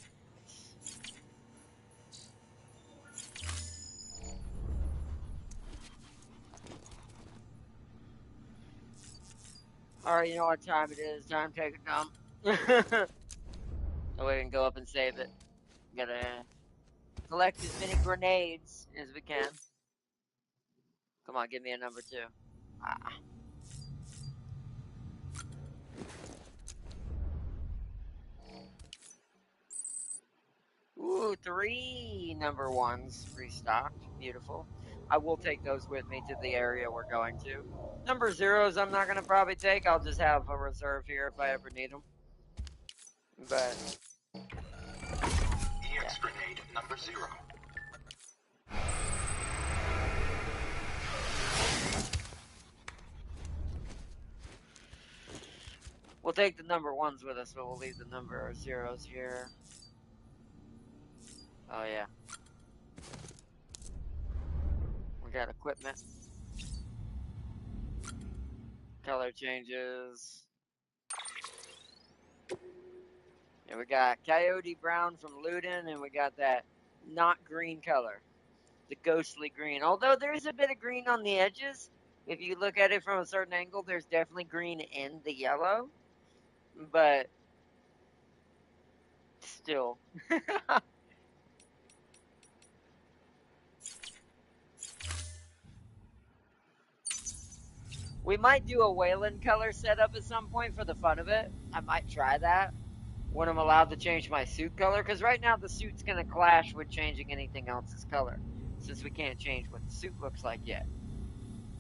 Alright, you know what time it is. Time to take a dump. So we can go up and save it. Gotta collect as many grenades as we can. Come on, give me a number 2. Ah. Ooh, 3 number 1s restocked. Beautiful. I will take those with me to the area we're going to. Number 0s I'm not going to probably take. I'll just have a reserve here if I ever need them. But... EX grenade number 0. We'll take the number 1s with us, but we'll leave the number 0s here. Oh, yeah. We got equipment. Color changes. Yeah, we got Coyote Brown from Luden, and we got that not green color. The ghostly green. Although there is a bit of green on the edges. If you look at it from a certain angle, there's definitely green in the yellow. But still. We might do a Wayland color setup at some point for the fun of it. I might try that when I'm allowed to change my suit color. Because right now the suit's going to clash with changing anything else's color. Since we can't change what the suit looks like yet.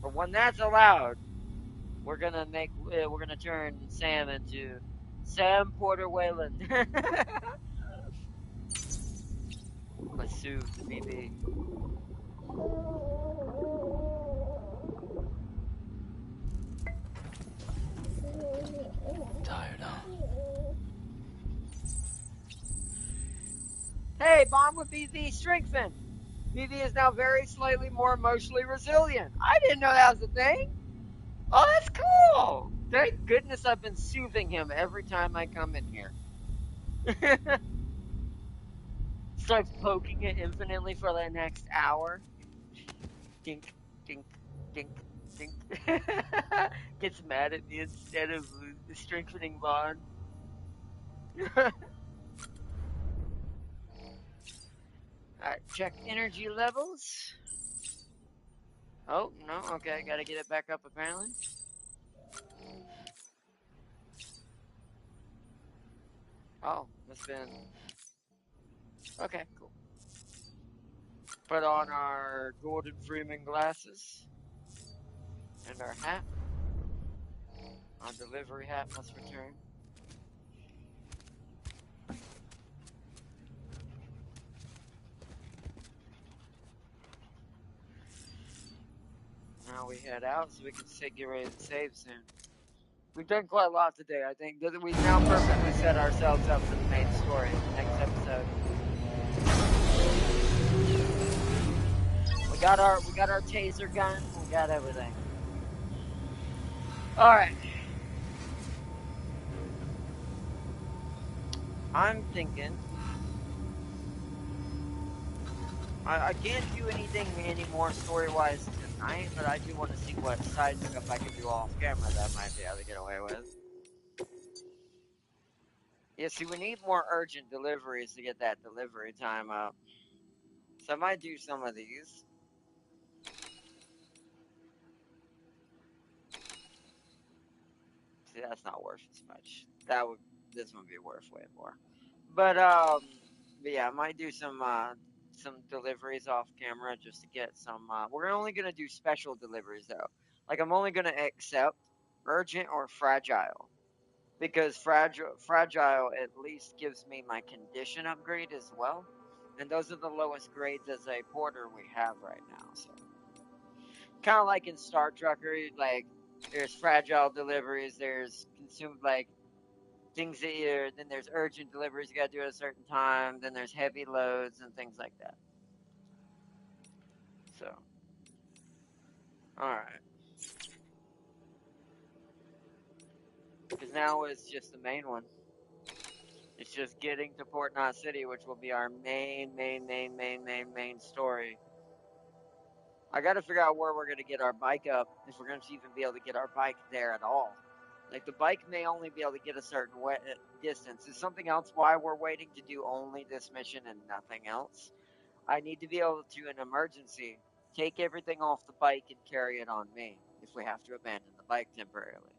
But when that's allowed, we're going to turn Sam into Sam Porter Wayland. My suit, the BB. Tired, huh? Hey, bond with BB strengthened. BB is now very slightly more emotionally resilient. I didn't know that was a thing. Oh, that's cool. Thank goodness I've been soothing him every time I come in here. Starts poking it infinitely for the next hour. Dink, dink, dink, dink. Gets mad at me instead of strengthening bond. Alright, check energy levels. Oh, no, okay, gotta get it back up apparently. Oh, that's been... Okay, cool. Put on our Gordon Freeman glasses. And our hat. Our delivery hat must return. Now we head out so we can get ready to save soon. We've done quite a lot today, I think. We've now perfectly set ourselves up for the main story in the next episode. We got our taser gun, we got everything. Alright. I'm thinking I can't do anything anymore story-wise tonight, but I do want to see what side stuff I can do off camera that I might be able to get away with. Yeah, see, we need more urgent deliveries to get that delivery time up. So I might do some of these. See, that's not worth as much. This would be worth way more. But yeah, I might do some deliveries off camera just to get some. We're only gonna do special deliveries though. Like I'm only gonna accept urgent or fragile, because fragile at least gives me my condition upgrade as well, and those are the lowest grades as a porter we have right now. So kind of like in Star Trucker, like there's fragile deliveries, there's consumed like things that then there's urgent deliveries you gotta do at a certain time, then there's heavy loads and things like that. So, alright. Because now it's just the main one. It's just getting to Port Knot City, which will be our main story. I gotta figure out where we're gonna get our bike up, if we're gonna even be able to get our bike there at all. Like, the bike may only be able to get a certain distance. Is something else why we're waiting to do only this mission and nothing else? I need to be able to, in emergency, take everything off the bike and carry it on me if we have to abandon the bike temporarily.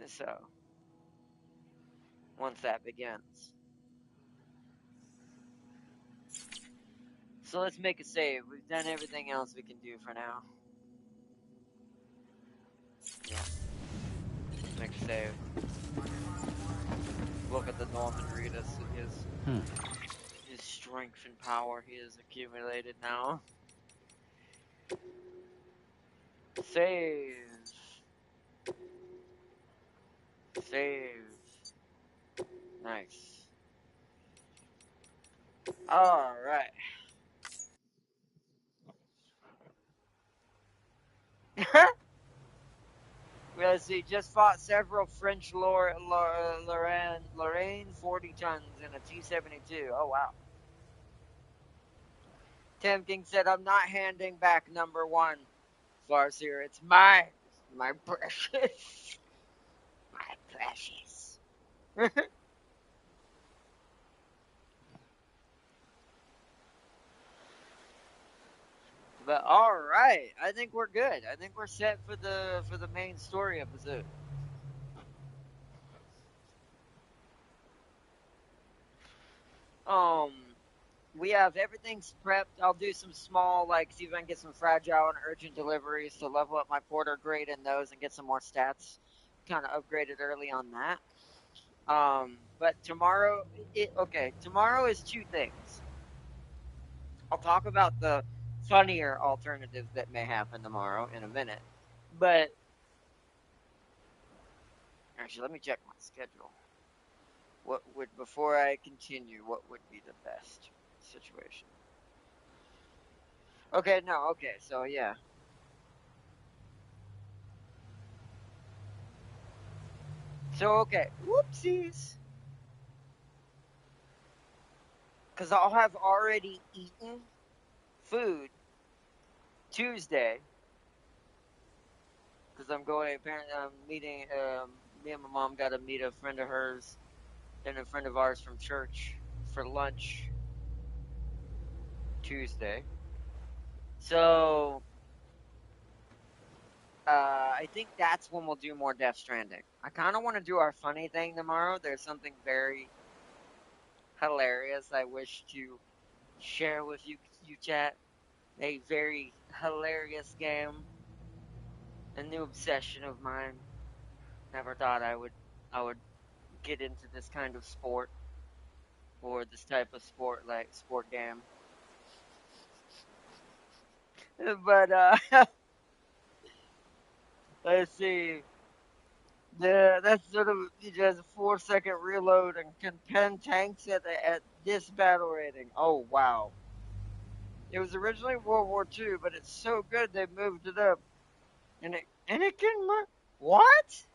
So, once that begins. So let's make a save. We've done everything else we can do for now. Yeah. Let's make a save. Look at the Norman Reedus and his strength and power he has accumulated now. Save. Save. Nice. Alright. Let's see, just fought several French Lorraine 40 tons in a T-72. Oh, wow. Tim King said, I'm not handing back number one. Farseer, it's mine. My precious. My precious. But all right, I think we're good. I think we're set for the main story episode. Um, we have everything's prepped. I'll do some small, like, see if I can get some fragile and urgent deliveries to level up my porter grade in those and get some more stats kind of upgraded early on that. But tomorrow, tomorrow is two things. I'll talk about the funnier alternatives that may happen tomorrow in a minute. But actually, let me check my schedule. What would, before I continue, what would be the best situation? Okay, no, okay, so yeah. So, okay, whoopsies. Because I'll have already eaten food Tuesday. Because I'm going, apparently, I'm meeting, me and my mom got to meet a friend of hers and a friend of ours from church for lunch Tuesday. So, I think that's when we'll do more Death Stranding. I kind of want to do our funny thing tomorrow. There's something very hilarious I wish to share with you chat. A very hilarious game. A new obsession of mine. Never thought I would get into this kind of sport or this type of sport, like sport game. But let's see. That's sort of just a 4-second reload and can pen tanks at this battle rating. Oh wow! It was originally World War II, but it's so good they moved it up, and it can what?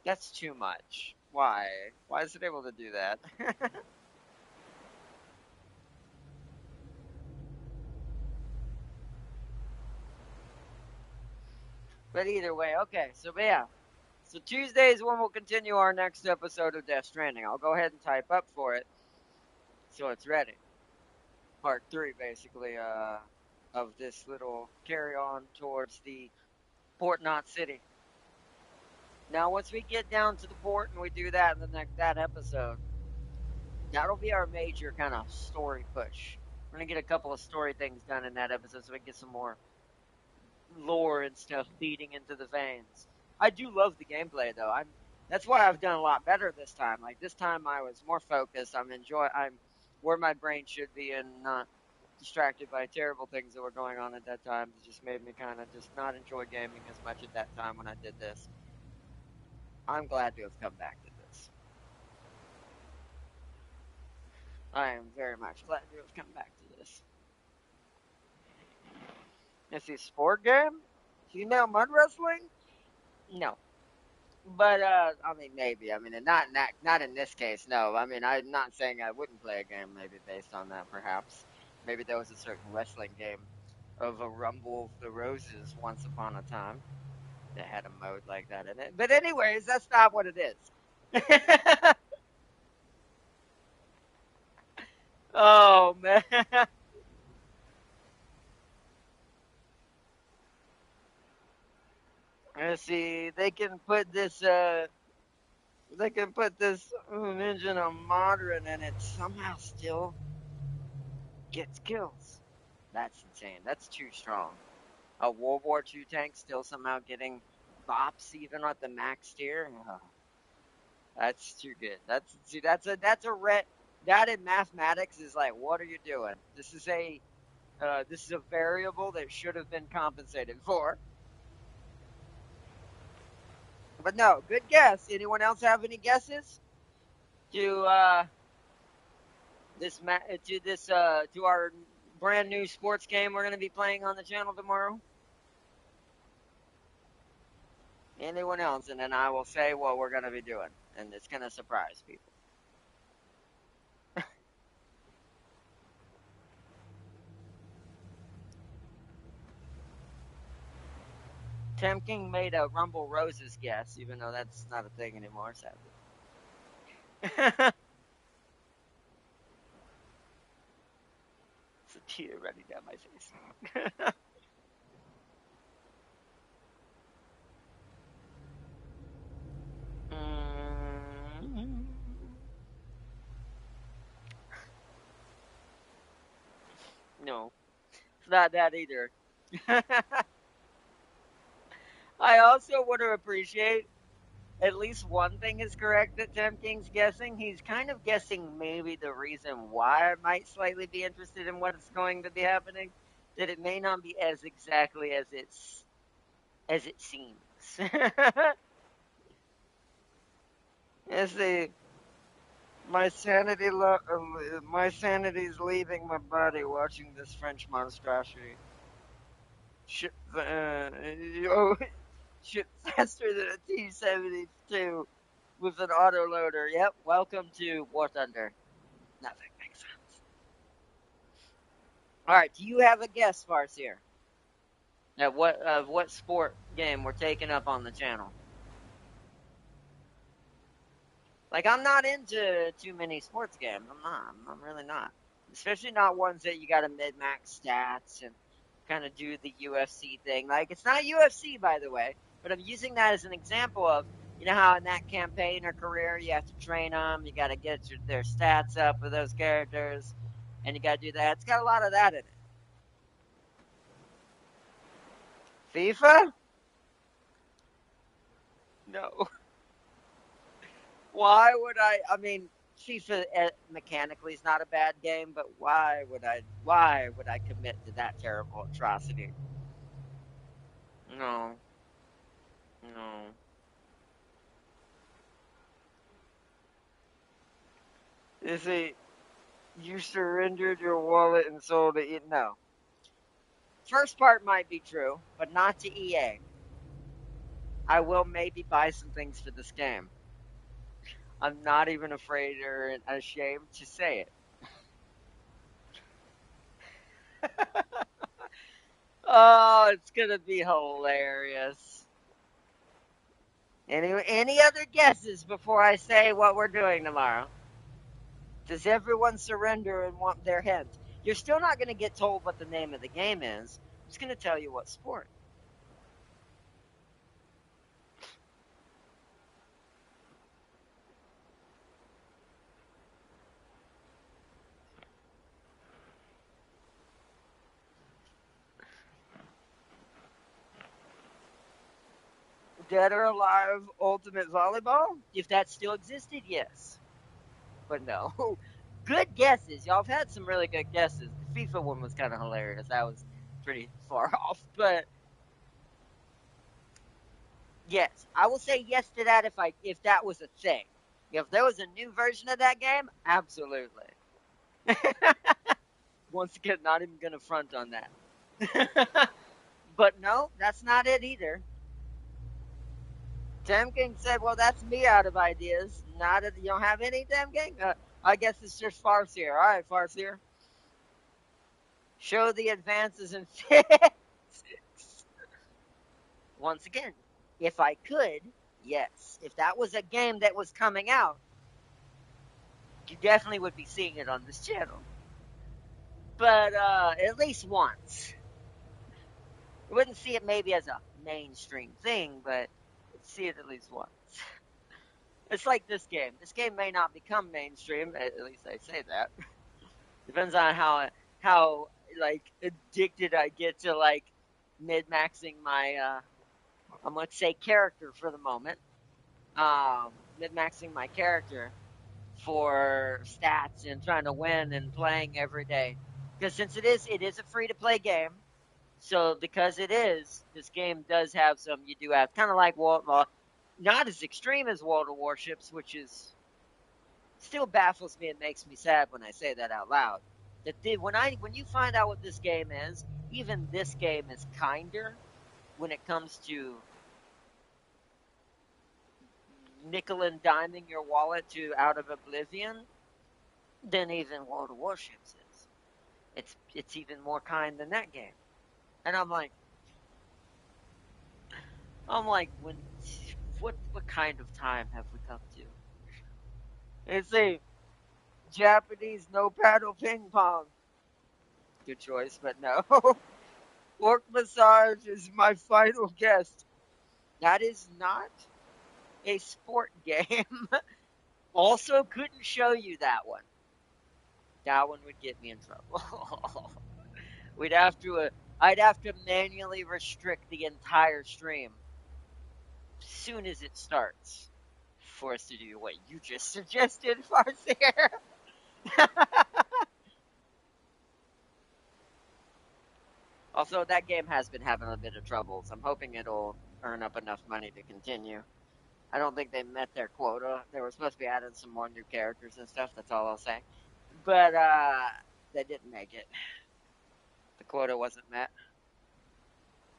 That's too much. Why? Why is it able to do that? But either way, okay. So yeah. So Tuesday is when we'll continue our next episode of Death Stranding. I'll go ahead and type up for it, so it's ready. Part 3, basically, of this little carry on towards the Port Knot City. Now, once we get down to the port and we do that in that episode, that'll be our major kind of story push. We're gonna get a couple of story things done in that episode, so we can get some more lore and stuff feeding into the veins. I do love the gameplay though. That's why I've done a lot better this time. Like this time I was more focused. I'm where my brain should be and not distracted by terrible things that were going on at that time. It just made me kind of just not enjoy gaming as much at that time when I did this. I'm glad to have come back to this. I am very much glad to have come back to this. Is he sport game? Female mud wrestling? No. But I mean, maybe. I mean, not in this case. No. I mean, I'm not saying I wouldn't play a game. Maybe based on that, perhaps. Maybe there was a certain wrestling game of a Rumble of the Roses once upon a time that had a mode like that in it. But anyways, that's not what it is. Oh man. Let's see. They can put this. Engine of modern and it somehow still gets kills. That's insane. That's too strong. A World War II tank still somehow getting bops even at the max tier. Oh, that's too good. That's a red. That in mathematics is like, what are you doing? This is a variable that should have been compensated for. But no, good guess. Anyone else have any guesses to to our brand new sports game we're going to be playing on the channel tomorrow? Anyone else? And then I will say what we're going to be doing, and it's going to surprise people. Tim King made a Rumble Roses guess, even though that's not a thing anymore, sadly. It's a tear running down my face. No, it's not that either. I also want to appreciate at least one thing is correct that Tim King's guessing. He's kind of guessing maybe the reason why I might slightly be interested in what's going to be happening. That it may not be as exactly as it seems. Let's see. My my sanity's leaving my body watching this French monstrosity. Shit, shit faster than a T-72 with an autoloader. Yep, welcome to War Thunder. Nothing makes sense. Alright, do you have a guess, Farseer? At what sport game we're taking up on the channel? Like, I'm not into too many sports games. I'm really not. Especially not ones that you gotta mid-max stats and kind of do the UFC thing. Like, it's not UFC, by the way, but I'm using that as an example of, you know how in that campaign or career you have to train them, you gotta get their stats up with those characters, and you gotta do that. It's got a lot of that in it. FIFA? No. Why would I mean, FIFA mechanically is not a bad game, but why would I commit to that terrible atrocity? No. No. You see, you surrendered your wallet and soul to it. No. First part might be true, but not to EA. I will maybe buy some things for this game. I'm not even afraid or ashamed to say it. Oh, it's gonna be hilarious. Any other guesses before I say what we're doing tomorrow? Does everyone surrender and want their heads? You're still not gonna get told what the name of the game is. I'm just gonna tell you what sport. Dead or Alive Ultimate Volleyball? If that still existed, yes. But no. Good guesses. Y'all have had some really good guesses. The FIFA one was kind of hilarious. That was pretty far off. But yes, I will say yes to that if that was a thing. If there was a new version of that game, absolutely. Once again, not even going to front on that. But no, that's not it either. Tim King said, well, that's me out of ideas. You don't have any, Tim King? I guess it's just Farseer. All right, Farseer. Show the advances in physics. Once again, if I could, yes. If that was a game that was coming out, you definitely would be seeing it on this channel. But at least once. You wouldn't see it maybe as a mainstream thing, but you'd see it at least once. It's like this game. This game may not become mainstream, at least I say that. Depends on how like addicted I get to like mid-maxing my I'm gonna say character for the moment. Mid-maxing my character for stats and trying to win and playing every day. Because since it is a free-to-play game, so because it is, this game does have some, you do have, kind of like not as extreme as World of Warships, which is still baffles me and makes me sad when I say that out loud. That when you find out what this game is, even this game is kinder when it comes to nickel and diming your wallet to out of oblivion than even World of Warships is. It's even more kind than that game. And I'm like, what kind of time have we come to? It's a Japanese no paddle ping pong. Good choice, but no. Fork massage is my final guess. That is not a sport game. Also, couldn't show you that one. That one would get me in trouble. I'd have to manually restrict the entire stream as soon as it starts for us to do what you just suggested, Farseer. Also, that game has been having a bit of trouble, so I'm hoping it'll earn up enough money to continue. I don't think they met their quota. They were supposed to be adding some more new characters and stuff, that's all I'll say. But, they didn't make it. The quota wasn't met.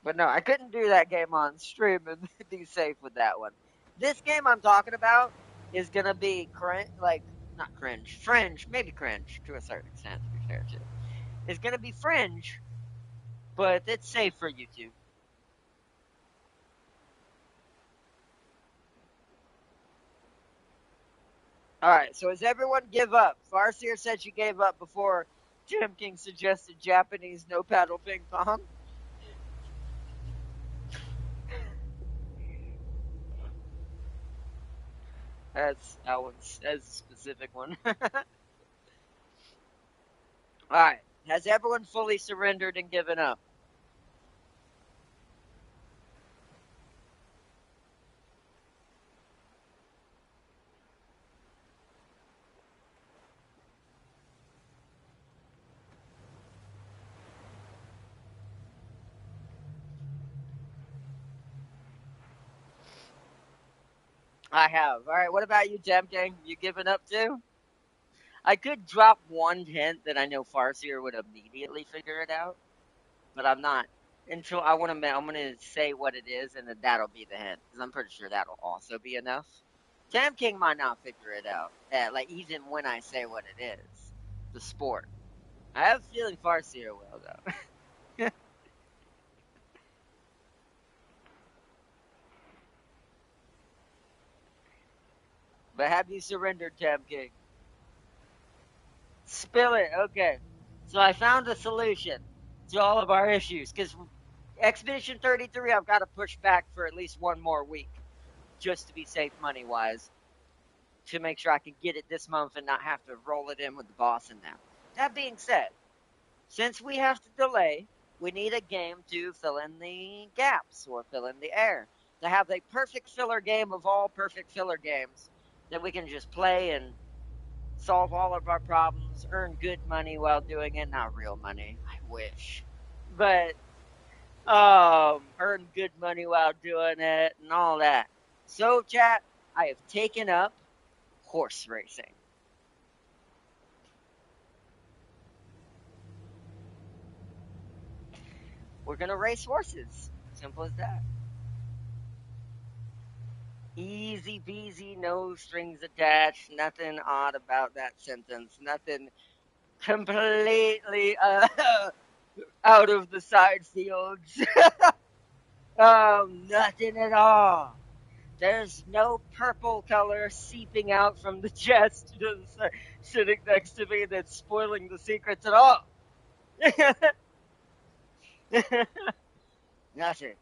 But no, I couldn't do that game on stream and be safe with that one. This game I'm talking about is gonna be not cringe, fringe, maybe cringe to a certain extent, to be fair too. It's gonna be fringe, but it's safe for YouTube. Alright, so has everyone give up? Farseer said she gave up before Jim King suggested Japanese no paddle ping pong. That's a specific one. Alright, has everyone fully surrendered and given up? I have. Alright, what about you, Tempting? You giving up too? I could drop one hint that I know Farseer would immediately figure it out, but I'm not. I'm gonna say what it is, and then that'll be the hint, because I'm pretty sure that'll also be enough. Tam King might not figure it out, even when I say what it is. The sport. I have a feeling Farseer will, though. But have you surrendered, Tam King? Spill it. Okay. So I found a solution to all of our issues, because Expedition 33 I've got to push back for at least one more week, just to be safe money-wise, to make sure I can get it this month and not have to roll it in with the boss and them. That being said, since we have to delay, we need a game to fill in the gaps or fill in the air. To have a perfect filler game of all perfect filler games that we can just play and solve all of our problems, earn good money while doing it. Not real money, I wish. But, earn good money while doing it and all that. So, chat, I have taken up horse racing. We're gonna race horses. Simple as that. Easy peasy, no strings attached, nothing odd about that sentence, nothing completely out of the side fields. Nothing at all. There's no purple color seeping out from the chest sitting next to me that's spoiling the secrets at all. Nothing.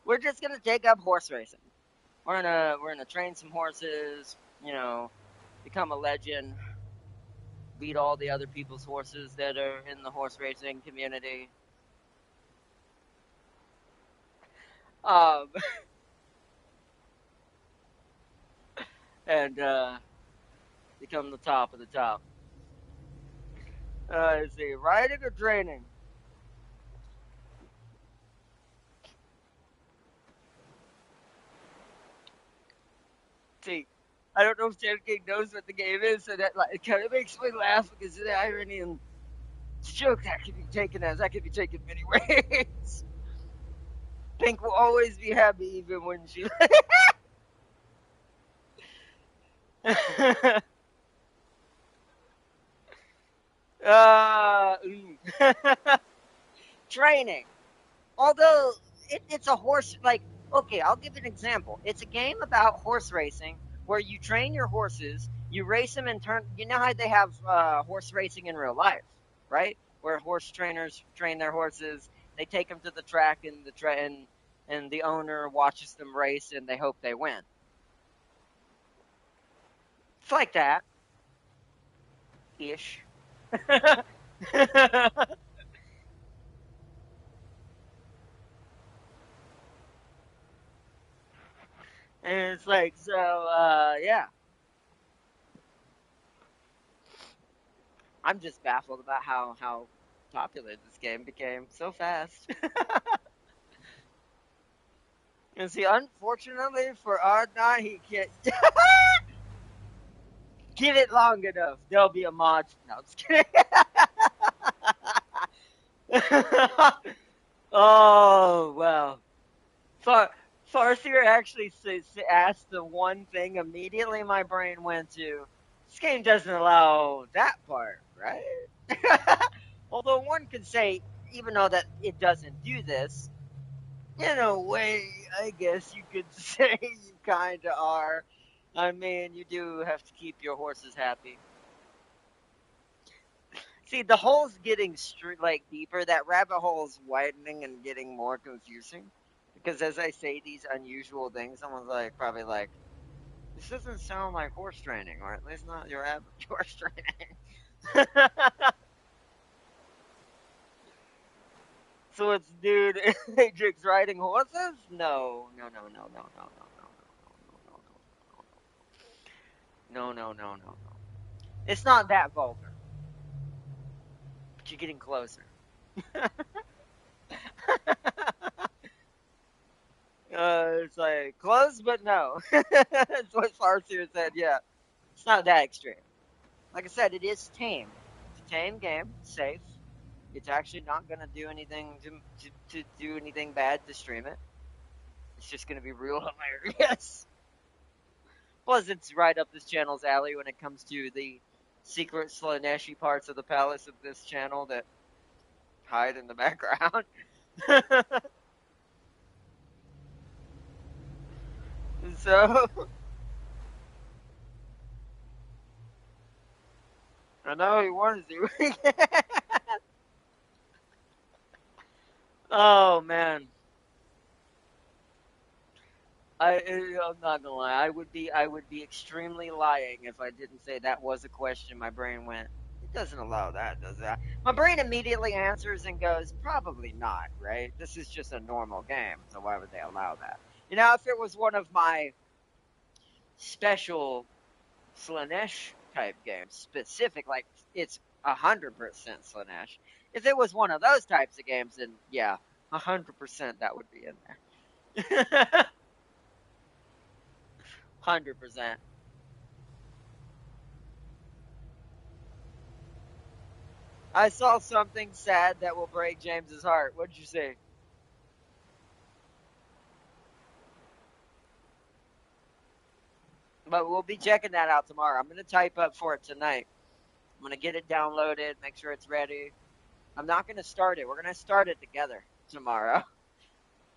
We're just gonna take up horse racing. We're gonna train some horses, become a legend, beat all the other people's horses that are in the horse racing community. And become the top of the top. Let's see, riding or training? See, I don't know if Sand King knows what the game is, so that like, it kind of makes me laugh because of the irony and it's a joke that could be taken many ways. Pink will always be happy even when she. Training. Although it's a horse, like, okay, I'll give an example. It's a game about horse racing where you train your horses, you race them and turn. You know how they have horse racing in real life, right? Where horse trainers train their horses, they take them to the track, and and the owner watches them race, and they hope they win. It's like that, ish. And it's like, so, yeah. I'm just baffled about how popular this game became so fast. And see, unfortunately for Ardnot, he can't give it long enough. There'll be a mod. No, I'm just kidding. Oh, well. Farseer actually asked the one thing immediately my brain went to. This game doesn't allow that part, right? Although one could say, even though that it doesn't do this, in a way, I guess you could say you kind of are. I mean, you do have to keep your horses happy. See, the hole's getting deeper. That rabbit hole is widening and getting more confusing. Because as I say these unusual things, someone's like, probably like, this doesn't sound like horse training, or at least not your average horse training. So it's dude Ajax riding horses? No, no, no, no, no, no, no, no, no, no, no, no, no, no, no, no. It's not that vulgar, but you're getting closer. It's like close, but no. That's what Farseer said. Yeah, it's not that extreme. Like I said, it is tame. It's a tame game, safe. It's actually not gonna do anything to do anything bad to stream it. It's just gonna be real hilarious. Plus, it's right up this channel's alley when it comes to the secret Slaneshi parts of the palace of this channel that hide in the background. So, I know he wanted to. Oh man, I'm not gonna lie. I would be extremely lying if I didn't say that was a question. My brain went, it doesn't allow that, does that? My brain immediately answers and goes, probably not, right? This is just a normal game, so why would they allow that? You know, if it was one of my special Slanesh type games, specific, like it's 100% Slanesh. If it was one of those types of games, then yeah, 100% that would be in there. 100%. I saw something sad that will break James's heart. What'd you say? But we'll be checking that out tomorrow. I'm gonna type up for it tonight. I'm gonna get it downloaded, make sure it's ready. I'm not gonna start it. We're gonna start it together tomorrow,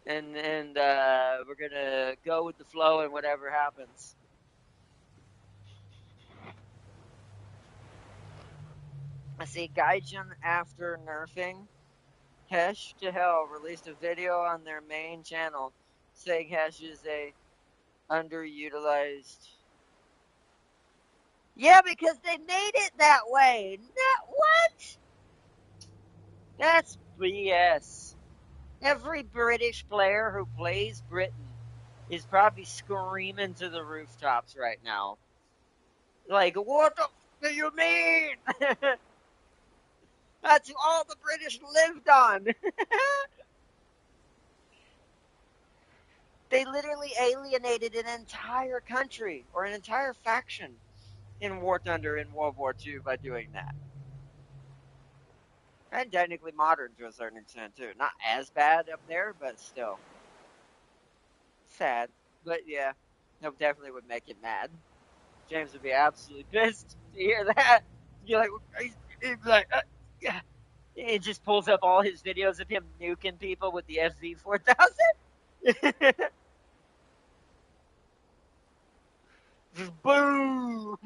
and we're gonna go with the flow and whatever happens. I see Gaijin after nerfing Hesh to Hell released a video on their main channel saying Hesh is a underutilized. Yeah, because they made it that way. What? That's BS. Every British player who plays Britain is probably screaming to the rooftops right now. Like, what the do you mean? That's all the British lived on. They literally alienated an entire country or an entire faction in War Thunder in World War II by doing that. And technically modern to a certain extent too. Not as bad up there, but still. Sad. But yeah, that definitely would make it mad. James would be absolutely pissed to hear that. He'd be like, he'd be like yeah. It just pulls up all his videos of him nuking people with the FV4000. Just boom.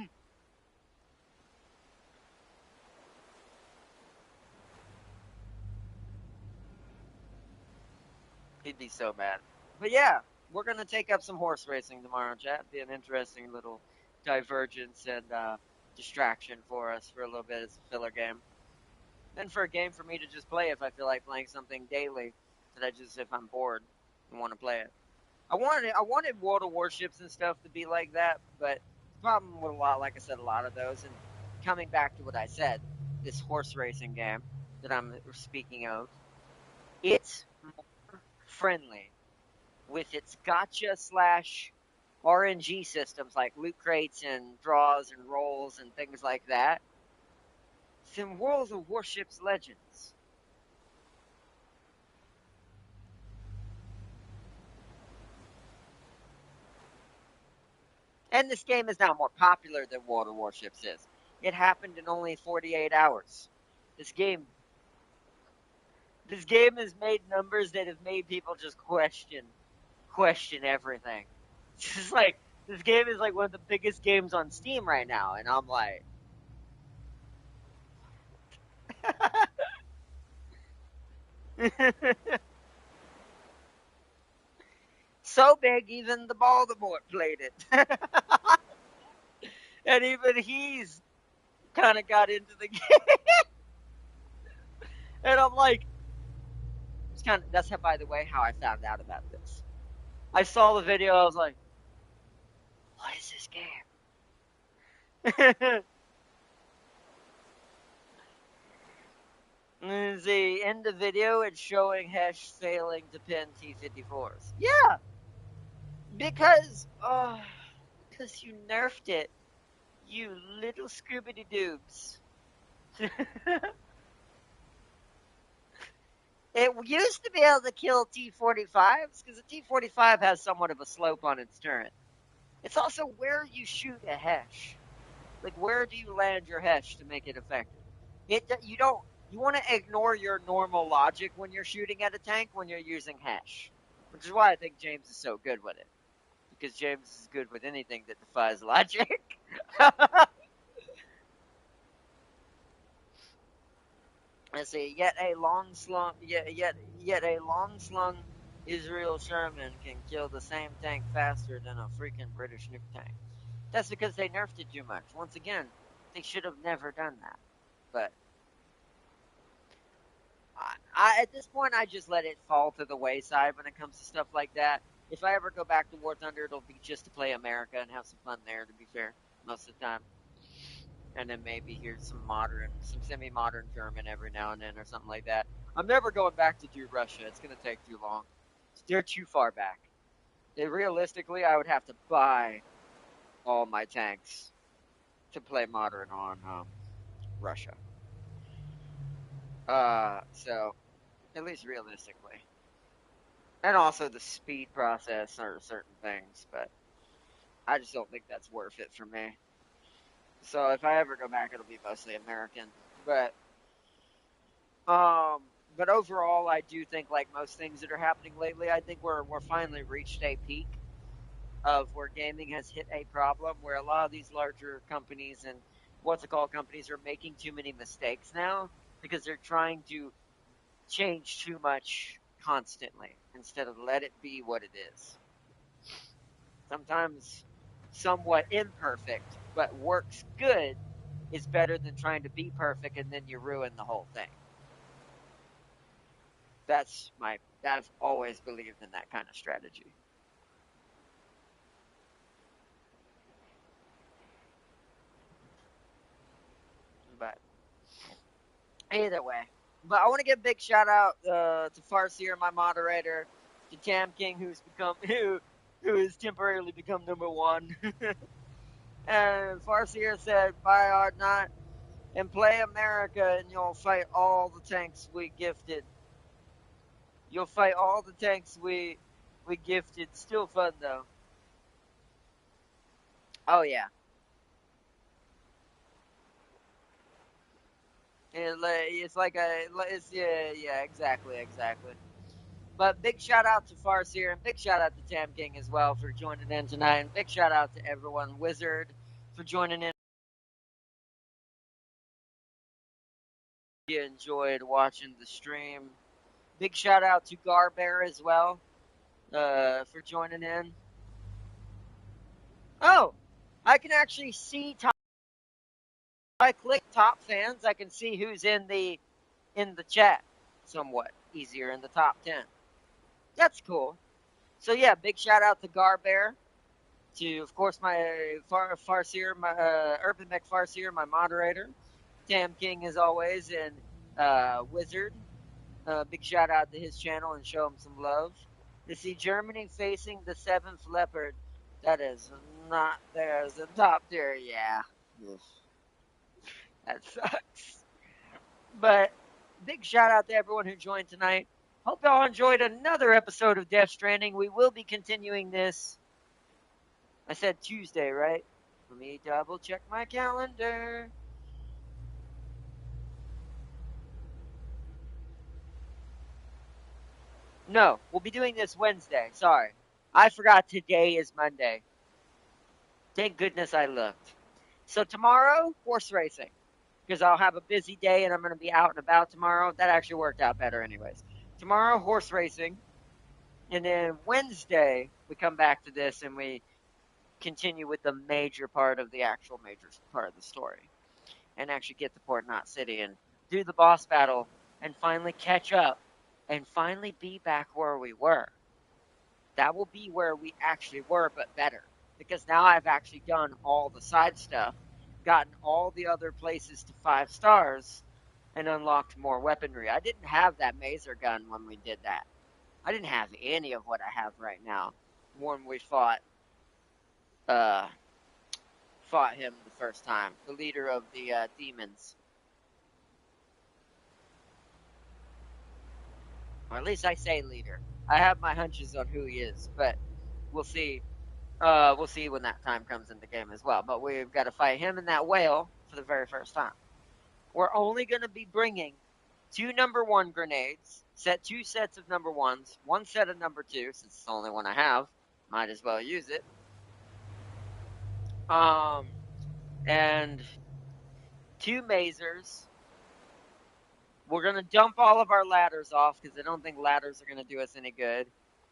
He'd be so mad. But yeah, we're gonna take up some horse racing tomorrow, chat. Be an interesting little divergence and distraction for us for a little bit as a filler game. And for a game for me to just play if I feel like playing something daily that if I'm bored and want to play it. I wanted World of Warships and stuff to be like that, but the problem with like I said, a lot of those, and coming back to what I said, this horse racing game that I'm speaking of, it's more friendly with its gotcha / RNG systems like loot crates and draws and rolls and things like that than World of Warships Legends. And this game is now more popular than World of Warships is. It happened in only 48 hours. This game has made numbers that have made people just question everything. It's just like, this game is like one of the biggest games on Steam right now, and I'm like, so big, even the Baltimore played it. And even he's kind of got into the game. And I'm like, that's how, by the way, how I found out about this. I saw the video, I was like, what is this game? The end of the video, it's showing Hesh failing to pin T-54s. Yeah! Because you nerfed it. You little Scooby-Doobs. It used to be able to kill T-45s, because the T-45 has somewhat of a slope on its turret. It's also where you shoot a Hesh. Like, where do you land your Hesh to make it effective? You want to ignore your normal logic when you're shooting at a tank when you're using Hesh. Which is why I think James is so good with it. Because James is good with anything that defies logic. Let's see, yet a long slung Israel Sherman can kill the same tank faster than a freaking British nuke tank. That's because they nerfed it too much. Once again, they should have never done that. But at this point, I just let it fall to the wayside when it comes to stuff like that. If I ever go back to War Thunder, it'll be just to play America and have some fun there, to be fair, most of the time. And then maybe hear some semi-modern German every now and then or something like that. I'm never going back to do Russia. It's going to take too long. They're too far back. Realistically, I would have to buy all my tanks to play modern on Russia. So, at least realistically. And also the speed process or certain things, but I just don't think that's worth it for me. So if I ever go back, it'll be mostly American. But overall, I do think, like most things that are happening lately, I think we're finally reached a peak of where gaming has hit a problem where a lot of these larger companies and companies are making too many mistakes now because they're trying to change too much constantly instead of let it be what it is. Sometimes somewhat imperfect, but works good is better than trying to be perfect and then you ruin the whole thing. I've always believed in that kind of strategy. But either way. But I want to give a big shout out to Farseer, my moderator, to Tam King, who has temporarily become number one. And Farseer said, "Buy Art Not and play America, and you'll fight all the tanks we gifted. You'll fight all the tanks we gifted. Still fun though. Oh yeah." It's like yeah, exactly. But big shout out to Farseer and big shout out to Tam King as well for joining in tonight, and big shout out to everyone, Wizard, for joining in. You enjoyed watching the stream. Big shout out to Garbear as well for joining in. Oh, I can actually see top. If I click top fans, I can see who's in the chat. Somewhat easier in the top 10. That's cool. So yeah, big shout out to Garbear, to of course my Farseer, my Urban Mech Farseer, my moderator, Tam King as always, and Wizard. Big shout out to his channel and show him some love. To see Germany facing the 7th Leopard, that is not there as a top tier. Yeah, that sucks. But big shout out to everyone who joined tonight. Hope y'all enjoyed another episode of Death Stranding. We will be continuing this. I said Tuesday, right? Let me double check my calendar. No, we'll be doing this Wednesday. Sorry. I forgot today is Monday. Thank goodness I looked. So tomorrow, horse racing. Because I'll have a busy day and I'm going to be out and about tomorrow. That actually worked out better anyways. Tomorrow, horse racing. And then Wednesday, we come back to this and we continue with the major part of the actual major part of the story. And actually get to Port Knot City and do the boss battle and finally catch up and finally be back where we were. That will be where we actually were, but better. Because now I've actually done all the side stuff, gotten all the other places to 5 stars, and unlocked more weaponry. I didn't have that mazer gun when we did that. I didn't have any of what I have right now when we fought him the first time, the leader of the demons. Or at least I say leader. I have my hunches on who he is, but we'll see. We'll see when that time comes in the game as well. But we've got to fight him and that whale for the very first time. We're only going to be bringing 2 number 1 grenades, 2 sets of number 1s, 1 set of number 2, since it's the only one I have. Might as well use it. And 2 mazers. We're going to dump all of our ladders off because I don't think ladders are going to do us any good.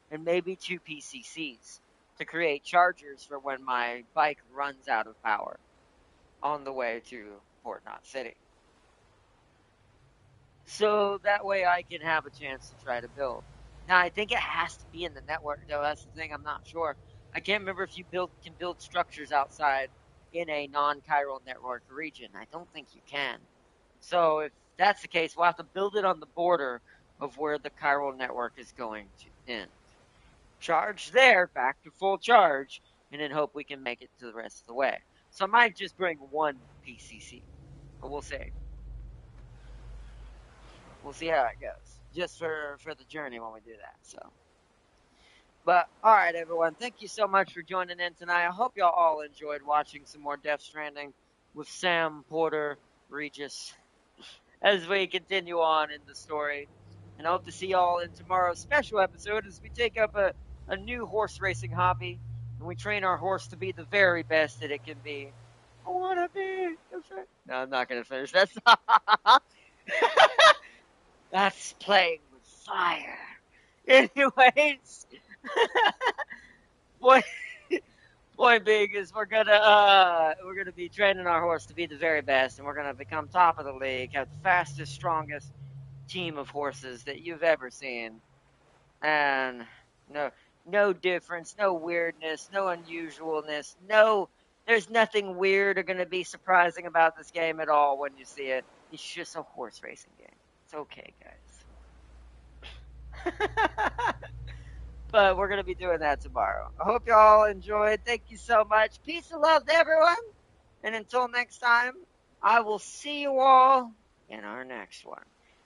And maybe 2 PCCs to create chargers for when my bike runs out of power on the way to Port Knot City. So that way I can have a chance to try to build. Now, I think it has to be in the network, though. That's the thing. I'm not sure. I can't remember if you can build structures outside in a non-chiral network region. I don't think you can. So if that's the case, we'll have to build it on the border of where the chiral network is going to end. Charge there, back to full charge, and then hope we can make it to the rest of the way. So I might just bring 1 PCC, but we'll see. We'll see how it goes, just for the journey when we do that. So, but all right, everyone, thank you so much for joining in tonight. I hope y'all all enjoyed watching some more Death Stranding with Sam, Porter, Regis, as we continue on in the story. And I hope to see y'all in tomorrow's special episode as we take up a new horse racing hobby and we train our horse to be the very best that it can be. I want to be. No, I'm not going to finish that song. That's playing with fire. Anyways, point being is we're gonna be training our horse to be the very best, and we're gonna become top of the league, have the fastest, strongest team of horses that you've ever seen, and no difference, no weirdness, no unusualness, there's nothing weird or gonna be surprising about this game at all when you see it. It's just a horse racing game. It's okay, guys. But we're going to be doing that tomorrow. I hope you all enjoyed. Thank you so much. Peace and love to everyone. And until next time, I will see you all in our next one.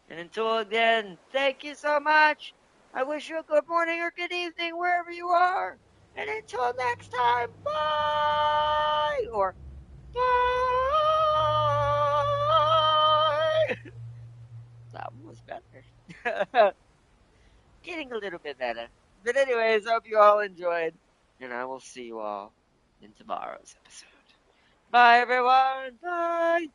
And until then, thank you so much. I wish you a good morning or good evening wherever you are. And until next time, bye! Or bye! That one was better. Getting a little bit better. But anyways, hope you all enjoyed. And I will see you all in tomorrow's episode. Bye, everyone. Bye.